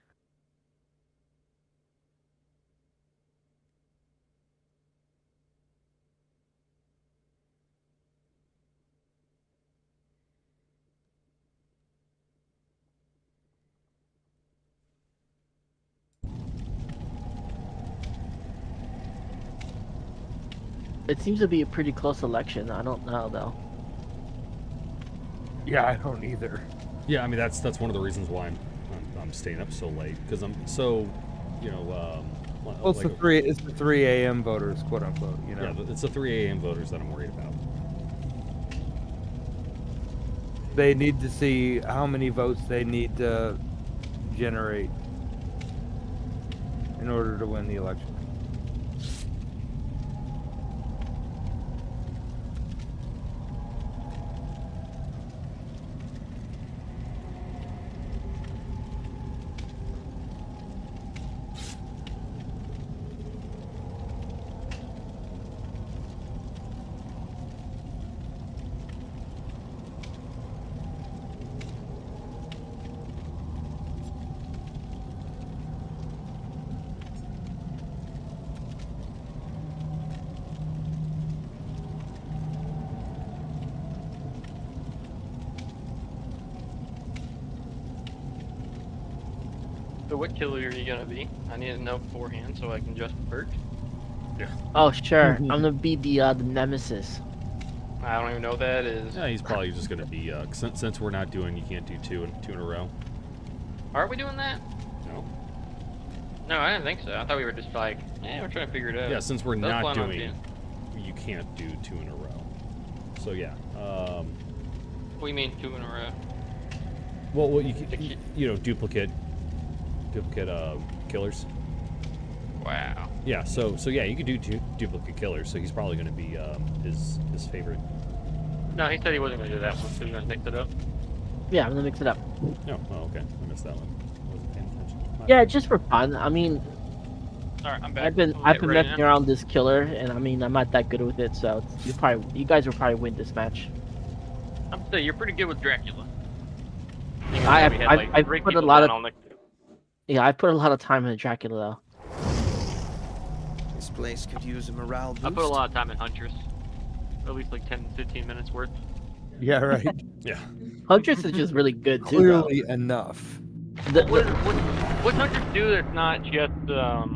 It seems to be a pretty close election. I don't know though. Yeah, I don't either. Yeah, I mean that's one of the reasons why I'm staying up so late, because I'm so, well, it's the 3 a.m. voters, quote unquote. You know. Yeah, it's the 3 a.m. voters that I'm worried about. They need to see how many votes they need to generate in order to win the election. what killer are you gonna be? I need to know beforehand so I can adjust the perks. Yeah. Oh sure, I'm gonna be the nemesis. I don't even know what that is. Yeah, he's probably just gonna be since we're not doing, you can't do two in a row. Are we doing that? No. No, I didn't think so. I thought we were just like, we're trying to figure it out. Yeah, since we're That's not what I'm doing, you can't do 2 in a row. So yeah. What do you mean 2 in a row? Well, you know, duplicate killers. Wow. Yeah. So yeah, you could do 2 duplicate killers. So he's probably gonna be his favorite. No, he said he wasn't gonna do that one. So he's gonna mix it up. Yeah, I'm gonna mix it up. No. Oh, okay. I missed that one. Wasn't paying attention. Yeah, just for fun. I mean, Alright, I'm back. I've been messing around this killer, and I mean, I'm not that good with it. So you guys will probably win this match. I'm saying you're pretty good with Dracula. I've put a lot of I put a lot of time in Dracula though. This place could use a morale boost. I put a lot of time in Huntress. At least like 10-15 minutes worth. Yeah, right. Yeah. Huntress is just really good too. Clearly enough. What's Huntress do that's not just I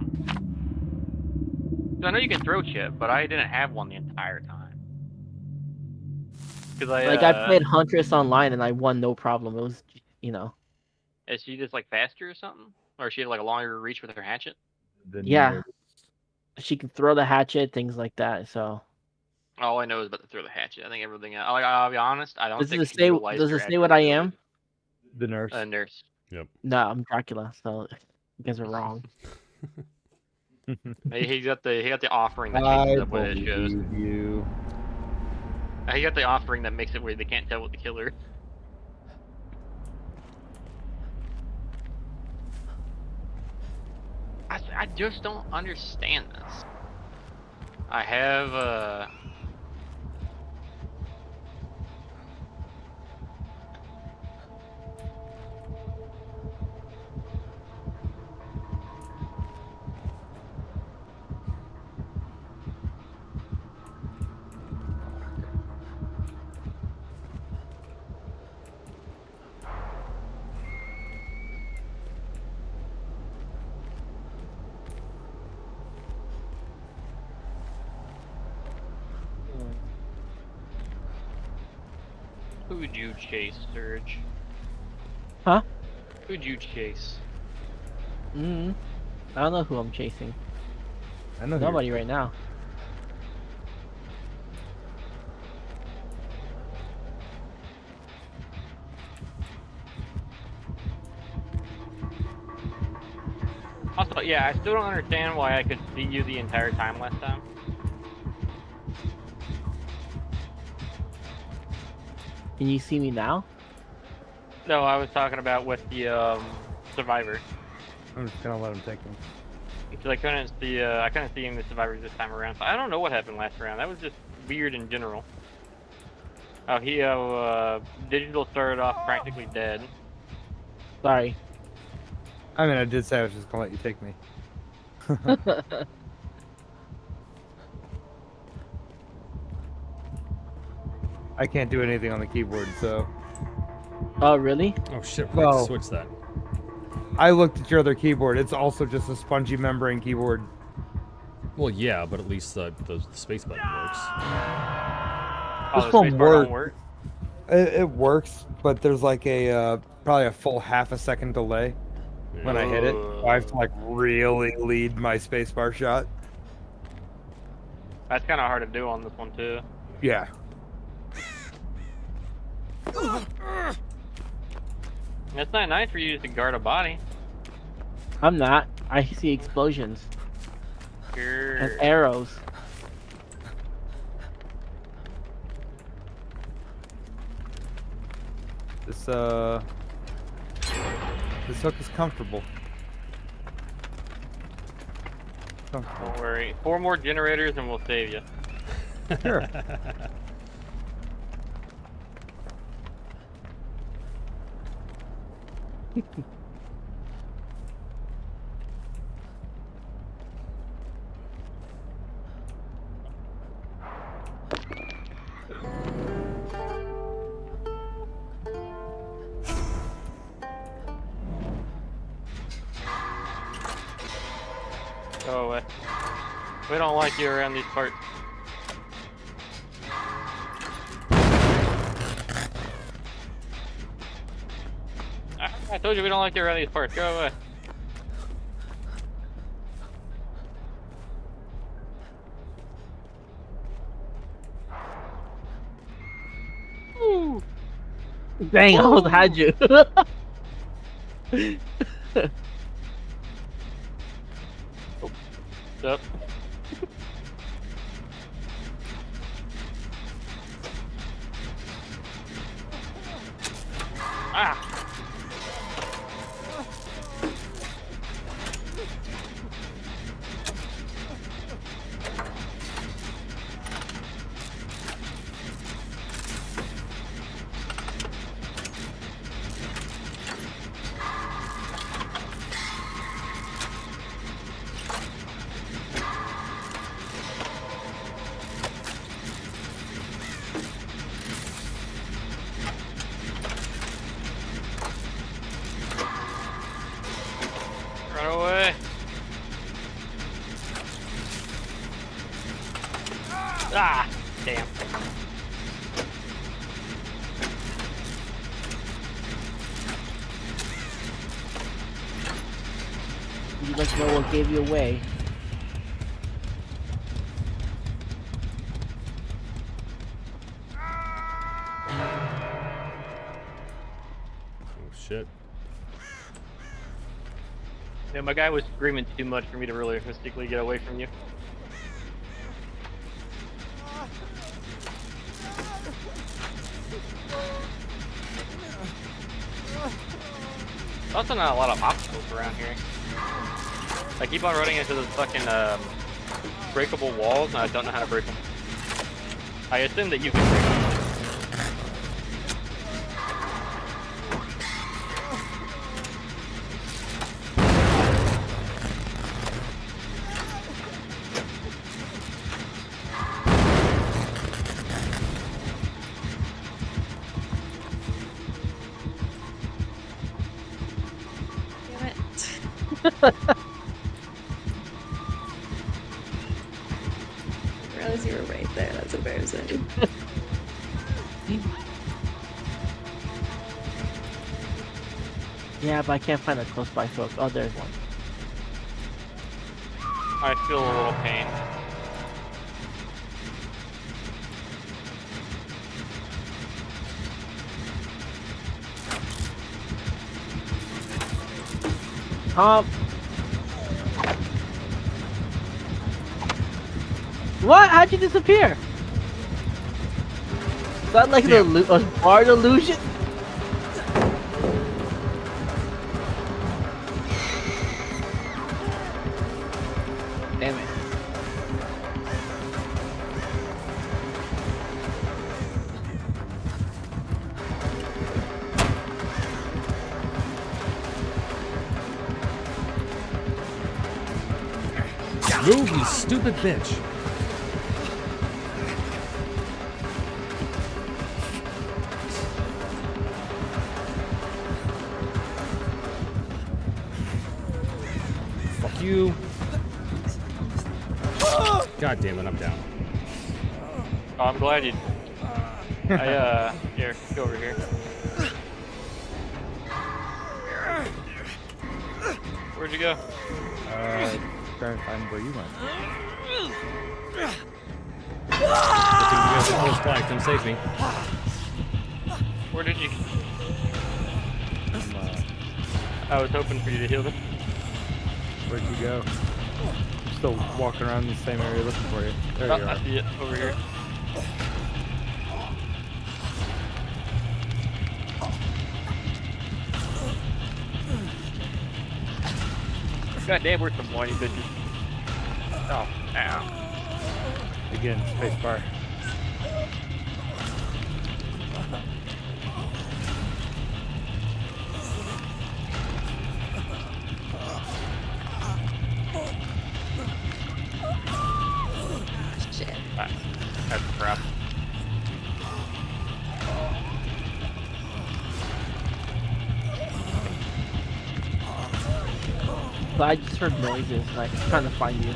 know you can throw chip, but I didn't have one the entire time. Cause I played Huntress online and I won no problem. It was, you know. Is she just like faster or something, or she have like a longer reach with her hatchet? Yeah. She can throw the hatchet, things like that. So. All I know is about to throw the hatchet. I think everything else. I'll be honest. I don't Does think it say what I am? The nurse. Nurse. Yep. No, I'm Dracula. So you guys are wrong. He got the offering that changes up what it shows. You. He got the offering that makes it where they can't tell what the killer. I just don't understand this. I have Who would you chase, Surge? Huh? Who'd you chase? I don't know who I'm chasing. I know nobody right now. Also, yeah, I still don't understand why I could see you the entire time last time. Can you see me now? No, I was talking about with the survivor. I'm just gonna let him take him. Because I couldn't see him the survivors this time around. So I don't know what happened last round. That was just weird in general. Oh, Digital started off practically dead. Sorry. I mean, I did say I was just gonna let you take me. I can't do anything on the keyboard, so. Oh, really? Oh shit! Well, switch that. I looked at your other keyboard. It's also just a spongy membrane keyboard. Well, yeah, but at least the space button works. This one works. It works, but there's like a probably a full half a second delay when I hit it. So I have to like really lead my spacebar shot. That's kind of hard to do on this one too. Yeah. It's not nice for you to guard a body. I'm not. I see explosions. Sure. And arrows. This hook is comfortable. Don't worry. 4 more generators and we'll save you. Sure. Go away. We don't like you around these parts. I told you we don't like you around these parts. Go away. Ooh. Dang, I almost had you. Up. Ah. Run away. Ah, damn. You must know what gave you away. Oh shit. Yeah, my guy was screaming too much for me to really realistically get away from you. Also not a lot of obstacles around here. I keep on running into those fucking breakable walls and I don't know how to break them. I assume that you can break them. I realized you were right there. That's embarrassing. Yeah, but I can't find a close by hook. Oh, there's one. I feel a little pain. What? How'd you disappear? Is that like a bard illusion? Damn it. Move, you stupid bitch. Fuck you. God damn it, I'm down. Oh, I'm glad you. Here, go over here. Where'd you go? Trying to find where you went. You guys are close by, come save me. Where did you? I was hoping for you to heal them. Where'd you go? I'm still walking around the same area looking for you. There you are. I see it over here. God damn, we're some whiny bitches. Oh, ow. Again, space bar. Shit. That's crap. but I just heard noises, like trying to find you.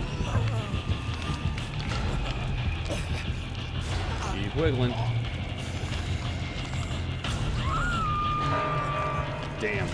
Keep wiggling. Damn.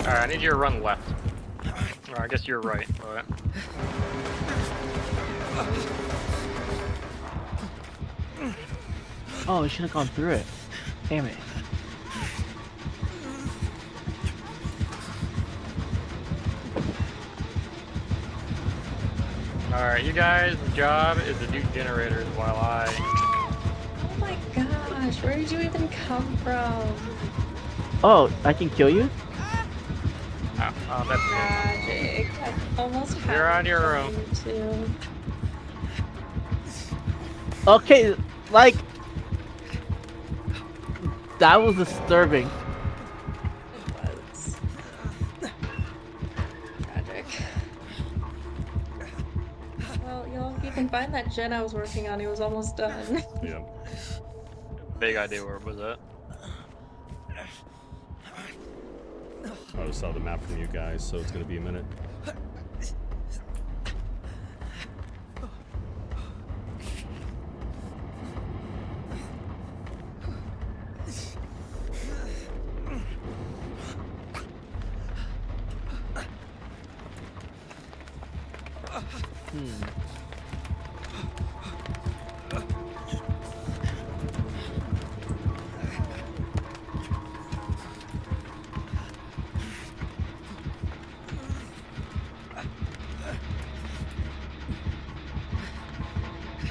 Alright, I need you to run left. Or I guess you're right. Alright. Oh, we should have gone through it. Damn it. Alright, you guys' job is to do generators while I... Oh my gosh, where did you even come from? Oh, I can kill you? Oh, that's Magic. I almost had You're on your own. to. Okay, like... That was disturbing. It was. Tragic. Well, y'all, if you can find that gen I was working on, it was almost done. Yeah. Big idea where it was at. I just saw the map from you guys, so it's gonna be a minute.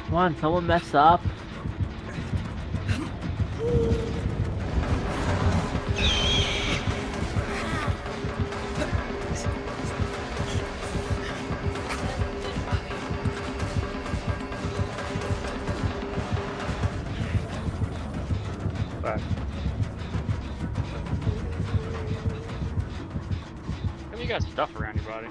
Come on, someone mess up. Back. How you got stuff around your body?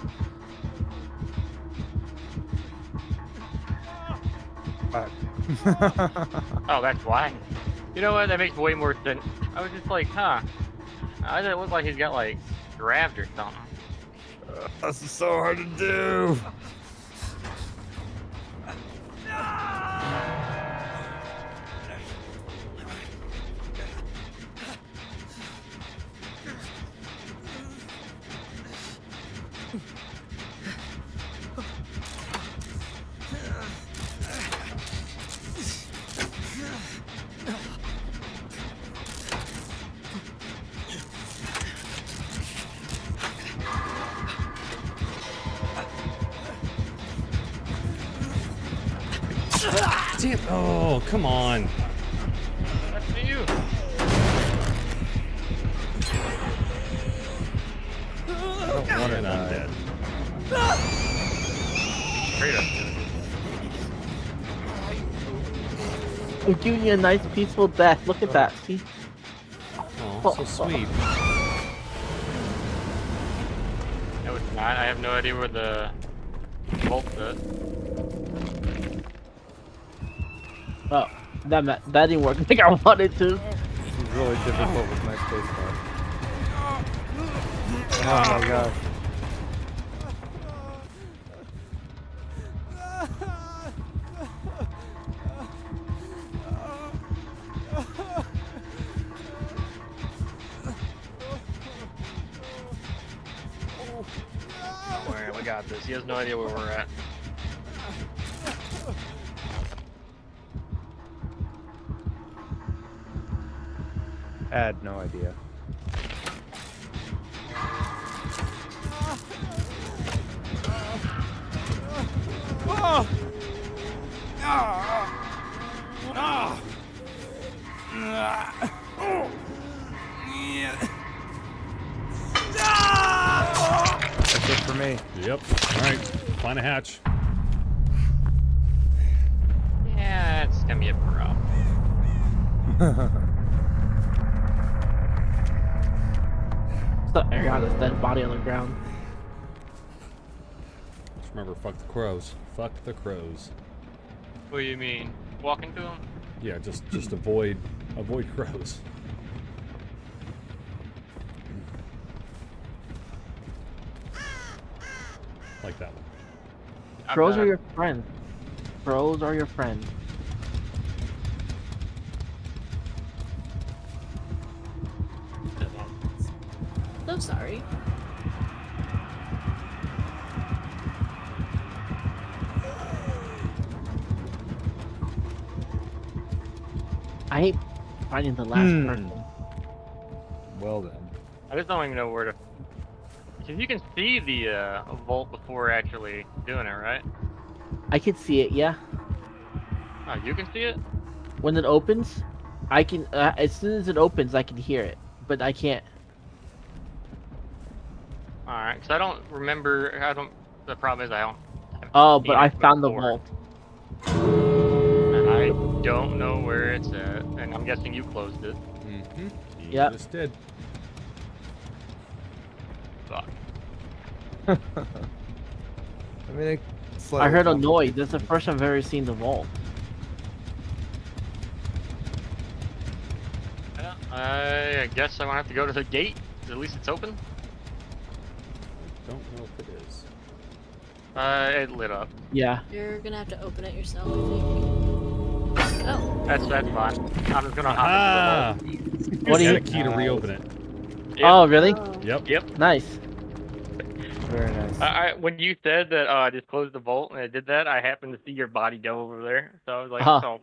Oh, that's why. You know what? That makes way more sense. I was just like, huh. I thought it looked like he's got like grabbed or something. This is so hard to do. Damn. Oh, come on. That's for you. I don't want to die. I'm giving you a nice peaceful death. Look at that. See? Oh, so sweet. No, it's not. I have no idea where the bolt's at. Oh, that didn't work like I wanted to. This is really difficult with my spacebar. Oh my gosh. Don't worry, we got this. He has no idea where we're at. I had no idea. I me. Yep. All right. Find a hatch. Yeah, it's gonna be a problem. So I got his dead body on the ground. Just remember, fuck the crows. Fuck the crows. What do you mean? Walk into them? Yeah, just avoid crows. Like that one. Crows are your friend. Crows are your friend. So sorry. I hate finding the last person. Well then. I just don't even know where to. Because you can see the vault before actually doing it, right? I can see it, yeah. Oh, you can see it? When it opens, I can. As soon as it opens, I can hear it, but I can't. Alright, because I don't remember. The problem is I don't. Oh, but I found the vault. And I don't know where it's at, and I'm guessing you closed it. Mm-hmm. Yep. Just did. Fuck. I mean, I heard a noise. That's the first time I've ever seen the vault. Yeah, I guess I'm gonna have to go to the gate. At least it's open. Don't know if it is. It lit up. Yeah. You're gonna have to open it yourself, I think. Oh. That's fine. I'm just gonna Ah! hop into the vault. What do you got a key to reopen it? Yep. Oh, really? Yep. Yep. Nice. Very nice. When you said that I just closed the vault and I did that, I happened to see your body go over there. So I was like, oh,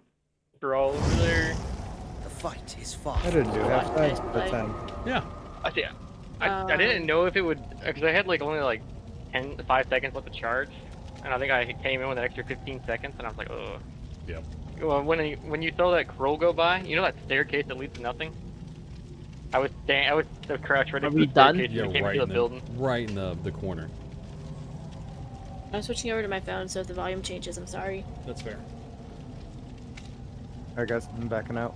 scroll over there. The fight is far. I didn't do half the time. Yeah. I didn't know if it would, because I had like only like 5 seconds left to charge, and I think I came in with an extra 15 seconds, and I was like, oh. Yep. Well, when you saw that crow go by, you know that staircase that leads to nothing? I was crouched right into the staircase Yeah, when we came right into in the building. Right in the corner. I'm switching over to my phone, so if the volume changes, I'm sorry. That's fair. Alright guys, I'm backing out.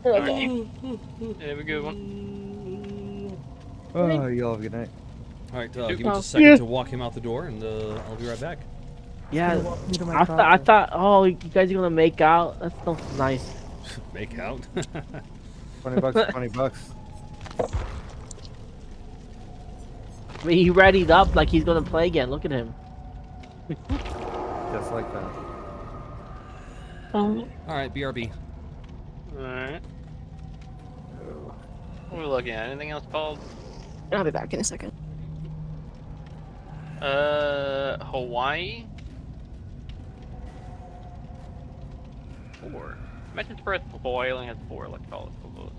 Okay. Have a good one. Oh, you all have a good night. Alright, give me just a second to walk him out the door, and I'll be right back. Yeah, I thought, oh, you guys are gonna make out. That's so nice. Make out? $20, $20. I mean, he readied up like he's gonna play again. Look at him. Just like that. Alright, BRB. Alright. What are we looking at? Anything else called? I'll be back in a second. Hawaii? 4. Message press Hawaii only has 4, let's call it below.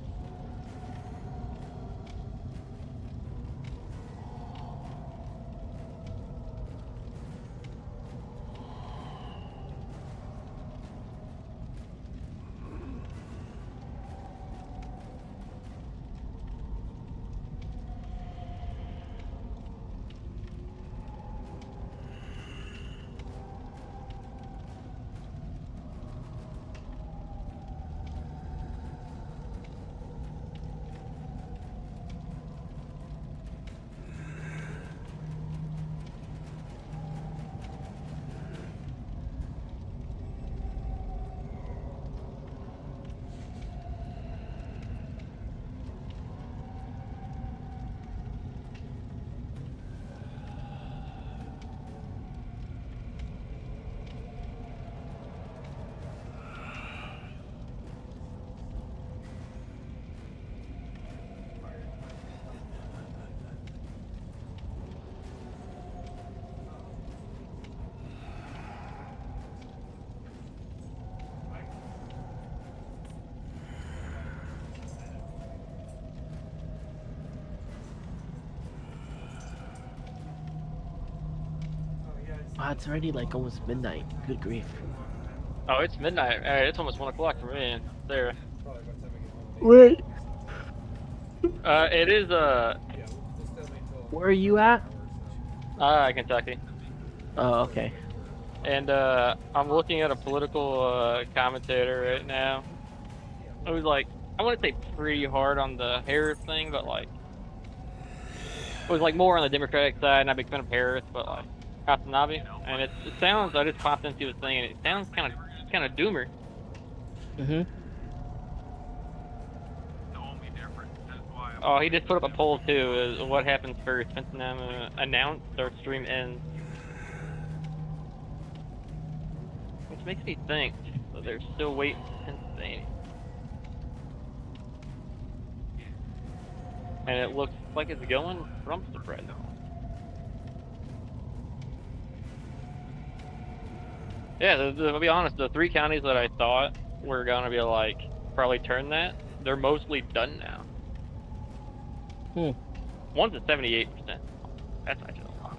Wow, it's already like almost midnight. Good grief. Oh, it's midnight. It's almost 1 o'clock for me. There. Wait. It is Where are you at? Kentucky. Oh, okay. And I'm looking at a political commentator right now. I was like, I want to say pretty hard on the Harris thing, but like, it was like more on the Democratic side, and I make fun of Harris, but like Watanabe, and it sounds. I just popped into his thing, and it sounds kind of doomer. Mhm. Oh, he just put up a poll too. What happens first? Pennsylvania announced or stream ends? Which makes me think that they're still waiting for Pennsylvania. And it looks like it's going Trump's the president. Yeah, to be honest, the 3 counties that I thought were gonna be like probably turn that, they're mostly done now. One's at 78%. That's actually a lot.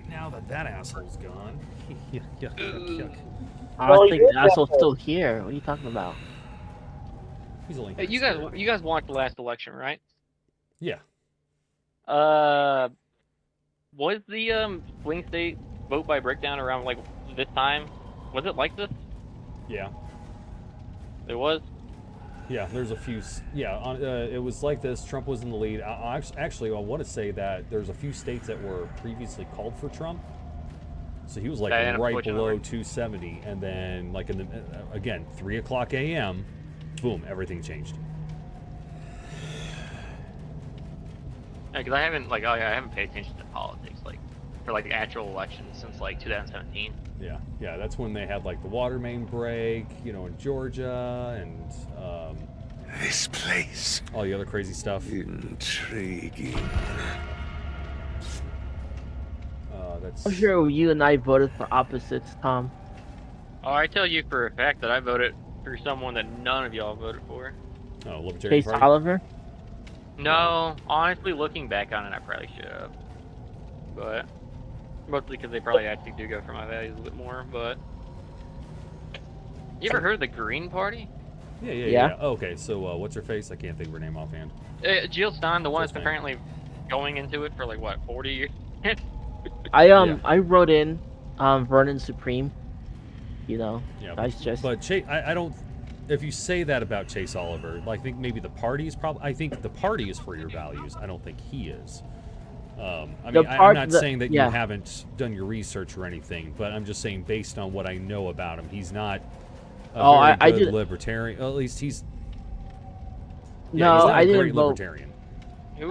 Now that asshole's gone. Yuck, yuck, yuck, yuck. I think the asshole's still here. What are you talking about? He's only Hey, you guys watched the last election, right? Yeah. Was the swing state vote by breakdown around like this time? Was it like this? Yeah. It was. Yeah, there's a few. Yeah, it was like this. Trump was in the lead. Actually, I want to say that there's a few states that were previously called for Trump. So he was like right below 270, and then like in the again 3 o'clock a.m., boom, everything changed. Yeah, because I haven't paid attention to politics like for like the actual elections since like 2017. Yeah, that's when they had like the water main break, you know, in Georgia, and this place. All the other crazy stuff. Intriguing. That's. I'm sure you and I voted for opposites, Tom. Oh, I tell you for a fact that I voted for someone that none of y'all voted for. Oh, Libertarian Chase Party? Oliver? No, honestly, looking back on it, I probably should have. But mostly because they probably actually do go for my values a bit more. But you ever heard of the Green Party? Yeah. Oh, okay, so what's her face? I can't think of her name offhand. Jill Stein, the one that's apparently going into it for like what 40 years. I wrote in Vernon Supreme. You know, Yeah, that's just. But Chase, I don't. If you say that about Chase Oliver, I think maybe the party is probably. I think the party is for your values. I don't think he is. I mean, I'm not saying that you haven't done your research or anything, but I'm just saying based on what I know about him, he's not a very good libertarian. At least he's. Yeah, he's not I a didn't great vote. libertarian.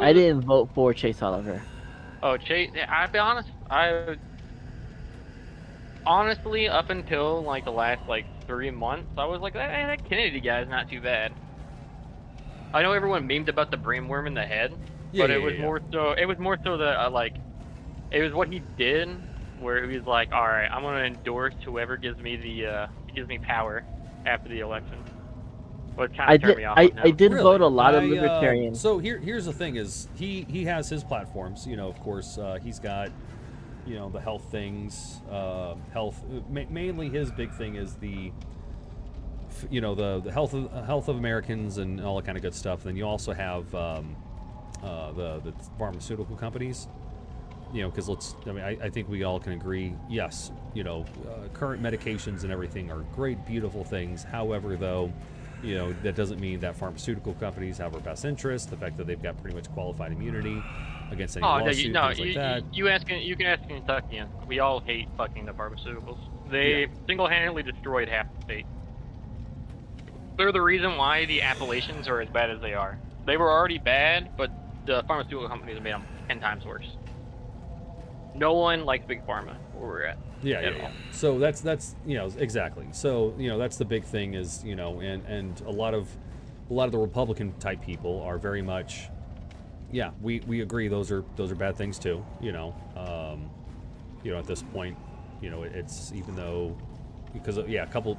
I didn't vote for Chase Oliver. Oh, Chase. I'll be honest. Honestly, up until like the last like 3 months, I was like, that Kennedy guy's not too bad. I know everyone memed about the brainworm in the head, but it was more so. It was more so that like, it was what he did, where he was like, all right, I'm gonna endorse whoever gives me the gives me power after the election. But kind of turned me off. I did vote a lot of libertarians. So here's the thing: is he has his platforms. You know, of course, he's got. You know, the health things, health. Mainly, his big thing is the, you know, the health of Americans and all that kind of good stuff. Then you also have the pharmaceutical companies. You know, because I think we all can agree. Yes, you know, current medications and everything are great, beautiful things. However, though, you know, that doesn't mean that pharmaceutical companies have our best interest. The fact that they've got pretty much qualified immunity against any lawsuit, things like that. You can ask Kentuckians. We all hate fucking the pharmaceuticals. They single-handedly destroyed half the state. They're the reason why the Appalachians are as bad as they are. They were already bad, but the pharmaceutical companies have made them 10 times worse. No one likes Big Pharma where we're at. Yeah. So that's you know, exactly. So you know, that's the big thing is, you know, and a lot of the Republican type people are very much yeah, we agree. Those are bad things too. You know, at this point, it's even though because yeah, a couple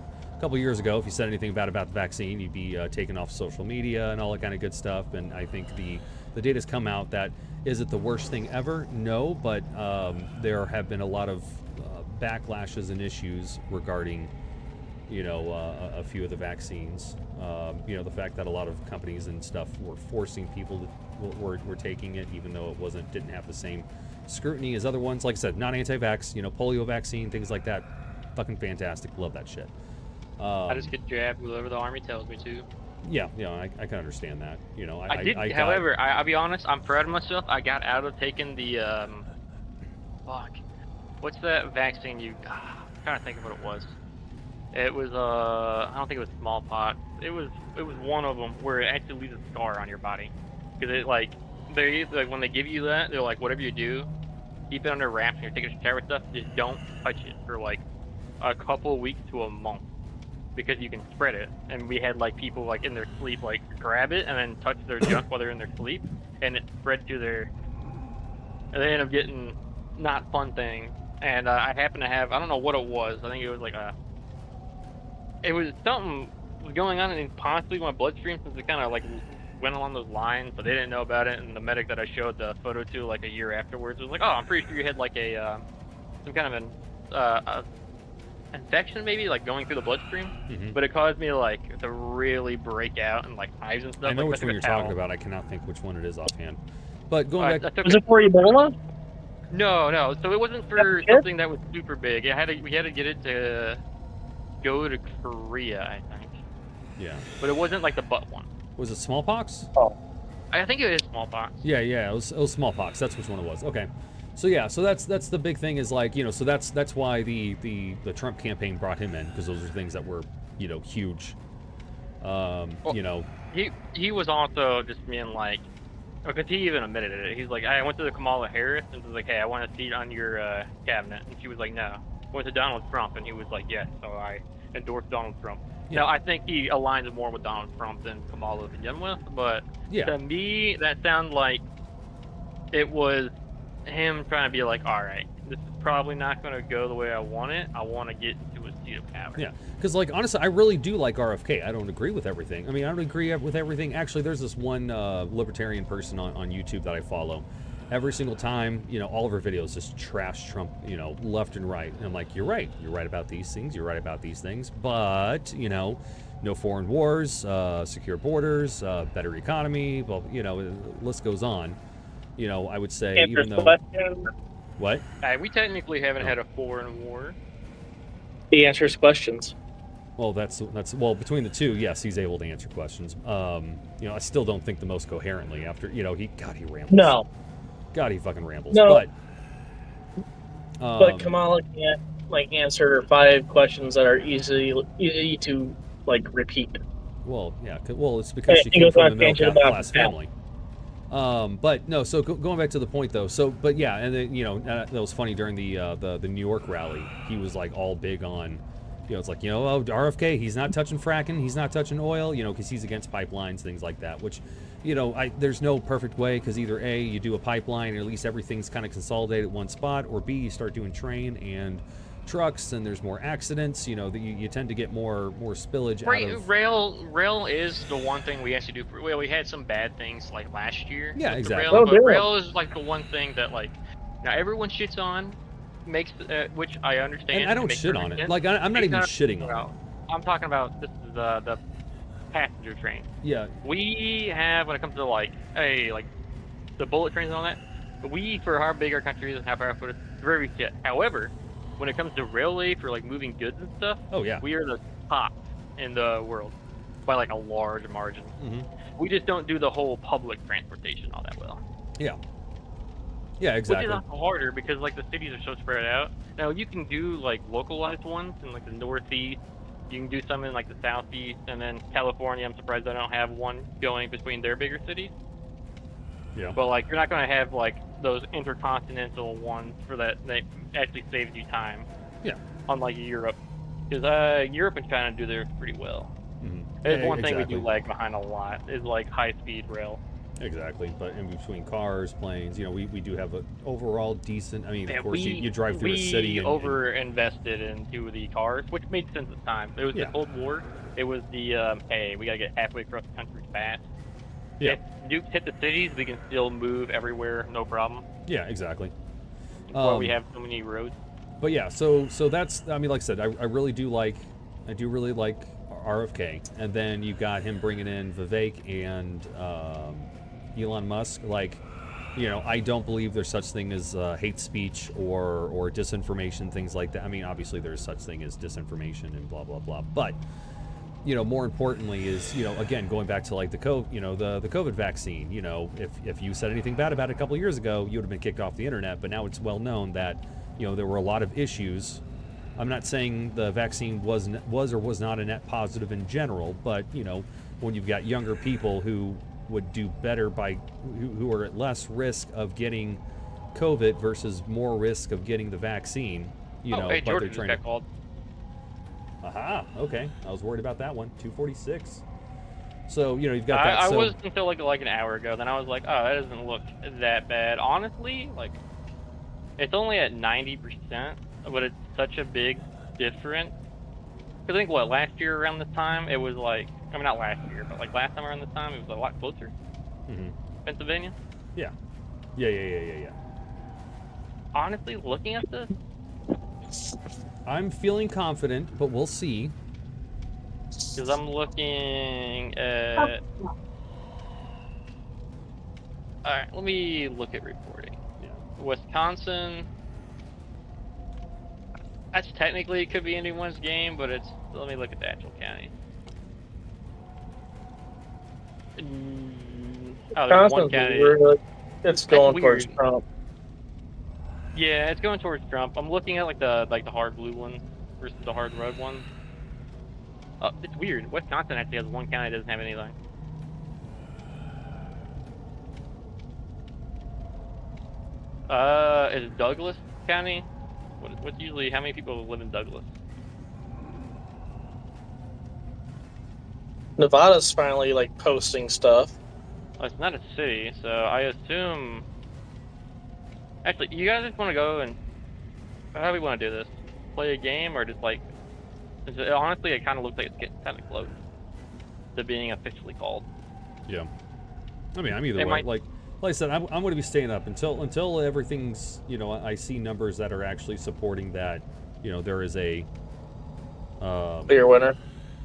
years ago, if you said anything bad about the vaccine, you'd be taken off social media and all that kind of good stuff. And I think the data's come out that is it the worst thing ever? No, but there have been a lot of backlashes and issues regarding a few of the vaccines. The fact that a lot of companies and stuff were forcing people were taking it, even though it didn't have the same scrutiny as other ones. Like I said, not anti-vax, polio vaccine, things like that. Fucking fantastic. Love that shit. I just get jabbed whatever the army tells me to. Yeah, I can understand that. I did. However, I'll be honest. I'm proud of myself. I got out of taking the what's that vaccine? I'm trying to think of what it was. It was I don't think it was smallpox. It was one of them where it actually leaves a scar on your body, because it when they give you that, they're like, whatever you do, keep it under wraps. And you're taking a shower stuff, just don't touch it for like a couple of weeks to a month, because you can spread it. And we had like people like in their sleep like grab it and then touch their junk while they're in their sleep, and it spread to their. And they end up getting not fun things. And I happen to have, I don't know what it was. I think it was like it was something was going on in possibly my bloodstream, since it kind of like went along those lines, but they didn't know about it. And the medic that I showed the photo to like a year afterwards was like, "Oh, I'm pretty sure you had like a some kind of an infection, maybe like going through the bloodstream." Mm-hmm. But it caused me like to really break out and like hives and stuff. I know like, which one you're talking about. I cannot think which one it is offhand. But going back, was it for Ebola? No. So it wasn't for something that was super big. We had to get it to go to Korea, I think. Yeah. But it wasn't like the butt one. Was it smallpox? Oh. I think it is smallpox. Yeah. It was smallpox. That's which one it was. Okay. So yeah. So that's the big thing is like so that's why the Trump campaign brought him in, because those are things that were huge. He was also just being like, because he even admitted it. He's like, I went to the Kamala Harris and was like, hey, I want a seat on your cabinet, and she was like, no. Went to Donald Trump, and he was like, yes. So I endorsed Donald Trump. Yeah. Now I think he aligns more with Donald Trump than Kamala to begin with, but to me that sounded like it was him trying to be like, all right, this is probably not going to go the way I want it. I want to get into a seat of power. Yeah, because like honestly, I really do like RFK. I don't agree with everything. I mean, I don't agree with everything. Actually, there's this one libertarian person on YouTube that I follow. Every single time, all of her videos just trash Trump, left and right. And I'm like, you're right. You're right about these things. You're right about these things. But, no foreign wars, secure borders, better economy. Well, the list goes on. I would say even though. What? We technically haven't had a foreign war. He answers questions. Well, that's between the two, yes, he's able to answer questions. I still don't think the most coherently after he rambles. No. God, he fucking rambles. No. But Kamala can't answer 5 questions that are easy to repeat. Well, yeah. Well, it's because she came from a middle class family. But no. So going back to the point though. So, but yeah, and then that was funny during the New York rally. He was like all big on. It's like, RFK, he's not touching fracking, he's not touching oil, because he's against pipelines, things like that, which, there's no perfect way, because either A, you do a pipeline, and at least everything's kind of consolidated at one spot, or B, you start doing train and trucks, and there's more accidents, you tend to get more spillage out of... Rail is the one thing we actually do. Well, we had some bad things, like, last year. Yeah, exactly. Rail is, like, the one thing that, like, now everyone shits on, makes which I understand. And I don't shit on it. Like I'm not even shitting on it. I'm talking about this is the passenger train. Yeah. We have, when it comes to like the bullet trains and all that, we, for how big our country is and how powerful it is, very shit. However, when it comes to railway for like moving goods and stuff, oh yeah, we are the top in the world by like a large margin. Mm-hmm. We just don't do the whole public transportation all that well. Yeah. Yeah, exactly. Which is harder because like the cities are so spread out. Now you can do like localized ones in like the Northeast. You can do some in like the Southeast, and then California. I'm surprised they don't have one going between their bigger cities. Yeah. But like you're not going to have like those intercontinental ones for that. That actually saves you time. Yeah. Unlike Europe, because Europe and China do theirs pretty well. Mm-hmm. It's one thing we do lag behind a lot is like high-speed rail. Exactly, but in between cars, planes, you know, we do have an overall decent. I mean, of course, you drive through a city. We over-invested into the cars, which made sense at the time. It was the Cold War. It was the hey, we gotta get halfway across the country fast. Yeah. If nukes hit the cities, we can still move everywhere, no problem. Yeah, exactly. That's why we have so many roads. But yeah, so that's. I mean, like I said, I really do like RFK, and then you got him bringing in Vivek and Elon Musk. Like, you know, I don't believe there's such thing as hate speech or disinformation, things like that. I mean, obviously there's such thing as disinformation and blah blah blah. But you know, more importantly is, you know, again, going back to like the COVID vaccine. You know, if you said anything bad about it a couple of years ago, you would have been kicked off the internet. But now it's well known that, you know, there were a lot of issues. I'm not saying the vaccine was or was not a net positive in general, but you know, when you've got younger people who would do better who are at less risk of getting COVID versus more risk of getting the vaccine, you know, hey, but Georgia they're just trying got called. Aha, okay. I was worried about that one. 246. So, you know, you've got that. I was until like an hour ago. Then I was like, oh, that doesn't look that bad. Honestly, like, it's only at 90%, but it's such a big difference. Because I think, last year around this time, it was like, I mean, not last year, but like last time around this time, it was a lot closer. Mm-hmm. Pennsylvania? Yeah. Honestly, looking at this, I'm feeling confident, but we'll see. because I'm looking at... Alright, let me look at reporting. Yeah. Wisconsin... That's technically, it could be anyone's game, but it's... Let me look at the actual county. Oh, there's one county. It's going That's towards weird. Trump. Yeah, it's going towards Trump. I'm looking at like the hard blue one versus the hard red one. It's weird. Wisconsin actually has one county that doesn't have anything. Is Douglas County? What's usually, how many people live in Douglas? Nevada's finally like posting stuff. Oh, it's not a city, so I assume... Actually, you guys just want to go and... How do we want to do this? Play a game, or just like... Honestly, it kind of looks like it's getting kind of close to being officially called. Yeah. I mean, I'm either way. Like I said, I'm going to be staying up until everything's, you know, I see numbers that are actually supporting that, you know, there is a... clear winner.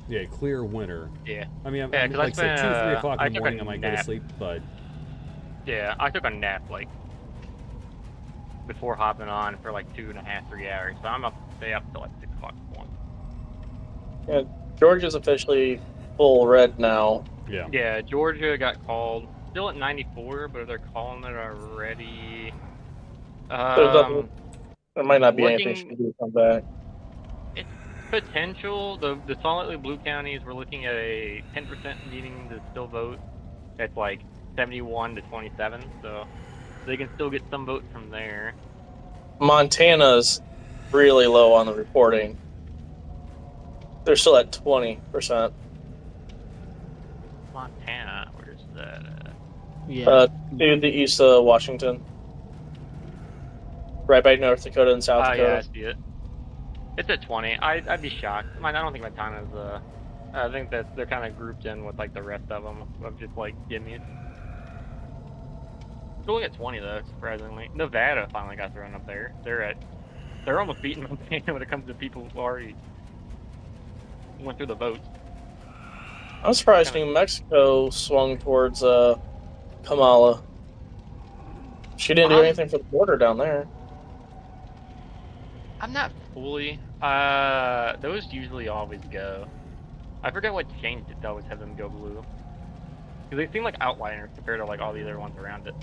Yeah, clear winner. Yeah. I mean, yeah, like I said, 2 or 3 o'clock in the morning, I might go to nap. sleep, but... Yeah, I took a nap, like, before hopping on for like 2.5, 3 hours. So I'm up to stay up till like 6 o'clock in the morning. Yeah, Georgia's officially full red now. Yeah. Yeah, Georgia got called. Still at 94, but they're calling it already. There might not be anything she can do to come back. It's potential. The solidly blue counties, we're looking at a 10% needing to still vote. It's like 71 to 27, so they can still get some votes from there. Montana's really low on the reporting. They're still at 20%. Montana, where's that? Yeah. To the east of Washington. Right by North Dakota and South Dakota. Yeah, I see it. It's at 20. I'd be shocked. I don't think Montana's, I think that they're kind of grouped in with, like, the rest of them, of just, like, gimmies. Still at 20, though, surprisingly. Nevada finally got thrown up there. They're almost beating Montana when it comes to people who already went through the votes. I'm surprised New Mexico swung towards Kamala. She didn't do anything for the border down there. I'm not fully. Those usually always go. I forget what changed it to always have them go blue. Because they seem like outliners compared to like all the other ones around it.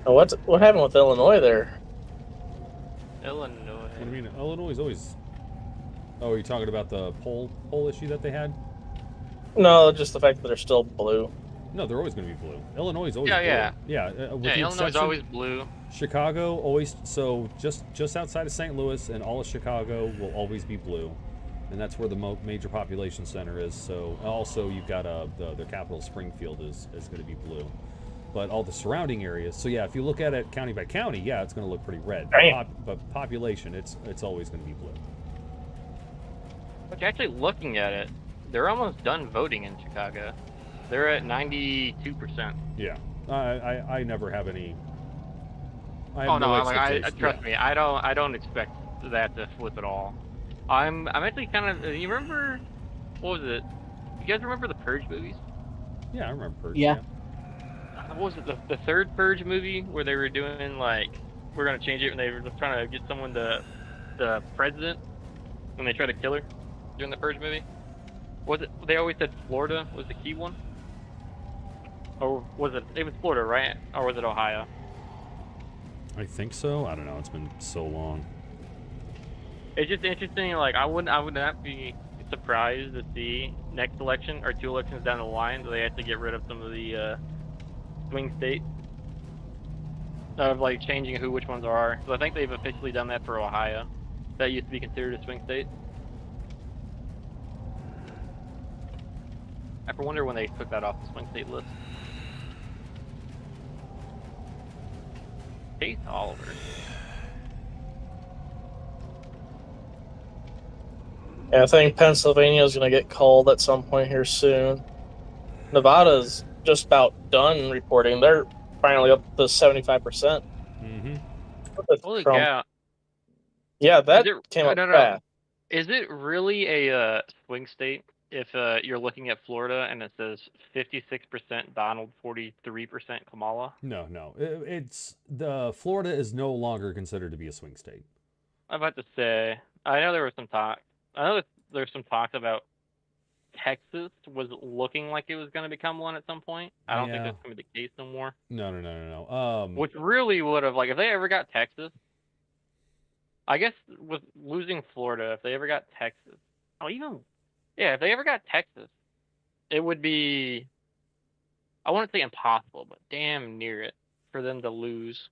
Oh, what happened with Illinois there? Illinois. What do you mean? Illinois is always... Oh, are you talking about the poll issue that they had? No, just the fact that they're still blue. No, they're always going to be blue. Illinois is always blue. Yeah. Illinois is always blue. Chicago always, so just outside of St. Louis and all of Chicago will always be blue. and that's where the major population center is. So also you've got their capital, Springfield, is going to be blue. But all the surrounding areas. So yeah, if you look at it county by county, yeah, it's going to look pretty red. But population, it's always going to be blue. But actually looking at it, they're almost done voting in Chicago. They're at 92%. Yeah, I never have any. Trust me, I don't expect that to flip at all. I'm actually kind of. You remember what was it? You guys remember the Purge movies? Yeah, I remember Purge. Yeah. What was it, the third Purge movie where they were doing like we're gonna change it and they were just trying to get someone the president when they tried to kill her during the Purge movie? Was it? They always said Florida was the key one, or was it? It was Florida, right? Or was it Ohio? I think so. I don't know. It's been so long. It's just interesting. Like I would not be surprised to see next election or 2 elections down the line that they have to get rid of some of the swing states of like changing which ones are. So I think they've officially done that for Ohio. That used to be considered a swing state. I wonder when they took that off the swing state list. Chase Oliver. Yeah, I think Pennsylvania is going to get called at some point here soon. Nevada's just about done reporting. They're finally up to 75%. Mm-hmm. Holy cow. Yeah, that came up fast. Is it really a swing state if you're looking at Florida and it says 56% Donald, 43% Kamala? No. It's the Florida is no longer considered to be a swing state. I'm about to say, I know there was some talk. I know that there's some talk about Texas was looking like it was going to become one at some point. I don't think that's going to be the case no more. No. Which really would have, like, if they ever got Texas, I guess with losing Florida, if they ever got Texas, if they ever got Texas, it would be, I wouldn't say impossible, but damn near it for them to lose.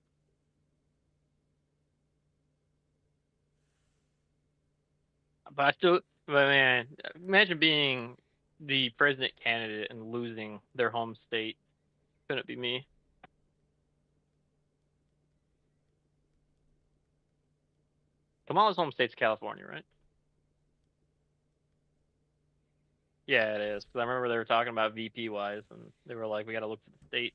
But man, imagine being the president candidate and losing their home state. Couldn't be me. Kamala's home state's California, right? Yeah, it is. Because I remember they were talking about VP-wise, and they were like, we got to look for the state.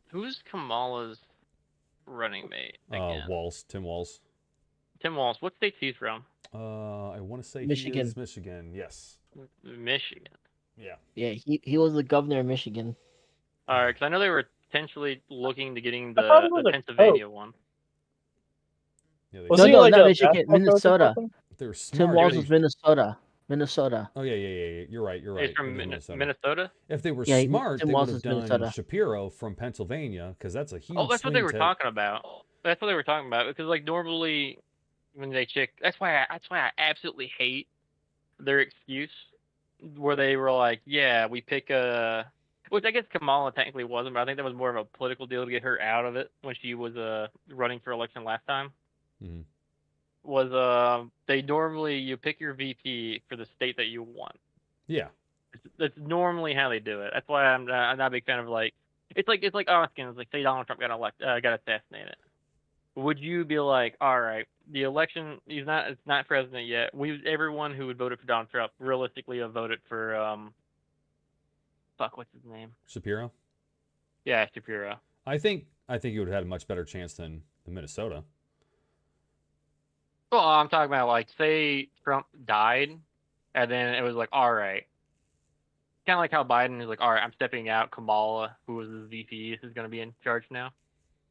Who's Kamala's running mate again? Tim Walz. Tim Walz. What state's he's from? I want to say Michigan. He is Michigan. Yes. Michigan. Yeah. Yeah, he was the governor of Michigan. All right, because I know they were potentially looking to getting the Pennsylvania one. Yeah, no, not Michigan, Minnesota. They're smart. Tim Walz was Minnesota. Oh yeah. You're right. He's from Minnesota. If they were smart, Tim they Walz would have is done Minnesota. Shapiro from Pennsylvania, because that's a huge. Oh, that's what they were swing talking about. That's what they were talking about. Because like normally, when they check, that's why I absolutely hate their excuse, where they were like, yeah, we pick a. Which I guess Kamala technically wasn't, but I think that was more of a political deal to get her out of it when she was running for election last time. Mm-hmm. Was they normally you pick your VP for the state that you want. Yeah. That's normally how they do it. That's why I'm not a big fan of like it's like Oskins, like say Donald Trump got assassinated. Would you be like, all right, the election it's not president yet. Everyone who would voted for Donald Trump realistically have voted for what's his name? Shapiro? Yeah, Shapiro. I think you would have had a much better chance than Minnesota. Well, I'm talking about like say Trump died, and then it was like, all right, kind of like how Biden is like, all right, I'm stepping out. Kamala, who was his VP, is going to be in charge now.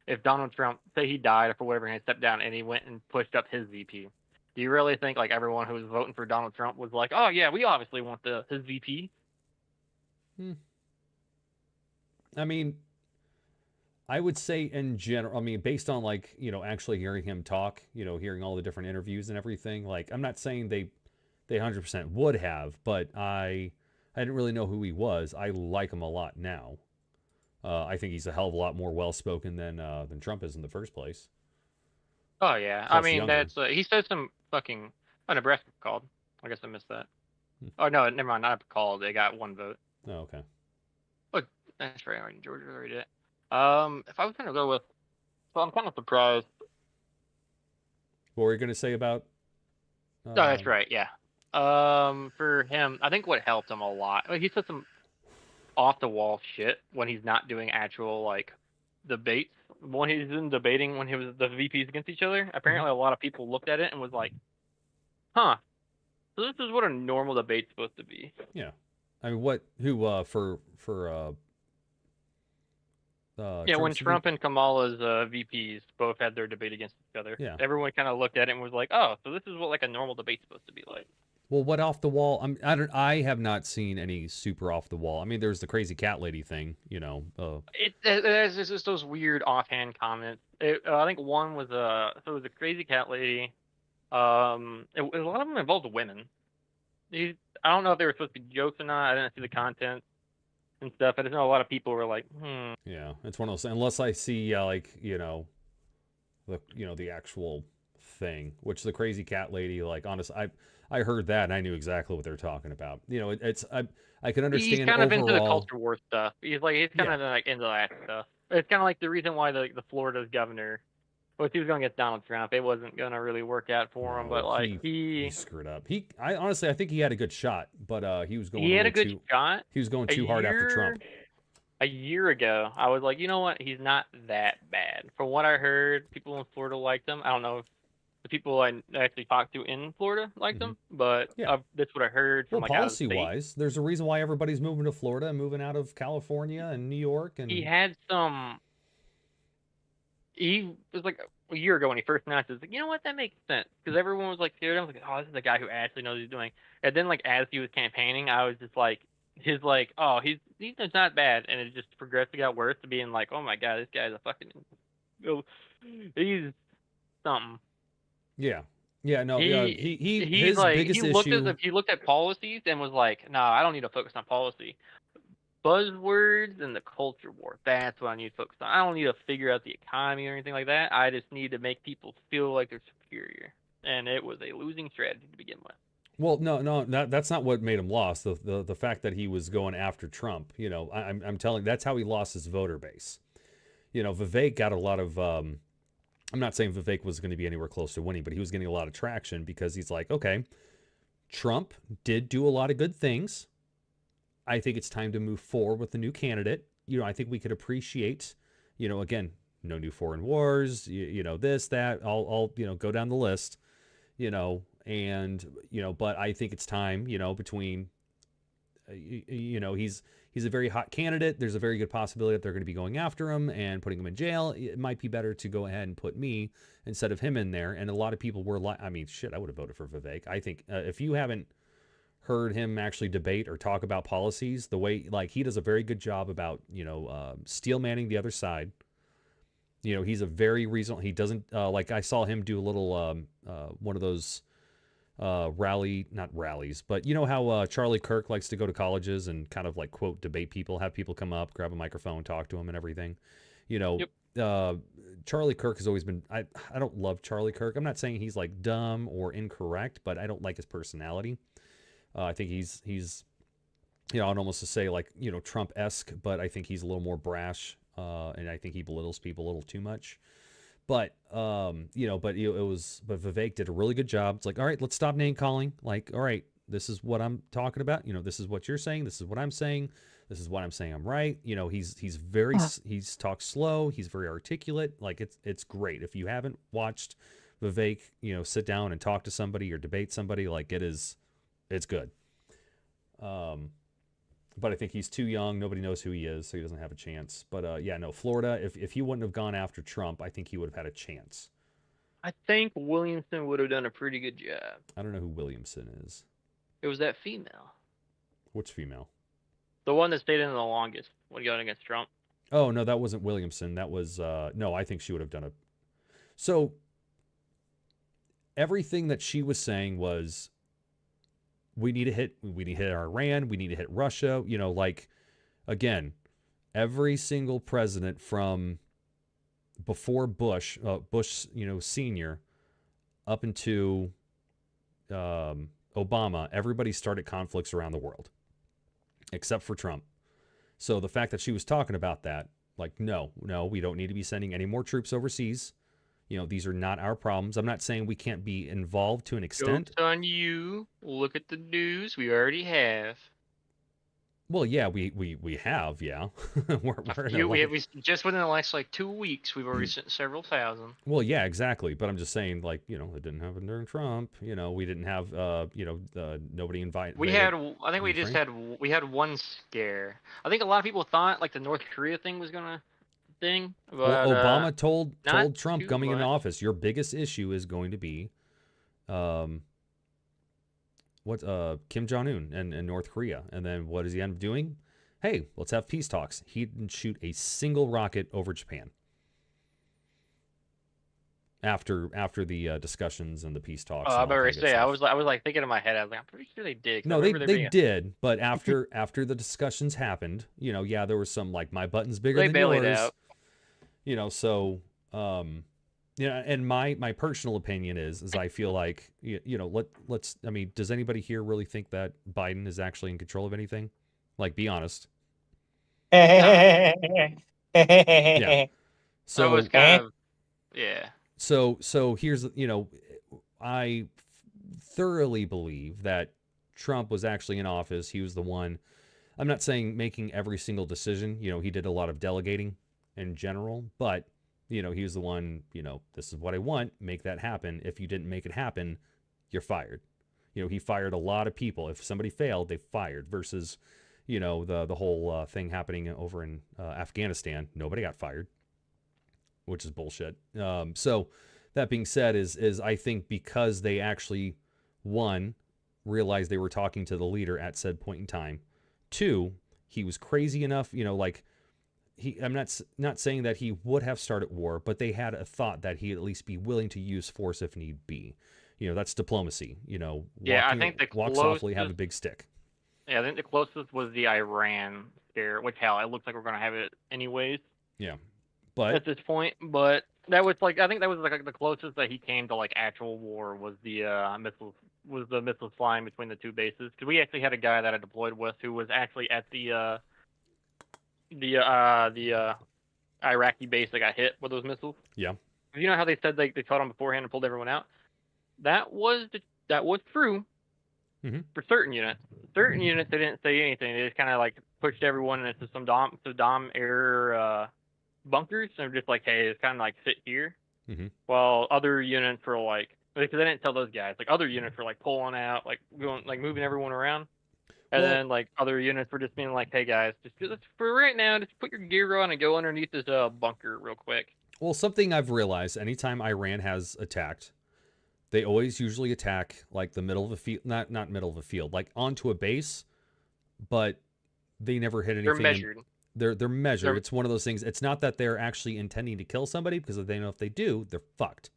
If Donald Trump, say he died or for whatever, he stepped down and he went and pushed up his VP, do you really think like everyone who was voting for Donald Trump was like, oh yeah, we obviously want his VP? I mean, I would say in general, I mean, based on like, actually hearing him talk, hearing all the different interviews and everything, like, I'm not saying they 100% would have, but I didn't really know who he was. I like him a lot now. I think he's a hell of a lot more well-spoken than Trump is in the first place. Oh yeah, I Plus mean younger. that's he said some fucking. Oh, Nebraska called. I guess I missed that. Oh no, never mind. Not called. They got 1 vote. Oh, okay. Look, that's right. Georgia already did. If I was gonna go with, so I'm kind of surprised. What were you gonna say about? No, that's right. Yeah. For him, I think what helped him a lot. He said some off the wall shit when he's not doing actual like debates. When he's in debating when he was the VPs against each other, apparently a lot of people looked at it and was like, "Huh, so this is what a normal debate's supposed to be." Yeah, I mean, yeah, when Trump and Kamala's VPs both had their debate against each other, Yeah. everyone kind of looked at it and was like, "Oh, so this is what like a normal debate's supposed to be like." Well, what off the wall? I have not seen any super off the wall. I mean, there's the crazy cat lady thing, you know. It's just those weird offhand comments. I think one was so it was a crazy cat lady. A lot of them involved women. I don't know if they were supposed to be jokes or not. I didn't see the content and stuff. I just know a lot of people were like, Yeah, it's one of those. Unless I see like the actual thing, which the crazy cat lady, like, honest, I heard that and I knew exactly what they're talking about. You know, I can understand. He's kind of into the overall- culture war stuff. He's kind of like into that stuff. It's kind of like the reason why the Florida's governor, well, if he was going against Donald Trump, it wasn't going to really work out for him. But like he screwed up. I honestly, I think he had a good shot, but he was going. He had a little good too, shot. He was going too hard after Trump. A year ago, I was like, you know what? He's not that bad. From what I heard, people in Florida liked him. I don't know if the people I actually talked to in Florida liked him, but that's what I heard from Well, like out of the state. policy-wise, there's a reason why everybody's moving to Florida and moving out of California and New York. And He had some. He was like a year ago when he first announced it. Like, you know what? That makes sense because everyone was like scared. I was like, oh, this is a guy who actually knows what he's doing. And then like as he was campaigning, I was just like, he's not bad, and it just progressively got worse to being like, oh my god, this guy's a fucking, he's something. Yeah, no, He's his like, biggest issue. he looked at policies and was like, no, I don't need to focus on policy. Buzzwords and the culture war. That's what I need to focus on. I don't need to figure out the economy or anything like that. I just need to make people feel like they're superior. And it was a losing strategy to begin with. Well, no, that's not what made him lost. The fact that he was going after Trump. You know, I'm telling. That's how he lost his voter base. You know, Vivek got a lot of. I'm not saying Vivek was going to be anywhere close to winning, but he was getting a lot of traction because he's like, okay, Trump did do a lot of good things. I think it's time to move forward with the new candidate. You know, I think we could appreciate, you know, again, no new foreign wars, you know, this, that, all, you know, go down the list, you know, and, you know, but I think it's time, you know, between, you know, he's a very hot candidate. There's a very good possibility that they're going to be going after him and putting him in jail. It might be better to go ahead and put me instead of him in there. And a lot of people were like, I mean, shit, I would have voted for Vivek. I think if you haven't heard him actually debate or talk about policies, the way, like, he does a very good job about, you know, steel manning the other side. You know, he's a very reasonable, he doesn't, like, I saw him do a little, one of those not rallies, but you know how Charlie Kirk likes to go to colleges and kind of like, quote, debate people, have people come up, grab a microphone, talk to him and everything. You know, Charlie Kirk has always been, I don't love Charlie Kirk. I'm not saying he's like dumb or incorrect, but I don't like his personality. I think he's, you know, I'd almost to say like, you know, Trump-esque, but I think he's a little more brash, and I think he belittles people a little too much. But you know, but Vivek did a really good job. It's like, all right, let's stop name calling. Like, all right, this is what I'm talking about. You know, this is what you're saying. This is what I'm saying. This is what I'm saying. I'm right. You know, he's talks slow. He's very articulate. Like, it's great. If you haven't watched Vivek, you know, sit down and talk to somebody or debate somebody, like, it's good. But I think he's too young. Nobody knows who he is, so he doesn't have a chance. But yeah, no, Florida, if he wouldn't have gone after Trump, I think he would have had a chance. I think Williamson would have done a pretty good job. I don't know who Williamson is. It was that female. Which female? The one that stayed in the longest when going against Trump. Oh, no, that wasn't Williamson. That was, no, I think she would have done it. So everything that she was saying was, we need to hit Iran. We need to hit Russia. You know, like, again, every single president from before Bush, Bush, senior, up into Obama, everybody started conflicts around the world, except for Trump. So the fact that she was talking about that, like, no, we don't need to be sending any more troops overseas. These are not our problems. I'm not saying we can't be involved to an extent. Joke's on you. Look at the news. We already have. Well, yeah, we have, yeah. we just within the last 2 weeks, we've already sent several thousand. Well, yeah, exactly. But I'm just saying, it didn't happen during Trump. We didn't have, nobody invited. We had one scare. I think a lot of people thought the North Korea thing was gonna thing. But, well, Obama told Trump coming much. into office, your biggest issue is going to be, Kim Jong-un and North Korea. And then what does he end up doing? Hey, let's have peace talks. He didn't shoot a single rocket over Japan after the discussions and the peace talks. I better say, I was thinking in my head, I'm pretty sure they did. No, they did, but after the discussions happened, there was some my button's bigger than yours. Out. So and my personal opinion is I feel like let's does anybody here really think that Biden is actually in control of anything? Be honest. Yeah. So it was kind of, yeah. So here's I thoroughly believe that Trump was actually in office. He was the one. I'm not saying making every single decision. He did a lot of delegating in general, but he was the one, this is what I want, make that happen. If you didn't make it happen, you're fired. He fired a lot of people. If somebody failed, they fired versus, the whole thing happening over in Afghanistan. Nobody got fired, which is bullshit. So that being said is I think because they actually, one, realized they were talking to the leader at said point in time. Two, he was crazy enough, I'm not saying that he would have started war, but they had a thought that he'd at least be willing to use force if need be. That's diplomacy. I think the walk softly, have a big stick. Yeah, I think the closest was the Iran scare, which it looks like we're gonna have it anyways. Yeah, but at this point, but that was I think that was the closest that he came to actual war was the missiles flying between the two bases, because we actually had a guy that I deployed with who was actually at the Iraqi base that got hit with those missiles. Yeah. You know how they said they caught them beforehand and pulled everyone out? That was true for certain units. Certain units, they didn't say anything. They just kind of pushed everyone into some Saddam era bunkers and just hey, it's kind of sit here. While other units were because they didn't tell those guys. Other units were pulling out, going moving everyone around. And then, other units were just being hey, guys, just for right now, just put your gear on and go underneath this bunker real quick. Well, something I've realized, anytime Iran has attacked, they always usually attack, the middle of the field, not middle of the field, onto a base, but they never hit anything. They're measured. They're measured. It's one of those things. It's not that they're actually intending to kill somebody, because they know if they do, they're fucked.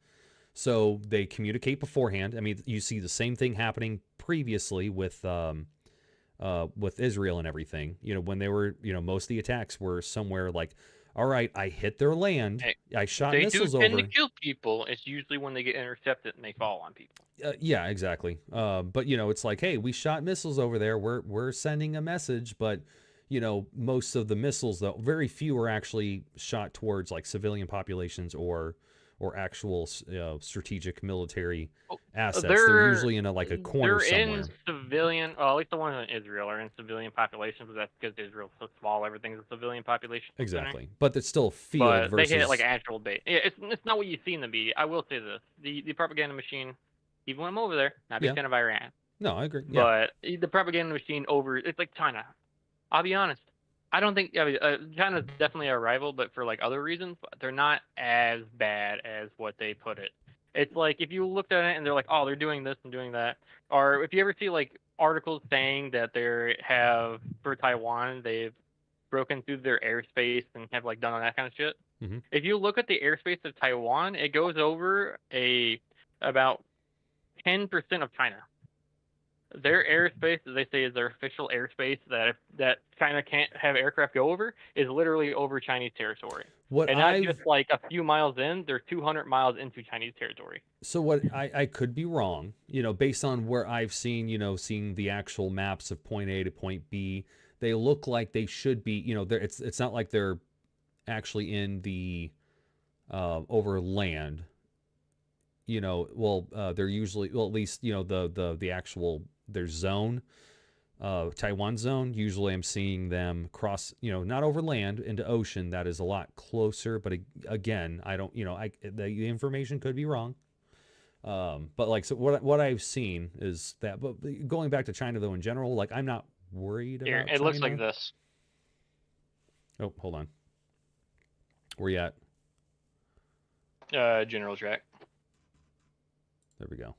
So they communicate beforehand. You see the same thing happening previously with Israel and everything, when they were, most of the attacks were somewhere all right, I hit their land, I shot missiles over. They do tend to kill people. It's usually when they get intercepted and they fall on people. Yeah, exactly. But it's hey, we shot missiles over there. We're sending a message, but most of the missiles, though, very few are actually shot towards civilian populations or actual strategic military assets. They're usually in a corner somewhere. They're in civilian, at least the ones in Israel are in civilian populations, but that's because Israel's so small, everything's a civilian population. Exactly. But it's still field but versus... they hit it actual base. Yeah, it's not what you see in the media. I will say this. The propaganda machine, even when I'm over there, not a big fan of Iran. No, I agree. Yeah. But the propaganda machine it's like China. I'll be honest. I don't think China's definitely a rival, but for other reasons, they're not as bad as what they put it. It's if you looked at it and they're oh, they're doing this and doing that, or if you ever see articles saying that they have for Taiwan, they've broken through their airspace and have done all that kind of shit. Mm-hmm. If you look at the airspace of Taiwan, it goes over about 10% of China. Their airspace, as they say, is their official airspace that China can't have aircraft go over, is literally over Chinese territory. What and not I've- just like a few miles in, they're 200 miles into Chinese territory. So what I could be wrong, based on where I've seen, seeing the actual maps of point A to point B, they look like they should be, it's not like they're actually in the over land. They're usually, at least, the actual their zone, Taiwan zone. Usually I'm seeing them cross, not over land into ocean. That is a lot closer, but again, I don't, the information could be wrong. But like, so what I've seen is that, but going back to China though, in general, like I'm not worried Here, about it looks China. like this. Oh, hold on. Where you at? General track. There we go.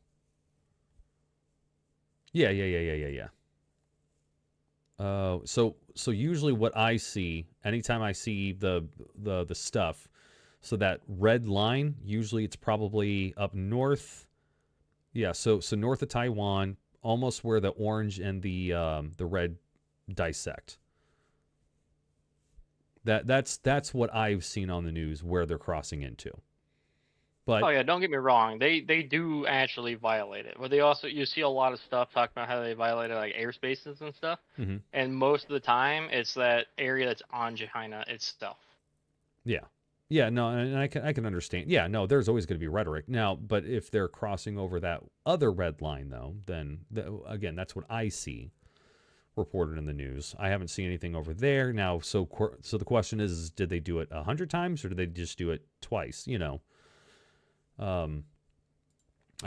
Yeah. So usually what I see, anytime I see the stuff, so that red line, usually it's probably up north. Yeah, so north of Taiwan, almost where the orange and the red dissect. That's what I've seen on the news where they're crossing into. But Oh yeah, don't get me wrong. They do actually violate it. But they also, you see a lot of stuff talking about how they violated like airspaces and stuff. Mhm. And most of the time, it's that area that's on China itself. yeah, no, and I can understand. Yeah, no, there's always going to be rhetoric now. But if they're crossing over that other red line, though, then again, that's what I see reported in the news. I haven't seen anything over there now. So the question is, did they do it 100 times or did they just do it twice? I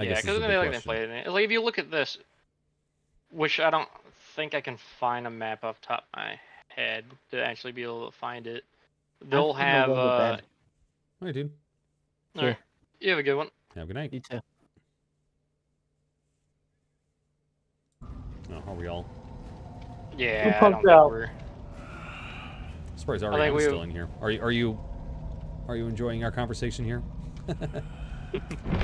guess because is the they big like they question. played it. Like if you look at this, which I don't think I can find a map off the top of my head to actually be able to find it. They'll I'm gonna have. go to bed. Hey, dude. All right. You have a good one. Have a good night. You too. Oh, are we all? Yeah, I don't pumped think out? we're. Surprised think Ariana's we- still in here. Are you enjoying our conversation here?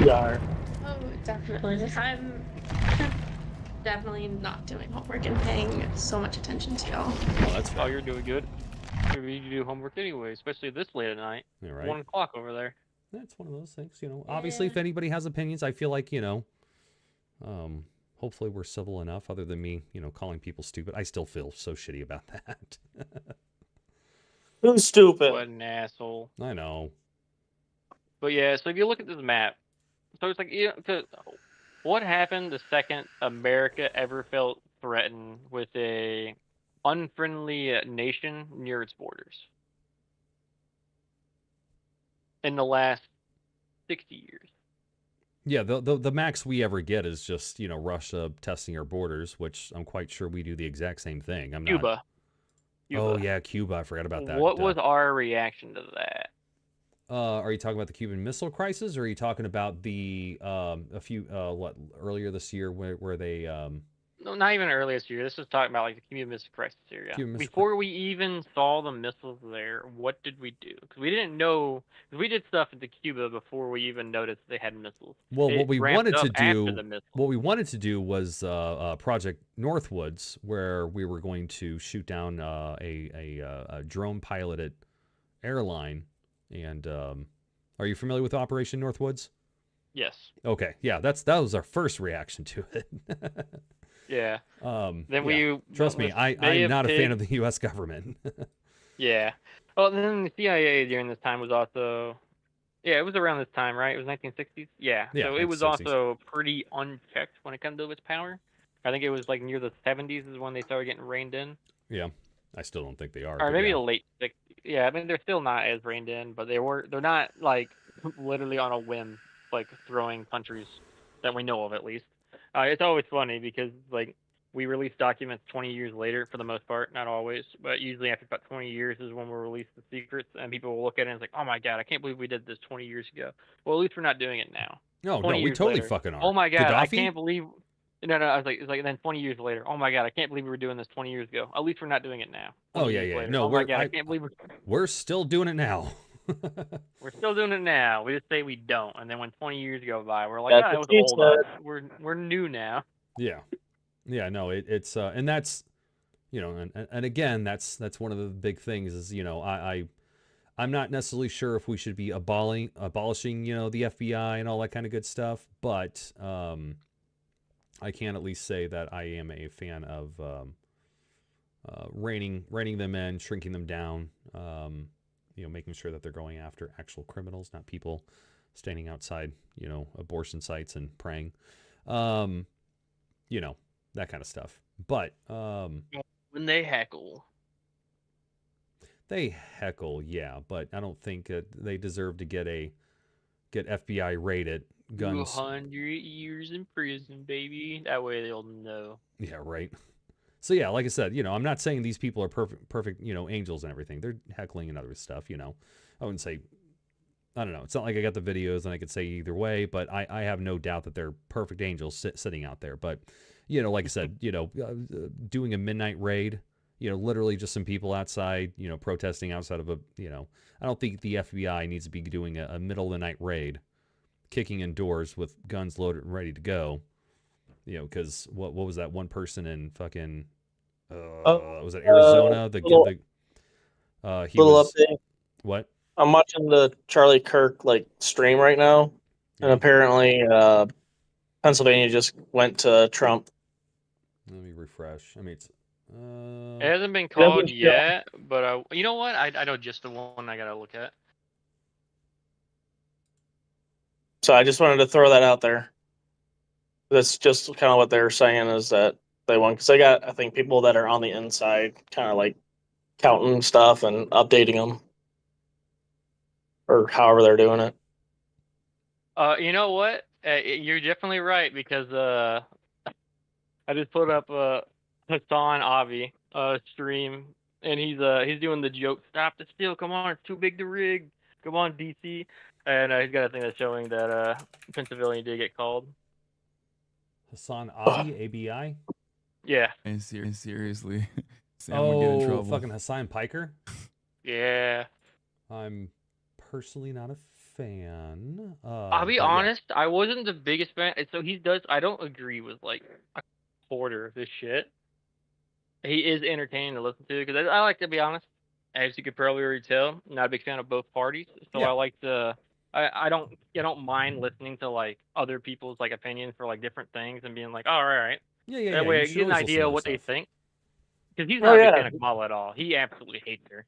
Yeah. Oh, definitely. I'm definitely not doing homework and paying so much attention to y'all. Oh, that's Oh, you're doing good. You do homework anyway, especially this late at night. Yeah, right. 1 o'clock over there. That's one of those things, Obviously, if anybody has opinions, I feel like, hopefully we're civil enough, other than me, calling people stupid. I still feel so shitty about that. Who's stupid? What an asshole. I know. But yeah, so if you look at this map, so it's like, what happened the second America ever felt threatened with a unfriendly nation near its borders? In the last 60 years. Yeah, the max we ever get is just, Russia testing our borders, which I'm quite sure we do the exact same thing. Cuba. Oh, yeah, Cuba. I forgot about that. What was our reaction to that? Are you talking about the Cuban Missile Crisis, or are you talking about the earlier this year where they No, not even earlier this year. This was talking about like the Cuban Missile Crisis area. Cuban Missile Before we even saw the missiles there, what did we do? Because we didn't know. Cause we did stuff into Cuba before we even noticed they had missiles. Well, It what we ramped wanted to up after do, the missiles. was Project Northwoods, where we were going to shoot down a drone piloted airline. And are you familiar with Operation Northwoods? Yes. Okay, yeah, that was our first reaction to it. Yeah. Then we trust me, with I'm Bay of not a fan Pigs- of the U.S. government. Yeah. Well, then the CIA during this time was also. Yeah, it was around this time, right? It was 1960s. Yeah. Yeah, So it was 1960s. also pretty unchecked when it comes to its power. I think it was like near the 70s is when they started getting reined in. Yeah, I still don't think they are. Or but maybe yeah. the late 60s. Yeah, I mean they're still not as reined in, but they're not like literally on a whim like throwing countries that we know of at least. It's always funny because like we release documents 20 years later for the most part, not always, but usually after about 20 years is when we'll release the secrets and people will look at it and it's like, oh my god, I can't believe we did this 20 years ago. Well, at least we're not doing it now. No, 20 we years totally later, fucking are. Oh my god, I Gaddafi? can't believe. No, I was like, it's like then 20 years later. Oh my god, I can't believe we were doing this 20 years ago. At least we're not doing it now. Oh 20 yeah, years yeah. later. No, oh my we're god, I can't believe we're still doing it now. we're still doing it now. We just say we don't, and then when 20 years go by, we're like, That's ah, it what was she old. said. We're new now. Yeah. Yeah, no, it's and that's, you know, and again, that's one of the big things is, you know, I'm not necessarily sure if we should be abolishing, you know, the FBI and all that kind of good stuff, but I can at least say that I am a fan of reining them in, shrinking them down, you know, making sure that they're going after actual criminals, not people standing outside, you know, abortion sites and praying, you know, that kind of stuff. But when they heckle, yeah, but I don't think they deserve to get FBI rated guns. 200 years in prison, baby. That way they'll know. Yeah, right. So yeah, like I said, you know, I'm not saying these people are perfect, you know, angels and everything. They're heckling and other stuff, you know. I wouldn't say, I don't know. It's not like I got the videos and I could say either way, but I have no doubt that they're perfect angels sitting out there. But, you know, like I said, you know, doing a midnight raid, you know, literally just some people outside, you know, protesting outside of a, you know, I don't think the FBI needs to be doing a middle of the night raid, kicking in doors with guns loaded and ready to go. You know, because what was that one person in fucking was it Arizona? He was update. What? I'm watching the Charlie Kirk stream right now, and apparently Pennsylvania just went to Trump. Let me refresh. I mean, it's it hasn't been called yet, but you know what? I know just the one I gotta look at. So I just wanted to throw that out there. That's just kind of what they're saying is that they want, because they got, I think, people that are on the inside kind of like counting stuff and updating them, or however they're doing it. You know what? You're definitely right, because I just put up Hassan Avi stream, and he's doing the joke, "Stop the steal, come on, it's too big to rig, come on DC," and he's got a thing that's showing that Pennsylvania did get called. Hassan Abi, ABI? Yeah. And seriously, Sam would get in trouble. Fucking Hassan Piker? Yeah. I'm personally not a fan. I'll be honest, I wasn't the biggest fan. So I don't agree with like a quarter of this shit. He is entertaining to listen to, because I like to be honest. As you could probably already tell, I'm not a big fan of both parties. So I like to. I don't mind listening to like other people's like opinions for like different things and being like, oh, all right. Yeah. That way you I should get an always idea listen of to what they stuff. think. Because he's not a big fan of Kamala at all. He absolutely hates her.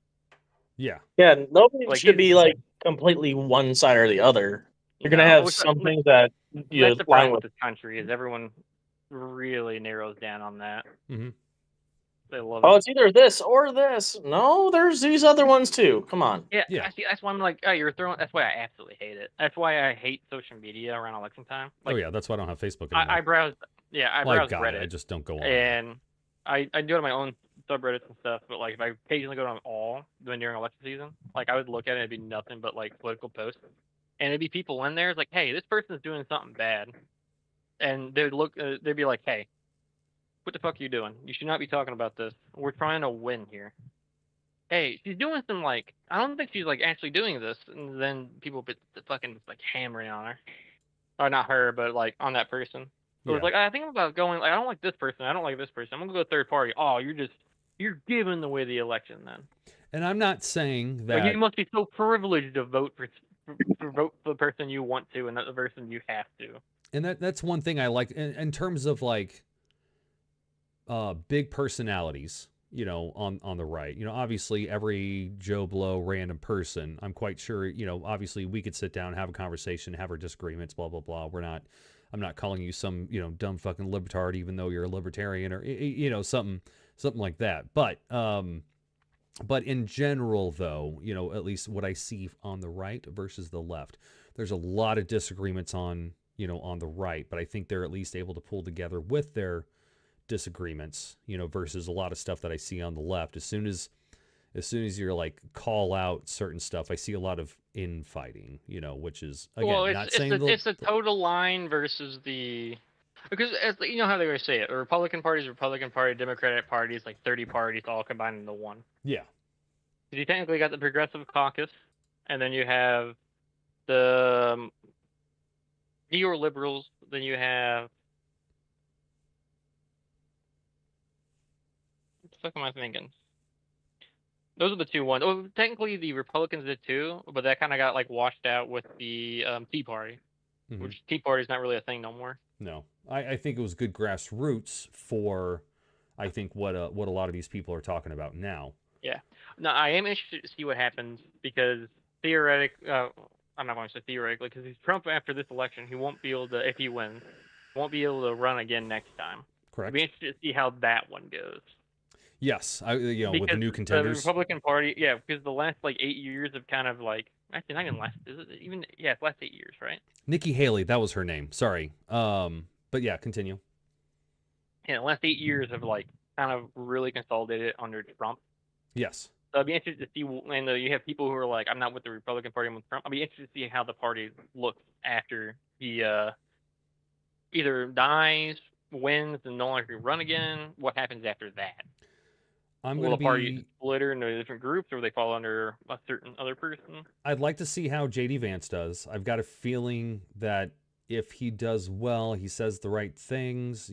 Yeah. Yeah, nobody Like, should be like completely one side or the other. You're gonna have something that you That's the line problem with. with this country, is everyone really narrows down on that. Mm-hmm. They love Oh, it. it's either this or this. No, there's these other ones too. Come on. Yeah. That's why I'm like, oh, you're throwing. That's why I absolutely hate it. That's why I hate social media around election time. Like, oh yeah, that's why I don't have Facebook anymore. I browse. Yeah, I Like browse God, Reddit. I just don't go on. And I do it on my own subreddits and stuff. But like, if I occasionally go on all during election season, like I would look at it, it'd be nothing but like political posts, and it'd be people in there. It's like, hey, this person's doing something bad, and they'd look. They'd be like, hey, what the fuck are you doing? You should not be talking about this. We're trying to win here. Hey, she's doing some like, I don't think she's like actually doing this. And then people be fucking like hammering on her, or not her, but like on that person. So it's like, I think about going. Like, I don't like this person. I don't like this person. I'm gonna go third party. Oh, you're giving away the election then. And I'm not saying that. Like, you must be so privileged to vote for the person you want to, and not the person you have to. And that's one thing I like in terms of like big personalities, you know, on the right. You know, obviously every Joe Blow random person, I'm quite sure, you know, obviously we could sit down, have a conversation, have our disagreements, blah, blah, blah. I'm not calling you some, you know, dumb fucking libtard, even though you're a libertarian or, you know, something like that. But in general, though, you know, at least what I see on the right versus the left, there's a lot of disagreements on, you know, on the right, but I think they're at least able to pull together with their disagreements, you know, versus a lot of stuff that I see on the left. As soon as you're like call out certain stuff, I see a lot of infighting, you know, which is again it's the total line versus the, because you know how they always say it, a Republican Party, Democratic Party is like 30 parties all combined into one. Yeah. You technically got the Progressive Caucus, and then you have the neoliberals, then you have fuck am I thinking? Those are the two ones. Oh, technically the Republicans did too, but that kind of got like washed out with the Tea Party, Mhm. which Tea Party is not really a thing no more. No, I think it was good grassroots for, I think what a lot of these people are talking about now. Yeah. No, I am interested to see what happens because I'm not going to say theoretically, because he's Trump after this election, he won't be able to, if he wins, won't be able to run again next time. Correct. I'd be interested to see how that one goes. Yes, with the Because new contenders. The Republican Party, yeah, because the last like 8 years have kind of like, actually not even last, is it even, yeah, it's last 8 years, right? Nikki Haley, that was her name. Sorry. But yeah, continue. Yeah, the last 8 years have like kind of really consolidated under Trump. Yes. So I'd be interested to see, and you have people who are like, I'm not with the Republican Party, I'm with Trump. I'd be interested to see how the party looks after he either dies, wins, and no longer can run again. What happens after that? Will the party split into different groups, or will they fall under a certain other person? I'd like to see how J.D. Vance does. I've got a feeling that if he does well, he says the right things,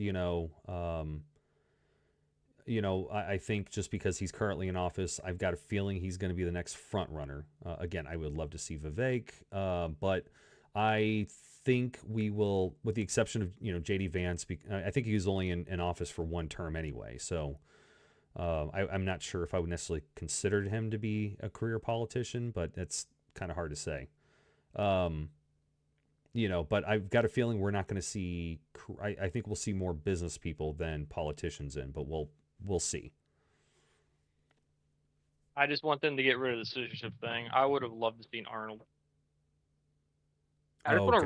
I think just because he's currently in office, I've got a feeling he's going to be the next front runner. Again, I would love to see Vivek, but I think we will, with the exception of, J.D. Vance, I think he was only in office for one term anyway. So I'm not sure if I would necessarily consider him to be a career politician, but it's kind of hard to say. But I've got a feeling we're not going to see, I think we'll see more business people than politicians in, but we'll see. I just want them to get rid of the citizenship thing. I would have loved to see Arnold. I want to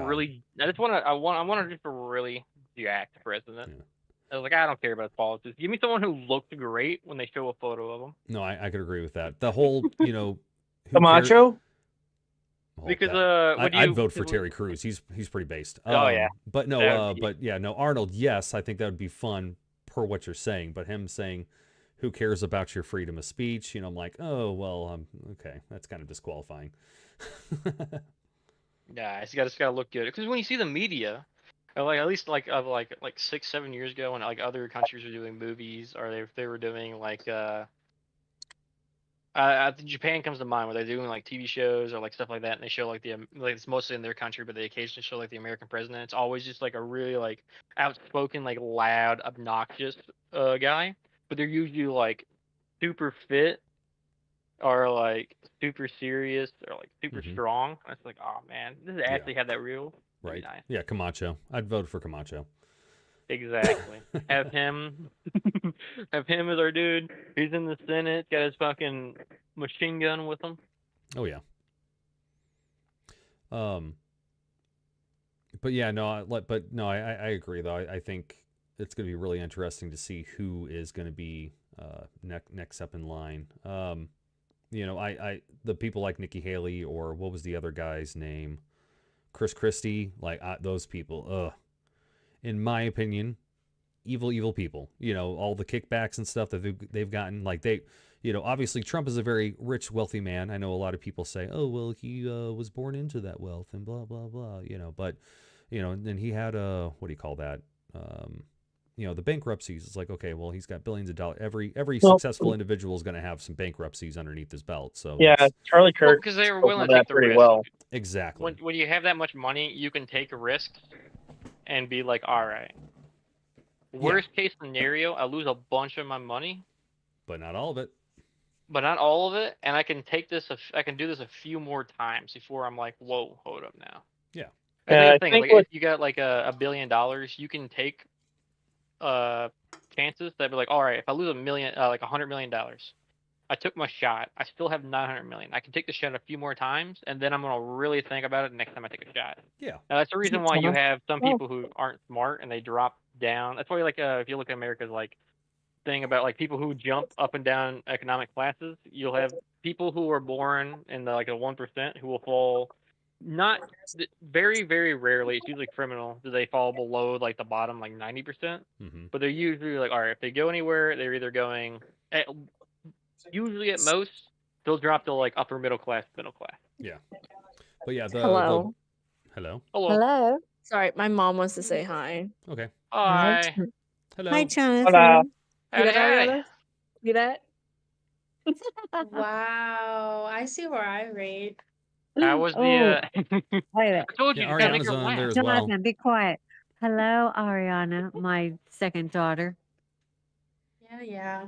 just really act president. Yeah. I was like, I don't care about politics. Give me someone who looks great when they show a photo of them. No, I could agree with that. The whole, Camacho? Because I'd vote for Terry Crews. He's pretty based. Yeah. But no, Arnold. Yes, I think that would be fun per what you're saying. But him saying, "Who cares about your freedom of speech?" I'm like, oh well, okay, that's kind of disqualifying. Yeah, it's got to look good. Because when you see the media, like at least like 6-7 years ago, when like other countries were doing movies, or they were doing like Japan comes to mind, where they're doing like TV shows or like stuff like that, and they show like it's mostly in their country, but they occasionally show like the American president. It's always just like a really like outspoken, like loud, obnoxious guy, but they're usually like super fit or like super serious or like super strong. It's like, oh man, this is actually have that real. Right. Nice. Yeah, Camacho. I'd vote for Camacho. Exactly. Have him as our dude. He's in the Senate, got his fucking machine gun with him. Oh yeah. But yeah, no, I agree though. I think it's going to be really interesting to see who is going to be next up in line. The people like Nikki Haley, or what was the other guy's name? Chris Christie, like those people, in my opinion, evil people. All the kickbacks and stuff that they've gotten, like obviously Trump is a very rich, wealthy man. I know a lot of people say, oh, well, he was born into that wealth and blah, blah, blah, but, and then he had what do you call that? The bankruptcies. It's like, okay, well, he's got billions of dollars. Every successful individual is going to have some bankruptcies underneath his belt. So yeah, Charlie Kirk, because they were willing to take the pretty risk. Well. Exactly. When you have that much money, you can take risks and be like, all right. Worst case scenario, I lose a bunch of my money, but not all of it. And I can take this. I can do this a few more times before I'm like, whoa, hold up now. Yeah. I think if you got like $1 billion, you can take chances that be like, all right, if I lose $100 million, I took my shot. I still have 900 million. I can take the shot a few more times, and then I'm gonna really think about it next time I take a shot. Yeah. Now that's the reason why you have some people who aren't smart and they drop down. That's why, like, if you look at America's like thing about like people who jump up and down economic classes, you'll have people who are born in the like a 1% who will fall. Not very, very rarely. It's usually criminal. Do they fall below like the bottom, like 90%? But they're usually like, all right, if they go anywhere, they're either going usually at most they'll drop to like upper middle class. Yeah. But yeah, Hello. Hello. Sorry, my mom wants to say hi. Okay. Hi. Hello. Hi, Jonathan. Hola. You got audio? See that? Wow, I see where I rate. How was Oh, the? wait a I minute. told Yeah, you, just gotta make Ariana's her on there laugh. as well. Jonathan, be quiet. Hello, Ariana, my second daughter. Yeah.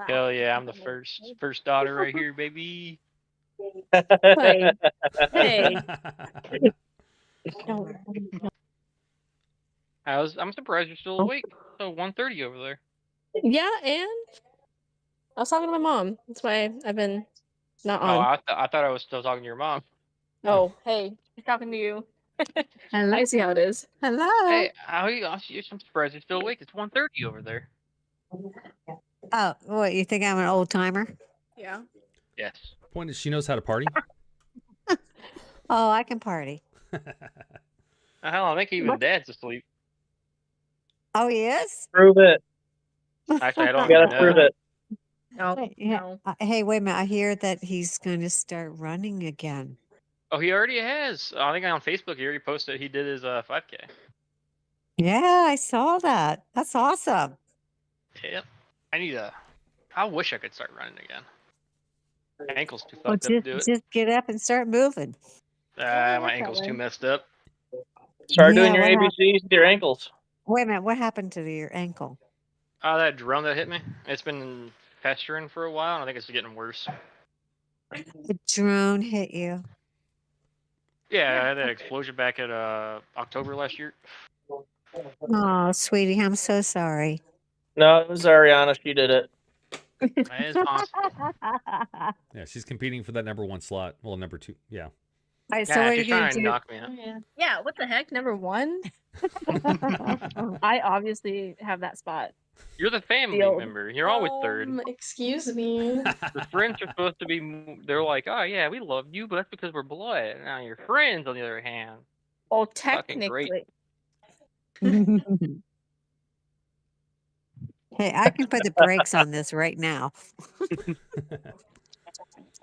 Hell yeah, I'm the first daughter right here, baby. Hey. Hey. I'm surprised you're still awake. So 1:30 over there. Yeah, and I was talking to my mom. That's why I've been not Oh, on. I thought I was still talking to your mom. Oh, hey, she's talking to you. Hello. I see how it is. Hello. Hey, how are you? I'm surprised you're still awake. It's 1:30 over there. Oh, what, you think I'm an old timer? Yeah. Yes. Point is, she knows how to party. Oh, I can party. Hell, I think even Dad's asleep. Oh, he is? Prove it. Actually, I don't You even gotta prove know. it. No, Yeah. Hey, wait a minute. I hear that he's going to start running again. Oh, he already has. I think on Facebook he already posted he did his 5K. Yeah, I saw that. That's awesome. Yep. I wish I could start running again. My ankle's too Well, fucked up to do it. just get up and start moving. My ankle's too messed up. Start doing Yeah, your what ABCs with your ankles. Wait a minute. What happened to your ankle? Oh, that drum that hit me. It's been festering for a while, and I think it's getting worse. The drone hit you. Yeah, I had that explosion back at October last year. Oh, sweetie, I'm so sorry. No, it was Ariana. She did it. That is possible. Yeah, she's competing for that #1 slot. Well, #2. Yeah. All right, so Yeah, what are she's you going trying to to do? knock me out. Yeah, what the heck? Number one? I obviously have that spot. You're the family Deal. member. You're always third. Excuse me. The friends are supposed to be. They're like, oh yeah, we love you, but that's because we're blood. Now your friends, on the other hand. Oh, Fucking great. technically. Hey, I can put the brakes on this right now.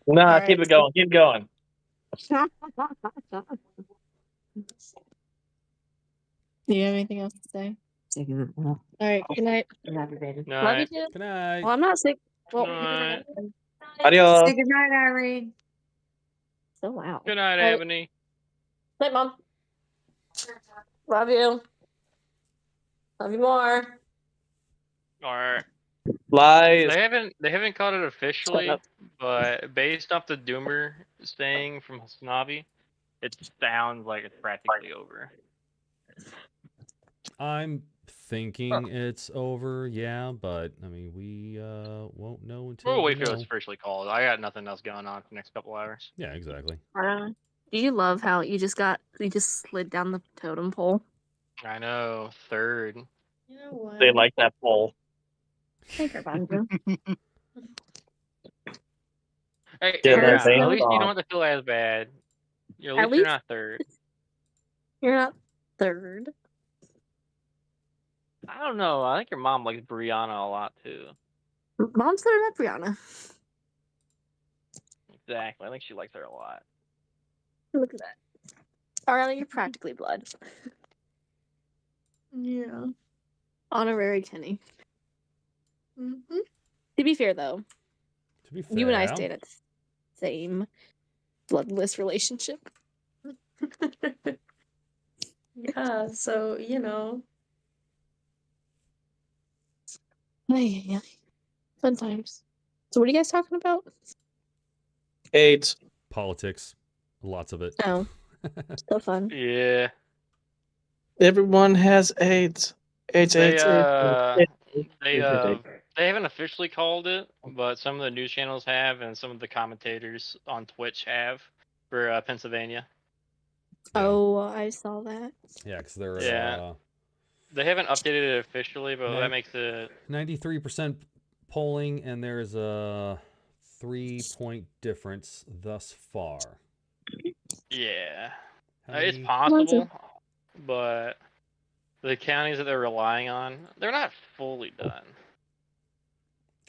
Nah, keep it going. Keep going. Do you have anything else to say? All right. Good night. Love you too. Good night. Well, I'm not sick. Well, Adios. Say good night, Irene. so loud. Good night, All right. Ebony. Night, Mom. Love you. Love you more. Alright. Lies. They haven't caught it officially, Shut up. but based off the Doomer saying from Snavi, it sounds like it's practically over. I'm thinking it's over, yeah, but I mean, we won't know until We'll we wait for it's know. officially called. I got nothing else going on for the next couple hours. Yeah, exactly. Do you love how you just slid down the totem pole? I know, third. You know what? They like that poll. Thank you, Banjo. Hey, Yeah, Ariana, that's at least you off. don't have to feel as bad. At least At you're least- not third. You're not third. I don't know. I think your mom likes Brianna a lot too. Mom's third at Brianna. Exactly. I think she likes her a lot. Look at that. Ariana, you're practically blood. Yeah. Honorary Kenny. Mm-hmm. To be fair, though, To be fair, you and I stayed at the same bloodless relationship. Yeah, so, you know. Ay. Fun times. So, what are you guys talking about? AIDS. Politics, lots of it. Oh, so fun. Yeah. Everyone has AIDS. AIDS, They AIDS, they haven't officially called it, but some of the news channels have, and some of the commentators on Twitch have for Pennsylvania. Oh, I saw that. Yeah, because they're Yeah. They haven't updated it officially, but that makes it 93% polling, and there's a 3-point difference thus far. yeah. How It's many- possible, but the counties that they're relying on, they're not fully done.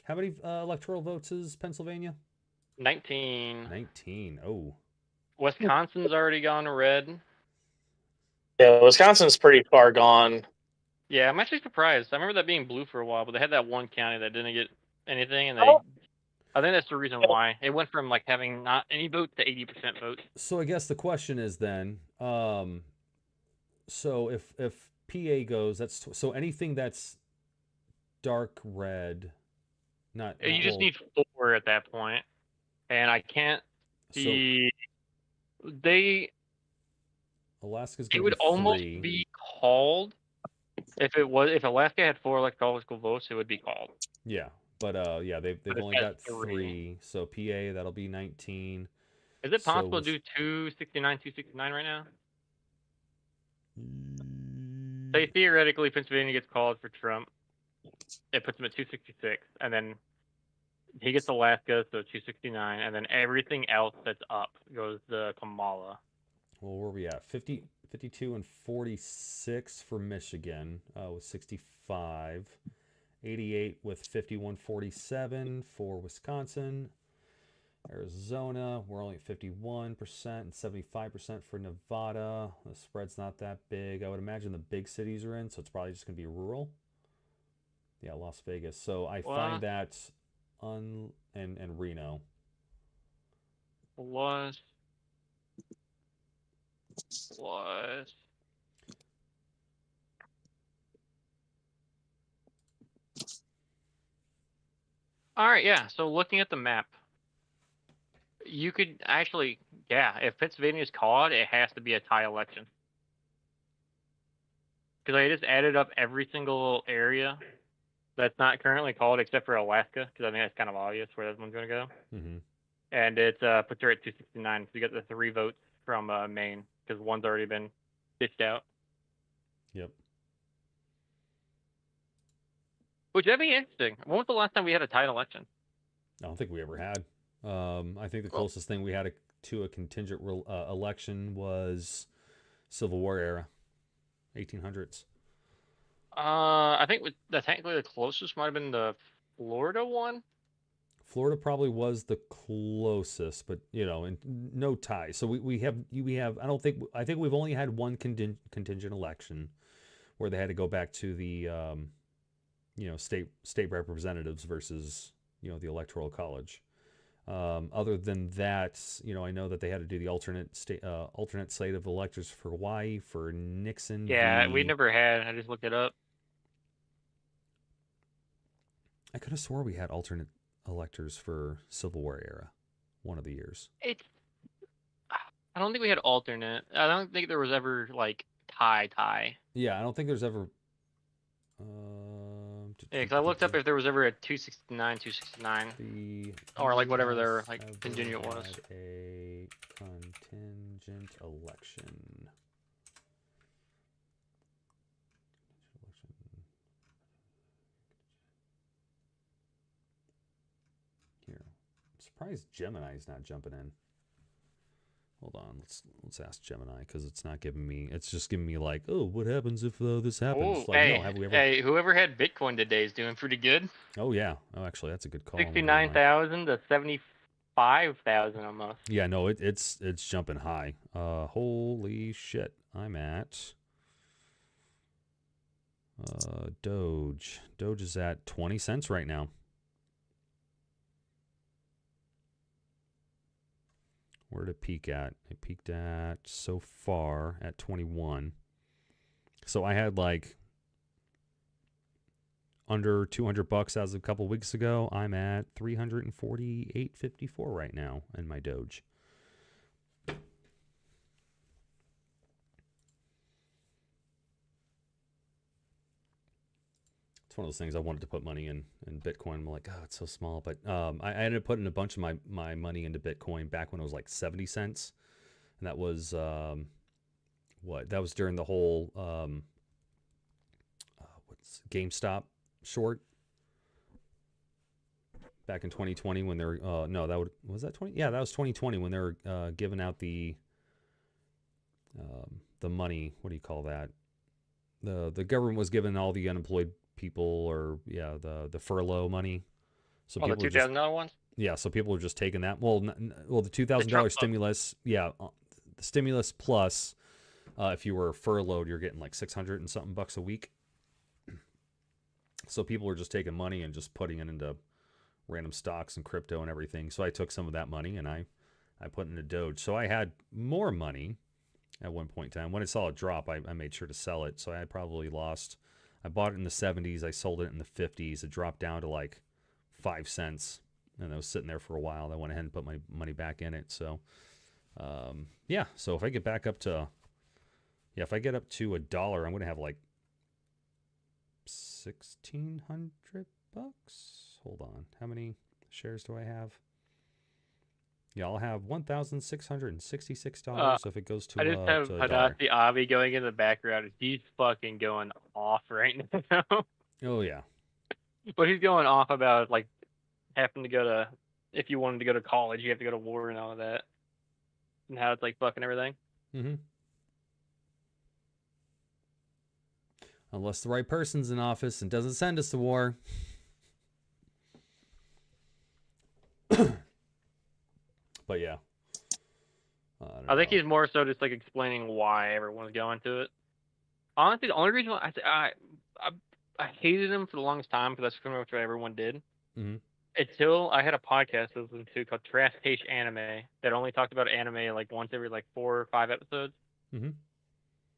How many electoral votes is Pennsylvania? 19. 19. Oh. Wisconsin's already gone red. Yeah, Wisconsin's pretty far gone. Yeah, I'm actually surprised. I remember that being blue for a while, but they had that one county that didn't get anything, and I think that's the reason why it went from like having not any votes to 80% votes. So I guess the question is then, so if PA goes, that's so anything that's dark red, not You just need 4 at that point, and I can't see. Alaska's It gonna would be almost 3. be called if Alaska had 4 electoral votes, it would be called. Yeah, but yeah, they've But it only has got 3. 3. So PA, that'll be 19. Is it So possible to do 269, 269 right now? Say theoretically, Pennsylvania gets called for Trump. It puts him at 266, and then he gets Alaska, so 269, and then everything else that's up goes to Kamala. Well, where are we at? 50, 52 and 46 for Michigan with 65. 88 with 51.47 for Wisconsin. Arizona, we're only at 51% and 75% for Nevada. The spread's not that big. I would imagine the big cities are in, so it's probably just going to be rural. Yeah, Las Vegas. So I find that and Reno. Plus. All right, yeah. So looking at the map, you could actually, yeah, if Pennsylvania is called, it has to be a tie election. Because I just added up every single area that's not currently called except for Alaska, because I think that's kind of obvious where that one's going to go. Mm-hmm. And it puts her at 269. So you get the 3 votes from Maine, because one's already been ditched out. Yep. Which that'd be interesting. When was the last time we had a tied election? I don't think we ever had. I think the closest thing we had to a contingent election was Civil War era, 1800s. I think technically the closest might have been the Florida one. Florida probably was the closest, but and no tie. So we have. I think we've only had one contingent election where they had to go back to the state representatives versus the electoral college. Other than that, I know that they had to do the alternate slate of electors for Hawaii for Nixon. Yeah, we never had. I just looked it up. I could have swore we had alternate electors for Civil War era, one of the years. I don't think we had alternate. I don't think there was ever like tie. Yeah, I don't think there's ever. Yeah, because I looked up if there was ever a 269, or like whatever their like contingent was. A contingent election. Here, I'm surprised Gemini's not jumping in. Hold on, let's ask Gemini because it's not giving me. It's just giving me like, oh, what happens if this happens? Ooh, Like, hey, no, have we ever? Hey, whoever had Bitcoin today is doing pretty good. Oh yeah. Oh, actually, that's a good call. 69,000 to 75,000 almost. Yeah, no, it's jumping high. Holy shit! I'm at Doge. Doge is at 20 cents right now. Where did it peak at? It peaked at, so far, at 21. So I had like under $200 as of a couple weeks ago. I'm at 348.54 right now in my Doge. It's one of those things I wanted to put money in Bitcoin. I'm like, oh, it's so small. But I ended up putting a bunch of my money into Bitcoin back when it was like 70 cents. And that was, that was during the whole, GameStop short. Back in 2020 when they were, was that 20? Yeah, that was 2020 when they were giving out the money. What do you call that? The government was giving all the unemployed people, or the furlough money. So the $2,000 ones. Yeah, so people were just taking that. Well, the $2,000 stimulus. Yeah, the stimulus plus, if you were furloughed, you're getting like $600 and something a week. So people were just taking money and just putting it into random stocks and crypto and everything. So I took some of that money and I put it into Doge. So I had more money at one point in time. When I saw it drop, I made sure to sell it. So I had probably lost. I bought it in the 70s. I sold it in the 50s. It dropped down to like 5 cents. And I was sitting there for a while. I went ahead and put my money back in it. So, yeah. So if I get back up to, if I get up to $1, I'm going to have like $1,600. Hold on. How many shares do I have? Yeah, I'll have $1,666. So if it goes to I just have to $1. Hadasi Avi going in the background. He's fucking going off right now. Oh yeah. But he's going off about like having to go to, if you wanted to go to college, you have to go to war and all of that, and how it's like fucking everything. Mm-hmm. Unless the right person's in office and doesn't send us to war. But yeah. I think he's more so just like explaining why everyone's going to it. Honestly, the only reason why I hated him for the longest time, because that's pretty much what everyone did. Mm-hmm. Until I had a podcast I listened to called Trash Taste Anime that only talked about anime like once every like 4 or 5 episodes. Mm-hmm.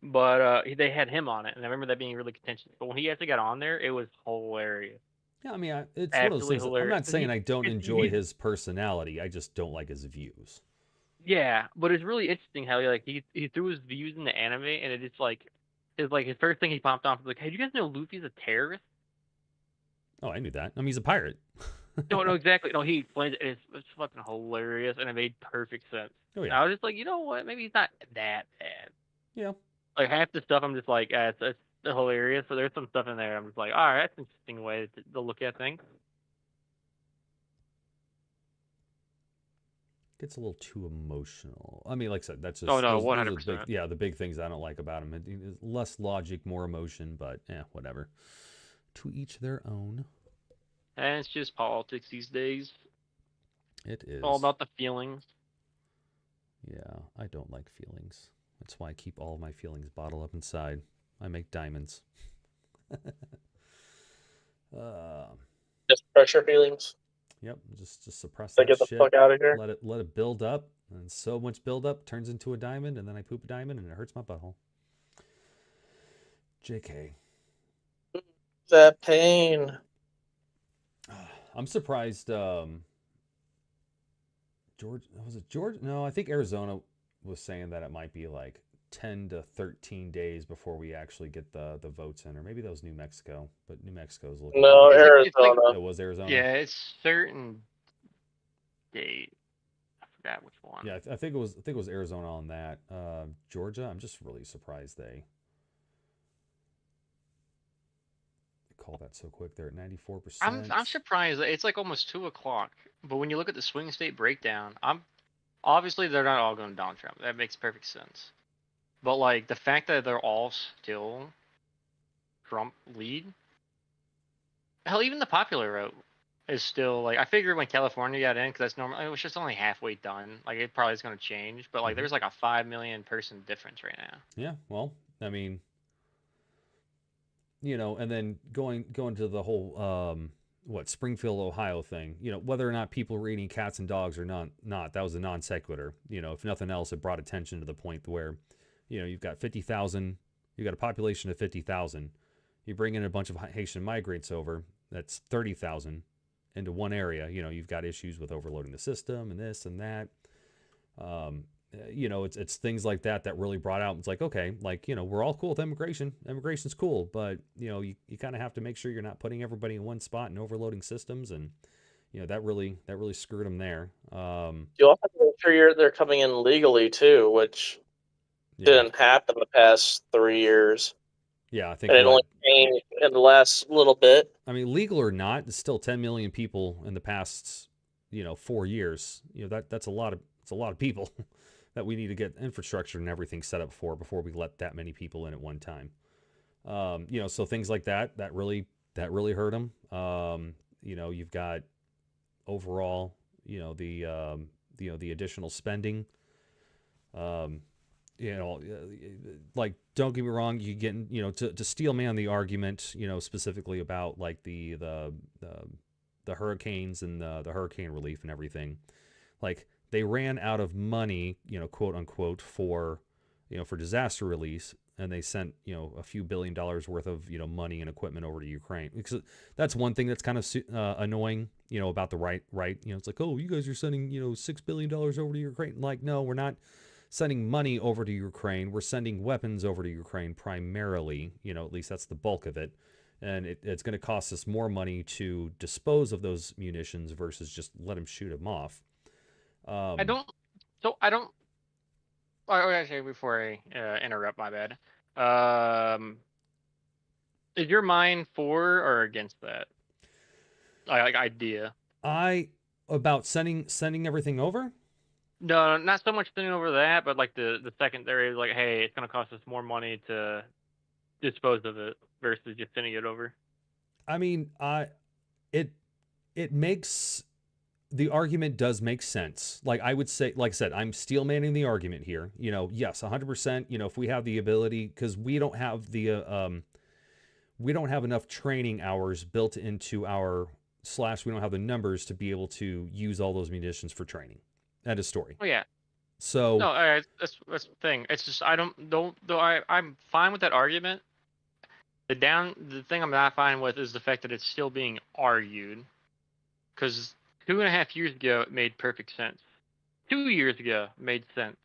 But they had him on it, and I remember that being really contentious. But when he actually got on there, it was hilarious. Yeah, I mean, it's one of those things. I'm not saying I don't enjoy his personality. I just don't like his views. Yeah, but it's really interesting how he threw his views into anime, and it is like his first thing he popped off was like, "Hey, do you guys know Luffy's a terrorist?" Oh, I knew that. I mean, he's a pirate. No, exactly. No, he explains it. It's fucking hilarious, and it made perfect sense. Oh, yeah. And I was just like, you know what? Maybe he's not that bad. Yeah. Like half the stuff, I'm just like, it's hilarious. So there's some stuff in there. I'm just like, all right, that's an interesting way to look at things. Gets a little too emotional. I mean, like I said, that's just Oh no, those are 100%. the big things I don't like about him. It is less logic, more emotion, but whatever. To each their own. And it's just politics these days. It is. It's all about the feelings. Yeah, I don't like feelings. That's why I keep all of my feelings bottled up inside. I make diamonds. Just pressure feelings. Yep, just suppress So that get the shit. fuck out of here. Let it build up, and so much build up turns into a diamond, and then I poop a diamond, and it hurts my butthole. JK. That pain. I'm surprised. George, was it George? No, I think Arizona was saying that it might be like 10 to 13 days before we actually get the votes in, or maybe that was New Mexico, but New Mexico's looking. No, Arizona. It was Arizona. Yeah, it's certain date. I forgot which one. Yeah, I think it was Arizona on that. Georgia, I'm just really surprised they call that so quick. They're at 94%. I'm surprised that it's like almost 2:00. But when you look at the swing state breakdown, obviously they're not all going to Donald Trump. That makes perfect sense. But like the fact that they're all still Trump lead. Hell, even the popular vote is still like, I figured when California got in, because that's normal, it was just only halfway done. Like it probably is going to change, but like there's like a 5 million person difference right now. Yeah, well, I mean, and then going to the whole Springfield, Ohio thing, whether or not people were eating cats and dogs or not, that was a non sequitur. If nothing else, it brought attention to the point where, you've got 50,000, you've got a population of 50,000. You bring in a bunch of Haitian migrants over, that's 30,000 into one area. You've got issues with overloading the system and this and that. It's things like that really brought out. It's like, okay, we're all cool with immigration. Immigration's cool, but you kind of have to make sure you're not putting everybody in one spot and overloading systems, and that really screwed them there. You also have to make sure they're coming in legally too, which didn't happen the past 3 years. Yeah, I think and it only changed in the last little bit. I mean, legal or not, it's still 10 million people in the past 4 years. That's a lot of people. That we need to get infrastructure and everything set up for before we let that many people in at one time. So things like that really hurt them. You've got overall, the additional spending. you know, like, don't get me wrong, you get, you know, to steel man the argument, you know, specifically about like the hurricanes and the hurricane relief and everything, like they ran out of money, you know, quote unquote, for, you know, for disaster relief, and they sent, you know, a few $1 billion worth of, you know, money and equipment over to Ukraine. Because that's one thing that's kind of annoying, you know, about the right, you know, it's like, oh, you guys are sending, you know, $6 billion over to Ukraine. Like, no, we're not sending money over to Ukraine. We're sending weapons over to Ukraine primarily, you know, at least that's the bulk of it. And it's going to cost us more money to dispose of those munitions versus just let them shoot them off. I don't. Oh, actually, before I interrupt, my bad. Is your mind for or against that? Like idea? About sending everything over? No, not so much sending over that, but like the secondary, like, hey, it's gonna cost us more money to dispose of it versus just sending it over. I mean, it makes, the argument does make sense. Like I would say, like I said, I'm steel manning the argument here. You know, yes, 100%. You know, if we have the ability, because we don't have the we don't have enough training hours built into our / we don't have the numbers to be able to use all those munitions for training. End of story. Oh yeah. So no, that's the thing. It's just I'm fine with that argument. The thing I'm not fine with is the fact that it's still being argued, because 2.5 years ago it made perfect sense. 2 years ago it made sense.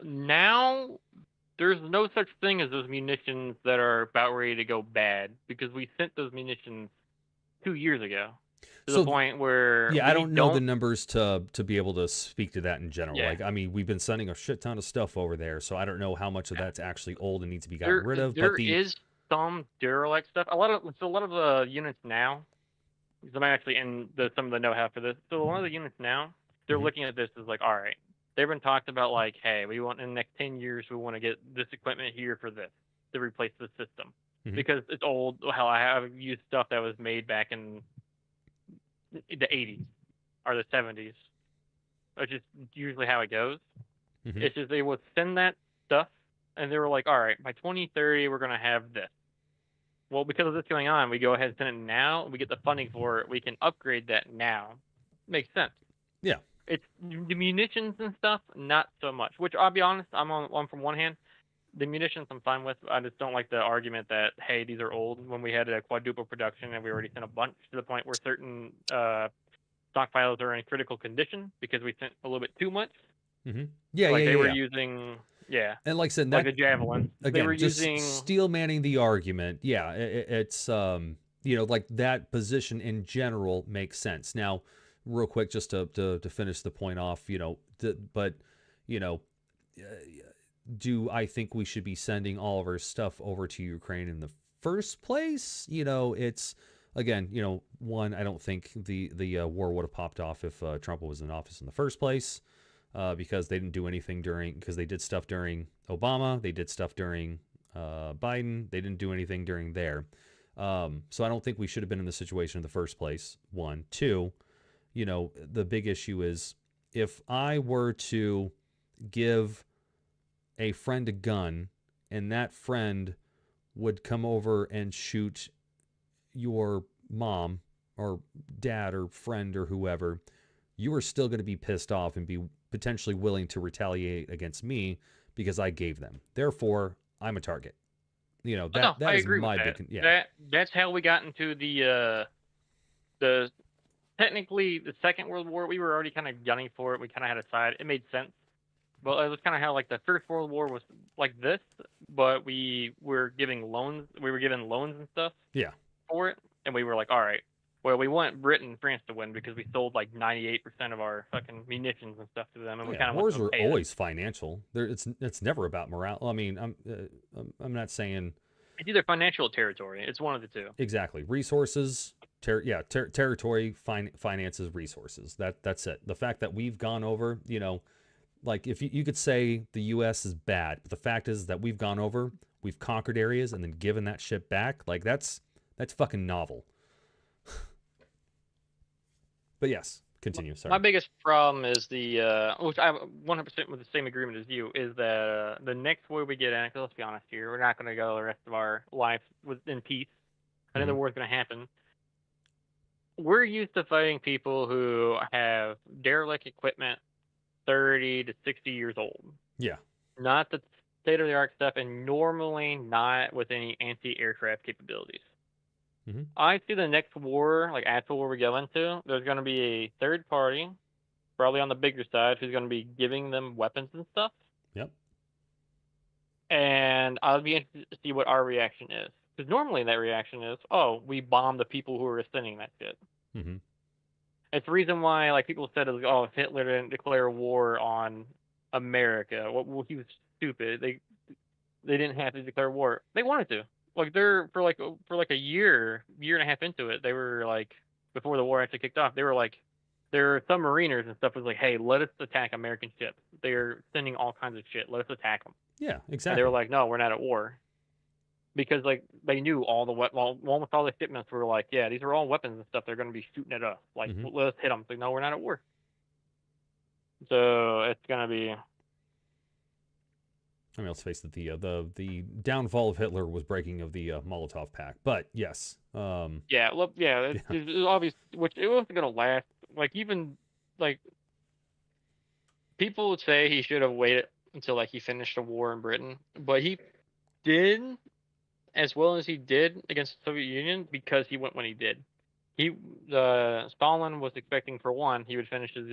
Now there's no such thing as those munitions that are about ready to go bad, because we sent those munitions 2 years ago. To the point where I don't know the numbers to be able to speak to that in general. Yeah. Like, I mean, we've been sending a shit ton of stuff over there, so I don't know how much of that's actually old and needs to be gotten rid of. There is some Duralex stuff. A lot of the units now. Because I'm actually in some of the know-how for this. So a lot of the units now, they're looking at this as like, all right, they've been talked about like, hey, we want in the next 10 years we want to get this equipment here for this to replace the system because it's old. Hell, I have used stuff that was made back in the 80s or the 70s, which is usually how it goes. It's just they would send that stuff, and they were like, all right, by 2030 we're going to have this. Well, because of this going on, we go ahead and send it now, and we get the funding for it. We can upgrade that now. Makes sense. Yeah. It's the munitions and stuff, not so much. Which, I'll be honest, I'm on from one hand. The munitions I'm fine with. I just don't like the argument that, hey, these are old, when we had a quadruple production and we already sent a bunch, to the point where certain stockpiles are in critical condition because we sent a little bit too much. Yeah, like yeah, they were yeah. using, yeah. And like I said, like that, the Javelin. Again, they were just using steel manning the argument. Yeah, it's you know, like that position in general makes sense. Now, real quick, just to finish the point off, you know, but you know, do I think we should be sending all of our stuff over to Ukraine in the first place? You know, it's, again, you know, one, I don't think the war would have popped off if Trump was in office in the first place, because they didn't do anything because they did stuff during Obama, they did stuff during Biden, they didn't do anything during there. So I don't think we should have been in the situation in the first place, one. Two, you know, the big issue is, if I were to give a friend a gun and that friend would come over and shoot your mom or dad or friend or whoever, you are still going to be pissed off and be potentially willing to retaliate against me because I gave them. Therefore, I'm a target. You know, that I is agree my with that. big, yeah. That's how we got into the technically the Second World War. We were already kind of gunning for it. We kind of had a side. It made sense. But it was kind of how like the First World War was like this, but we were giving loans. We were given loans and stuff. Yeah. For it, and we were like, all right, well, we want Britain and France to win because we sold like 98% of our fucking munitions and stuff to them, and we kind of wars are always financial. It's never about morale. I mean, I'm not saying it's either financial or territory. It's one of the two. Exactly, resources. Territory, finances, resources. That's it. The fact that we've gone over, you know, like if you could say the U.S. is bad, but the fact is that we've gone over, we've conquered areas and then given that shit back. Like that's fucking novel. But yes, Continue. Sorry. My biggest problem is the which I 100% with the same agreement as you, is that the next war we get in, 'cause let's be honest here, we're not going to go the rest of our life in peace. Another war's going to happen. We're used to fighting people who have derelict equipment 30 to 60 years old. Yeah. Not the state-of-the-art stuff, and normally not with any anti-aircraft capabilities. I see the next war, like actual war we go into, there's going to be a third party, probably on the bigger side, who's going to be giving them weapons and stuff. Yep. And I'll be interested to see what our reaction is. Because normally that reaction is, oh, we bomb the people who are sending that shit. Mm-hmm. It's the reason why, like, people said, oh, if Hitler didn't declare war on America, well, he was stupid. They didn't have to declare war. They wanted to. Like, they're for like a year and a half into it, they were like, before the war actually kicked off, they were like, their submariners and stuff was like, hey, let us attack American ships. They're sending all kinds of shit. Let us attack them. Yeah, exactly. And they were like, no, we're not at war. Because, like, they knew almost all the shipments were like, yeah, these are all weapons and stuff. They're going to be shooting at us. Like, let us hit them. Like, no, we're not at war. So it's going to be. I mean, let's face it, the downfall of Hitler was breaking of the Molotov Pact. But yes. Yeah, well, yeah, it's obvious. Which it wasn't going to last. Like, even like people would say he should have waited until like he finished the war in Britain, but he did as well as he did against the Soviet Union because he went when he did. Stalin was expecting, for one, he would finish his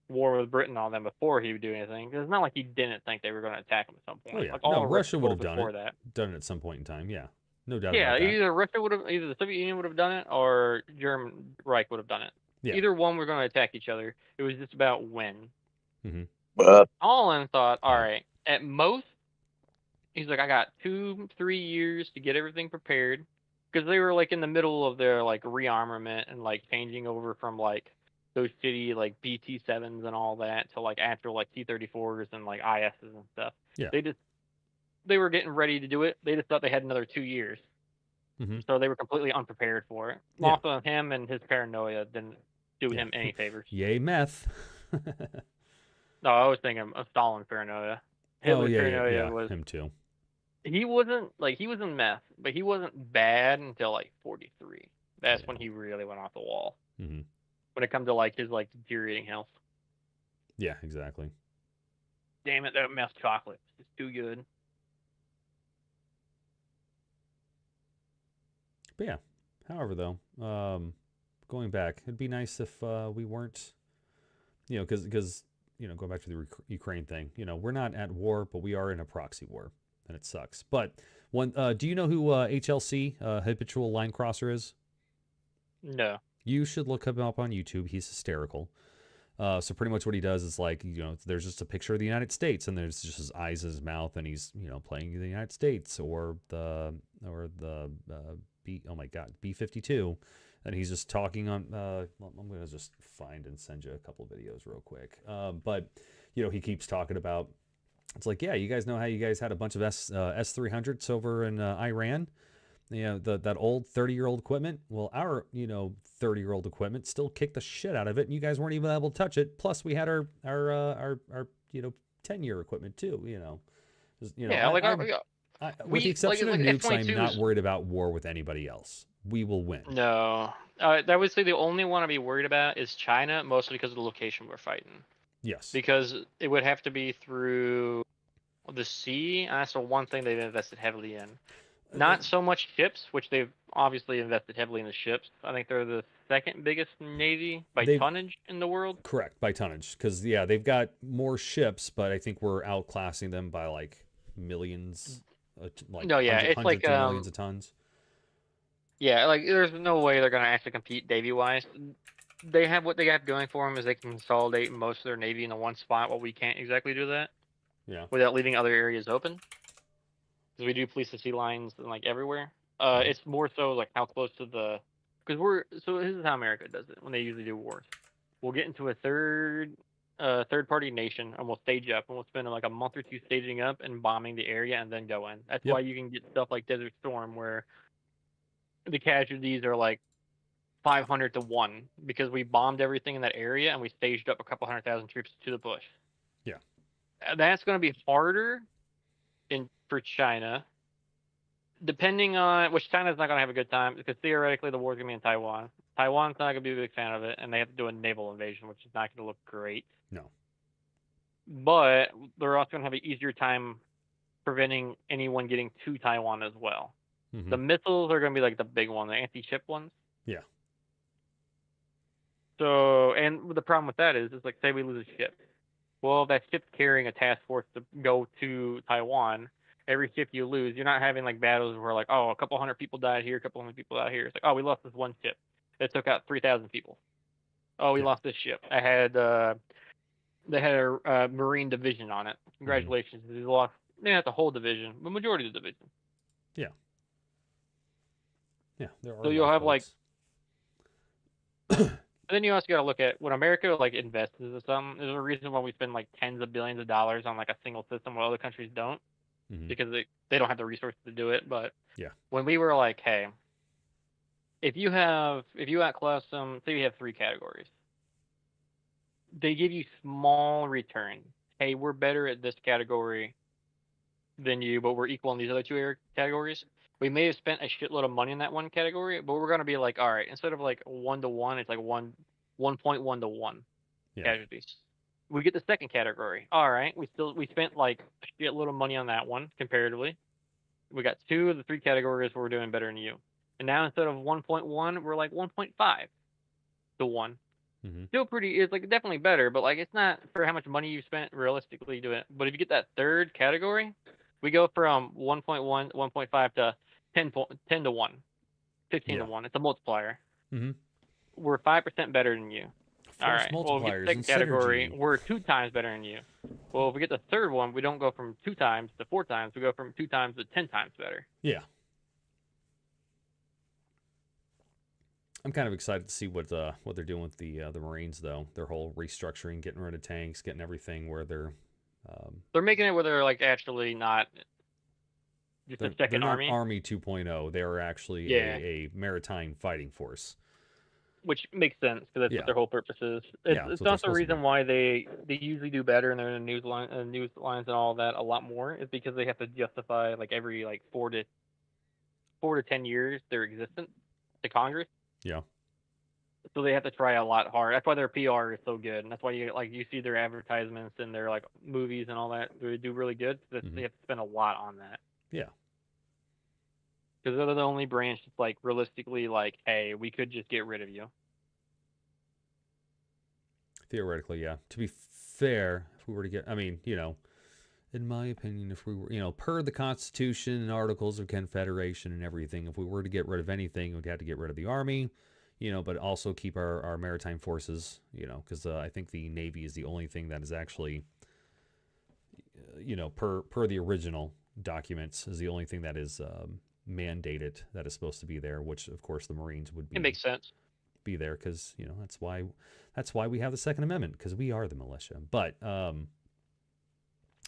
war with Britain on them before he would do anything. It's not like he didn't think they were going to attack him at some point. Oh yeah, like, all Russia would have done before it. Done it at some point in time. Yeah, no doubt. Yeah, about that. either the Soviet Union would have done it, or German Reich would have done it. Yeah. Either one were going to attack each other. It was just about when. Mm-hmm. Stalin thought, all right, at most, he's like, I got 2-3 years to get everything prepared, because they were like in the middle of their like rearmament and like changing over from like those shitty like BT-7s and all that to like actual like T-34s and like ISs and stuff. Yeah. They were getting ready to do it. They just thought they had another 2 years. Mm-hmm. So they were completely unprepared for it. Yeah. Also, him and his paranoia didn't do him any favors. Yay, meth. No, I was thinking of Stalin's paranoia. Hitler's paranoia was him too. He wasn't like, he was in meth, but he wasn't bad until like 43. That's when he really went off the wall. Mm-hmm. When it comes to like his like deteriorating health. Yeah, exactly. Damn it, that meth chocolate is too good. But yeah, however though, going back, it'd be nice if we weren't, because going back to the Ukraine thing, we're not at war, but we are in a proxy war, and it sucks. But do you know who HLC, Habitual Line Crosser, is? No. You should look him up on YouTube. He's hysterical. So pretty much what he does is like, there's just a picture of the United States, and there's just his eyes in his mouth, and he's playing the United States or the B-52, and he's just talking on. I'm gonna just find and send you a couple of videos real quick. But he keeps talking about. It's like, yeah, you guys know how you guys had a bunch of S-300s over in Iran. That old 30-year-old equipment. Well, our 30-year-old equipment still kicked the shit out of it, and you guys weren't even able to touch it. Plus, we had our 10-year equipment too. With the exception of nukes, I'm not worried about war with anybody else. We will win. No, I would say the only one I'd be worried about is China, mostly because of the location we're fighting. Yes. Because it would have to be through the sea, and that's the one thing they've invested heavily in. Not so much ships, which they've obviously invested heavily in the ships. I think they're the second biggest navy by tonnage in the world. Correct, by tonnage. Because, yeah, they've got more ships, but I think we're outclassing them by, like, millions. It's like millions of tons. Yeah, like, there's no way they're going to actually compete Navy-wise. They have what they have going for them is they can consolidate most of their Navy into one spot, while we can't exactly do that. Yeah. Without leaving other areas open. Because we do police the sea lines like everywhere. It's more so like how close to the, because so this is how America does it when they usually do wars. We'll get into a third party nation and we'll stage up, and we'll spend like a month or two staging up and bombing the area and then go in. That's why you can get stuff like Desert Storm where the casualties are like 500 to 1 because we bombed everything in that area and we staged up a couple 100,000 troops to the push. Yeah. That's going to be harder for China, depending on which China's not going to have a good time because theoretically the war's going to be in Taiwan. Taiwan's not going to be a big fan of it, and they have to do a naval invasion, which is not going to look great. No. But they're also going to have an easier time preventing anyone getting to Taiwan as well. Mhm. The missiles are going to be like the big one, the anti-ship ones. Yeah. So, and the problem with that is like, say we lose a ship. Well, that ship's carrying a task force to go to Taiwan. Every ship you lose, you're not having like battles where like, oh, a couple hundred people died here, a couple hundred people died here. It's like, oh, we lost this one ship. It took out 3,000 people. Oh, we lost this ship. They had a Marine division on it. Congratulations. They lost, not the whole division, but majority of the division. Yeah. Yeah, there are. So you'll have like, and then you also got to look at when America like invests in something. There's a reason why we spend like tens of billions of dollars on like a single system while other countries don't, because they don't have the resources to do it. But yeah, when we were like, hey, if you outclass them, say you have 3 categories, they give you small return. Hey, we're better at this category than you, but we're equal in these other 2 categories. We may have spent a shitload of money in that one category, but we're going to be like, all right, instead of like 1 to 1, it's like 1.1 to 1 casualties. We get the second category. All right, we spent like a shitload of money on that one comparatively. We got 2 of the 3 categories where we're doing better than you. And now instead of 1.1, we're like 1.5 to 1. Still pretty, it's like definitely better, but like it's not for how much money you spent realistically doing it. But if you get that third category, we go from 1.1, 1.5 to 10 to 1, 15 to 1. It's a multiplier. We're 5% better than you. All right. Well, if we get the second category, we're 2 times better than you. Well, if we get the third one, we don't go from 2 times to 4 times. We go from 2 times to 10 times better. Yeah. I'm kind of excited to see what they're doing with the Marines, though. Their whole restructuring, getting rid of tanks, getting everything where they're making it where they're like actually not just a second they're not army. Army 2.0. They're actually a maritime fighting force. Which makes sense because that's what their whole purpose is. It's also the reason why they usually do better in their news lines and all that a lot more is because they have to justify like every like 4 to 10 years their existence to Congress. Yeah. So they have to try a lot hard. That's why their PR is so good, and that's why you see their advertisements and their like movies and all that. They do really good. They have to spend a lot on that. Yeah. Because they're the only branch that's like realistically like, hey, we could just get rid of you. Theoretically, yeah. To be fair, if we were to get, I mean, in my opinion, if we were, per the Constitution and Articles of Confederation and everything, if we were to get rid of anything, we'd have to get rid of the Army, but also keep our maritime forces, because I think the Navy is the only thing that is actually, per the original documents, is the only thing that is mandated that is supposed to be there, which of course the Marines would be. It makes sense. Be there because that's why we have the Second Amendment, because we are the militia. But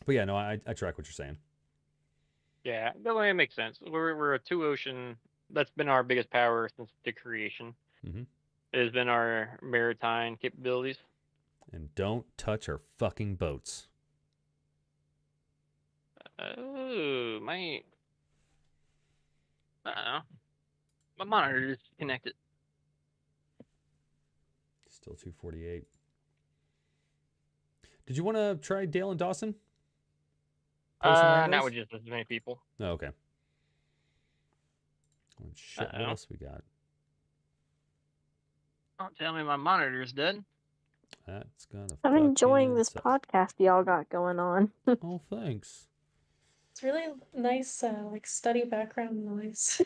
yeah, no, I track what you're saying. Yeah, the way it makes sense. We're a 2-ocean. That's been our biggest power since the creation. It has been our maritime capabilities. And don't touch our fucking boats. Oh, my monitor is connected. Still 248. Did you want to try Dale and Dawson? Not with just as many people. Oh, okay. Oh, shit, what else we got? Don't tell me my monitor's dead. That's gonna. I'm enjoying this podcast y'all got going on. Oh, thanks. It's really nice, like study background noise.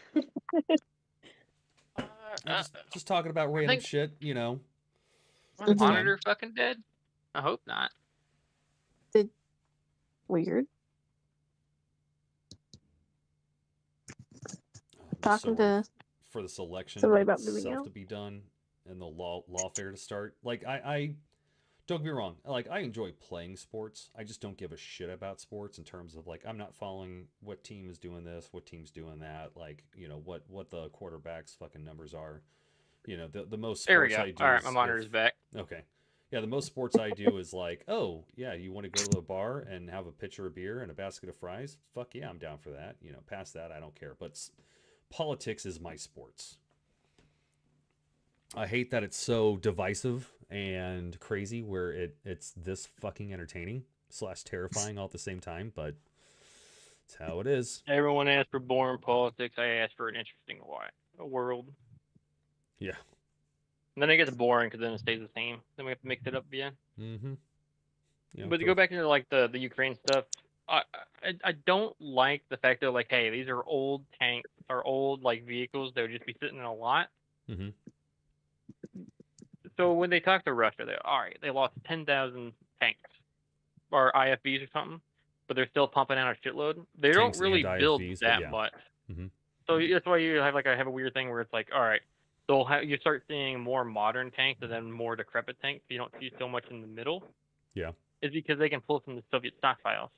Just talking about random shit, My monitor fucking dead? I hope not. Weird. Talking to for the selection somebody about moving itself out to be done and the law fair to start. Like I don't get me wrong. Like I enjoy playing sports. I just don't give a shit about sports in terms of like I'm not following what team is doing this, what team's doing that. Like what the quarterback's fucking numbers are. You know, the most There we sports go. I do. All right, is my monitor's back. Okay. Yeah, the most sports I do is like, oh yeah, you want to go to the bar and have a pitcher of beer and a basket of fries? Fuck yeah, I'm down for that. You know, past that, I don't care. But politics is my sports. I hate that it's so divisive and crazy where it's this fucking entertaining / terrifying all at the same time, but it's how it is. Everyone asked for boring politics. I asked for an interesting world. Yeah. And then it gets boring because then it stays the same. Then we have to mix it up again. Mm-hmm. You know, But to go back into like the Ukraine stuff, I don't like the fact that like, hey, these are old tanks or old like vehicles that would just be sitting in a lot. Mm-hmm. So when they talk to Russia, they lost 10,000 tanks or IFVs or something, but they're still pumping out a shitload. They Tanks don't really and build IFVs, but that yeah. much. Mm-hmm. So that's why you have a weird thing where it's like, all right, you start seeing more modern tanks and then more decrepit tanks. You don't see so much in the middle. Yeah. Is because they can pull from the Soviet stockpiles.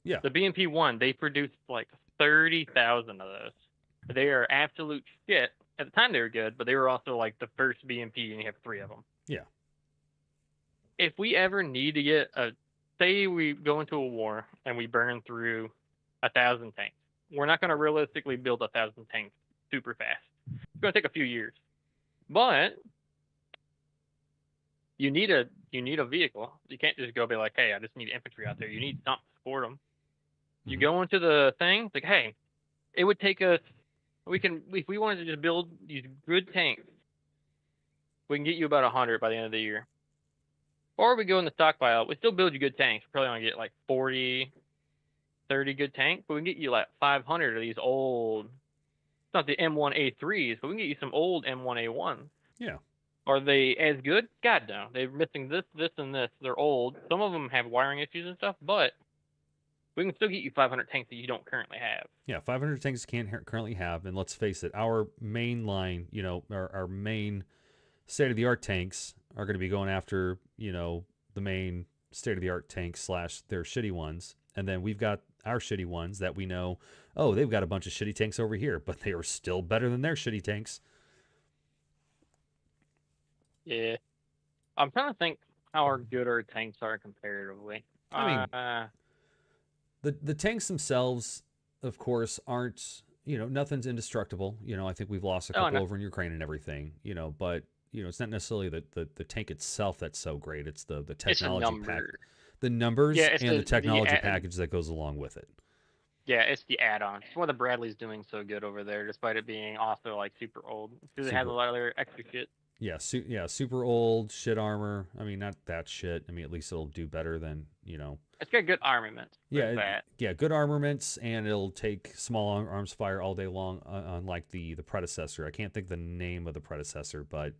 Yeah. The BMP-1, they produced like 30,000 of those. They are absolute shit. At the time they were good, but they were also like the first BMP, and you have 3 of them. Yeah. If we ever need to get say we go into a war and we burn through 1,000 tanks, we're not going to realistically build 1,000 tanks super fast. It's going to take a few years. But you need a vehicle. You can't just go be like, hey, I just need infantry out there. You need something to support them. You go into the thing, it's like, hey, it would take us. If we wanted to just build these good tanks, we can get you about 100 by the end of the year. Or we go in the stockpile. We still build you good tanks. We're probably gonna get like 40, 30 good tanks, but we can get you like 500 of these old. It's not the M1A3s, but we can get you some old M1A1s. Yeah. Are they as good? God no. They're missing this, and this. They're old. Some of them have wiring issues and stuff, but we can still get you 500 tanks that you don't currently have. Yeah, 500 tanks can't currently have, and let's face it, our main line, you know, our main state-of-the-art tanks are going to be going after, you know, the main state-of-the-art tanks / their shitty ones, and then we've got our shitty ones that we know, oh, they've got a bunch of shitty tanks over here, but they are still better than their shitty tanks. Yeah. I'm trying to think how good our tanks are comparatively. I mean, the tanks themselves, of course, aren't, you know, nothing's indestructible. You know, I think we've lost a couple over in Ukraine and everything, you know, but, you know, it's not necessarily the tank itself that's so great. It's the technology pack, the numbers and the technology package that goes along with it. Yeah, it's the add-on. It's why the Bradley's doing so good over there, despite it being also like super old. Because it has a lot of their extra shit. Yeah, super old shit armor. I mean, not that shit. I mean, at least it'll do better than, you know. It's got good armament. Yeah, good armaments, and it'll take small arms fire all day long, unlike the predecessor. I can't think the name of the predecessor, but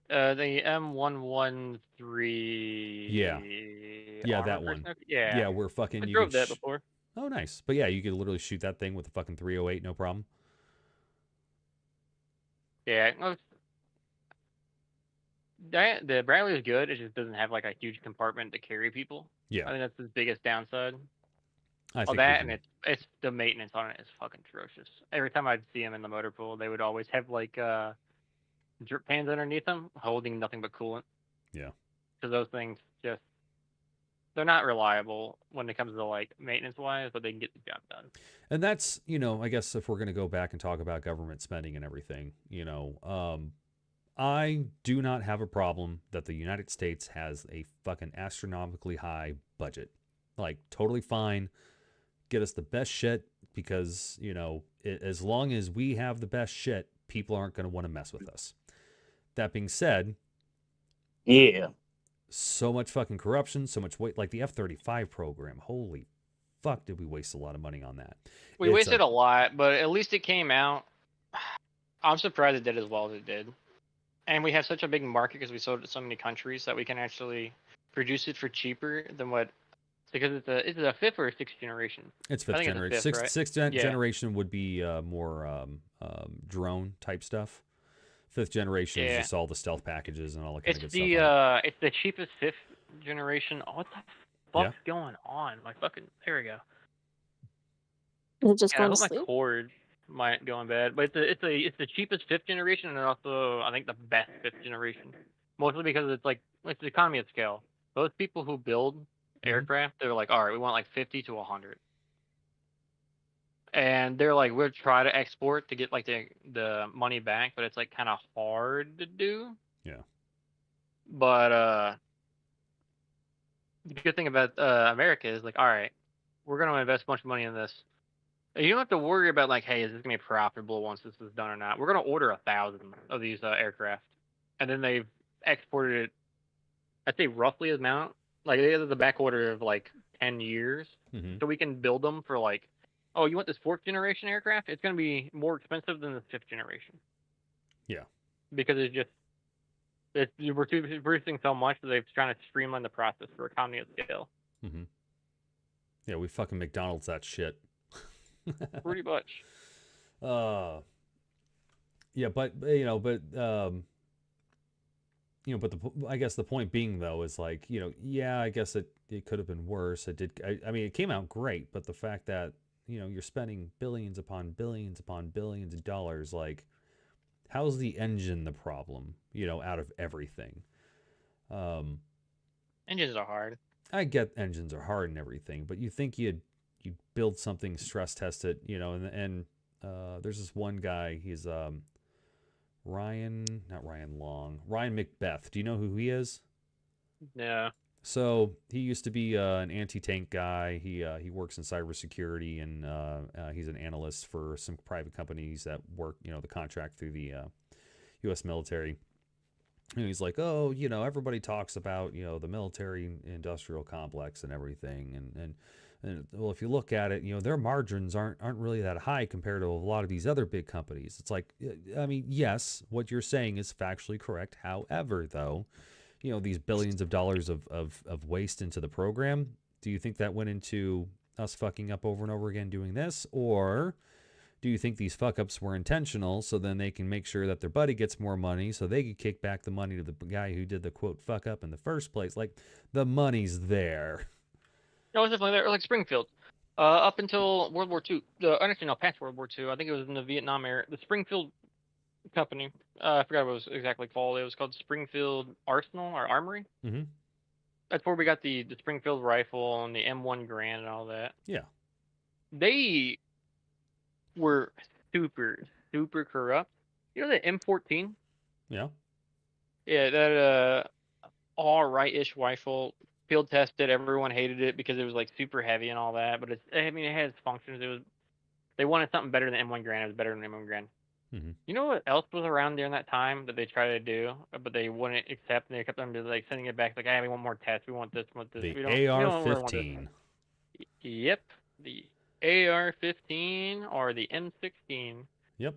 the M113. Yeah, that one. Yeah, we're fucking. I drove that before. Oh, nice. But yeah, you could literally shoot that thing with a fucking 308, no problem. Yeah. The Bradley is good. It just doesn't have like a huge compartment to carry people. Yeah. I think that's the biggest downside. I think that, and it's the maintenance on it is fucking atrocious. Every time I'd see them in the motor pool, they would always have like drip pans underneath them, holding nothing but coolant. Yeah. Because those things they're not reliable when it comes to like maintenance wise, but they can get the job done. And that's, you know, I guess if we're going to go back and talk about government spending and everything, you know, I do not have a problem that the United States has a fucking astronomically high budget. Like, totally fine. Get us the best shit because, you know, as long as we have the best shit, people aren't going to want to mess with us. That being said, yeah, so much fucking corruption, so much weight, like the F-35 program. Holy fuck, did we waste a lot of money on that? We wasted a lot, but at least it came out. I'm surprised it did as well as it did. And we have such a big market because we sold it to so many countries that we can actually produce it for cheaper than what. Because it's a 5th or 6th generation. It's 5th generation. It's 5th, right? Sixth generation would be more drone type stuff. 5th generation is just all the stealth packages and all that kind of good stuff. It's the cheapest 5th generation. Oh, what the fuck's going on? My fucking there we go. Is it just I going to hope sleep? going bad, but it's the cheapest 5th generation and also I think the best 5th generation. Mostly because it's the economy of scale. Those people who build aircraft, they're like, all right, we want like 50 to 100. And they're like, we'll try to export to get like the money back, but it's like kind of hard to do. Yeah. But the good thing about America is like, all right, we're gonna invest a bunch of money in this. You don't have to worry about like, hey, is this gonna be profitable once this is done or not? We're gonna order 1,000 of these aircraft, and then they've exported it. I'd say roughly the amount. Like they have the back order of like 10 years, so we can build them for like, oh, you want this 4th generation aircraft? It's gonna be more expensive than the 5th generation. Yeah. Because we're producing so much that they're trying to streamline the process for economy of scale. Mm-hmm. Yeah, we fucking McDonald's that shit. Pretty much. Yeah, but I guess the point being though is like, yeah, I guess it could have been worse. It did. I mean, it came out great, but the fact that you're spending billions upon billions upon billions of dollars, like, how's the engine the problem? Out of everything. Engines are hard. I get engines are hard and everything, but you think you'd build something, stress test it, and there's this one guy, he's Ryan McBeth. Do you know who he is? Yeah. So he used to be an anti-tank guy. He works in cybersecurity, and he's an analyst for some private companies that work, the contract through the U.S. military. And he's like, oh, everybody talks about, the military-industrial complex and everything, and well, if you look at it, their margins aren't really that high compared to a lot of these other big companies. It's like, I mean, yes, what you're saying is factually correct. However, though, these billions of dollars of waste into the program, do you think that went into us fucking up over and over again doing this? Or do you think these fuck-ups were intentional so then they can make sure that their buddy gets more money so they can kick back the money to the guy who did the, quote, fuck-up in the first place? Like, the money's there. No, it's definitely there. Like Springfield. Up until World War II, past World War II, I think it was in the Vietnam era, the Springfield company, I forgot what it was exactly called. It was called Springfield Arsenal or Armory. Mm-hmm. That's where we got the Springfield rifle and the M1 Garand and all that. Yeah. They were super, super corrupt. You know the M14? Yeah. Yeah, that all-right-ish rifle. Field tested, everyone hated it because it was like super heavy and all that, but it had its functions. They wanted something better than M1 Garand. It was better than M1 Garand. Mm-hmm. You know what else was around during that time that they tried to do, but they wouldn't accept, and they kept on like sending it back, like, hey, we want more tests, we want this, we want this. The AR-15. Yep, the AR-15 or the M16. Yep.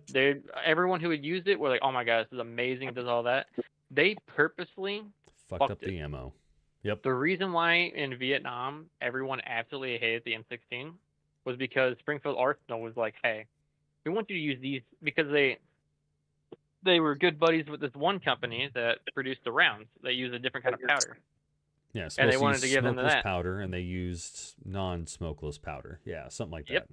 Everyone who had used it were like, oh my god, this is amazing, it does all that. They purposely fucked up the ammo. Yep. The reason why in Vietnam everyone absolutely hated the M16 was because Springfield Arsenal was like, hey, we want you to use these because they were good buddies with this one company that produced the rounds. They used a different kind of powder. Yeah, and they wanted to give them that powder, and they used non-smokeless powder. Yeah, something like that.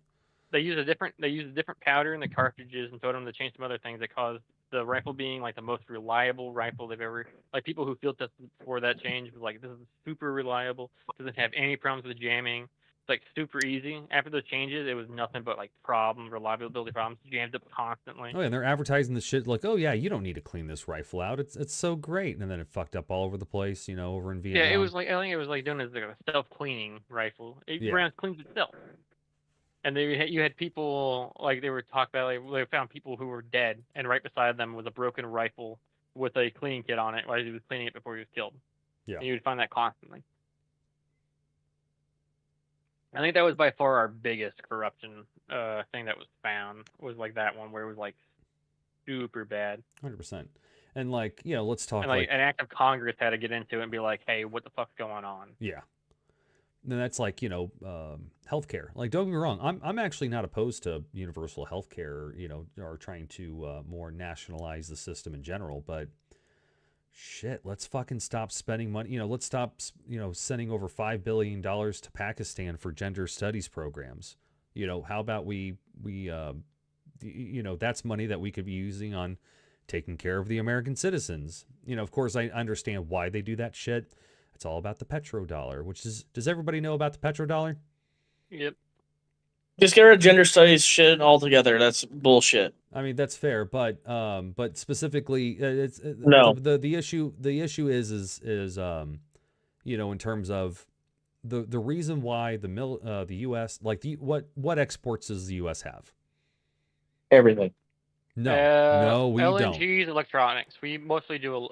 They used a different powder in the cartridges and told them to change some other things that caused the rifle being like the most reliable rifle they've ever, like people who field tested before that change was like, this is super reliable, doesn't have any problems with jamming, it's like super easy. After those changes, it was nothing but like reliability problems, jammed up constantly. Oh, and they're advertising the shit like, oh yeah, you don't need to clean this rifle out, it's so great, and then it fucked up all over the place, over in Vietnam. Yeah, it was like, I think it was like doing as like a self-cleaning rifle. It cleans itself. And you had people, like, they were talking about, like, they found people who were dead, and right beside them was a broken rifle with a cleaning kit on it while he was cleaning it before he was killed. Yeah. And you would find that constantly. I think that was by far our biggest corruption thing that was found, was, like, that one, where it was, like, super bad. 100%. And, like, let's talk, and, like, an act of Congress had to get into it and be like, hey, what the fuck's going on? Yeah. And that's like, healthcare. Like, don't get me wrong, I'm actually not opposed to universal healthcare, or trying to more nationalize the system in general. But shit, let's fucking stop spending money. Let's stop, sending over $5 billion to Pakistan for gender studies programs. How about we that's money that we could be using on taking care of the American citizens. Of course, I understand why they do that shit. It's all about the petrodollar, which is, does everybody know about the petrodollar? Yep. Just get rid of gender studies shit altogether. That's bullshit. I mean, that's fair, but specifically, it's No. the issue is in terms of the reason why the U.S. what exports does the U.S. have? Everything. No, we don't. LNGs, electronics. We mostly do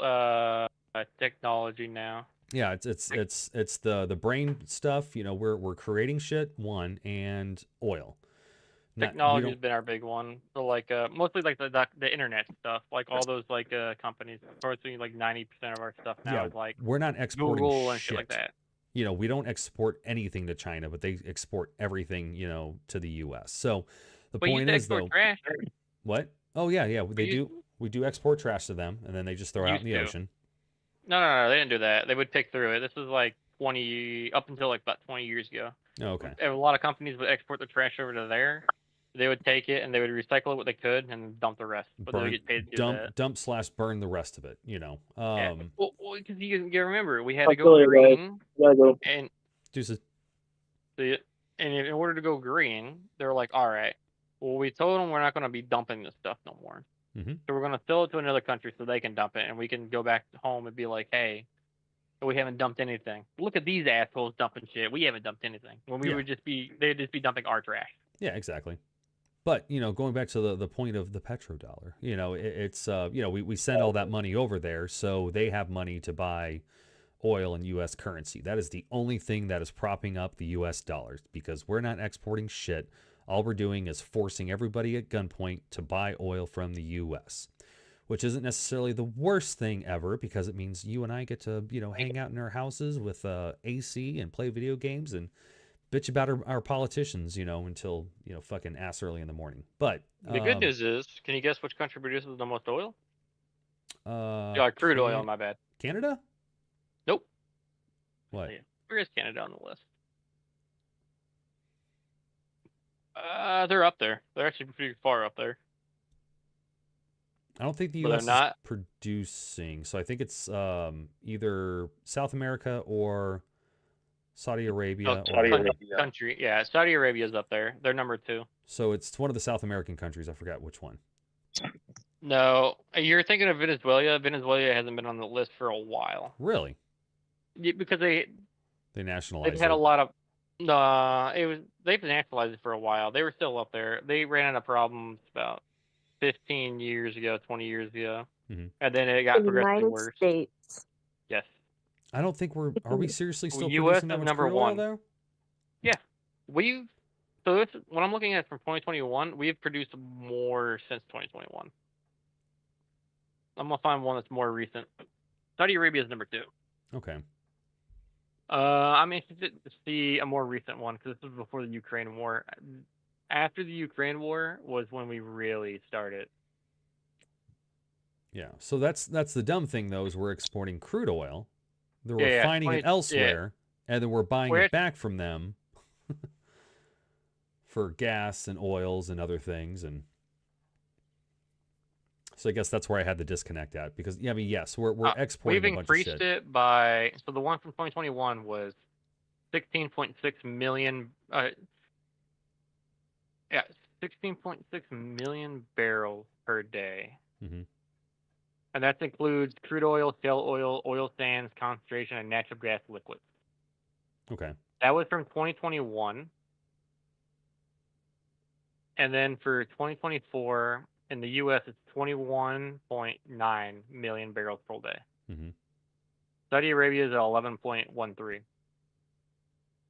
technology now. Yeah, it's the brain stuff. We're creating shit, one, and oil. Technology has been our big one. So mostly like the internet stuff, like all those companies. Mostly like 90% of our stuff now is like we're not exporting Google and shit shit like that. We don't export anything to China, but they export everything, to the U.S. So the point is though, trash. What? Oh yeah, they do. We do export trash to them, and then they just throw it out in the ocean. No, they didn't do that. They would pick through it. This was like up until like about 20 years ago. Oh, okay. A lot of companies would export the trash over to there. They would take it and they would recycle it what they could and dump the rest. But they would get paid to do that. Dump/burn the rest of it. Yeah. Well, because you remember, we had to go green. And Deuces. and in order to go green, they were like, all right, well, we told them we're not going to be dumping this stuff no more. Mm-hmm. So we're going to sell it to another country so they can dump it, and we can go back home and be like, hey, we haven't dumped anything. Look at these assholes dumping shit. We haven't dumped anything. When they'd just be dumping our trash. Yeah, exactly. But going back to the point of the petrodollar, it's we send all that money over there, so they have money to buy oil and U.S. currency. That is the only thing that is propping up the U.S. dollars, because we're not exporting shit. All we're doing is forcing everybody at gunpoint to buy oil from the U.S., which isn't necessarily the worst thing ever, because it means you and I get to, hang out in our houses with AC and play video games and bitch about our politicians, until, fucking ass early in the morning. But the good news is, can you guess which country produces the most oil? Crude oil, my bad. Canada? Nope. What? Where is Canada on the list? They're up there. They're actually pretty far up there. I don't think the U.S. is producing, so I think it's either South America or Saudi Arabia. Country, yeah, Saudi Arabia is up there. They're number 2. So it's one of the South American countries. I forgot which one. No, you're thinking of Venezuela. Venezuela hasn't been on the list for a while. Really? Yeah, because they nationalized. They've had a lot of. They've nationalized it for a while. They were still up there. They ran into problems about 15 years ago, 20 years ago, and then it got progressively worse. States. Yes. I don't think are we seriously still U.S. producing that is much number crude 1 oil, though? Yeah, when I'm looking at from 2021, we've produced more since 2021. I'm gonna find one that's more recent. Saudi Arabia is number 2. Okay. I'm interested to see a more recent one, because this was before the Ukraine war. After the Ukraine war was when we really started. Yeah, so that's the dumb thing, though, is we're exporting crude oil, they're refining it elsewhere, and then we're buying it back from them for gas and oils and other things, and so I guess that's where I had the disconnect at, because yes, we're exporting a bunch of shit. We've increased it by, so the one from 2021 was 16.6 million. 16.6 million barrels per day. Mm-hmm. And that includes crude oil, shale oil, oil sands, concentration, and natural gas liquids. Okay. That was from 2021. And then for 2024, in the U.S., it's 21.9 million barrels per day. Mm-hmm. Saudi Arabia is at 11.13.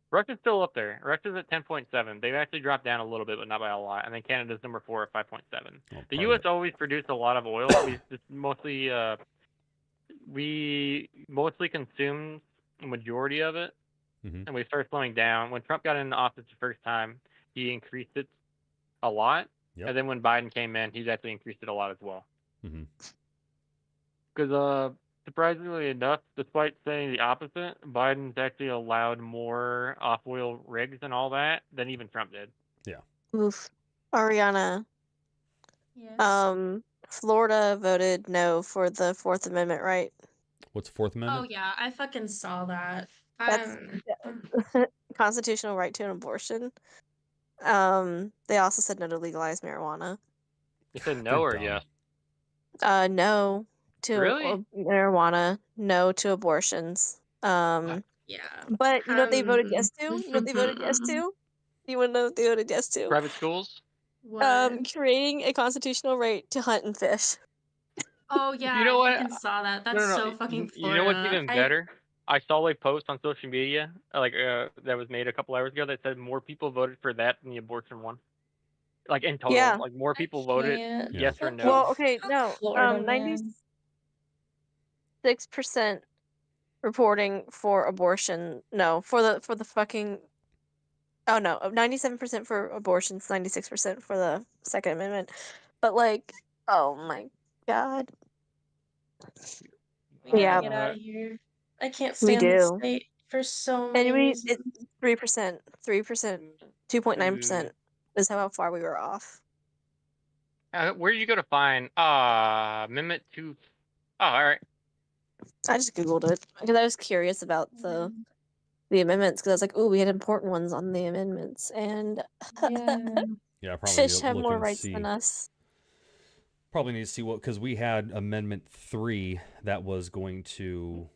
Russia's still up there. Russia's at 10.7. They've actually dropped down a little bit, but not by a lot. And then Canada's number 4 at 5.7. The U.S. always produced a lot of oil. We mostly consumed a majority of it, and we started slowing down. When Trump got into office the first time, he increased it a lot. Yep. And then when Biden came in, he's actually increased it a lot as well. Because surprisingly enough, despite saying the opposite, Biden's actually allowed more off-oil rigs and all that than even Trump did. Yeah. Oof. Ariana, Florida voted no for the Fourth Amendment, right? What's the Fourth Oh Amendment? yeah, I fucking saw that. That's constitutional right to an abortion. They also said no to legalize marijuana. You said no or yes? No to Really? marijuana, no to abortions. Yeah. But you know what they voted yes to? You know what they voted yes to? You want to know what they voted yes to? Private schools? Creating a constitutional right to hunt and fish. Oh yeah, You know I what? fucking saw that. That's No, no, no. so fucking Florida. You know what's even better? I saw a post on social media, that was made a couple hours ago that said more people voted for that than the abortion one. Like in total, Yeah. like more people voted can't. yes or no. Well, okay, no. Florida, 96% reporting for abortion. No, for the fucking. Oh no, 97% for abortions, 96% for the Second Amendment. But like, oh my god. We gotta Yeah. get out of here. I can't We stand this do. state for so many And reasons. 3%, 2.9% is how far we were off. Where did you go to find Amendment 2? Oh, all right. I just googled it because I was curious about the amendments because I was like, "Ooh, we had important ones on the amendments," and Yeah, probably fish need to have look more and rights see. than us. Probably need to see what, because we had Amendment 3 that was going to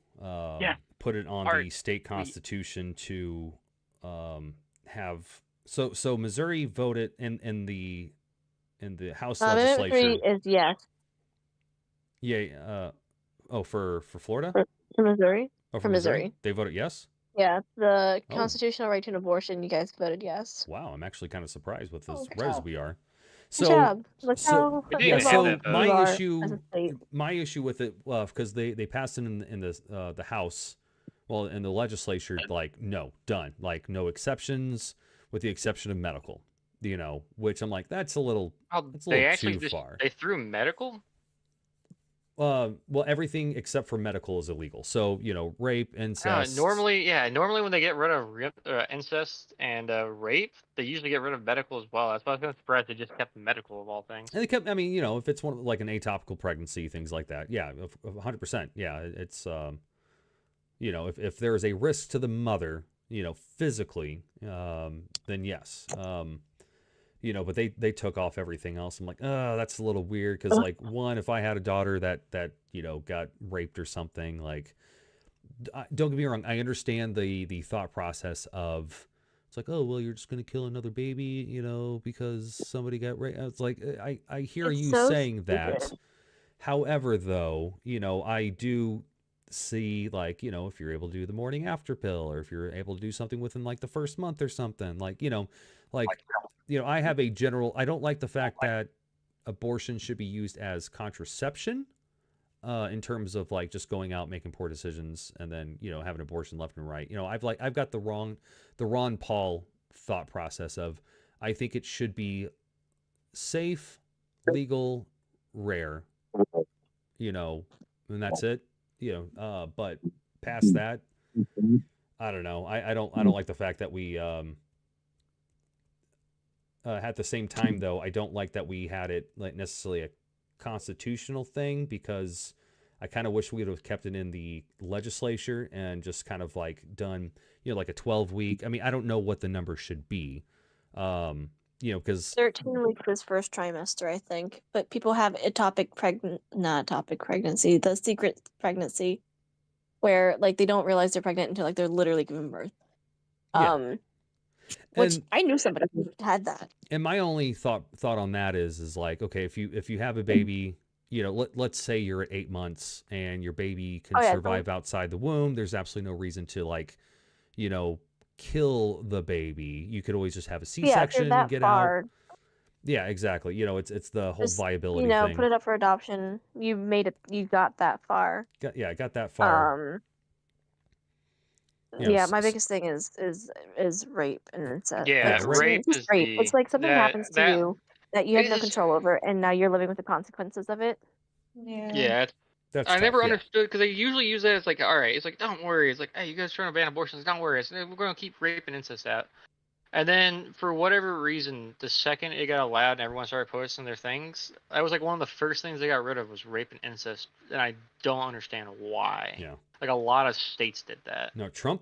put it on the state constitution to have. So Missouri voted in the House Amendment legislature. 3 is yes. Yeah. For Florida. For Missouri. Oh, for Missouri. They voted yes. Yeah, the Oh. constitutional right to an abortion. You guys voted yes. Wow, I'm actually kind of surprised with as good res job. we are. Good So, job. Look how yeah. evolved So we are as a state. my issue with it, because they passed it in the House, well, in the legislature, like no, done, like no exceptions, with the exception of medical, which I'm like, that's a little, that's a They little actually too far. they threw medical. Well, everything except for medical is illegal. So rape, incest. Normally when they get rid of incest and rape, they usually get rid of medical as well. That's why I was kind of surprised they just kept medical of all things. And they kept, I mean, if it's one like an atopical pregnancy, things like that, yeah, 100%, yeah, it's if there is a risk to the mother, physically, then yes, but they took off everything else. I'm like, oh, that's a little weird because like one, if I had a daughter that got raped or something, like, don't get me wrong, I understand the thought process of. It's like, oh, well, you're just going to kill another baby, because somebody got raped. It's like, I hear It's you so saying that. stupid. However, though, I do see, like, if you're able to do the morning after pill, or if you're able to do something within like the first month or something, like, I have a general, I don't like the fact that abortion should be used as contraception. In terms of like just going out making poor decisions and then having abortion left and right. I've got the Ron Paul thought process of I think it should be safe, legal, rare, and that's it. But past that, I don't know. I don't like the fact that we at the same time though, I don't like that we had it like necessarily a constitutional thing, because I kind of wish we would have kept it in the legislature and just kind of like done, like a 12-week. I mean, I don't know what the number should be, because 13 weeks is first trimester, I think. But people have not atopic pregnancy, the secret pregnancy, where like they don't realize they're pregnant until like they're literally giving birth. Which I knew somebody who had that. And my only thought on that is like, okay, if you have a baby, let's say you're at 8 months and your baby can survive outside the womb. There's absolutely no reason to like, kill the baby. You could always just have a C-section and get out. Yeah, exactly. It's the whole viability thing. Put it up for adoption. You got that far. Got that far. Yeah, my biggest thing is rape and incest. Yeah, like, rape is rape. the- It's like something that- happens to that- you that you have it no is- control over, and now you're living with the consequences of it. Yeah, That's I never tough, yeah. understood because they usually use that as like, all right, it's like, don't worry, it's like, hey, you guys trying to ban abortions, don't worry, we're going to keep rape and incest out. And then, for whatever reason, the second it got allowed and everyone started posting their things, that was like one of the first things they got rid of was rape and incest, and I don't understand why. Yeah. Like a lot of states did that. No, Trump,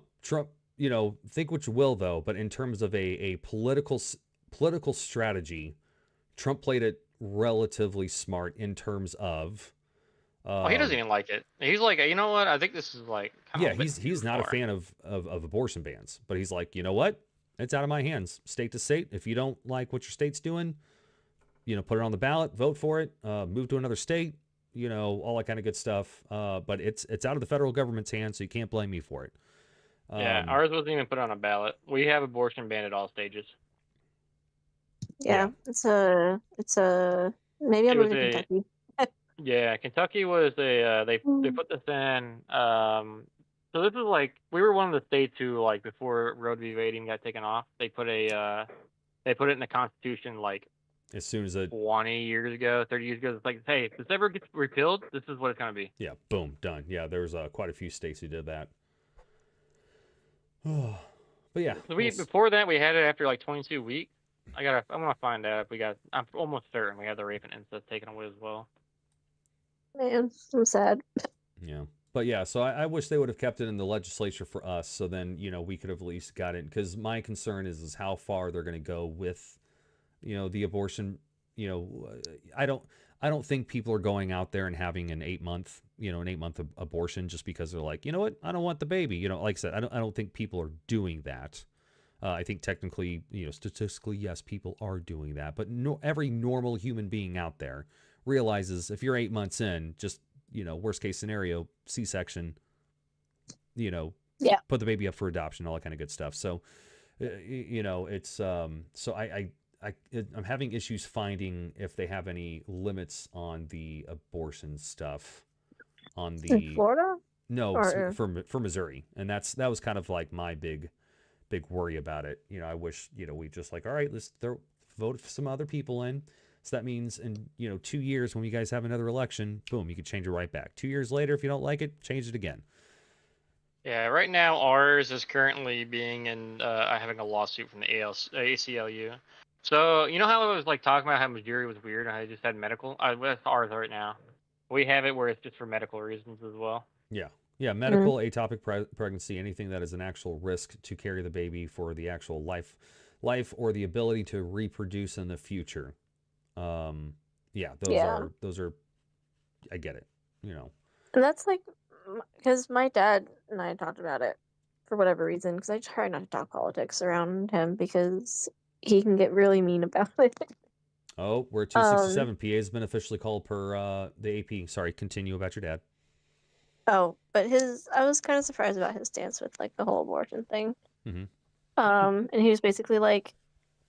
you know, think what you will though, but in terms of a political strategy, Trump played it relatively smart in terms of. Well, he doesn't even like it. He's like, you know what? I think this is like. Yeah, he's not a fan of abortion bans, but he's like, you know what? It's out of my hands, state to state. If you don't like what your state's doing, you know, put it on the ballot, vote for it, move to another state, you know, all that kind of good stuff. But it's out of the federal government's hands, so you can't blame me for it. Yeah, ours wasn't even put on a ballot. We have abortion banned at all stages. Yeah, it's a maybe I'm It was moving to Kentucky. Yeah, Kentucky was they put this in. So this is like we were one of the states who like before Roe v. Wade even got taken off, they put it in the Constitution like as soon as it 20 years ago, 30 years ago. It's like, hey, if this ever gets repealed, this is what it's gonna be. Yeah, boom, done. Yeah, there's quite a few states who did that. But yeah, So before that we had it after like 22 weeks. I'm gonna find out if we got. I'm almost certain we had the rape and incest taken away as well. Man, I'm sad. Yeah. But yeah, so I wish they would have kept it in the legislature for us, so then, you know, we could have at least got it. Because my concern is how far they're going to go with, you know, the abortion. You know, I don't think people are going out there and having an 8-month abortion just because they're like, you know what, I don't want the baby. You know, like I said, I don't think people are doing that. I think technically, you know, statistically, yes, people are doing that. But every normal human being out there realizes if you're 8 months in, just, you know, worst case scenario, C-section, you know, put the baby up for adoption, all that kind of good stuff. So, you know, it's so I'm having issues finding if they have any limits on the abortion stuff on the In Florida? No, Or- for Missouri, and that was kind of like my big worry about it. You know, I wish, you know, we just like, all right, let's vote some other people in. So that means in, you know, 2 years when you guys have another election, boom, you could change it right back. 2 years later, if you don't like it, change it again. Yeah, right now ours is currently being in having a lawsuit from the ACLU. So you know how I was like talking about how Missouri was weird and I just had medical. That's ours right now. We have it where it's just for medical reasons as well. Yeah, medical, atopic pregnancy, anything that is an actual risk to carry the baby for the actual life or the ability to reproduce in the future. Those are, I get it, you know. And that's like, because my dad and I talked about it for whatever reason, because I try not to talk politics around him because he can get really mean about it. Oh, we're 267. PA has been officially called per the AP. Sorry, continue about your dad. Oh, but I was kind of surprised about his stance with like the whole abortion thing. Mm-hmm. And he was basically like,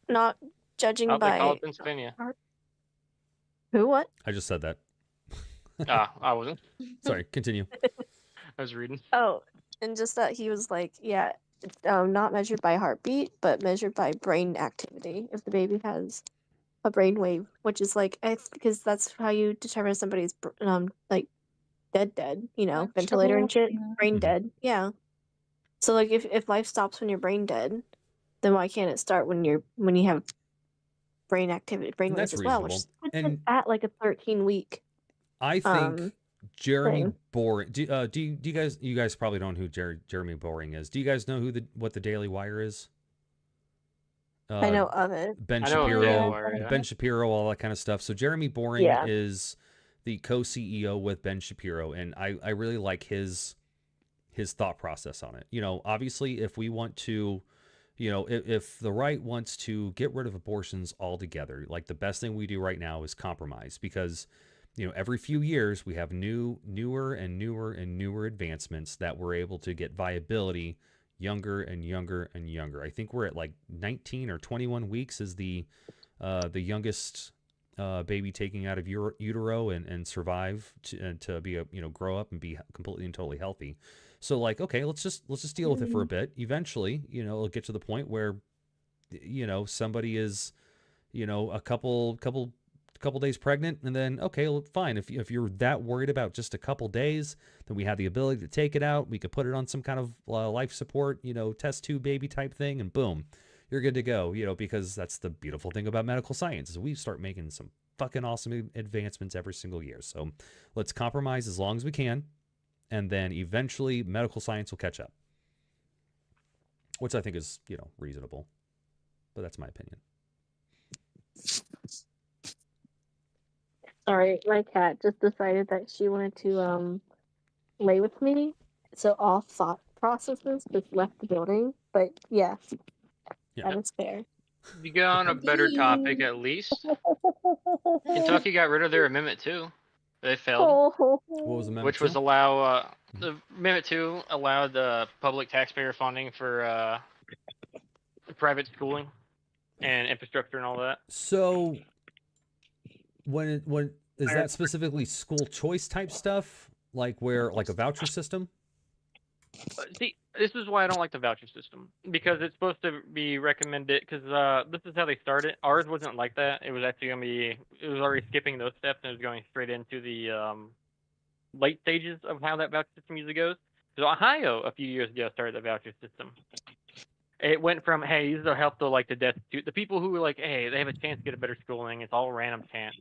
not judging They call by it Pennsylvania. who, what? I just said that. I wasn't. Sorry, continue. I was reading. Oh, and just that he was like, yeah, not measured by heartbeat, but measured by brain activity. If the baby has a brain wave, which is like, because that's how you determine somebody's like dead, you know, ventilator and shit, brain dead. Yeah. So like, if life stops when you're brain dead, then why can't it start when you have brain activity, brain waves as well, which is at like a 13-week. I think Jeremy Boring. Do you guys probably don't know who Jeremy Boring is? Do you guys know what the Daily Wire is? I know of it. Ben Shapiro, all that kind of stuff. So Jeremy Boring is the co-CEO with Ben Shapiro, and I really like his thought process on it. You know, obviously, if we want to, you know, if the right wants to get rid of abortions altogether, like the best thing we do right now is compromise, because, you know, every few years we have newer advancements that we're able to get viability younger and younger and younger. I think we're at like 19 or 21 weeks is the youngest baby taking out of utero and survive to be grow up and be completely and totally healthy. So like, okay, let's just deal with it for a bit. Eventually, you know, it'll get to the point where, you know, somebody is, you know, a couple days pregnant, and then, okay, well, fine. If you're that worried about just a couple days, then we have the ability to take it out. We could put it on some kind of life support, you know, test tube baby type thing, and boom, you're good to go, you know, because that's the beautiful thing about medical science is we start making some fucking awesome advancements every single year. So let's compromise as long as we can, and then eventually medical science will catch up, which I think is, you know, reasonable, but that's my opinion. All right, my cat just decided that she wanted to lay with me, so all thought processes just left the building. But yeah, that is fair. You get on a better topic at least. Kentucky got rid of their Amendment 2. They failed. What was Amendment Which 2? was the Amendment 2 allowed public taxpayer funding for private schooling and infrastructure and all that. So when is that specifically school choice type stuff, like where like a voucher system? See, this is why I don't like the voucher system, because it's supposed to be recommended, because this is how they started. Ours wasn't like that. It was actually going to be, it was already skipping those steps and it was going straight into the late stages of how that voucher system usually goes. So Ohio, a few years ago, started the voucher system. It went from, hey, these will help the destitute, the people who were like, hey, they have a chance to get a better schooling. It's all random chance.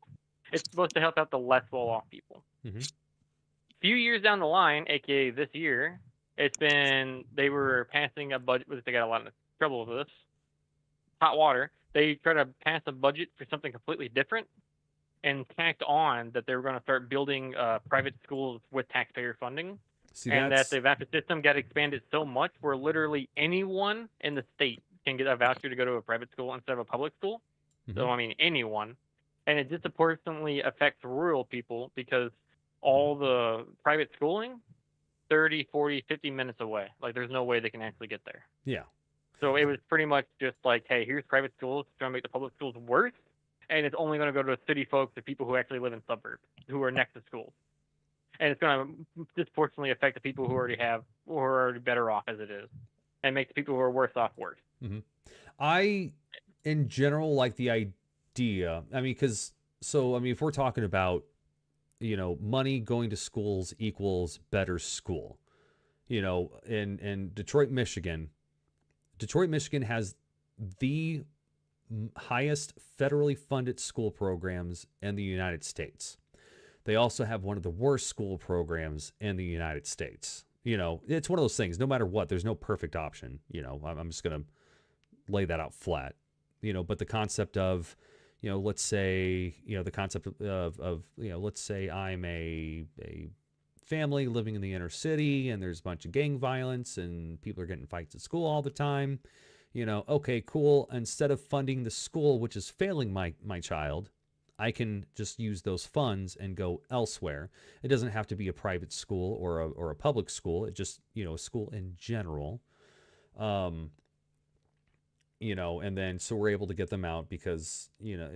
It's supposed to help out the less well-off people. Mm-hmm. A few years down the line, aka this year, they were passing a budget, they got a lot of trouble with this. Hot water. They tried to pass a budget for something completely different and tacked on that they were going to start building private schools with taxpayer funding. See, and that the voucher system got expanded so much where literally anyone in the state can get a voucher to go to a private school instead of a public school. Mm-hmm. So, I mean, anyone. And it disproportionately affects rural people because all the private schooling, 30, 40, 50 minutes away. Like, there's no way they can actually get there. Yeah. So it was pretty much just like, hey, here's private schools trying to make the public schools worse, and it's only going to go to city folks, the people who actually live in suburbs, who are next to schools. And it's going to disproportionately affect the people who are already better off as it is, and make the people who are worse off worse. Mm-hmm. I, in general, like the idea. I mean, if we're talking about, you know, money going to schools equals better school, you know, in Detroit, Michigan has the highest federally funded school programs in the United States. They also have one of the worst school programs in the United States. You know, it's one of those things, no matter what, there's no perfect option. You know, I'm just going to lay that out flat, you know, but the concept of, you know, let's say, you know, the concept of you know, let's say I'm a family living in the inner city and there's a bunch of gang violence and people are getting fights at school all the time. You know, okay, cool. Instead of funding the school, which is failing my child, I can just use those funds and go elsewhere. It doesn't have to be a private school or a public school. It just, you know, a school in general. You know, and then so we're able to get them out because, you know,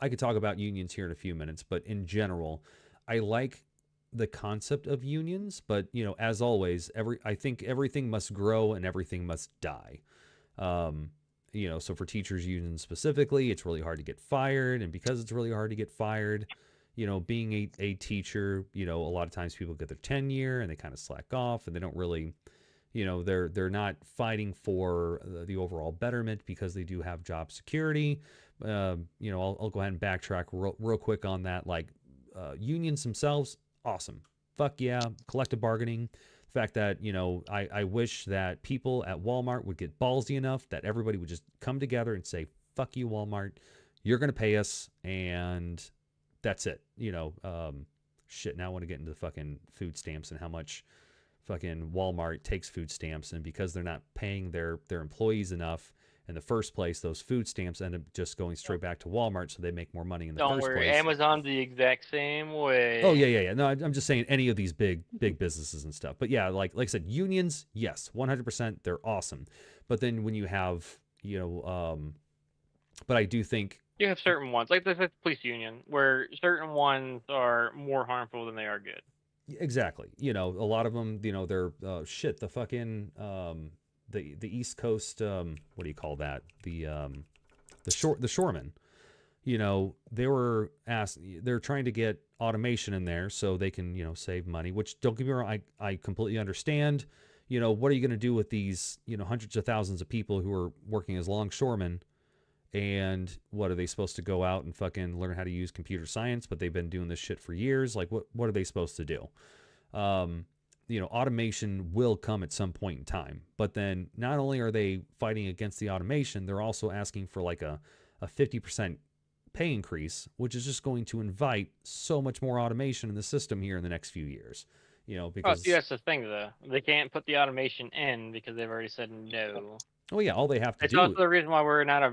I could talk about unions here in a few minutes, but in general, I like the concept of unions, but, you know, as always, I think everything must grow and everything must die. You know, so for teachers unions specifically, it's really hard to get fired. And because it's really hard to get fired, you know, being a teacher, you know, a lot of times people get their tenure and they kind of slack off and they don't really, you know, they're not fighting for the overall betterment because they do have job security. You know, I'll go ahead and backtrack real quick on that. Like unions themselves, awesome. Fuck yeah. Collective bargaining. The fact that, you know, I wish that people at Walmart would get ballsy enough that everybody would just come together and say, fuck you, Walmart. You're going to pay us. And that's it. You know, shit. Now I want to get into the fucking food stamps and how much fucking Walmart takes food stamps. And because they're not paying their employees enough in the first place, those food stamps end up just going straight back to Walmart so they make more money in the first place. Amazon's the exact same way. Oh, yeah. No, I'm just saying any of these big businesses and stuff. But yeah, like I said, unions, yes, 100%, they're awesome. But then when you have, you know, but I do think you have certain ones, like the police union, where certain ones are more harmful than they are good. Exactly. You know, a lot of them, you know, they're the fucking the East Coast, what do you call that? The shoremen, you know, they're trying to get automation in there so they can, you know, save money, which don't get me wrong, I completely understand. you know, what are you going to do with these, you know, hundreds of thousands of people who are working as longshoremen? And what are they supposed to go out and fucking learn how to use computer science? But they've been doing this shit for years. Like, what are they supposed to do? You know, automation will come at some point in time. But then not only are they fighting against the automation, they're also asking for like a 50% pay increase, which is just going to invite so much more automation in the system here in the next few years. You know, because see, that's the thing though. They can't put the automation in because they've already said no. Oh yeah, all they have to It's do. also the reason why we're not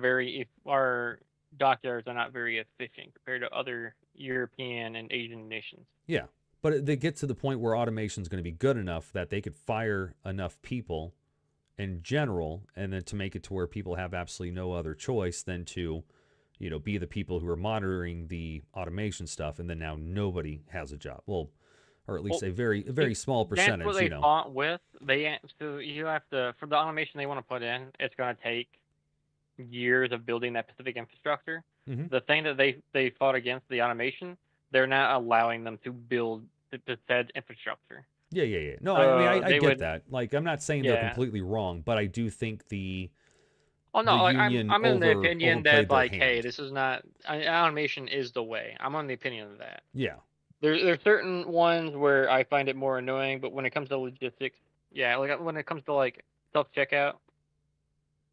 our dockyards are not very efficient compared to other European and Asian nations. Yeah, but they get to the point where automation is going to be good enough that they could fire enough people in general, and then to make it to where people have absolutely no other choice than to, you know, be the people who are monitoring the automation stuff, and then now nobody has a job. Well, or at least a very small percentage. That's what they you know. fought with. So you have to, for the automation they want to put in, it's going to take years of building that specific infrastructure. Mhm. The thing that they fought against the automation, they're not allowing them to build the said infrastructure. Yeah. No, I mean, I get that. Like, I'm not saying they're Yeah. completely wrong, but I do think the Oh no, the like union I'm in the over- opinion overplayed that their like, hey, hand. this is not automation is the way. I'm on the opinion of that. Yeah. There's certain ones where I find it more annoying, but when it comes to logistics, yeah, like when it comes to like self checkout,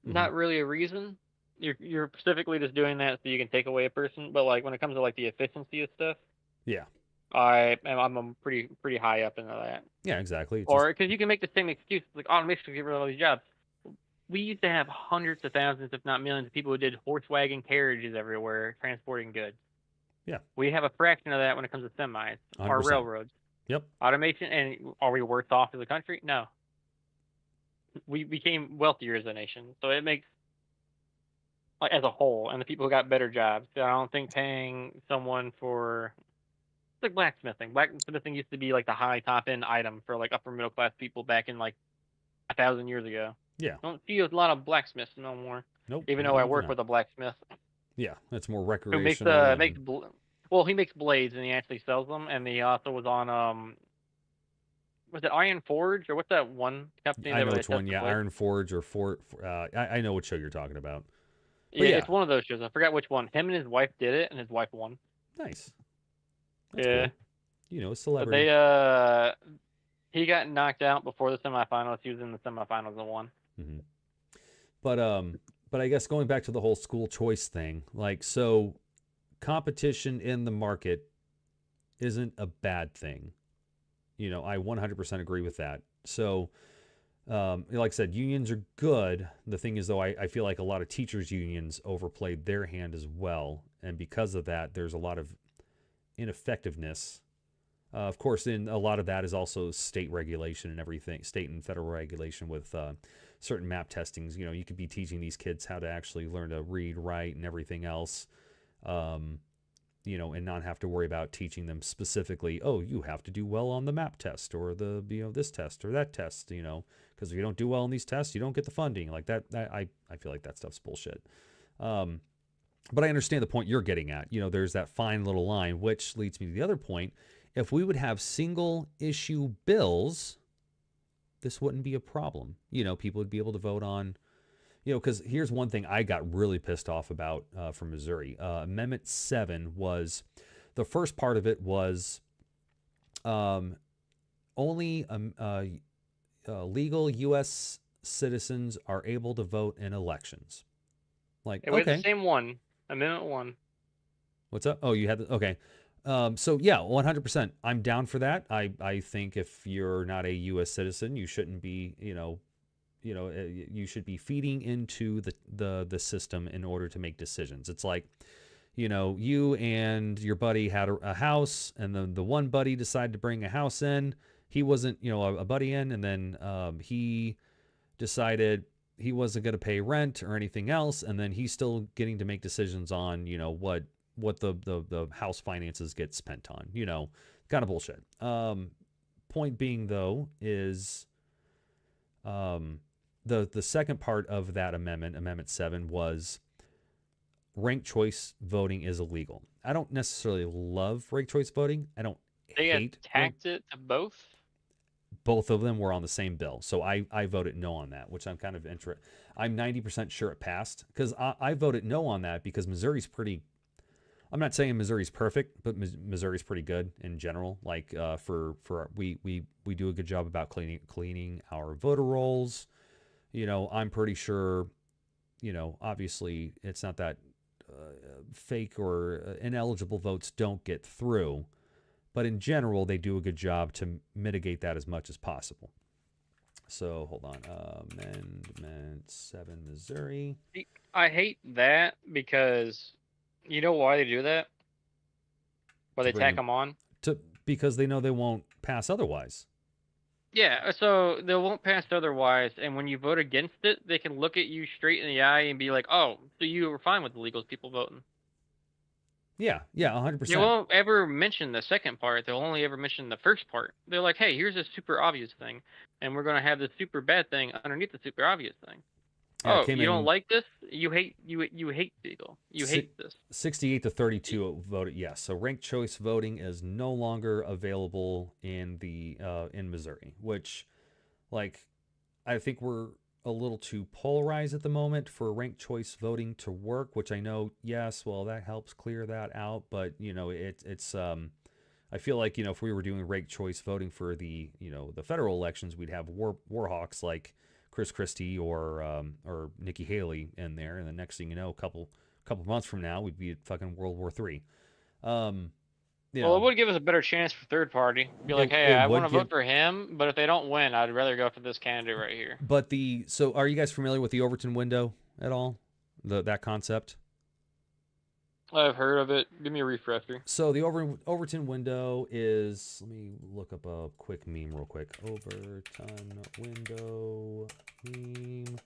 not really a reason. You're specifically just doing that so you can take away a person. But like when it comes to like the efficiency of stuff, Yeah. I'm pretty high up into that. Yeah, exactly. It's Or because you can make the same excuse like automation to get rid of all these jobs. We used to have hundreds of thousands, if not millions, of people who did horse wagon carriages everywhere transporting goods. Yeah. We have a fraction of that when it comes to semis or 100%. railroads. Yep. Automation, and are we worse off as a country? No. We became wealthier as a nation, so it makes, like as a whole, and the people who got better jobs. I don't think paying someone for, it's like blacksmithing. Blacksmithing used to be like the high top end item for like upper middle class people back in like 1,000 years ago. Yeah. Don't see a lot of blacksmiths no more. Nope. Even no, though I you do work not. with a blacksmith Yeah, that's more who recreational. makes and- well, he makes blades and he actually sells them, and he also was on was it Iron Forge or what's that one company? I know that which one. tested Yeah, blades? Iron Forge or Fort. I know what show you're talking about. But Yeah, yeah, it's one of those shows. I forgot which one. Him and his wife did it, and his wife won. Nice. That's Yeah. cool. You know, a But celebrity. he got knocked out before the semifinals. He was in the semifinals and won. Mm-hmm. But I guess going back to the whole school choice thing, like, so competition in the market isn't a bad thing. You know, I 100% agree with that. So, like I said, unions are good. The thing is, though, I feel like a lot of teachers' unions overplayed their hand as well. And because of that, there's a lot of ineffectiveness. Of course, in a lot of that is also state regulation and everything, state and federal regulation with certain map testings. You know, you could be teaching these kids how to actually learn to read, write, and everything else. You know, and not have to worry about teaching them specifically, oh, you have to do well on the map test or the, you know, this test or that test, you know, because if you don't do well on these tests, you don't get the funding. Like that I feel like that stuff's bullshit. But I understand the point you're getting at. You know, there's that fine little line, which leads me to the other point. If we would have single issue bills, this wouldn't be a problem. You know, people would be able to vote on, you know, because here's one thing I got really pissed off about from Missouri. Amendment 7 was, the first part of it was only legal U.S. citizens are able to vote in elections. Like, It was okay. the same one. Amendment 1. What's up? Oh, you had the, okay. So yeah, 100%. I'm down for that. I think if you're not a U.S. citizen, you shouldn't be, you should be feeding into the system in order to make decisions. It's like, you know, you and your buddy had a house, and then the one buddy decided to bring a house in. He wasn't, you know, a buddy in, and then he decided he wasn't going to pay rent or anything else, and then he's still getting to make decisions on, you know, what the house finances get spent on, you know, kind of bullshit. Point being, though, is the second part of that amendment, Amendment 7, was ranked choice voting is illegal. I don't necessarily love ranked choice voting. I don't They hate attacked it to both? both of them were on the same bill. So I voted no on that, which I'm kind of I'm 90% sure it passed because I voted no on that because Missouri's pretty. I'm not saying Missouri's perfect, but Missouri's pretty good in general. Like we do a good job about cleaning our voter rolls. You know, I'm pretty sure. You know, obviously it's not that fake or ineligible votes don't get through, but in general they do a good job to mitigate that as much as possible. So hold on, Amendment 7, Missouri. I hate that because. You know why they do that? Why they tack them on? Because they know they won't pass otherwise. Yeah, so they won't pass otherwise, and when you vote against it, they can look at you straight in the eye and be like, "Oh, so you were fine with illegal people voting?" Yeah, 100%. They won't ever mention the second part. They'll only ever mention the first part. They're like, "Hey, here's a super obvious thing, and we're gonna have this super bad thing underneath the super obvious thing." Yeah, oh, you don't like this? You hate legal. You hate this. 68 to 32 voted yes. So ranked choice voting is no longer available in the in Missouri, which, like, I think we're a little too polarized at the moment for ranked choice voting to work. Which I know, yes, well, that helps clear that out, but you know, it's I feel like, you know, if we were doing ranked choice voting for the, you know, the federal elections, we'd have warhawks like Chris Christie or Nikki Haley in there, and the next thing you know, a couple months from now, we'd be at fucking World War III. Well, it would give us a better chance for third party. Be like, hey, I want to vote for him, but if they don't win, I'd rather go for this candidate right here. But so are you guys familiar with the Overton window at all? That concept? I've heard of it. Give me a refresher. So the Overton window is, let me look up a quick meme real quick. Overton window meme.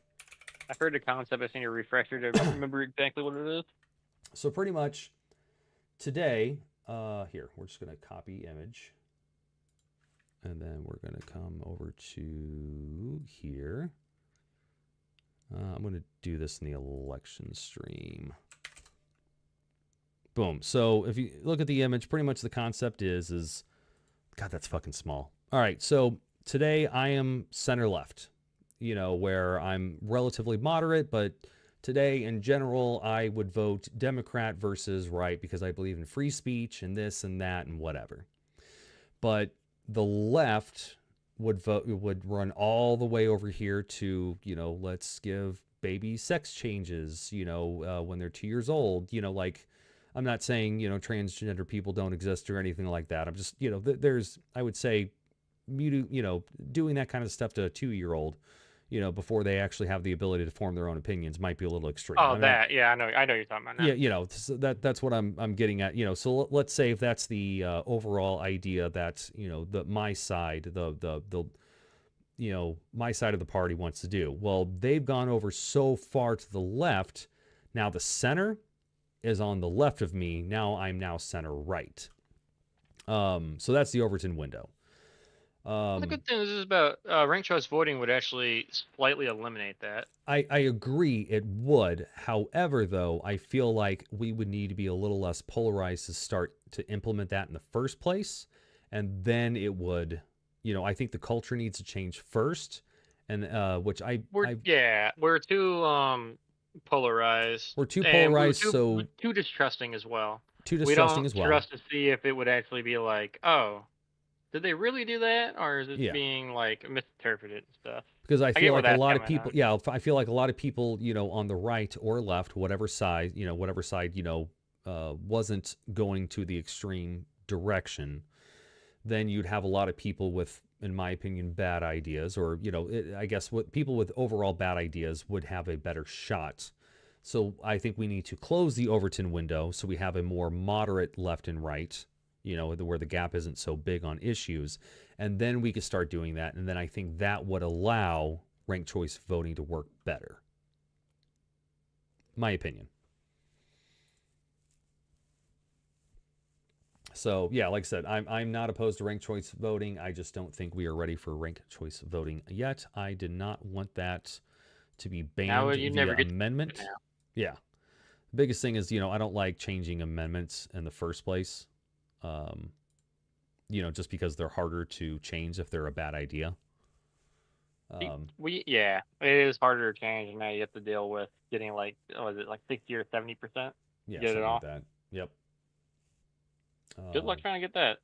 I've heard the concept. I've seen a refresher to remember exactly what it is. So pretty much today, here, we're just going to copy image. And then we're going to come over to here. I'm going to do this in the election stream. Boom. So if you look at the image, pretty much the concept is God, that's fucking small. All right. So today I am center left, you know, where I'm relatively moderate, but today in general, I would vote Democrat versus right because I believe in free speech and this and that and whatever. But the left would run all the way over here to, you know, let's give babies sex changes, you know, when they're 2 years old, you know, like, I'm not saying, you know, transgender people don't exist or anything like that. I'm just, you know, there's, I would say, you know, doing that kind of stuff to a 2-year-old, you know, before they actually have the ability to form their own opinions might be a little extreme. Oh, yeah, I know you're talking about now. Yeah, you know, that's what I'm getting at. You know, so let's say if that's the overall idea that, you know, my side, the you know, my side of the party wants to do. Well, they've gone over so far to the left. Now the center is on the left of me. Now I'm center right. So that's the Overton window. The good thing is about ranked choice voting would actually slightly eliminate that. I agree it would. However, though, I feel like we would need to be a little less polarized to start to implement that in the first place. And then it would, you know, I think the culture needs to change first. And which we're too polarized. We're too polarized, we're too distrusting as well. We don't trust to see if it would actually be like, oh, did they really do that, or is it being like misinterpreted and stuff? Because I feel like a lot of people, I feel like a lot of people, you know, on the right or left, whatever side, you know, wasn't going to the extreme direction, then you'd have a lot of people with, in my opinion, bad ideas, or, you know, I guess what people with overall bad ideas would have a better shot. So I think we need to close the Overton window so we have a more moderate left and right, you know, where the gap isn't so big on issues. And then we could start doing that. And then I think that would allow ranked choice voting to work better. My opinion. So yeah, like I said, I'm not opposed to ranked choice voting. I just don't think we are ready for ranked choice voting yet. I did not want that to be banned via amendment. Yeah. The biggest thing is, you know, I don't like changing amendments in the first place. You know, just because they're harder to change if they're a bad idea. Yeah, it is harder to change, and now you have to deal with getting like, was it like 60 or 70%? Yeah, Get it something off. like that. Yep. Good luck trying to get that.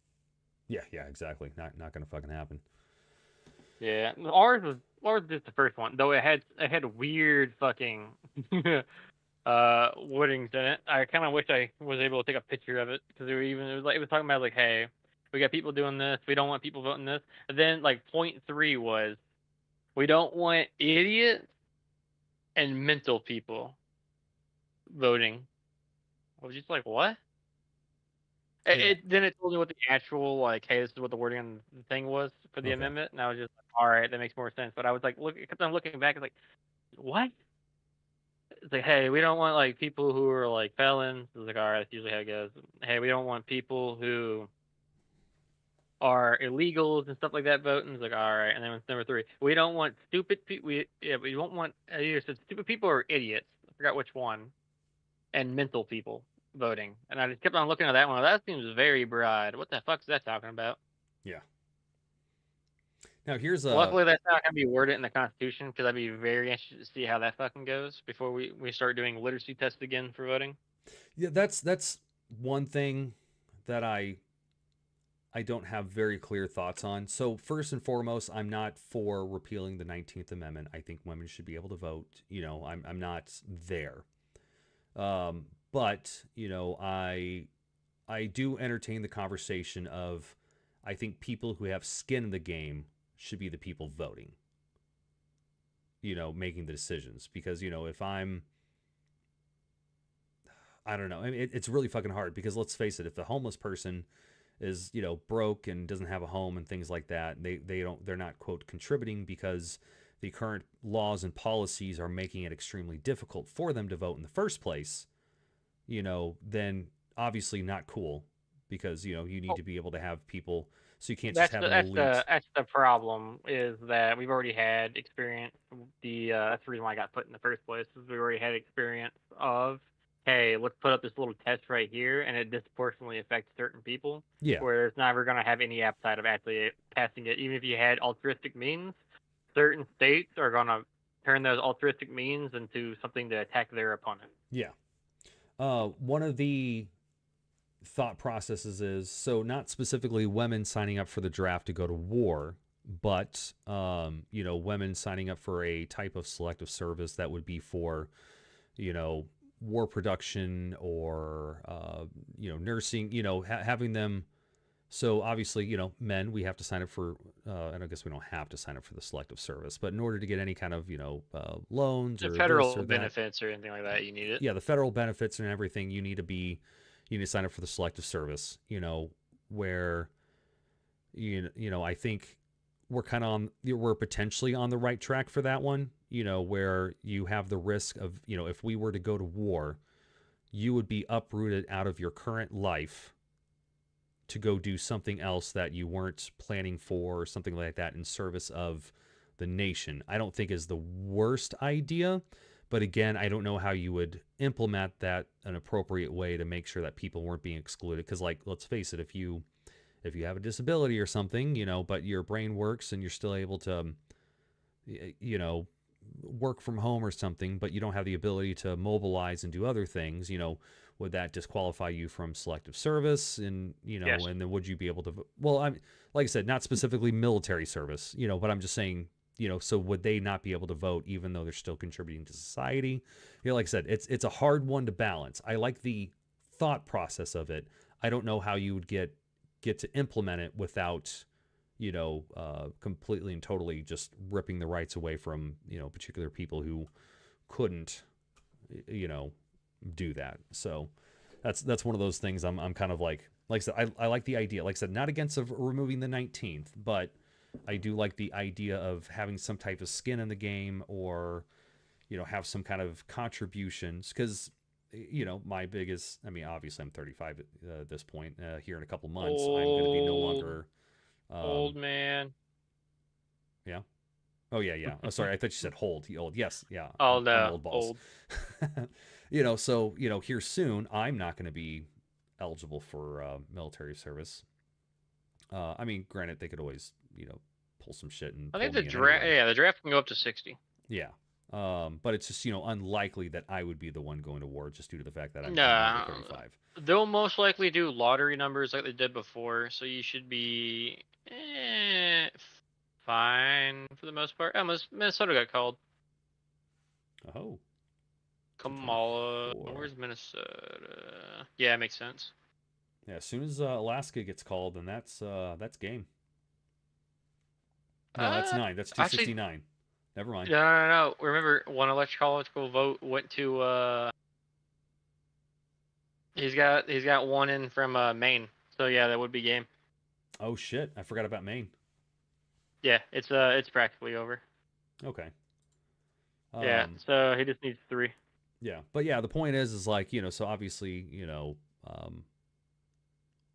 Yeah, exactly. Not gonna fucking happen. Yeah, ours was just the first one, though it had weird fucking woodings in it. I kind of wish I was able to take a picture of it because it was talking about like, hey, we got people doing this, we don't want people voting this, and then like point 3 was, we don't want idiots and mental people voting. I was just like, what? Then it told me what the actual, like, hey, this is what the wording on the thing was for the amendment, and I was just like, all right, that makes more sense. But I was like, kept on looking back, it's like, what? It's like, hey, we don't want like people who are like felons. It's like, all right, that's usually how it goes. Hey, we don't want people who are illegals and stuff like that voting. It's like, all right. And then number 3, we don't want stupid people. We don't want either stupid people or idiots. I forgot which one. And mental people voting. And I just kept on looking at that one. That seems very broad. What the fuck is that talking about? Yeah. Now here's luckily that's not gonna be worded in the Constitution, because I'd be very interested to see how that fucking goes before we start doing literacy tests again for voting. Yeah, that's one thing that I don't have very clear thoughts on. So first and foremost, I'm not for repealing the 19th Amendment. I think women should be able to vote. You know, I'm not there. But you know, I do entertain the conversation of, I think people who have skin in the game should be the people voting. You know, making the decisions, because you know, if I don't know. I mean, it's really fucking hard, because let's face it, if the homeless person is, you know, broke and doesn't have a home and things like that, they're not, quote, contributing because the current laws and policies are making it extremely difficult for them to vote in the first place, you know, then obviously not cool, because, you know, you need to be able to have people, so you can't just have an elite. That's the problem, is that we've already had experience. That's the reason why I got put in the first place, is we already had experience of, hey, let's put up this little test right here, and it disproportionately affects certain people. Yeah. Where it's never going to have any appetite of actually passing it. Even if you had altruistic means, certain states are going to turn those altruistic means into something to attack their opponent. Yeah. One of the thought processes is, so not specifically women signing up for the draft to go to war, but, you know, women signing up for a type of selective service that would be for, you know, war production or, you know, nursing, you know, having them. So obviously, you know, men, we have to sign up for, and I guess we don't have to sign up for the selective service, but in order to get any kind of, you know, loans The or federal this or that, benefits or anything like that, you need it. yeah, the federal benefits and everything, you need to sign up for the selective service, you know, where, you know, I think we're potentially on the right track for that one, you know, where you have the risk of, you know, if we were to go to war, you would be uprooted out of your current life to go do something else that you weren't planning for, or something like that, in service of the nation. I don't think is the worst idea, but again, I don't know how you would implement that an appropriate way to make sure that people weren't being excluded. Because, like, let's face it, if you have a disability or something, you know, but your brain works and you're still able to, you know, work from home or something, but you don't have the ability to mobilize and do other things, you know, would that disqualify you from selective service? And, you know, Yes. and then would you be able to, well, I'm, like I said, not specifically military service, you know, but I'm just saying, you know, so would they not be able to vote even though they're still contributing to society? You know, like I said, it's a hard one to balance. I like the thought process of it. I don't know how you would get to implement it without, you know, completely and totally just ripping the rights away from, you know, particular people who couldn't, you know, do that. So that's one of those things I'm kind of like I said, I like the idea. Like I said, not against of removing the 19th, but I do like the idea of having some type of skin in the game, or, you know, have some kind of contributions. Because, you know, my biggest, I mean, obviously I'm 35 at this point. Here in a couple months, I'm going to be no longer old man. Yeah. Oh yeah. Oh, sorry, I thought you said old. Yes, yeah. Oh I'm no, old balls. old. You know, so, you know, here soon, I'm not going to be eligible for military service. I mean, granted, they could always, pull some shit and I think pull the me in draft, anyway. yeah, the draft can go up to 60. Yeah. But it's just, unlikely that I would be the one going to war just due to the fact that I'm Nah, over 35. they'll most likely do lottery numbers like they did before, so you should be fine for the most part. Minnesota got called. Oh. Kamala. Where's Minnesota? Yeah, it makes sense. Yeah, as soon as Alaska gets called, then that's game. No, that's 9. That's 269. Never mind. No. Remember, one electoral vote went to. He's got one in from Maine. So yeah, that would be game. Oh shit! I forgot about Maine. Yeah, it's practically over. Okay. Yeah, so he just needs 3. Yeah, but yeah, the point is like, so obviously,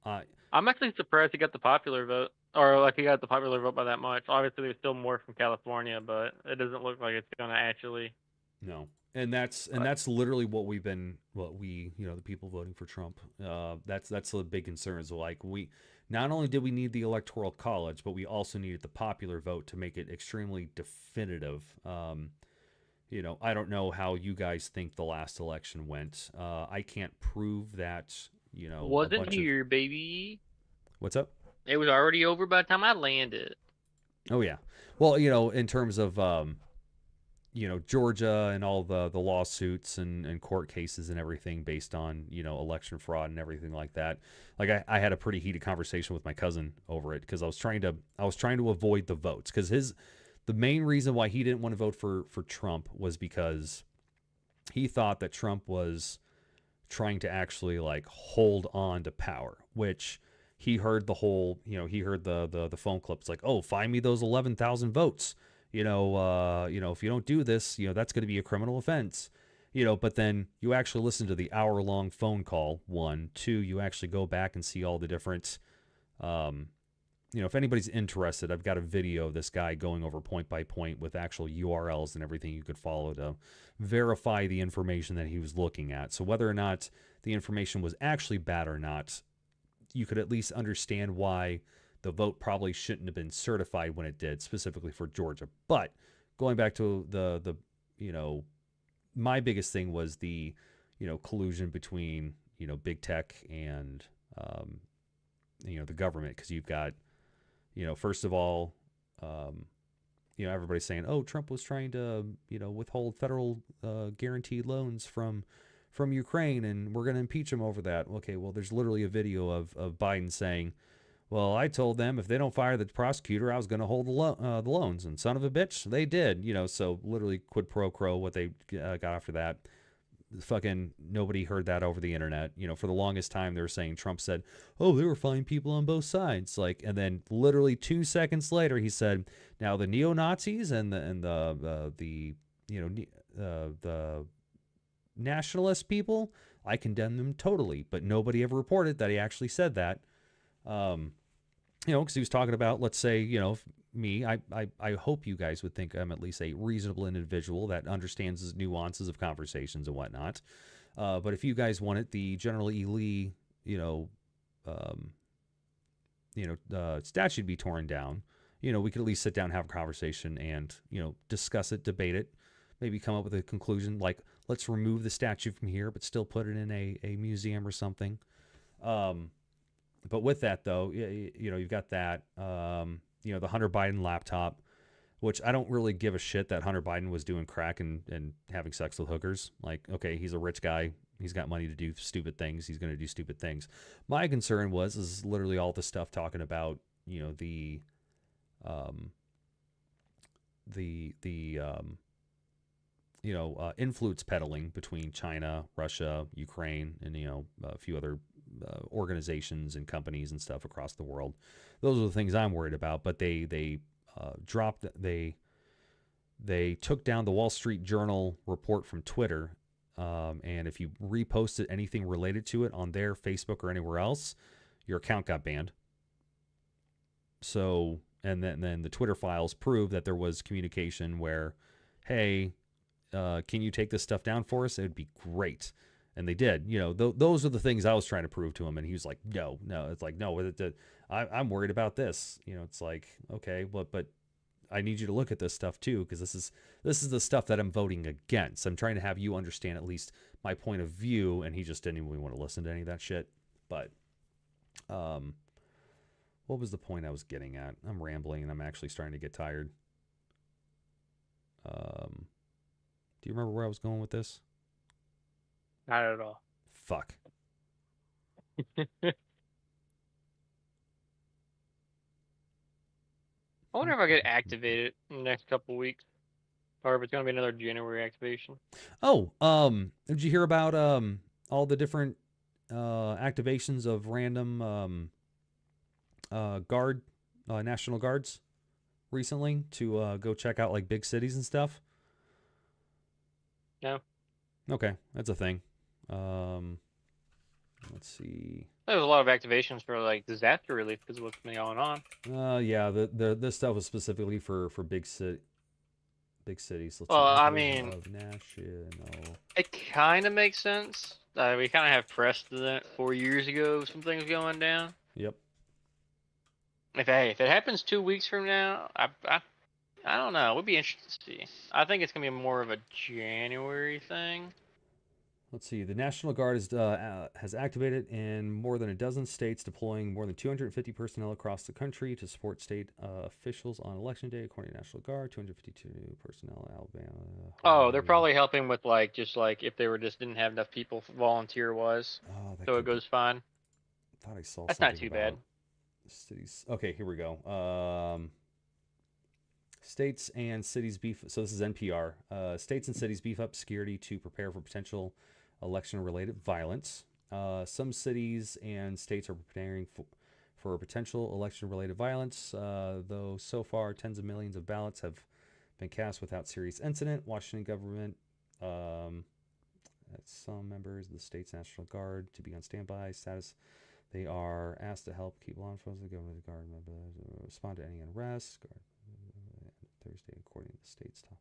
I'm actually surprised he got the popular vote, or like he got the popular vote by that much. Obviously, there's still more from California, but it doesn't look like it's gonna actually. No, and that's literally what we, the people voting for Trump. That's the big concern. Is like we not only did we need the Electoral College, but we also needed the popular vote to make it extremely definitive. I don't know how you guys think the last election went. I can't prove that. Wasn't here, baby. What's up? It was already over by the time I landed. Oh yeah. Well, in terms of Georgia and all the lawsuits and court cases and everything based on election fraud and everything like that. Like I had a pretty heated conversation with my cousin over it because I was trying to avoid the votes because the main reason why he didn't want to vote for Trump was because he thought that Trump was trying to actually like hold on to power, which he heard the whole, he heard the phone clips like, oh, find me those 11,000 votes. If you don't do this, that's going to be a criminal offense. But then you actually listen to the hour-long phone call. 1, 2, you actually go back and see all the different, if anybody's interested, I've got a video of this guy going over point by point with actual URLs and everything you could follow to verify the information that he was looking at. So whether or not the information was actually bad or not, you could at least understand why the vote probably shouldn't have been certified when it did, specifically for Georgia. But going back to the my biggest thing was the, collusion between, big tech and, the government. Because you've got, first of all, everybody's saying, oh, Trump was trying to, withhold federal guaranteed loans from Ukraine, and we're going to impeach him over that. Okay, well, there's literally a video of Biden saying, well, I told them if they don't fire the prosecutor, I was going to hold the loans, and son of a bitch, they did. So literally quid pro quo what they got after that. Fucking nobody heard that over the internet. For the longest time they were saying Trump said, oh, they were fine people on both sides. Like, and then literally 2 seconds later he said, now the neo-Nazis and the nationalist people, I condemn them totally. But nobody ever reported that he actually said that. Because he was talking about, let's say, me, I hope you guys would think I'm at least a reasonable individual that understands the nuances of conversations and whatnot. But if you guys wanted the General Lee, statue to be torn down, we could at least sit down and have a conversation and, discuss it, debate it, maybe come up with a conclusion like, let's remove the statue from here, but still put it in a museum or something. But with that, though, you've got that, the Hunter Biden laptop, which I don't really give a shit that Hunter Biden was doing crack and having sex with hookers. Like, okay, he's a rich guy. He's got money to do stupid things. He's going to do stupid things. My concern is literally all the stuff talking about, the influence peddling between China, Russia, Ukraine, and, a few other organizations and companies and stuff across the world. Those are the things I'm worried about. But they took down the Wall Street Journal report from Twitter, and if you reposted anything related to it on their Facebook or anywhere else, your account got banned. So, and then the Twitter files prove that there was communication where, hey, can you take this stuff down for us? It would be great. And they did. You know, those are the things I was trying to prove to him, and he was like, no. It's like, no, I'm worried about this. You know, it's like, okay, but I need you to look at this stuff too, because this is the stuff that I'm voting against. I'm trying to have you understand at least my point of view, and he just didn't even want to listen to any of that shit. But, what was the point I was getting at? I'm rambling, and I'm actually starting to get tired. Do you remember where I was going with this? Not at all. Fuck. I wonder if I get activated in the next couple weeks, or if it's gonna be another January activation. Oh, did you hear about all the different activations of random National Guards recently to go check out like big cities and stuff? No. Okay, that's a thing. Let's see. There's a lot of activations for like disaster relief because of what's been going on. Yeah, this stuff was specifically for big cities. Let's Well, see, I mean, national. It kind of makes sense. We kind of have precedent 4 years ago, some things going down. Yep. If it happens 2 weeks from now, I don't know. It would be interesting to see. I think it's gonna be more of a January thing. Let's see. The National Guard has activated in more than a dozen states, deploying more than 250 personnel across the country to support state officials on Election Day. According to National Guard, 252 personnel in Alabama. Oh, they're probably helping with like if they didn't have enough people volunteer wise, so it goes fine. Thought I saw. That's not too bad. Cities. Okay, here we go. States and cities beef. So this is NPR. States and cities beef up security to prepare for potential election-related violence. Some cities and states are preparing for potential election-related violence, though so far tens of millions of ballots have been cast without serious incident. Washington government, some members of the state's National Guard to be on standby status. They are asked to help keep law enforcement, the government, guard members respond to any unrest. Thursday, according to the state's top.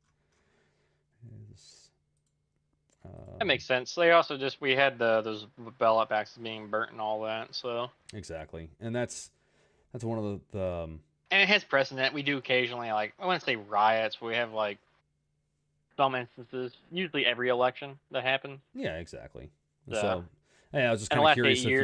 That makes sense. They also we had those ballot boxes being burnt and all that, so. Exactly, and that's one of the. And it has precedent. We do occasionally I wouldn't say riots. But we have some instances, usually every election that happens. Yeah, exactly. So I was just kind of curious if you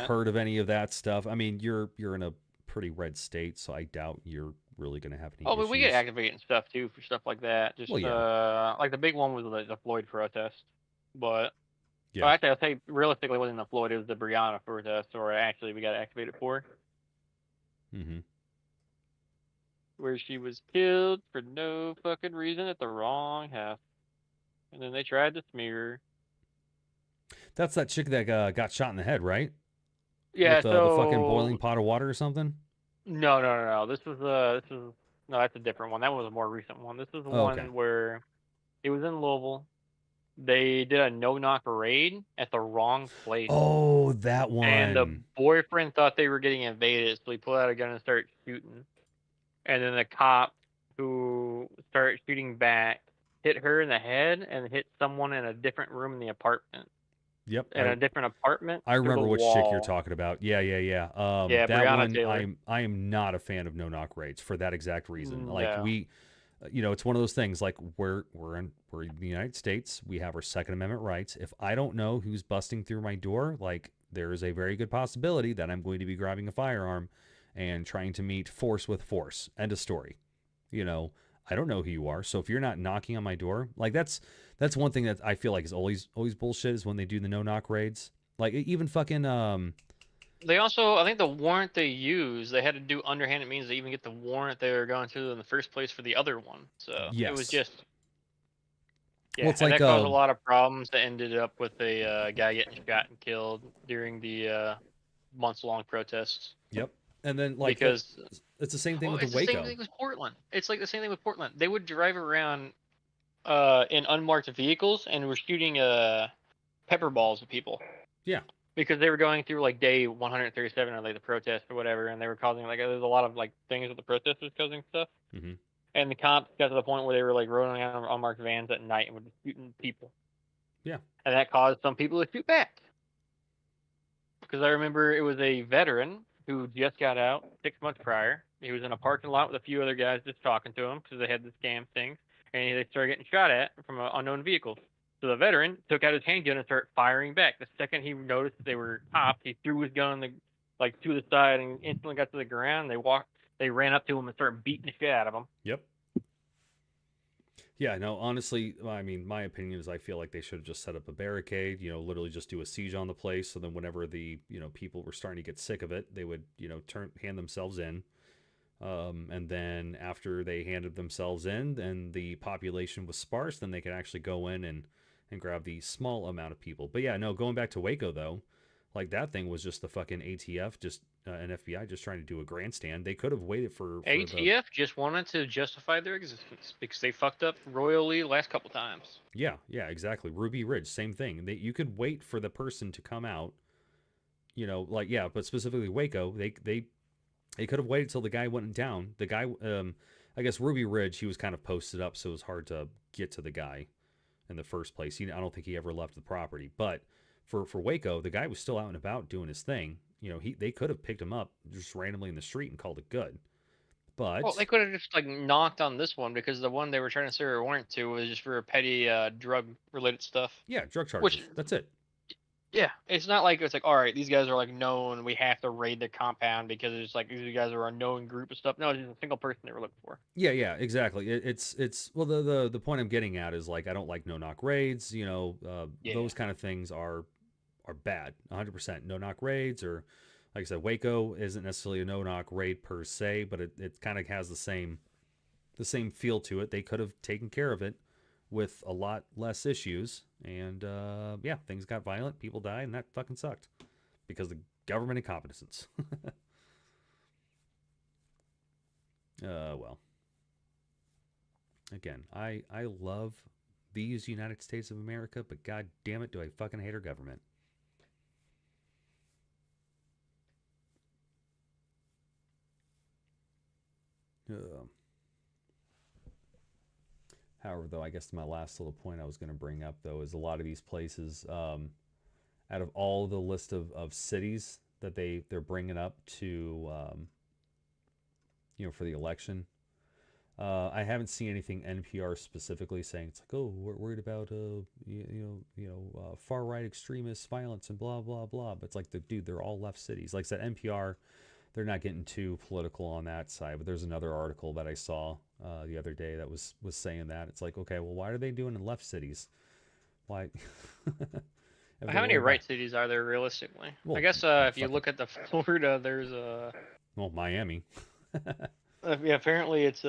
heard of any of that stuff. I mean, you're in a pretty red state, so I doubt you're really going to have any. Oh, but we get activating stuff too for stuff like that. Just like the big one was the Floyd protest, but actually, I'll say realistically, it wasn't the Floyd; it was the Breonna protest, or actually we got activated for. Mm-hmm. Where she was killed for no fucking reason at the wrong house, and then they tried to smear her. That's that chick that got shot in the head, right? Yeah, with, the fucking boiling pot of water or something. No. This was no, that's a different one. That was a more recent one. This is the one where it was in Louisville. They did a no-knock raid at the wrong place. Oh, that one. And the boyfriend thought they were getting invaded, so he pulled out a gun and started shooting. And then the cop who started shooting back hit her in the head and hit someone in a different room in the apartment. Yep. In a different apartment. I remember which chick you're talking about. Yeah. Yeah, that Breonna one, Taylor. I am not a fan of no-knock raids for that exact reason. Like Yeah. we, it's one of those things. Like we're in the United States. We have our Second Amendment rights. If I don't know who's busting through my door, like there is a very good possibility that I'm going to be grabbing a firearm and trying to meet force with force. End of story. I don't know who you are. So if you're not knocking on my door, like that's one thing that I feel like is always bullshit is when they do the no-knock raids. Like even fucking They also, I think the warrant they used, they had to do underhanded means to even get the warrant they were going to in the first place for the other one. So it was just, Well, it's and like, that caused a lot of problems that ended up with a guy getting shot and killed during the months-long protests. Yep. And then like because it's the same thing with it's the Waco. same thing with Portland. It's like the same thing with Portland. They would drive around in unmarked vehicles and were shooting pepper balls at people. Yeah. Because they were going through like day 137 of like the protest or whatever, and they were causing there's a lot of like things with the protesters causing stuff. Mm-hmm. And the cops got to the point where they were like rolling out unmarked vans at night and were shooting people. Yeah. And that caused some people to shoot back. Because I remember it was a veteran who just got out 6 months prior. He was in a parking lot with a few other guys just talking to him because they had the scam thing. And they started getting shot at from an unknown vehicle. So the veteran took out his handgun and started firing back. The second he noticed they were cops, he threw his gun to the side and instantly got to the ground. They ran up to him and started beating the shit out of him. Yep. Yeah, no, honestly, I mean, my opinion is I feel like they should have just set up a barricade, literally just do a siege on the place. So then whenever the, people were starting to get sick of it, they would, hand themselves in. And then after they handed themselves in and the population was sparse, then they could actually go in and grab the small amount of people. But yeah, no, going back to Waco though, like that thing was just the fucking ATF, just an FBI just trying to do a grandstand. They could have waited for ATF just wanted to justify their existence because they fucked up royally last couple times. Yeah, exactly. Ruby Ridge, same thing. You could wait for the person to come out, but specifically Waco, they could have waited till the guy went down. The guy, I guess Ruby Ridge, he was kind of posted up, so it was hard to get to the guy in the first place. I don't think he ever left the property. But for Waco, the guy was still out and about doing his thing. They could have picked him up just randomly in the street and called it good. But well, they could have just knocked on this one because the one they were trying to serve a warrant to was just for petty drug-related stuff. Yeah, drug charges. That's it. Yeah, it's not like it's like, all right, these guys are known, we have to raid their compound because it's these guys are a known group of stuff. No, it's just a single person they were looking for. Yeah, exactly. It's well, the point I'm getting at is I don't like no-knock raids. Those kind of things are bad. 100%. No-knock raids, or like I said, Waco isn't necessarily a no-knock raid per se, but it kind of has the same feel to it. They could have taken care of it with a lot less issues, and things got violent, people died, and that fucking sucked because of government incompetence. Well, again, I love these United States of America, but god damn it, do I fucking hate our government. However, though, I guess my last little point I was going to bring up, though, is a lot of these places, out of all the list of cities that they're bringing up to, for the election, I haven't seen anything NPR specifically saying it's like, oh, we're worried about, far-right extremist violence and blah, blah, blah. But it's like, dude, they're all left cities. Like I said, NPR, they're not getting too political on that side, but there's another article that I saw the other day that was saying that. It's like, okay, well, why are they doing in left cities? Why? How many right cities are there realistically? Well, I guess if you look at the Florida, there's well, Miami. Yeah, apparently it's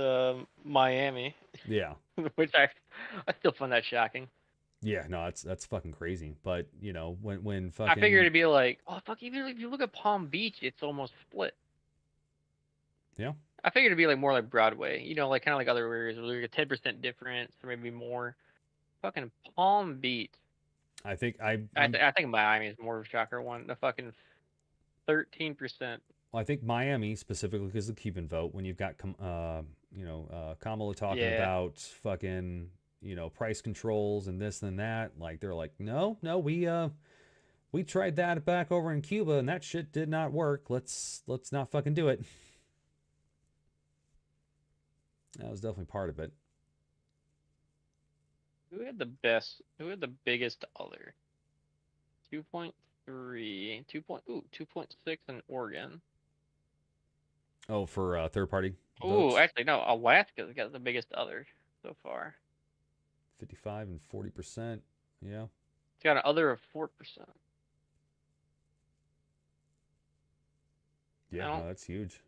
Miami. Yeah. Which I still find that shocking. Yeah, no, that's fucking crazy. But when fucking, I figured it'd be like, oh fuck, even if you look at Palm Beach, it's almost split. Yeah. I figured it'd be more like Broadway, kind of like other areas, where there's a 10% difference, or maybe more. Fucking Palm Beach. I think I think Miami is more of a shocker one. The fucking 13%. Well, I think Miami specifically because of the Cuban vote. When you've got Kamala talking about fucking price controls and this and that, like they're like, no, we tried that back over in Cuba and that shit did not work. Let's not fucking do it. That was definitely part of it. Who had the biggest other? 2.3, 2.6 in Oregon. Oh, for third party. Oh, actually no, Alaska's got the biggest other so far. 55 and 40%. Yeah. It's got an other of 4%. Yeah, no, that's huge.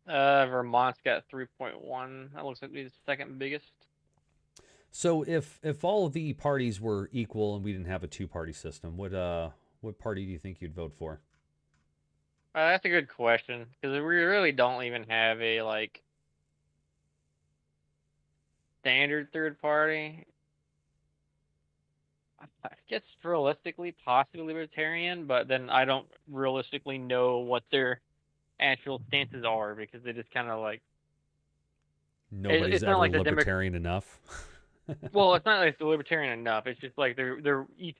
Vermont's got 3.1. That looks like the second biggest. So if all of the parties were equal and we didn't have a two-party system, what party do you think you'd vote for? That's a good question, because we really don't even have a standard third party. I guess realistically, possibly libertarian, but then I don't realistically know what their actual stances are, because they just kind of nobody's ever libertarian enough. Well, it's not like the libertarian enough. It's just like they're each.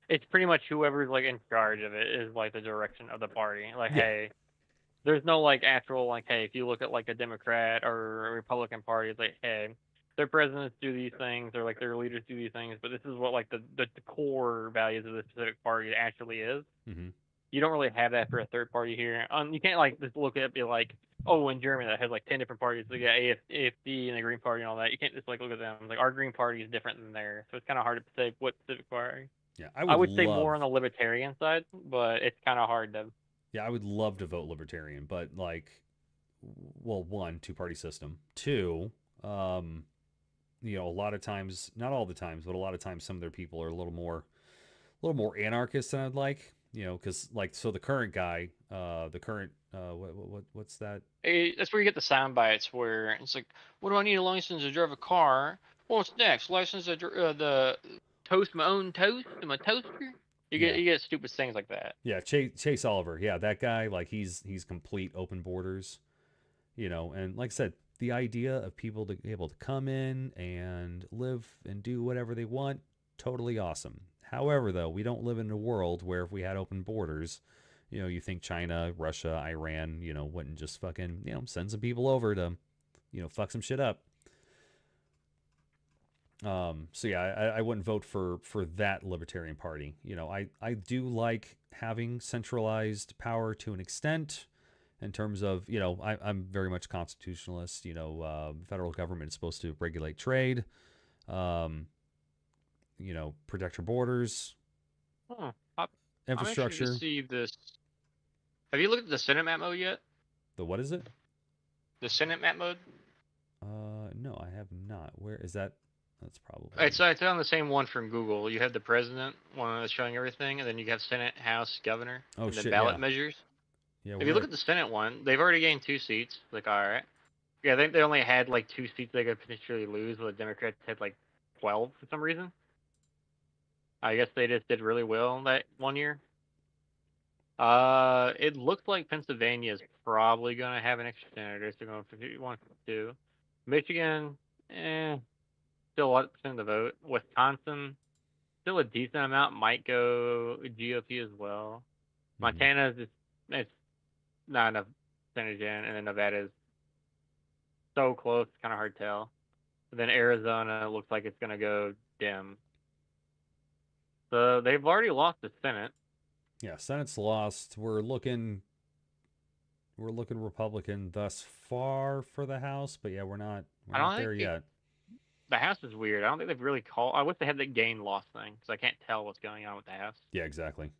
It's pretty much whoever's like in charge of it is like the direction of the party. Like, Yeah. hey, there's no like actual like, hey, if you look at like a Democrat or a Republican party, it's like, hey, their presidents do these things or like their leaders do these things, but this is what like the core values of the specific party actually is. Mm-hmm. You don't really have that for a third party here. You can't like just look at it and be like, oh, in Germany that has like 10 different parties. So you got AFD and the Green Party and all that. You can't just like look at them. Like our Green Party is different than theirs, so it's kind of hard to say what specific party. Yeah, I would say more on the libertarian side, but it's kind of hard to. Yeah, I would love to vote libertarian, but like, well, one, two-party system. Two, you know, a lot of times, not all the times, but a lot of times, some of their people are a little more anarchist than I'd like. You know, because like, so the current guy, what's that? That's where you get the sound bites where it's like, what do I need a license to drive a car? What's next? License to toast my own toast in my toaster? You get stupid things like that. Yeah, Chase Oliver. Yeah, that guy, like he's complete open borders, you know, and like I said, the idea of people to be able to come in and live and do whatever they want, totally awesome. However, though, we don't live in a world where if we had open borders, you know, you think China, Russia, Iran, you know, wouldn't just fucking, you know, send some people over to, you know, fuck some shit up. So yeah, I wouldn't vote for that Libertarian Party. You know, I do like having centralized power to an extent in terms of, you know, I'm very much constitutionalist. You know, federal government is supposed to regulate trade, you know, protect your borders, infrastructure. I'm see this. Have you looked at the Senate map mode yet? The what is it? The Senate map mode? No, I have not. Where is that? That's probably. It's on the same one from Google. You have the president one that's showing everything, and then you have Senate, House, Governor, oh, and shit, then ballot yeah. measures. Yeah. If you look at the Senate one, they've already gained 2 seats. Like, all right. Yeah, they only had like 2 seats they could potentially lose, but the Democrats had like 12 for some reason. I guess they just did really well that one year. It looks like Pennsylvania is probably going to have an extra senator. So going 51, 52. Michigan, still a lot of the vote. Wisconsin, still a decent amount. Might go GOP as well. Montana is just, it's not enough percentage in, and then Nevada is so close, it's kind of hard to tell. But then Arizona looks like it's going to go Dem. So they've already lost the Senate. Yeah, Senate's lost. We're looking Republican thus far for the House, but yeah, we're not there yet. The House is weird. I don't think they've really called. I wish they had the gain-loss thing, because I can't tell what's going on with the House. Yeah, exactly.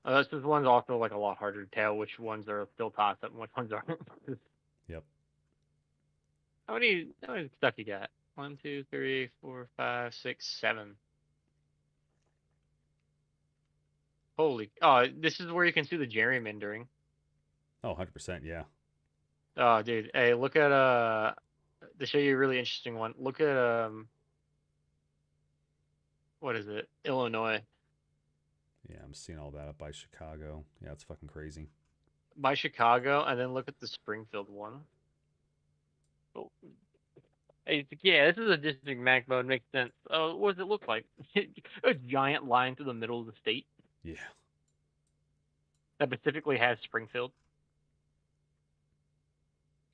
This one's also like a lot harder to tell which ones are still tossed up and which ones aren't. Yep. How many stuff you got? 1, 2, 3, 4, 5, 6, 7. Holy! Oh, this is where you can see the gerrymandering. Oh, 100%, yeah. Oh, dude. Hey, look at to show you a really interesting one. Look at what is it? Illinois. Yeah, I'm seeing all that up by Chicago. Yeah, it's fucking crazy. By Chicago, and then look at the Springfield one. Oh. Yeah, this is a district map mode. Makes sense. Oh, what does it look like? A giant line through the middle of the state. Yeah. That specifically has Springfield.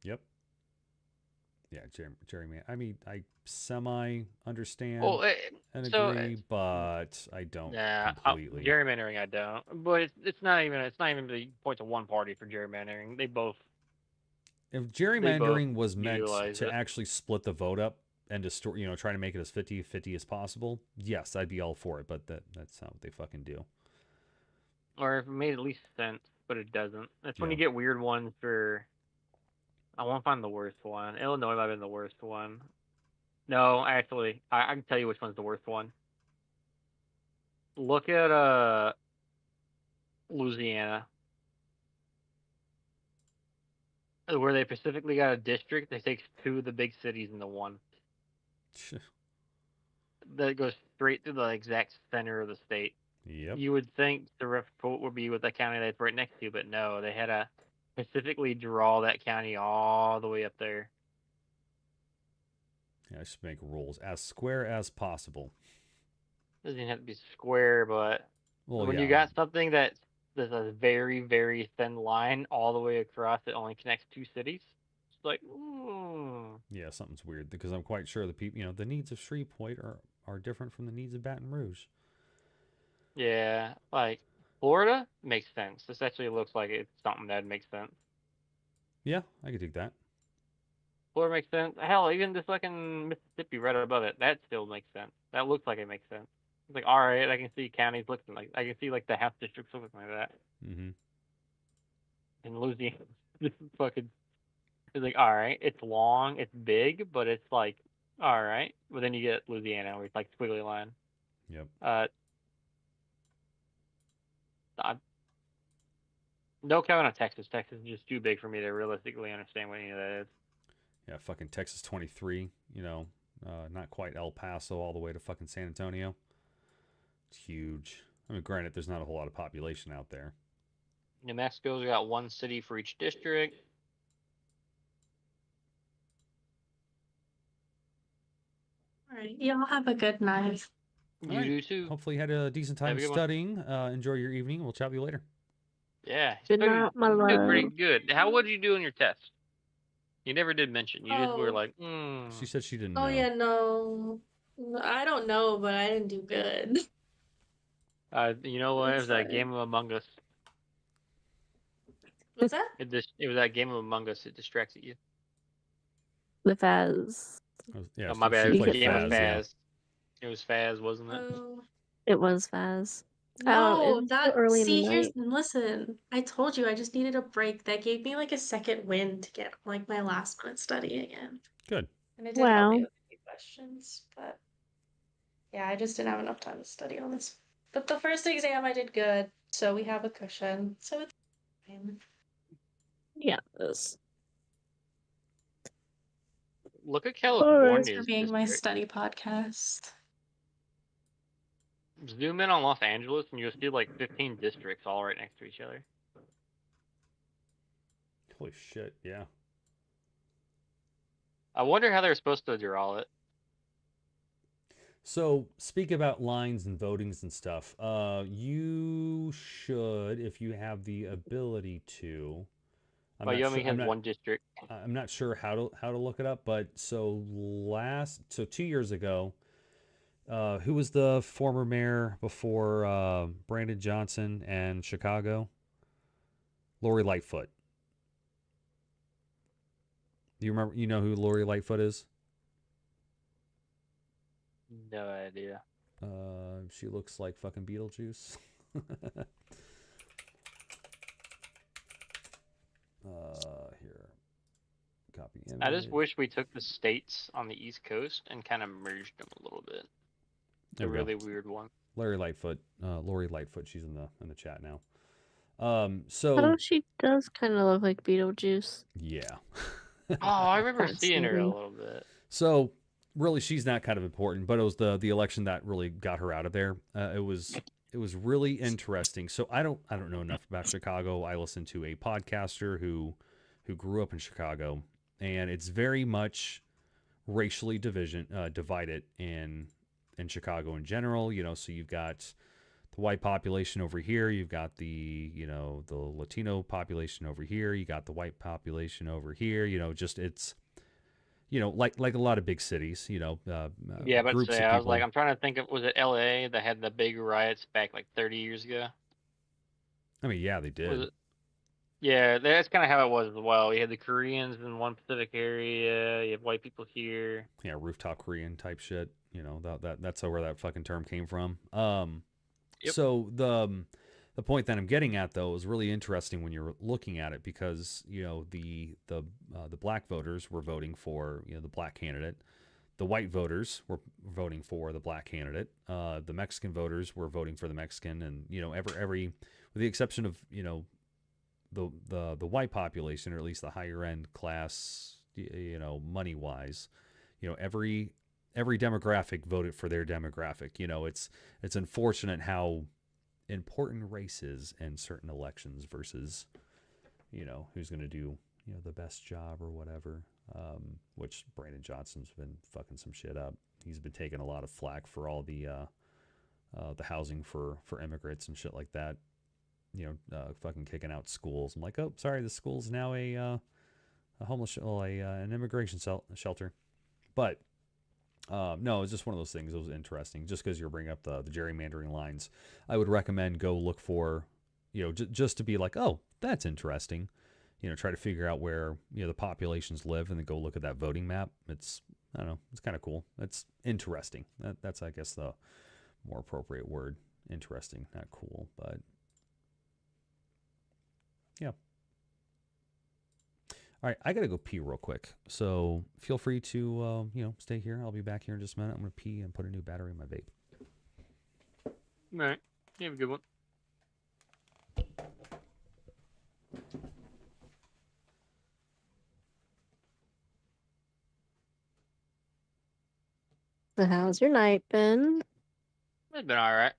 Yep. Yeah, Jeremy. I mean, I semi understand and agree, but I don't completely. Gerrymandering, I don't. But it's not even the point to one party for gerrymandering. They both. If gerrymandering was meant to actually split the vote up and distort, you know, try to make it as 50-50 as possible, yes, I'd be all for it. But that's not what they fucking do. Or if it made at least sense, but it doesn't. That's when you get weird ones for. I won't find the worst one. Illinois might have been the worst one. No, actually, I can tell you which one's the worst one. Look at Louisiana, where they specifically got a district that takes 2 of the big cities into one. That goes straight through the exact center of the state. Yep. You would think the report would be with the county that's right next to, but no, they had to specifically draw that county all the way up there. Yeah, I should make rules as square as possible. Doesn't even have to be square, but Well, when yeah. you got something that's a very, very thin line all the way across that only connects 2 cities, it's like, Yeah, something's weird because I'm quite sure the people, the needs of Shreveport are different from the needs of Baton Rouge. yeah, like Florida makes sense. This actually looks like it's something that makes sense. Yeah, I could dig that. Florida makes sense. Hell, even this fucking Mississippi right above it, that still makes sense. That looks like it makes sense. It's like, all right, I can see counties looking like, I can see like the half districts looking like that. Mm-hmm. In Louisiana, this is fucking. It's like, all right, it's long, it's big, but it's like, all right. But then you get Louisiana, where it's like squiggly line. Yep. No counting on Texas. Texas is just too big for me to realistically understand what any of that is. Yeah, fucking Texas 23. Not quite El Paso all the way to fucking San Antonio. It's huge. I mean, granted, there's not a whole lot of population out there. New Mexico's got 1 city for each district. All right, y'all have a good night. You do too. Hopefully you had a decent time Have a good one. studying. Enjoy your evening. We'll chat with you later. Yeah. Good night, my you did pretty love. good. How would you do on your test? You never did mention. You just were Oh. like, She said she didn't Oh know. yeah, no. I don't know, but I didn't do good. You know what? It was It's that fine. game of Among Us. What's that? It was that game of Among Us. It distracted you. The Faz. Yeah, Oh, my bad. she It was played game of Faz, yeah. Faz. It was Faz, wasn't it? Oh. It was Faz. No, It's that so early in the see, here's night. listen. I told you I just needed a break. That gave me like a second win to get like my last minute study again. Good. And it did help me Wow. with a few questions, but yeah, I just didn't have enough time to study on this. But the first exam I did good, so we have a cushion. So it's fine. Yeah, it was. Look at Thanks California's for being my district. study podcast. Zoom in on Los Angeles and you'll see like 15 districts all right next to each other. Holy shit, yeah. I wonder how they're supposed to draw it. So, speak about lines and votings and stuff. You should, if you have the ability to. You only have one district. I'm not sure how to look it up, but so 2 years ago, who was the former mayor before Brandon Johnson and Chicago? Lori Lightfoot. Do you remember? You know who Lori Lightfoot is? No idea. She looks like fucking Beetlejuice. Here. Copy image. I just wish we took the states on the East Coast and kind of merged them a little bit. It's There a we go. really weird one. Lori Lightfoot. Lori Lightfoot. She's in the chat now. She does kind of look like Beetlejuice. Yeah. Oh, I remember That's seeing her a movie. little bit. So really, she's not kind of important, but it was the election that really got her out of there. It was really interesting. So I don't know enough about Chicago. I listen to a podcaster who grew up in Chicago, and it's very much racially divided in Chicago in general. So you've got the white population over here, you've got the the Latino population over here, you got the white population over here. Just it's like a lot of big cities. Yeah, but groups of I was people. like, I'm trying to think of, was it LA that had the big riots back like 30 years ago? I mean, yeah, they Was did. it? Yeah, that's kind of how it was as well. You had the Koreans in one specific area, you have white people here. Yeah, rooftop Korean type shit. That's where that fucking term came from. Yep. So the point that I'm getting at though is really interesting when you're looking at it because the black voters were voting for the black candidate, the white voters were voting for the black candidate, the Mexican voters were voting for the Mexican, and every with the exception of the white population, or at least the higher end class, money wise, every demographic voted for their demographic. It's unfortunate how important race is in certain elections versus who's going to do the best job or whatever. which Brandon Johnson's been fucking some shit up. He's been taking a lot of flack for all the housing for immigrants and shit like that. Fucking kicking out schools. I'm like, oh, sorry, the school's now a homeless, an immigration shelter. But no, it's just one of those things. It was interesting. Just because you're bringing up the gerrymandering lines, I would recommend go look for, just to be like, oh, that's interesting. Try to figure out where the populations live, and then go look at that voting map. It's, I don't know, it's kind of cool. It's interesting. That's I guess the more appropriate word. Interesting, not cool, but yeah. All right, I gotta go pee real quick. So feel free to stay here. I'll be back here in just a minute. I'm gonna pee and put a new battery in my vape. All right, you have a good one. So how's your night been? It's been alright.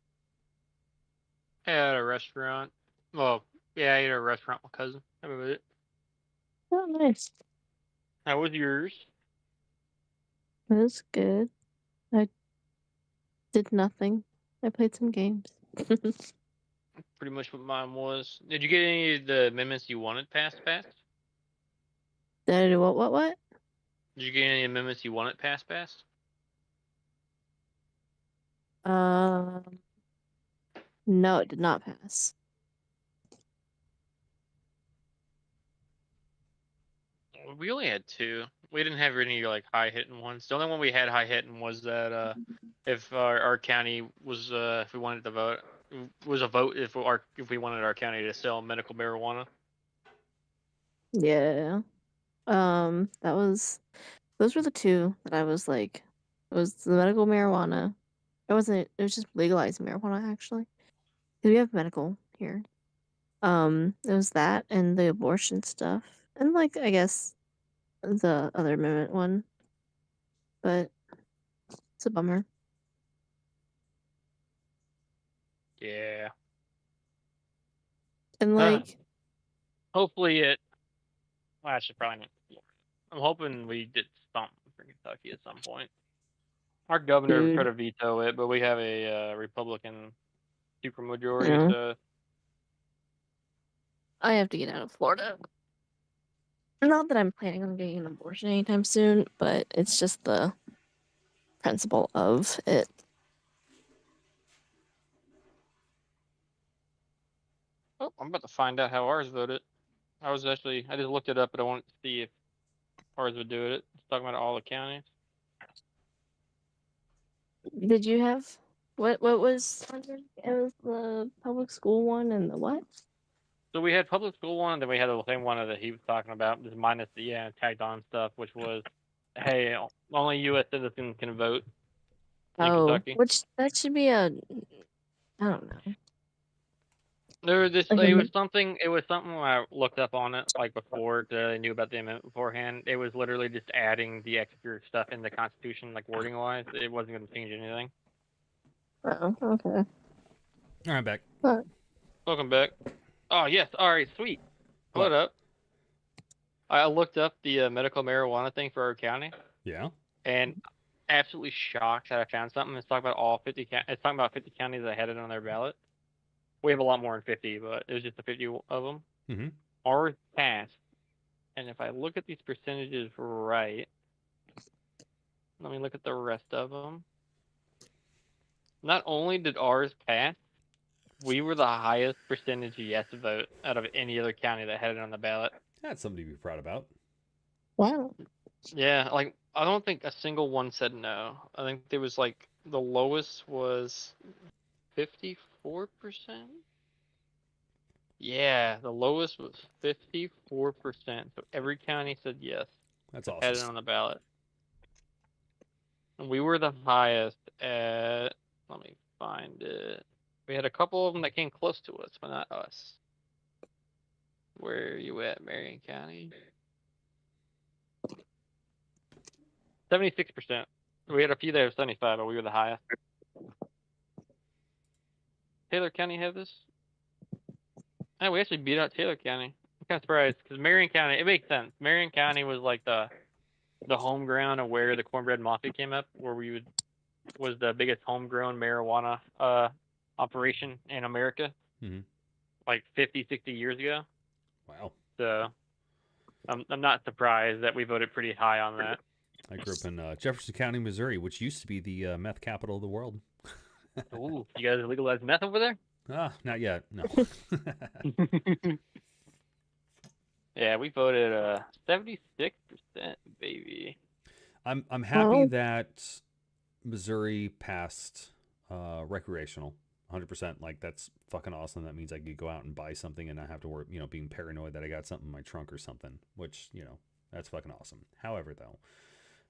I had a restaurant. Well, yeah, I ate at a restaurant with my cousin. How about it? Oh, nice. How was yours? It was good. I did nothing. I played some games. Pretty much what mine was. Did you get any of the amendments you wanted passed? Did I do what? Did you get any amendments you wanted passed? No, it did not pass. We only had 2. We didn't have any like high hitting ones. The only one we had high hitting was that if our county was if we wanted to vote, was a vote if we wanted our county to sell medical marijuana. Yeah. Those were the 2 that I was like, it was the medical marijuana. It was just legalizing marijuana actually. 'Cause we have medical here. It was that and the abortion stuff. And like I guess the other amendment one. But it's a bummer. Yeah. And like hopefully it. Well, I should probably not. I'm hoping we did something for Kentucky at some point. Our governor tried to veto it, but we have a Republican supermajority, Yeah. so I have to get out of Florida. Not that I'm planning on getting an abortion anytime soon, but it's just the principle of it. Oh, I'm about to find out how ours voted. I just looked it up, but I wanted to see if ours would do it. It's talking about all the counties. Did you have what was it was the public school one and the what? So we had public school one, and then we had the same one that he was talking about, just minus the tagged on stuff, which was, hey, only U.S. citizens can vote in Kentucky. Which that should be I don't know. It was something when I looked up on it like before I knew about the amendment beforehand. It was literally just adding the extra stuff in the Constitution, like wording wise. It wasn't going to change anything. Oh, okay. All right, back. Welcome back. Oh yes, all right, sweet. What up? I looked up the medical marijuana thing for our county. Yeah. And absolutely shocked that I found something. It's talking about 50 counties that had it on their ballot. We have a lot more than 50, but it was just the 50 of them. Mm-hmm. Ours passed. And if I look at these percentages right, let me look at the rest of them. Not only did ours pass, we were the highest percentage yes vote out of any other county that had it on the ballot. That's something to be proud about. Wow. Yeah, like I don't think a single one said no. I think there was like the lowest was 54%. Yeah, the lowest was 54%. So every county said yes. That's awesome. Had it on the ballot. And we were the highest at. Let me find it. We had a couple of them that came close to us, but not us. Where are you at, Marion County? 76%. We had a few that were 75, but we were the highest. Taylor County have this? Oh, we actually beat out Taylor County. I'm kind of surprised because Marion County, it makes sense. Marion County was like the the home ground of where the Cornbread Mafia came up, where was the biggest homegrown marijuana operation in America, like 50, 60 years ago. Wow. So I'm not surprised that we voted pretty high on that. I grew up in Jefferson County, Missouri, which used to be the meth capital of the world. Ooh, you guys legalized meth over there? Ah, not yet. No. Yeah, we voted 76%, baby. I'm happy that Missouri passed recreational 100%. Like, that's fucking awesome. That means I could go out and buy something and not have to worry, being paranoid that I got something in my trunk or something, which, that's fucking awesome. However, though,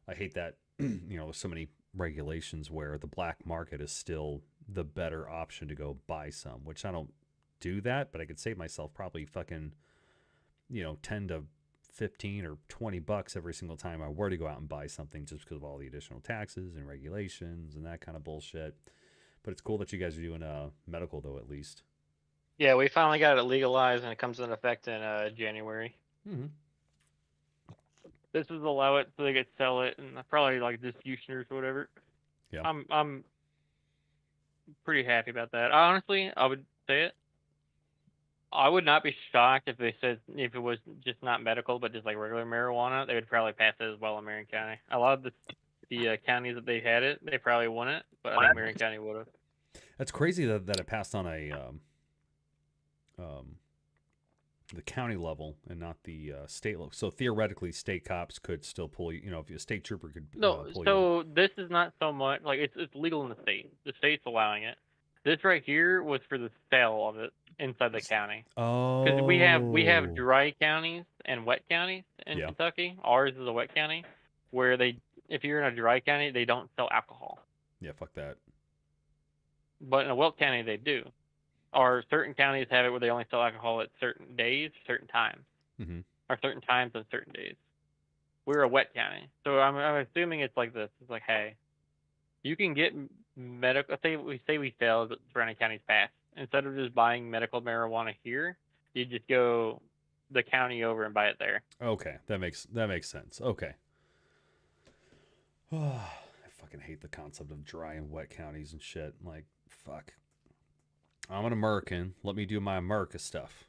I hate that, there's so many regulations where the black market is still the better option to go buy some, which I don't do that, but I could save myself probably fucking, 10 to 15 or 20 bucks every single time I were to go out and buy something, just because of all the additional taxes and regulations and that kind of bullshit. But it's cool that you guys are doing medical, though, at least. Yeah, we finally got it legalized, and it comes into effect in January. This is allow it so they could sell it, and probably like distributioners or whatever. Yeah. I'm pretty happy about that. Honestly, I would say it. I would not be shocked if they said if it was just not medical, but just like regular marijuana, they would probably pass it as well in Marion County. A lot of the counties that they had it, they probably wouldn't, but I think Marion County would have. That's crazy that it passed on a the county level and not the state level. So theoretically, state cops could still pull you. If a state trooper could No, pull you. so this is not so much like it's legal in the state. The state's allowing it. This right here was for the sale of it inside the county. Oh. Because we have dry counties and wet counties in Kentucky. Ours is a wet county, where if you're in a dry county, they don't sell alcohol. Yeah, fuck that. But in a wet county, they do. Or certain counties have it where they only sell alcohol at certain days, certain times, or certain times on certain days. We're a wet county, so I'm assuming it's like this. It's like, hey, you can get medical. Say we fail, but surrounding counties pass. Instead of just buying medical marijuana here, you just go the county over and buy it there. Okay, that makes sense. Okay. I fucking hate the concept of dry and wet counties and shit. Like, fuck. I'm an American. Let me do my America stuff.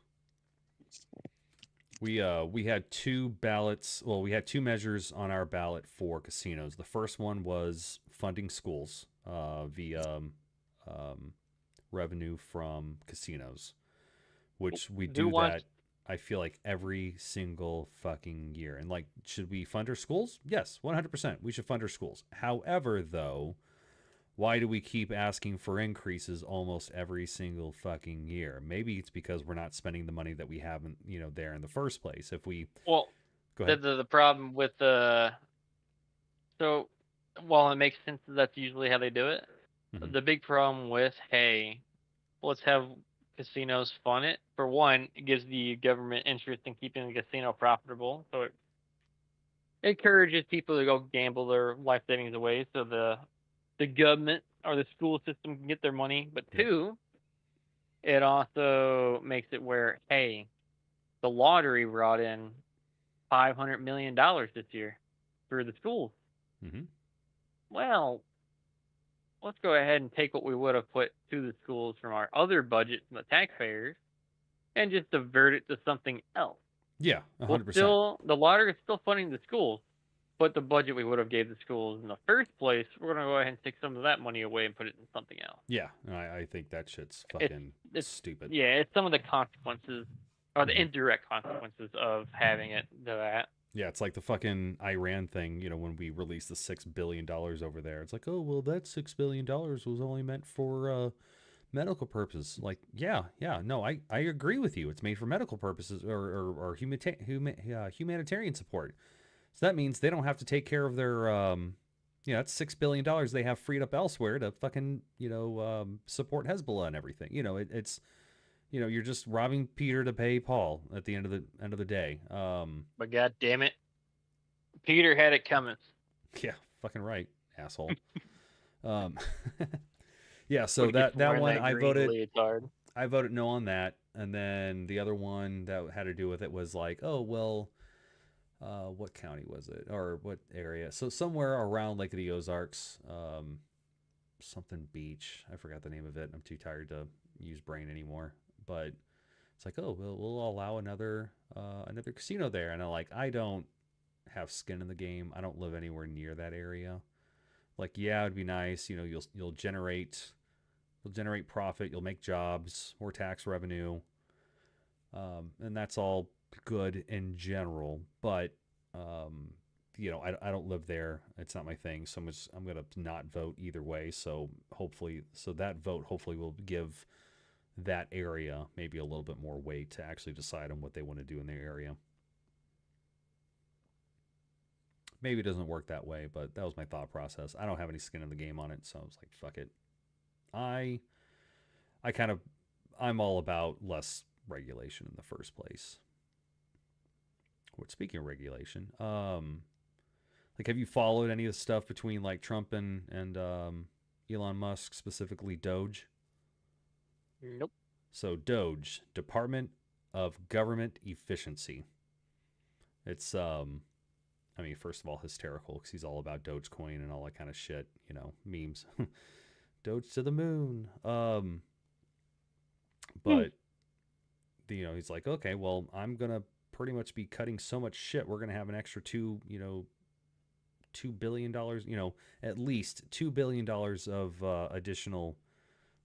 We had two ballots. Well, we had two measures on our ballot for casinos. The first one was funding schools via revenue from casinos, which we do that. I feel like every single fucking year. And like, should we fund our schools? Yes, 100%. We should fund our schools. However, though, why do we keep asking for increases almost every single fucking year? Maybe it's because we're not spending the money that we haven't, there in the first place. If we go ahead. The problem with so while it makes sense that that's usually how they do it, the big problem with let's have casinos fund it. For one, it gives the government interest in keeping the casino profitable, so it encourages people to go gamble their life savings away, so the government or the school system can get their money. But two, it also makes it where, the lottery brought in $500 million this year for the schools. Well, let's go ahead and take what we would have put to the schools from our other budget from the taxpayers and just divert it to something else. Yeah, 100%. The lottery is still funding the schools, but the budget we would have gave the schools in the first place, we're going to go ahead and take some of that money away and put it in something else. Yeah, I think that shit's fucking stupid. Yeah, it's some of the consequences, or the indirect consequences of having it to that. Yeah, it's like the fucking Iran thing, when we released the $6 billion over there. It's like, oh, well, that $6 billion was only meant for medical purposes. Like, no, I agree with you. It's made for medical purposes or humanitarian support. So that means they don't have to take care of their, that's $6 billion they have freed up elsewhere to fucking, support Hezbollah and everything. It's, you're just robbing Peter to pay Paul at the end of the day. But God damn it, Peter had it coming. Yeah, fucking right, asshole. Yeah, so that one I voted no on that, and then the other one that had to do with it was like, oh well. what county was it, or what area? So somewhere around Lake of the Ozarks, something beach. I forgot the name of it. I'm too tired to use brain anymore. But it's like, oh, we'll allow another casino there, and I don't have skin in the game. I don't live anywhere near that area. Like, yeah, it'd be nice. You'll generate profit. You'll make jobs, more tax revenue, and that's all good in general. But I don't live there. It's not my thing. So I'm gonna not vote either way. So that vote hopefully will give that area maybe a little bit more weight to actually decide on what they want to do in their area. Maybe it doesn't work that way, but that was my thought process. I don't have any skin in the game on it, so I was like, fuck it. I'm all about less regulation in the first place. Speaking of regulation, have you followed any of the stuff between Trump and Elon Musk, specifically Doge? Nope. So Doge, Department of Government Efficiency. It's first of all, hysterical because he's all about Dogecoin and all that kind of shit, memes. Doge to the moon. But he's like, okay, well, I'm gonna pretty much be cutting so much shit. We're gonna have an extra $2 billion, at least $2 billion of additional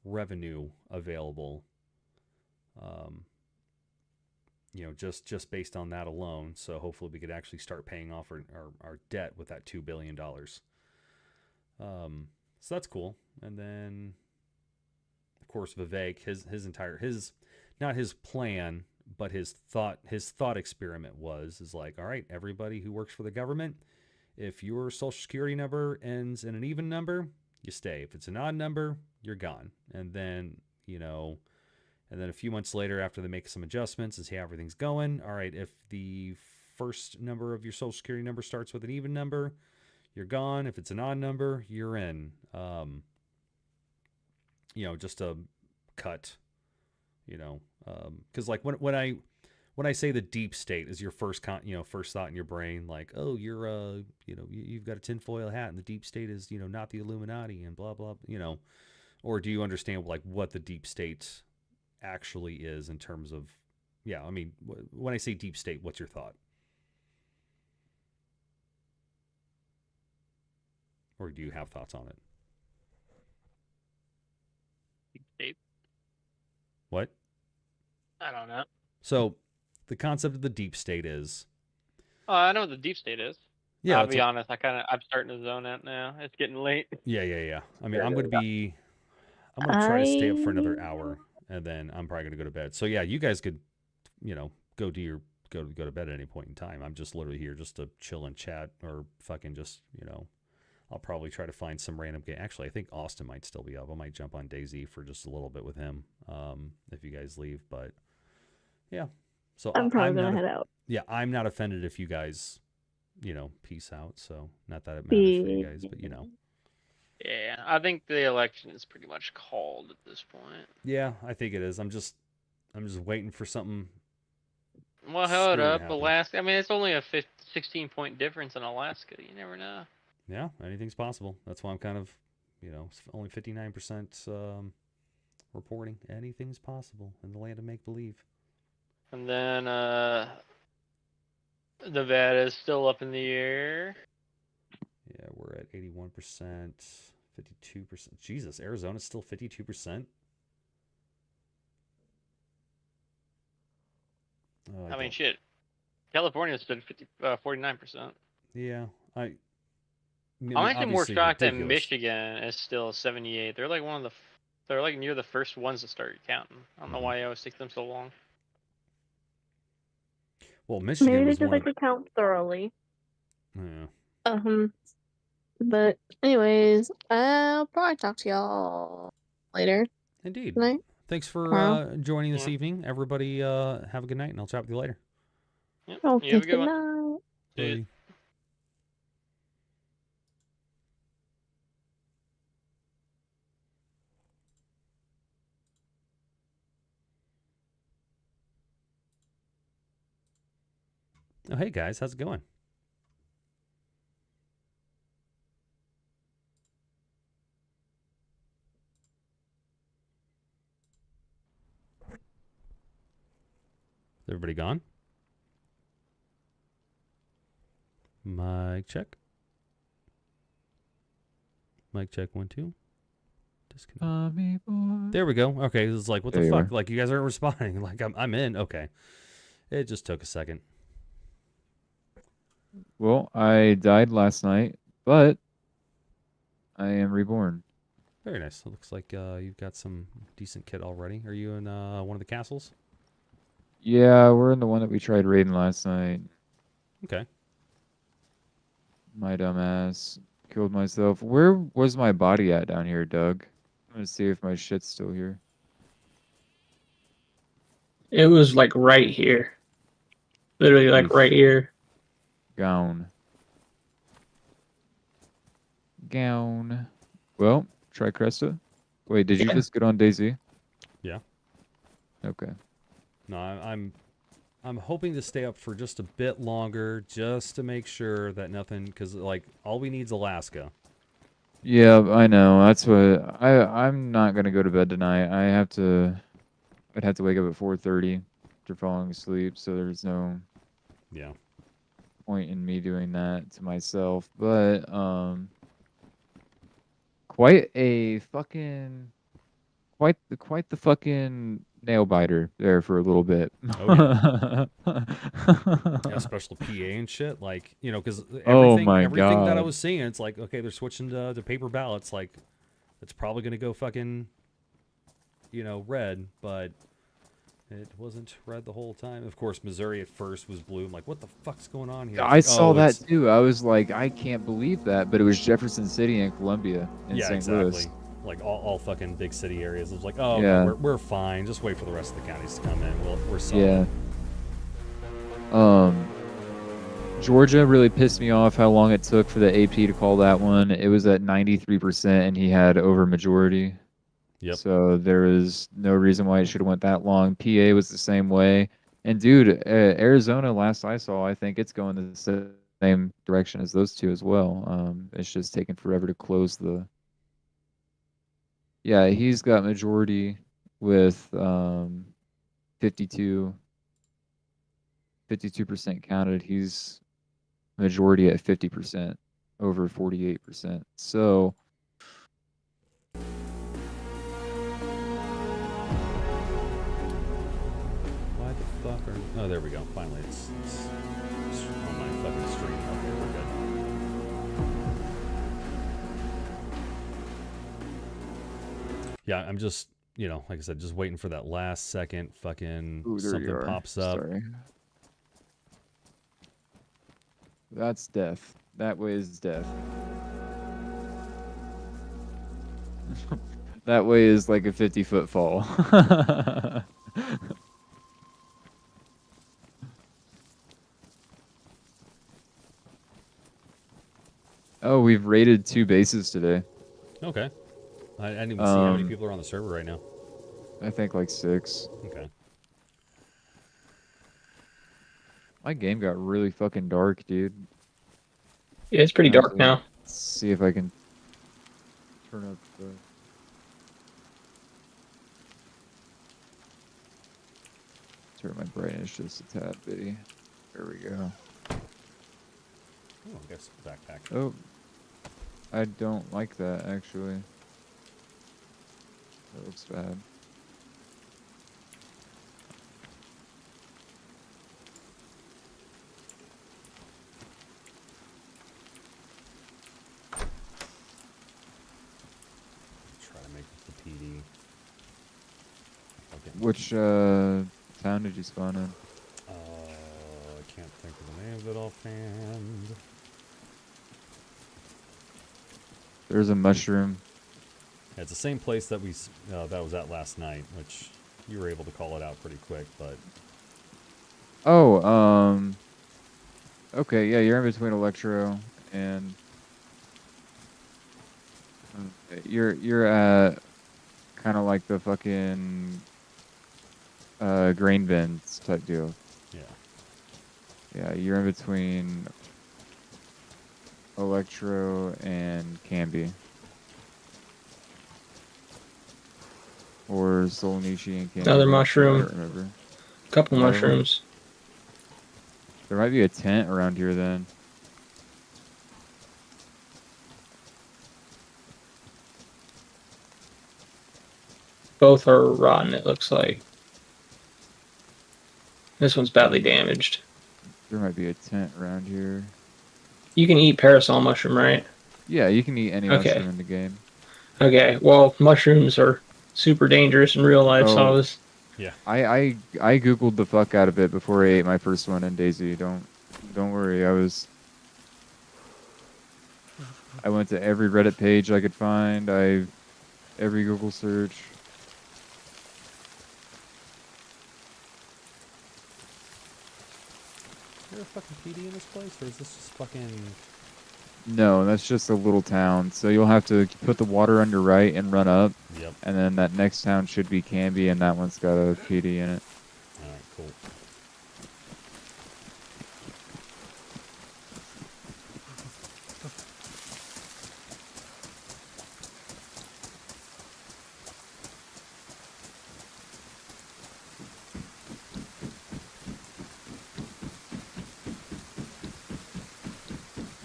revenue available. Just based on that alone. So hopefully we could actually start paying off our debt with that $2 billion. So that's cool. And then, of course, Vivek, not his plan, but his thought experiment is like, all right, everybody who works for the government, if your social security number ends in an even number, you stay. If it's an odd number, you're gone. And then, a few months later, after they make some adjustments and see how everything's going, all right, if the first number of your social security number starts with an even number, you're gone. If it's an odd number, you're in. Just a cut, because when I say the deep state is your first thought in your brain, like, oh, you're you've got a tinfoil hat and the deep state is not the Illuminati and blah blah, or do you understand what the deep state actually is in terms of, when I say deep state, what's your thought? Or do you have thoughts on it? Deep state. What? I don't know. So the concept of the deep state is... Oh, I know what the deep state is. Yeah, I'll be honest, I'm starting to zone out now. It's getting late. Yeah. I'm going to try to stay up for another hour, and then I'm probably going to go to bed. So yeah, you guys could, go to bed at any point in time. I'm just literally here just to chill and chat, or fucking just, I'll probably try to find some random game. Actually, I think Austin might still be up. I might jump on DayZ for just a little bit with him, if you guys leave. But yeah, so I'm probably gonna head out. Yeah, I'm not offended if you guys, peace out. So not that it matters for you guys, but Yeah, I think the election is pretty much called at this point. Yeah, I think it is. I'm just waiting for something. Well, hold up, Alaska. I mean, it's only a 16-point difference in Alaska. You never know. Yeah, anything's possible. That's why I'm kind of, only 59% reporting. Anything's possible in the land of make-believe. And then Nevada is still up in the air. Yeah, we're at 81%, 52%. Jesus, Arizona's still 52%. I mean, shit. California stood 49%. Yeah, I'm actually more shocked that Michigan is still 78. They're like they're like near the first ones to start counting. I don't know why it always takes them so long. Well, Michigan Maybe was they one like to count thoroughly. Yeah. But anyways, I'll probably talk to y'all later. Indeed. Night. Thanks for joining this evening. Everybody have a good night, and I'll chat with you later. Yep. Okay, You have a good good one. night. Bye. Oh, hey guys, how's it going? Is everybody gone? Mic check. Mic check 1 2. Disconnect. There we go. Okay, it's like what the There you fuck? are. Like you guys aren't responding. Like I'm in. Okay, it just took a second. Well, I died last night, but I am reborn. Very nice. It looks like you've got some decent kit already. Are you in one of the castles? Yeah, we're in the one that we tried raiding last night. Okay. My dumbass killed myself. Where was my body at down here, Doug? I'm gonna see if my shit's still here. It was like right here. Literally like Oof. right here. Gown. Well, try Cresta. Wait, did you Yeah. just get on DayZ? Yeah. Okay. No, I'm hoping to stay up for just a bit longer, just to make sure that nothing, because like all we need is Alaska. Yeah, I know. That's what I'm not gonna go to bed tonight. I'd have to wake up at 4:30 after falling asleep, so there's no point in me doing that to myself. But quite the fucking nail biter there for a little bit. Oh, yeah, special PA and shit, like because Oh everything my that I God. was seeing, it's like okay, they're switching to paper ballots. Like it's probably gonna go fucking red, but it wasn't red the whole time. Of course, Missouri at first was blue. I'm like, what the fuck's going on here? I It's like, saw oh, that it's- too. I was like, I can't believe that, but it was Jefferson City and Columbia in Yeah, St. exactly. Louis. Like all fucking big city areas. It was like, oh, Yeah. no, we're fine. Just wait for the rest of the counties to come in. We're Yeah. solid. Georgia really pissed me off how long it took for the AP to call that one. It was at 93% and he had over majority. Yep. So there is no reason why it should have went that long. PA was the same way. And dude, Arizona, last I saw, I think it's going the same direction as those two as well. It's just taking forever to close the. Yeah, he's got majority with 52% counted. He's majority at 50%, over 48%. So Why the fuck are? Oh, there we go. Finally, it's on my fucking stream. Okay, we're good. Yeah, I'm just like I said, just waiting for that last second. Fucking Ooh, there something you are. pops up. Sorry. That's death. That way is death. That way is like a 50-foot fall. Oh, we've raided 2 bases today. Okay. I didn't even see how many people are on the server right now. I think like 6. Okay. My game got really fucking dark, dude. Yeah, it's pretty I have dark to now. See if I can turn up the. Turn my brightness just a tad bitty. There we go. Oh, I guess backpack. Oh, I don't like that actually. That looks bad. Try to make this the PD. Okay. Which town did you spawn in? I can't think of the name of it offhand. There's a mushroom. Yeah, it's the same place that that was at last night, which you were able to call it out pretty quick, but Oh, okay, yeah, you're in between Electro and you're at kind of like the fucking grain bins type deal. yeah. Yeah, you're in between Electro and Canby. Or Solnichi and Canby. Another I mushroom. don't remember. Couple Another one? mushrooms. There might be a tent around here then. Both are rotten, it looks like. This one's badly damaged. There might be a tent around here. You can eat parasol mushroom, right? Yeah, you can eat any Okay. mushroom in the game. Okay, well, mushrooms are super dangerous in real life, so I Oh. was... Yeah. I googled the fuck out of it before I ate my first one in DayZ. Don't worry. I went to every Reddit page I could find. Every Google search. Is there a fucking PD in this place, or is this just fucking? No, that's just a little town. So you'll have to put the water on your right and run up. Yep. And then that next town should be Canby, and that one's got a PD in it. Alright, cool.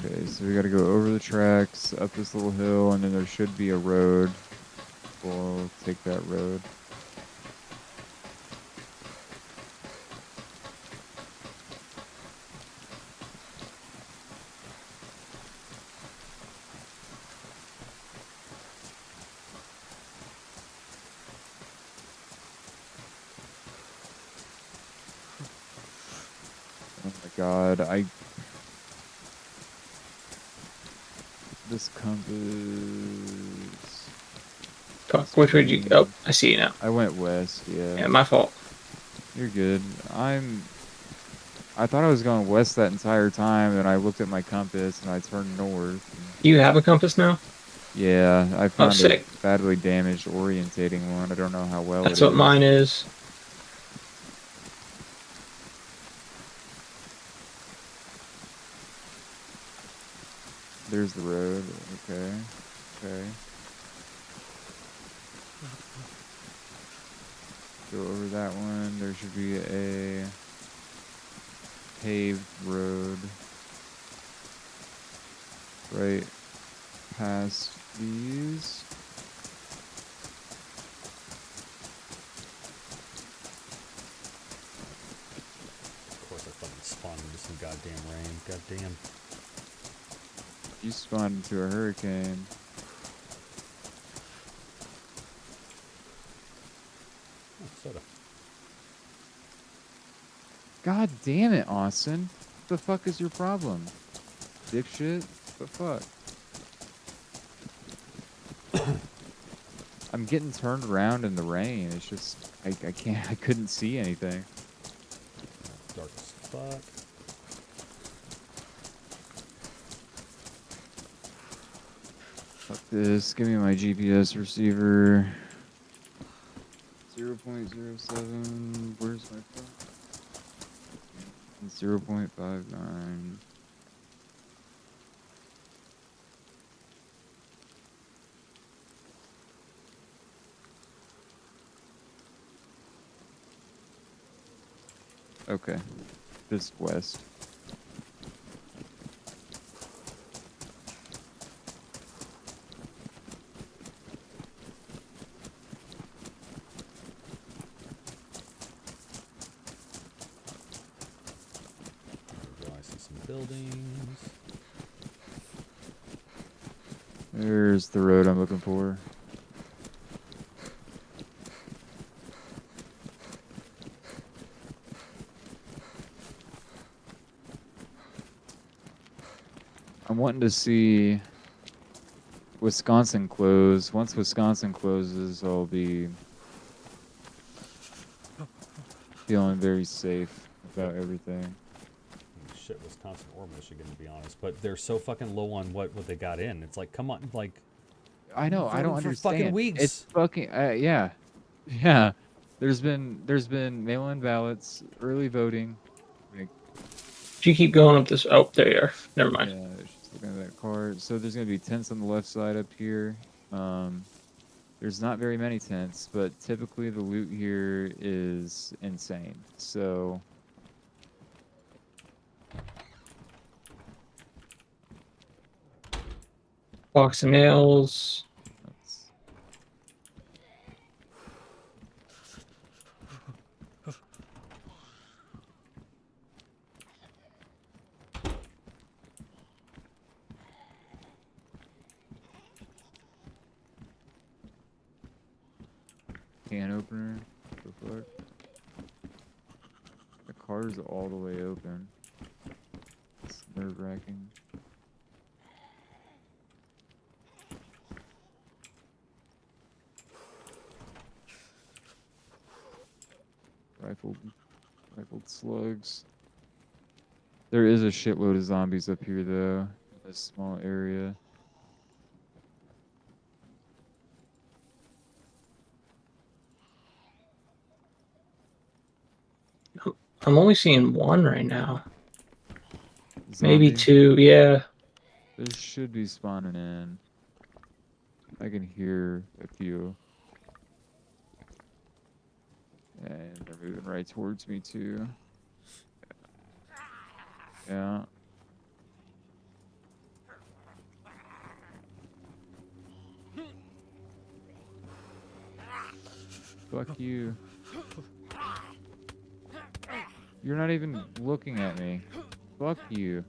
Okay, so we gotta go over the tracks, up this little hill, and then there should be a road. We'll take that road. Oh my god, this compass... Fuck, which way did you go? Oh, I see you now. I went west, yeah. Yeah, my fault. You're good. I thought I was going west that entire time, and I looked at my compass, and I turned north. You have a compass now? Yeah, I found sick. a badly damaged orientating one. I don't know how well That's it what is. mine is. There's the road. Okay. Okay. Go over that one. There should be a paved road right past these. Of course, I fucking spawned into some goddamn rain. Goddamn. You spawned into a hurricane. Oh, soda. God damn it, Austin. What the fuck is your problem? Dipshit? What the fuck? I'm getting turned around in the rain. It's just, I couldn't see anything. Dark as fuck. Fuck this. Give me my GPS receiver. 0.07. Where's my phone? 0.59. Okay. Just west. I see some buildings. There's the road I'm looking for. I'm wanting to see Wisconsin close. Once Wisconsin closes, I'll be feeling very safe about everything. Shit, Wisconsin or Michigan, to be honest. But they're so fucking low on what they got in. It's like, come on, like. I know, I don't for understand. fucking weeks. It's fucking yeah, yeah. There's been mail-in ballots, early voting. Like, If you keep going up this, oh, there you are. Never mind. Yeah, just looking at that card. So there's gonna be tents on the left side up here. There's not very many tents, but typically the loot here is insane. So Box of nails. can opener. What the fuck? The car's all the way open. It's nerve-wracking. Rifled slugs. There is a shitload of zombies up here, though, in this small area. I'm only seeing one right now. Maybe two, yeah. There should be spawning in. I can hear a few. And they're moving right towards me, too. Yeah. Fuck you. You're not even looking at me. Fuck you.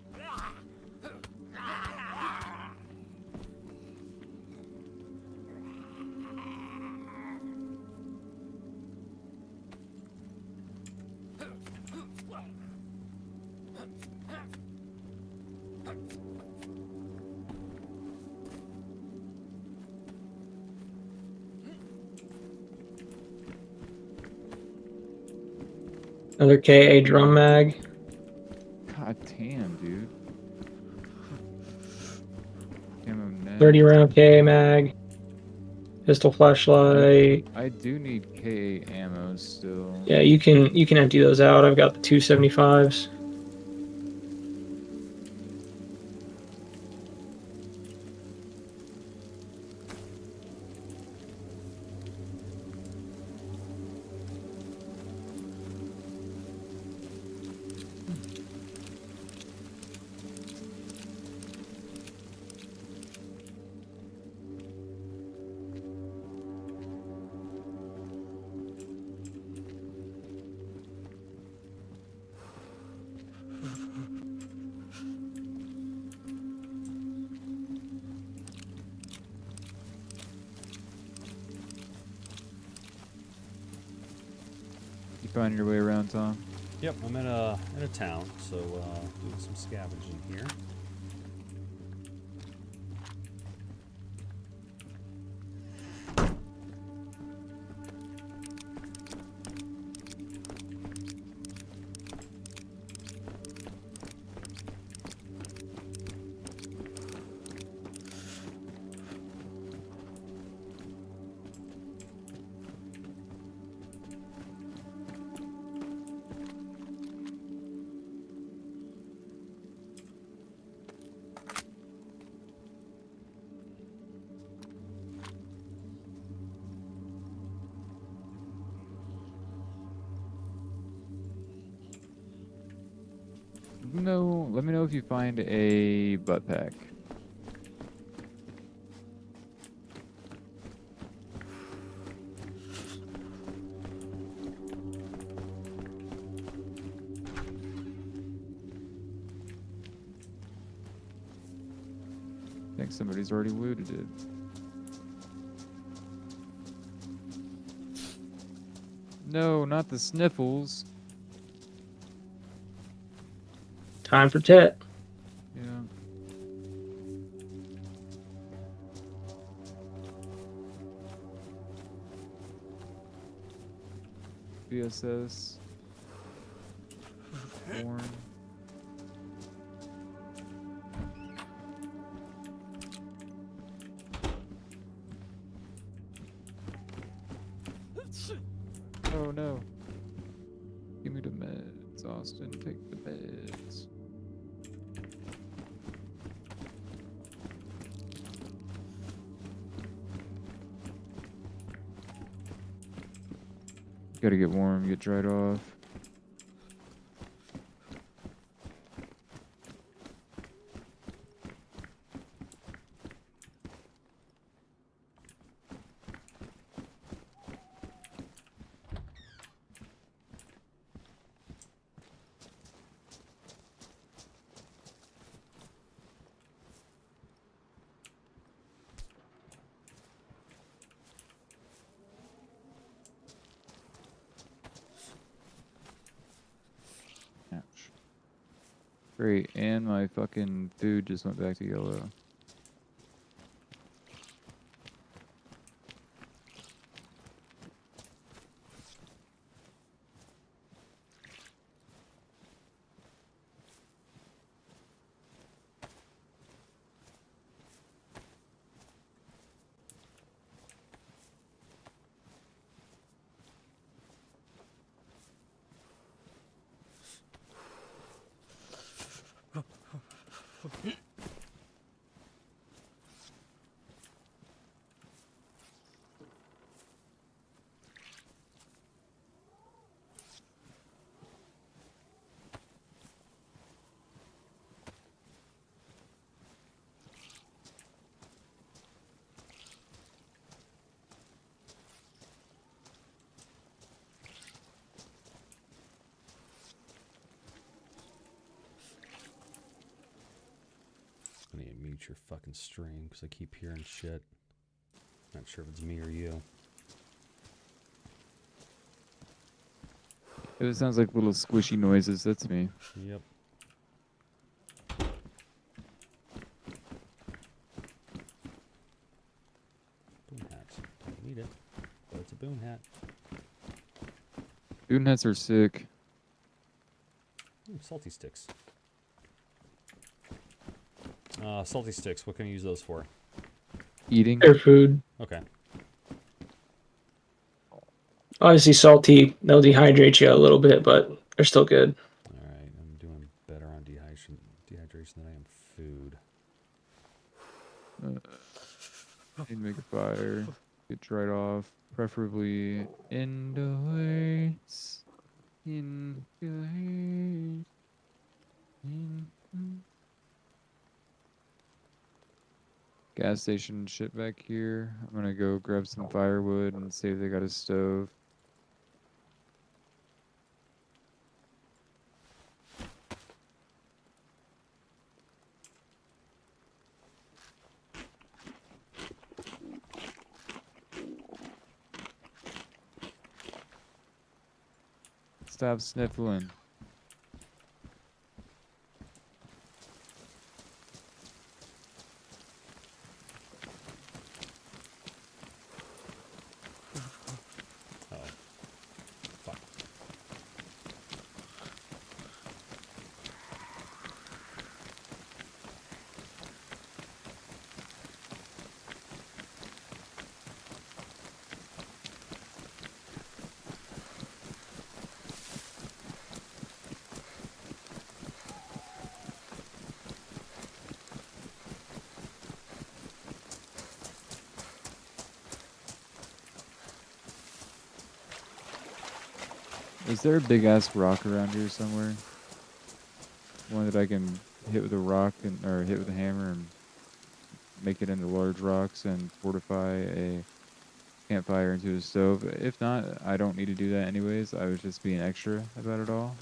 Another KA drum mag. God damn, dude. 30 round KA mag. Pistol flashlight. I do need KA ammo still. Yeah, you can empty those out. I've got the 275s. You find your way around, Tom? Yep, I'm in a town, so doing some scavenging here. No, let me know if you find a butt pack. I think somebody's already looted it. No, not the sniffles. Time for tit. Yeah. BSS. Corn. Oh no. Give me the meds, Austin. Take the meds. Gotta get warm, get dried off. Ouch. Great, and my fucking food just went back to yellow. I need to mute your fucking stream because I keep hearing shit. Not sure if it's me or you. If it sounds like little squishy noises, that's me. Yep. Boon hats. Don't need it, but it's a boon hat. Boon hats are sick. Ooh, salty sticks. Salty sticks. What can I use those for? Eating. Their food. Okay. Obviously, salty, they'll dehydrate you a little bit, but they're still good. Alright, I'm doing better on dehydration than I am food. Need to make a fire. Get dried off. Preferably indoors. Indoors. Gas station shit back here. I'm gonna go grab some firewood and see if they got a stove. Stop sniffling. Is there a big ass rock around here somewhere? One that I can hit with a rock or hit with a hammer and make it into large rocks and fortify a campfire into a stove. If not, I don't need to do that anyways. I was just being extra about it all.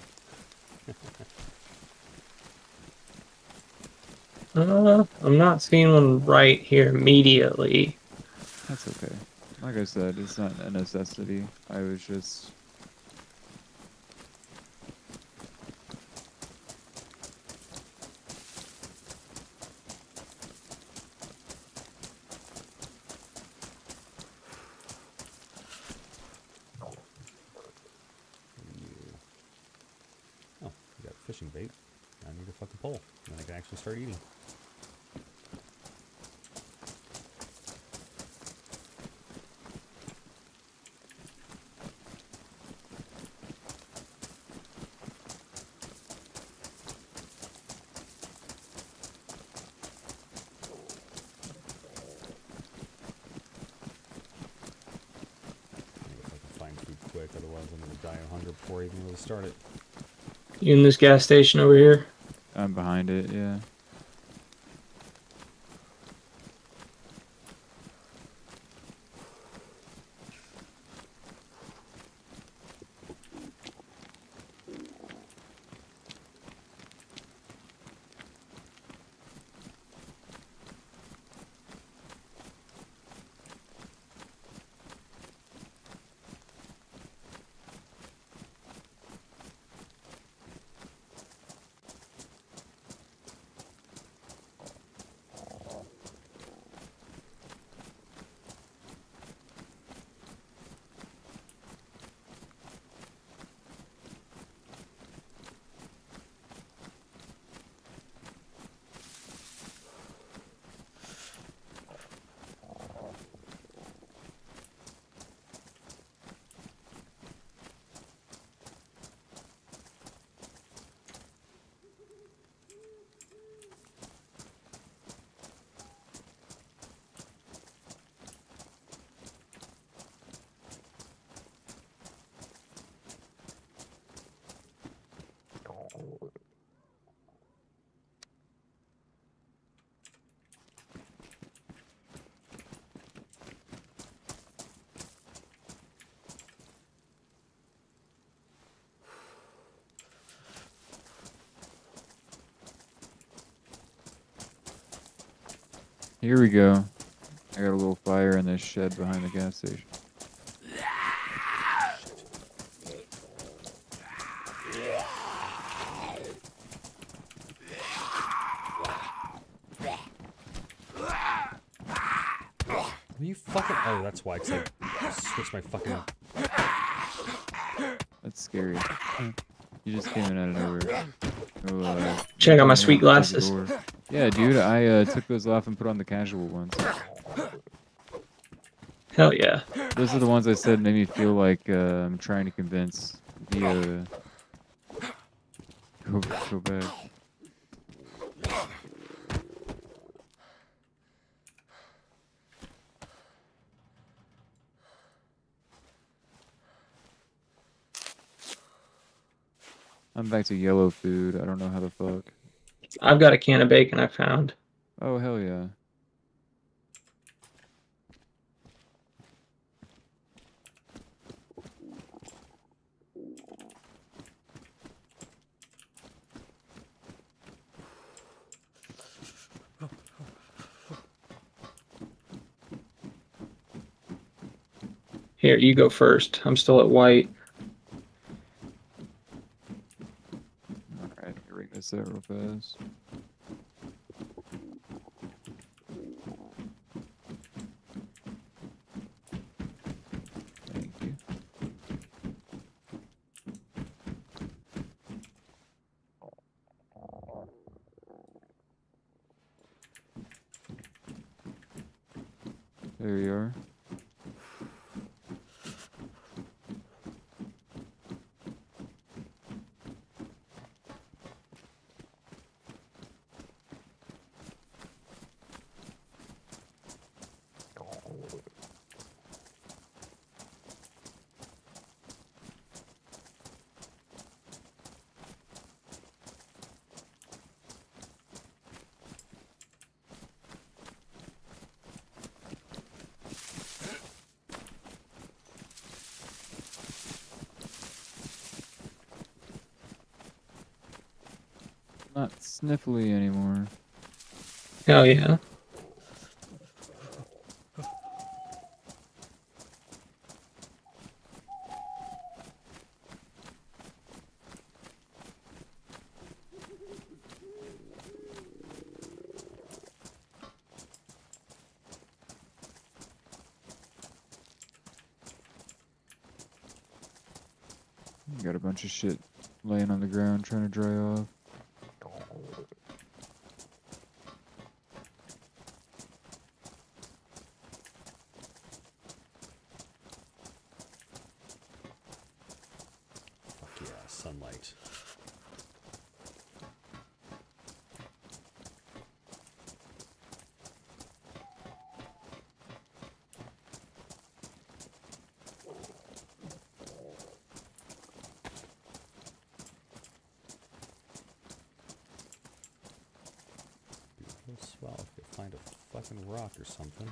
I'm not seeing one right here immediately. That's okay. Like I said, it's not a necessity. I was just... Oh, you got fishing bait. I need a fucking pole. Then I can actually start eating. Otherwise, I'm gonna die of hunger before I even really start it. You in this gas station over here? I'm behind it, yeah. Here we go. I got a little fire in this shed behind the gas station. Are you fucking? Oh, that's why. 'Cause I switched my fucking. That's scary. You just came in out of nowhere. Oh, Check out my sweet glasses. Yeah, dude, I took those off and put on the casual ones. Hell yeah. Those are the ones I said made me feel like I'm trying to convince the go back. I'm back to yellow food. I don't know how the fuck. I've got a can of bacon I found. Oh, hell yeah. Here, you go first. I'm still at white. Alright, ring this out real fast. Thank you. There you are. Not sniffly anymore. Hell yeah. Got a bunch of shit laying on the ground trying to dry off. Fuck yeah, sunlight. swell if we could find a fucking rock or something.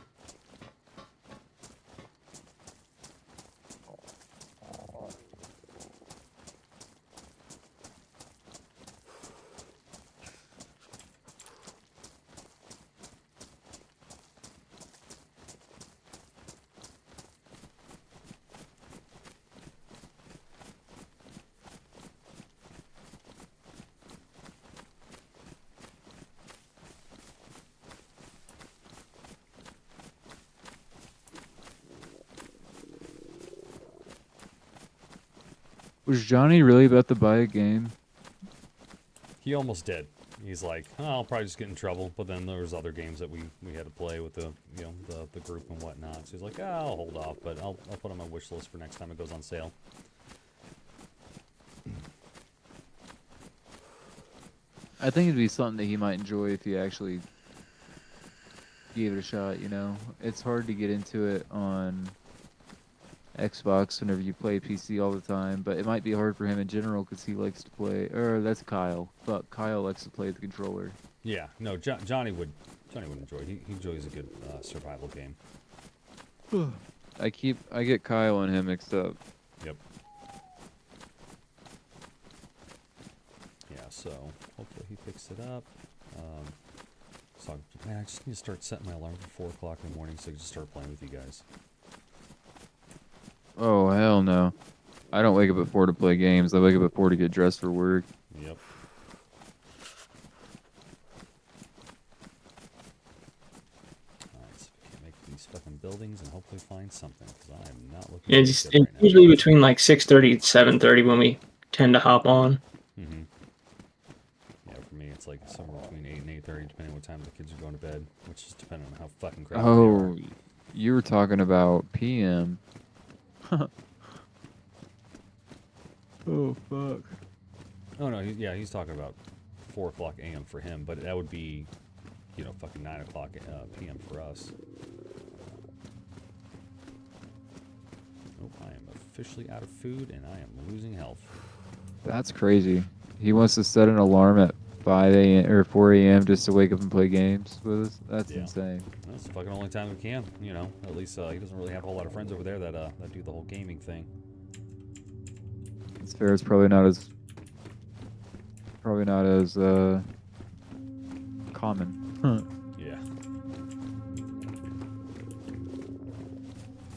Was Johnny really about to buy a game? He almost did. He's like, oh, I'll probably just get in trouble. But then there was other games that we had to play with the the group and whatnot. So he's like, oh, I'll hold off, but I'll put on my wish list for next time it goes on sale. I think it'd be something that he might enjoy if he actually gave it a shot, you know? It's hard to get into it on Xbox whenever you play PC all the time, but it might be hard for him in general because he likes to play, that's Kyle. But Kyle likes to play the controller. Yeah, no, Johnny would enjoy it. He enjoys a good survival game. I get Kyle and him mixed up. Yep. Yeah, so hopefully he picks it up. So man, I just need to start setting my alarm for 4 o'clock in the morning so I can just start playing with you guys. Oh, hell no. I don't wake up at 4 to play games. I wake up at 4 to get dressed for work. Yep. Alright, so we can make these fucking buildings and hopefully find something, because I am not looking Yeah, for it's, shit it's right now. usually between like 6:30 and 7:30 when we tend to hop on. Mm-hmm. Yeah, for me it's like somewhere between 8 and 8:30, depending on what time the kids are going to bed, which is depending on how fucking crazy they are. Oh, you were talking about PM. Oh, fuck. Oh, no, he's talking about 4 o'clock a.m. for him, but that would be, fucking 9 o'clock p.m. for us. Oh, I am officially out of food, and I am losing health. That's crazy. He wants to set an alarm at 5 a.m. or 4 a.m. just to wake up and play games with us. That's insane. That's the fucking only time we can, At least he doesn't really have a whole lot of friends over there that do the whole gaming thing. It's fair. It's probably not as common. Yeah.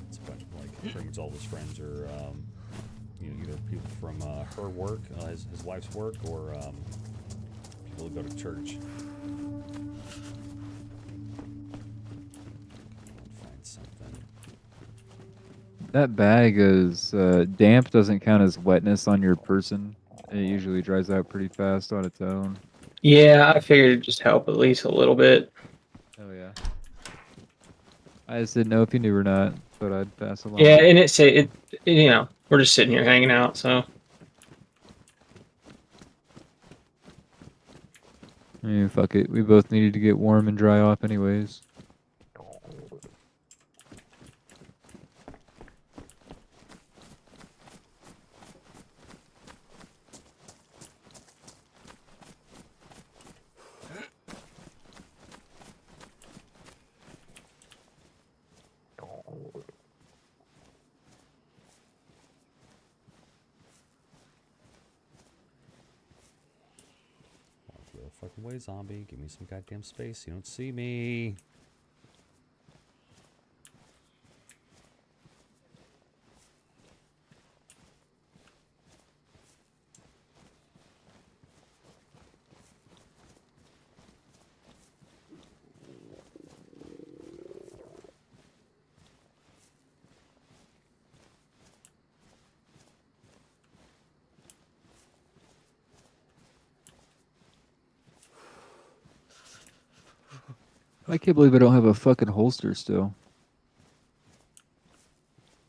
It's a bunch of, like, pretty much all his friends are, either people from her work, his wife's work, or people who go to church. Find something. That bag is damp. Doesn't count as wetness on your person. It usually dries out pretty fast on its own. Yeah, I figured it'd just help at least a little bit. Oh yeah. I just didn't know if you knew or not, but I'd pass along. Yeah, and we're just sitting here hanging out, so. I mean, fuck it. We both needed to get warm and dry off anyways. Fucking way, zombie. Give me some goddamn space. You don't see me. I can't believe I don't have a fucking holster still.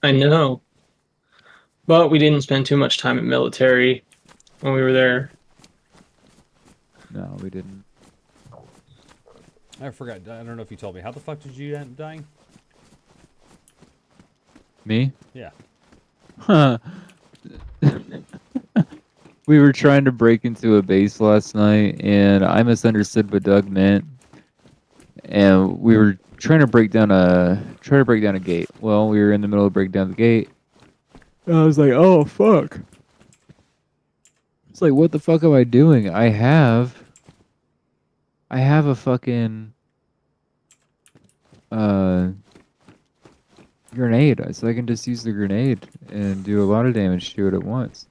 I know. But we didn't spend too much time at military when we were there. No, we didn't. I forgot. I don't know if you told me. How the fuck did you end up dying? Me? Yeah. Huh. We were trying to break into a base last night, and I misunderstood what Doug meant. and we were trying to break down a gate. Well, we were in the middle of breaking down the gate. And I was like, "Oh fuck!" It's like, what the fuck am I doing? I have a fucking grenade, so I can just use the grenade and do a lot of damage to it at once.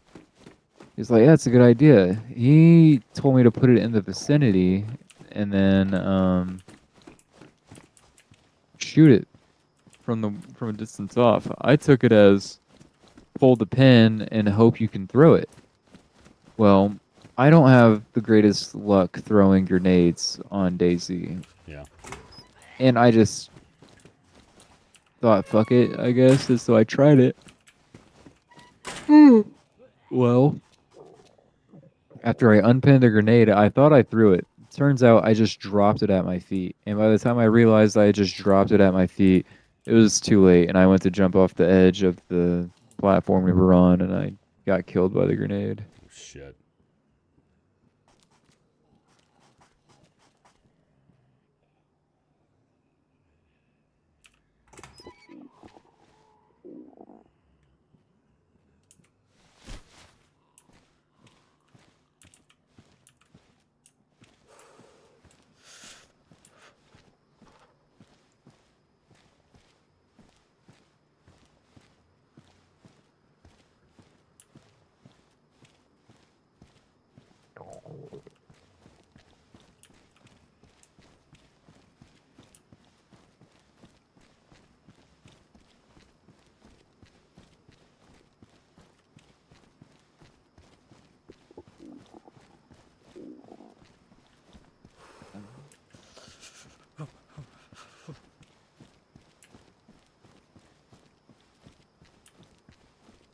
He's like, yeah, it's a good idea. He told me to put it in the vicinity and then shoot it from a distance off. I took it as pull the pin and hope you can throw it. Well, I don't have the greatest luck throwing grenades on DayZ. Yeah. And I just thought, fuck it, I guess, and so I tried it. Well, after I unpinned the grenade, I thought I threw it. Turns out I just dropped it at my feet. And by the time I realized I just dropped it at my feet, it was too late, and I went to jump off the edge of the platform we were on, and I got killed by the grenade. Shit.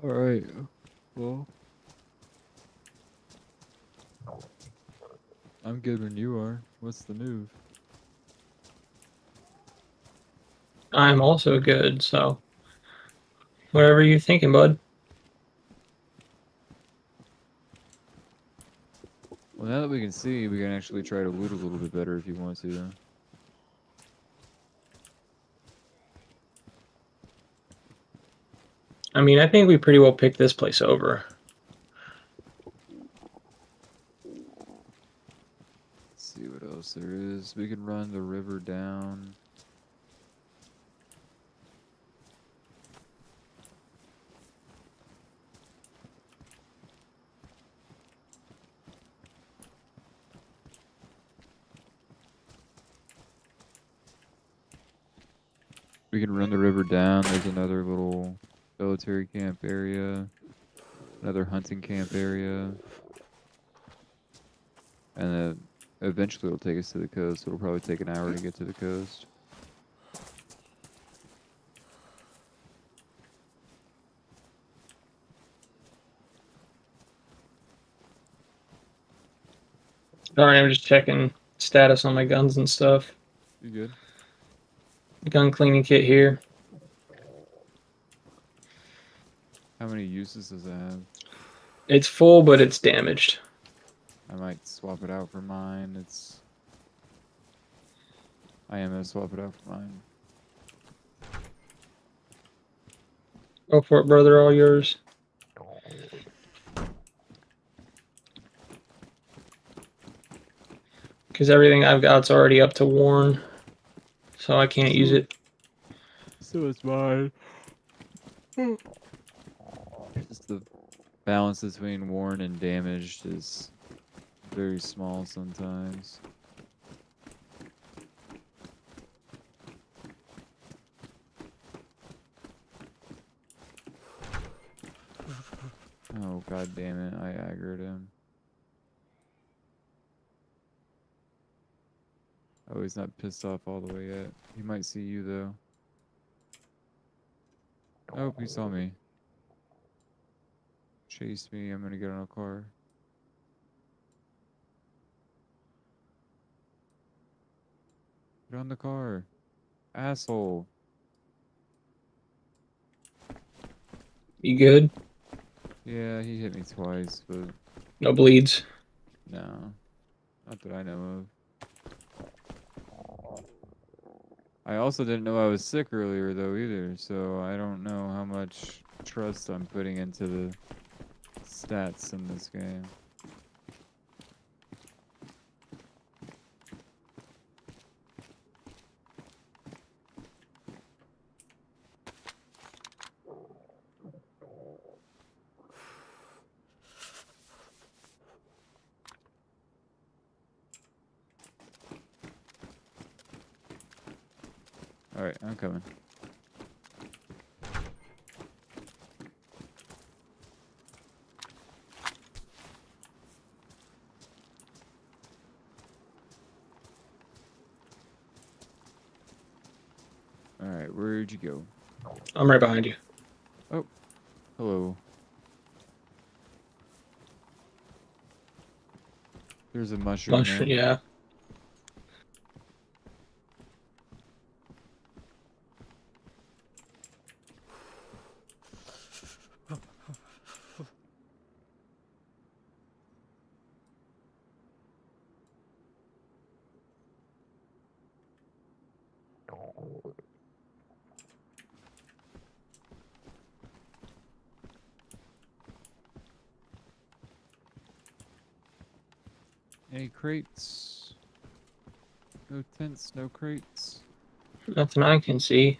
Alright, well, I'm good when you are. What's the move? I'm also good, so whatever you're thinking, bud. Well, now that we can see, we can actually try to loot a little bit better if you want to. I mean, I think we pretty well picked this place over. Let's see what else there is. We can run the river down. We can run the river down. There's another little military camp area, another hunting camp area, and then eventually it'll take us to the coast. It'll probably take an hour to get to the coast. Alright, I'm just checking status on my guns and stuff. You good? Gun cleaning kit here. How many uses does it have? It's full, but it's damaged. I might swap it out for mine. I am gonna swap it out for mine. Go for it, brother, all yours. Because everything I've got's already up to worn, so I can't use it. So it's mine. Just the balance between worn and damaged is very small sometimes. Oh, god damn it, I aggroed him. Oh, he's not pissed off all the way yet. He might see you, though. Oh, he saw me. Chase me, I'm gonna get on a car. Get on the car. Asshole. You good? Yeah, he hit me twice, but... No bleeds? No. Not that I know of. I also didn't know I was sick earlier though either, so I don't know how much trust I'm putting into the stats in this game. Alright, I'm coming. Alright, where'd you go? I'm right behind you. Oh, hello. There's a mushroom there. Yeah. Any crates? No tents, no crates. Nothing I can see.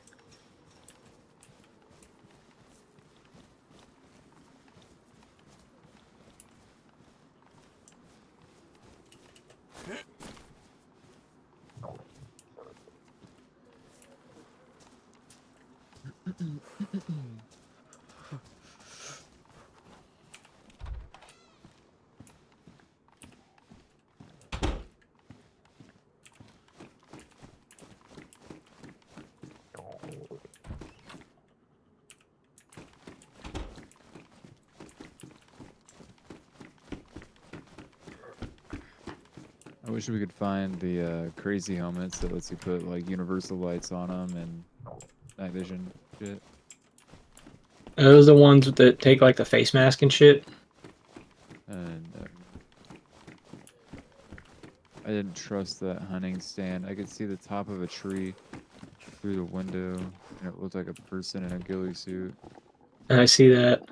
I wish we could find the crazy helmets that lets you put like universal lights on them and night vision shit. Are those the ones that take like the face mask and shit? And I didn't trust that hunting stand. I could see the top of a tree through the window, and it looked like a person in a ghillie suit. I see that.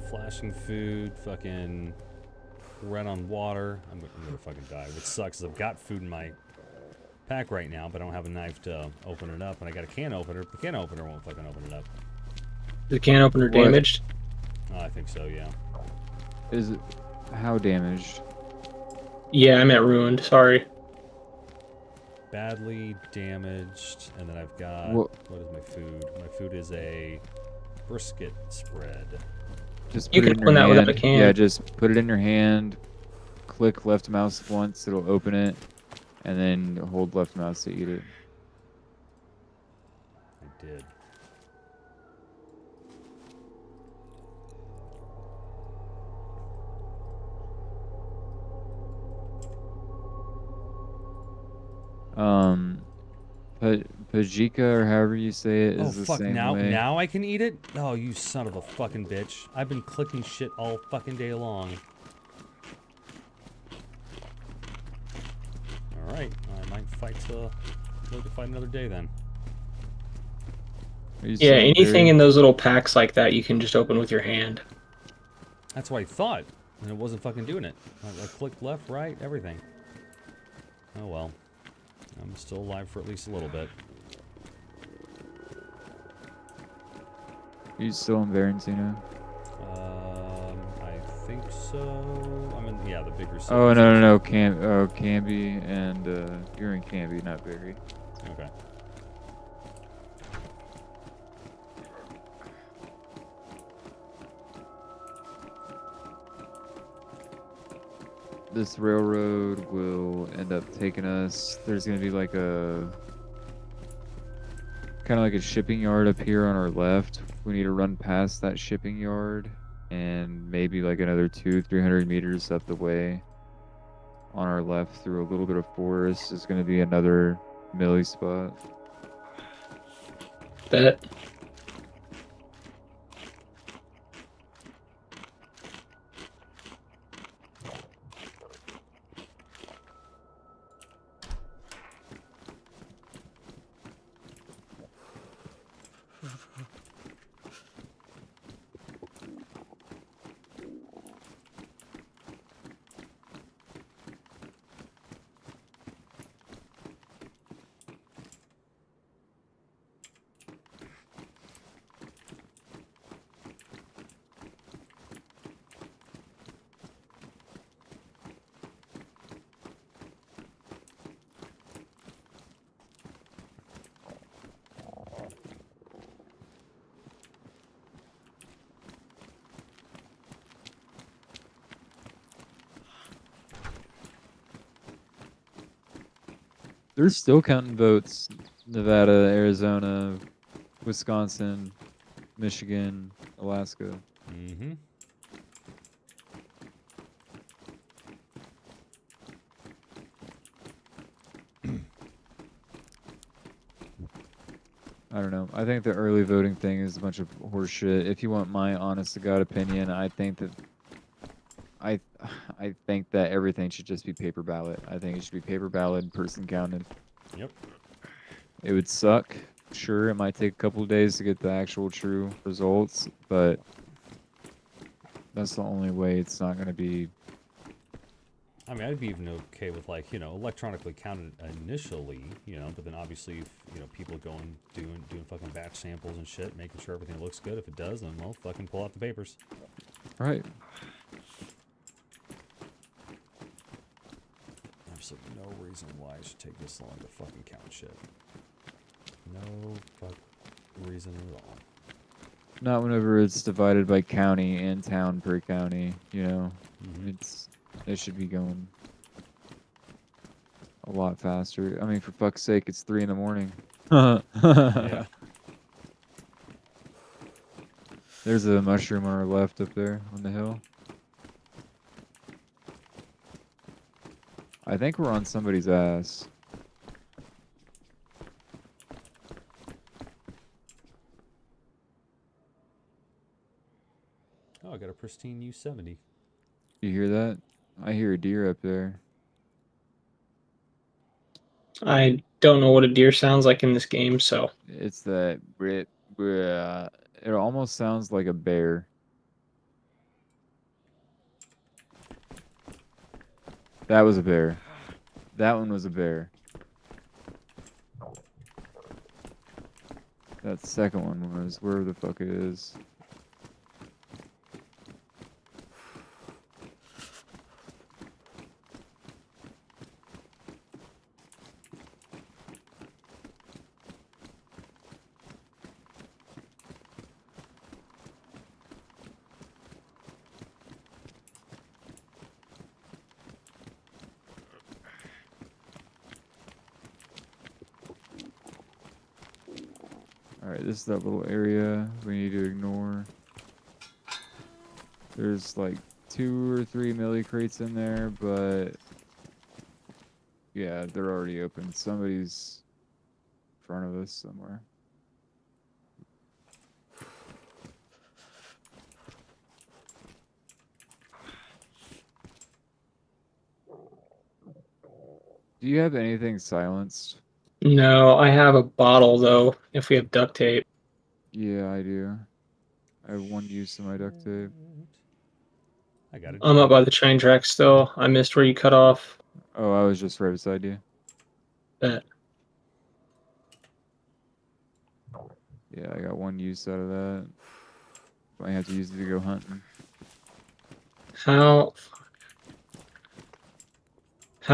Flashing food, fucking red on water. I'm gonna fucking die, which sucks is I've got food in my pack right now, but I don't have a knife to open it up, and I got a can opener. The can opener won't fucking open it up. Is the can opener damaged? Oh, I think so, yeah. Is it how damaged? Yeah, I meant ruined. Sorry. Badly damaged, and then I've got What is my food? My food is a brisket spread. Just You put it can in your open that hand. without a can. Yeah, just put it in your hand. Click left mouse once, it'll open it, and then hold left mouse to eat it. I did. Pajika, or however you say it, is Oh the fuck! same Now, way. now I can eat it. Oh, you son of a fucking bitch! I've been clicking shit all fucking day long. All right, I might fight to fight another day then. Yeah, anything in those little packs like that you can just open with your hand. That's what I thought, and it wasn't fucking doing it. I clicked left, right, everything. Oh well, I'm still alive for at least a little bit. Are you still in Varencino? I think so. I'm in, yeah, the bigger city. Oh no, Canby, and you're in Canby, not Barry. Okay. This railroad will end up taking us. There's gonna be like a kind of like a shipping yard up here on our left. We need to run past that shipping yard and maybe like another 200-300 meters up the way on our left through a little bit of forest is going to be another melee spot. Bet. They're still counting votes. Nevada, Arizona, Wisconsin, Michigan, Alaska. Mm-hmm. I don't know. I think the early voting thing is a bunch of horseshit. If you want my honest to God opinion, I think that everything should just be paper ballot. I think it should be paper ballot, person counted. Yep. It would suck. Sure, it might take a couple of days to get the actual true results, but that's the only way it's not going to be. I mean, I'd be even okay with, like, you know, electronically counted initially, you know, but then obviously, you know, people going, doing fucking batch samples and shit, making sure everything looks good. If it does, then, well, fucking pull out the papers. Right. Absolutely no reason why it should take this long to fucking count shit. No reason at all. Not whenever it's divided by county and town per county, you know. It should be going a lot faster. I mean, for fuck's sake, it's 3 in the morning. Yeah. There's a mushroom on our left up there on the hill. I think we're on somebody's ass. Oh, I got a pristine U70. You hear that? I hear a deer up there. I don't know what a deer sounds like in this game, so. It's that it almost sounds like a bear. That was a bear. That one was a bear. That second one was where the fuck it is. Alright, this is that little area we need to ignore. There's like 2 or 3 melee crates in there, but yeah, they're already open. Somebody's in front of us somewhere. Do you have anything silenced? No, I have a bottle, though, if we have duct tape. Yeah, I do. I have 1 use of my duct tape. I got it. I'm up by the train tracks still. I missed where you cut off. Oh, I was just right beside you. Bet. Yeah, I got 1 use out of that. Might have to use it to go hunting. How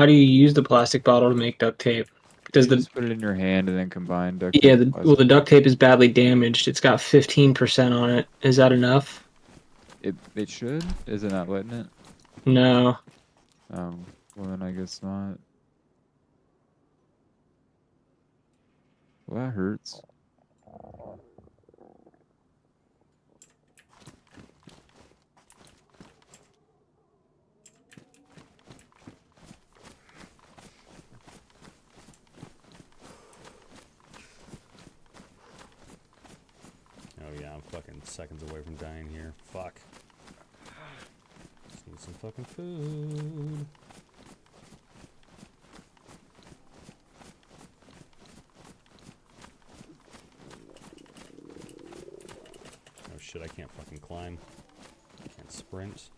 do you use the plastic bottle to make duct tape? Does Just put it in your hand and then combine duct Yeah, tape. well, the duct tape is badly damaged. It's got 15% on it. Is that enough? It should? Is it not letting it? No. Oh, well then I guess not. Well, that hurts. Oh yeah, I'm fucking seconds away from dying here. Fuck. Just need some fucking food. Oh shit, I can't fucking climb. I can't sprint.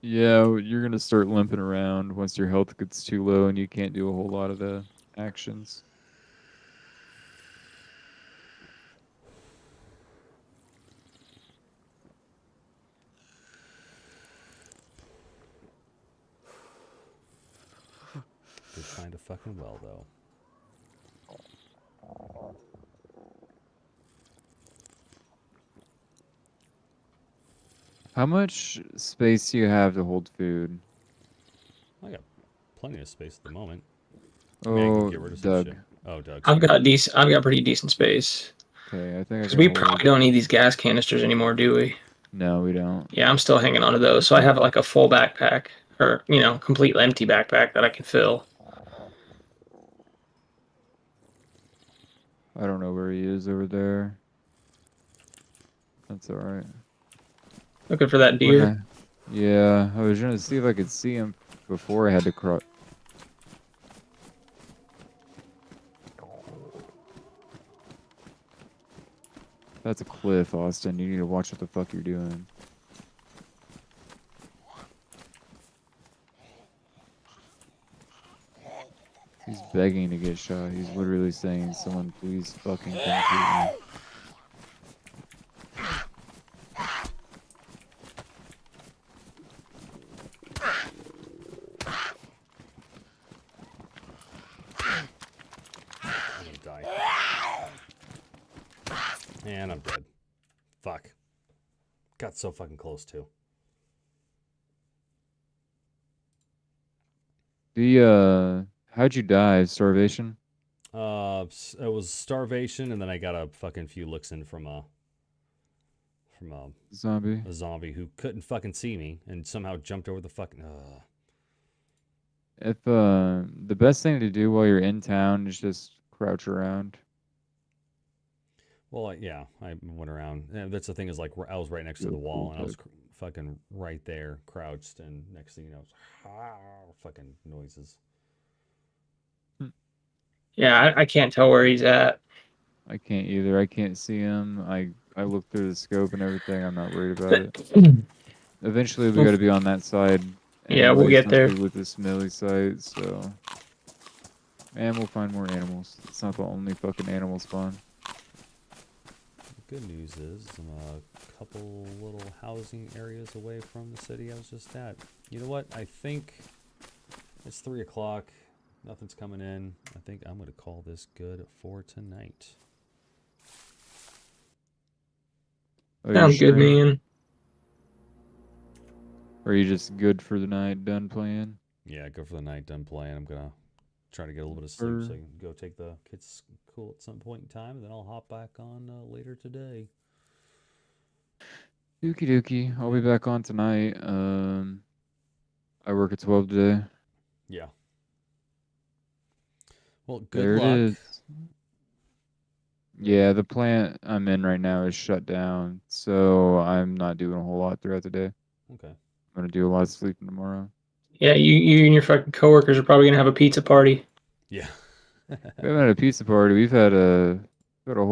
Yeah, you're gonna start limping around once your health gets too low and you can't do a whole lot of the actions. Did kind of fucking well though. How much space do you have to hold food? I got plenty of space at the moment. I Oh, could get rid of some Doug. shit. Oh, Doug. I've got pretty decent space. Okay, I think Because we probably don't need these gas canisters anymore, do we? No, we don't. Yeah, I'm still hanging on to those. So I have like a full backpack, or completely empty backpack that I can fill. I don't know where he is over there. That's alright. Looking for that deer. Yeah, I was trying to see if I could see him before I had to cross. That's a cliff, Austin. You need to watch what the fuck you're doing. He's begging to get shot. He's literally saying, someone please fucking come shoot me. I'm gonna die. And I'm dead. Fuck. Got so fucking close too. How'd you die? Starvation? It was starvation, and then I got a fucking few looks in from a zombie. A zombie who couldn't fucking see me and somehow jumped over the fucking. If the best thing to do while you're in town is just crouch around. Well, yeah, I went around. And that's the thing is, like, I was right next to the wall, and I was fucking right there, crouched, and next thing you know, it's fucking noises. Yeah, I can't tell where he's at. I can't either. I can't see him. I looked through the scope and everything. I'm not worried about it. Eventually, we got to be on that side. Yeah, we'll get there. With this melee site, so. And we'll find more animals. It's not the only fucking animal spawn. The good news is I'm a couple little housing areas away from the city I was just at. You know what? I think it's 3 o'clock. Nothing's coming in. I think I'm going to call this good for tonight. Sounds good, man. Or are you just good for the night, done playing? Yeah, go for the night, done playing. I'm going to try to get a little bit of sleep so I can go take the kids to school at some point in time, and then I'll hop back on later today. Dookie dookie. I'll be back on tonight. I work at 12 today. Yeah. Well, good there luck. It is. Yeah, the plant I'm in right now is shut down, so I'm not doing a whole lot throughout the day. Okay. I'm gonna do a lot of sleeping tomorrow. Yeah, you and your fucking coworkers are probably gonna have a pizza party. Yeah. We haven't had a pizza party. We've had a whole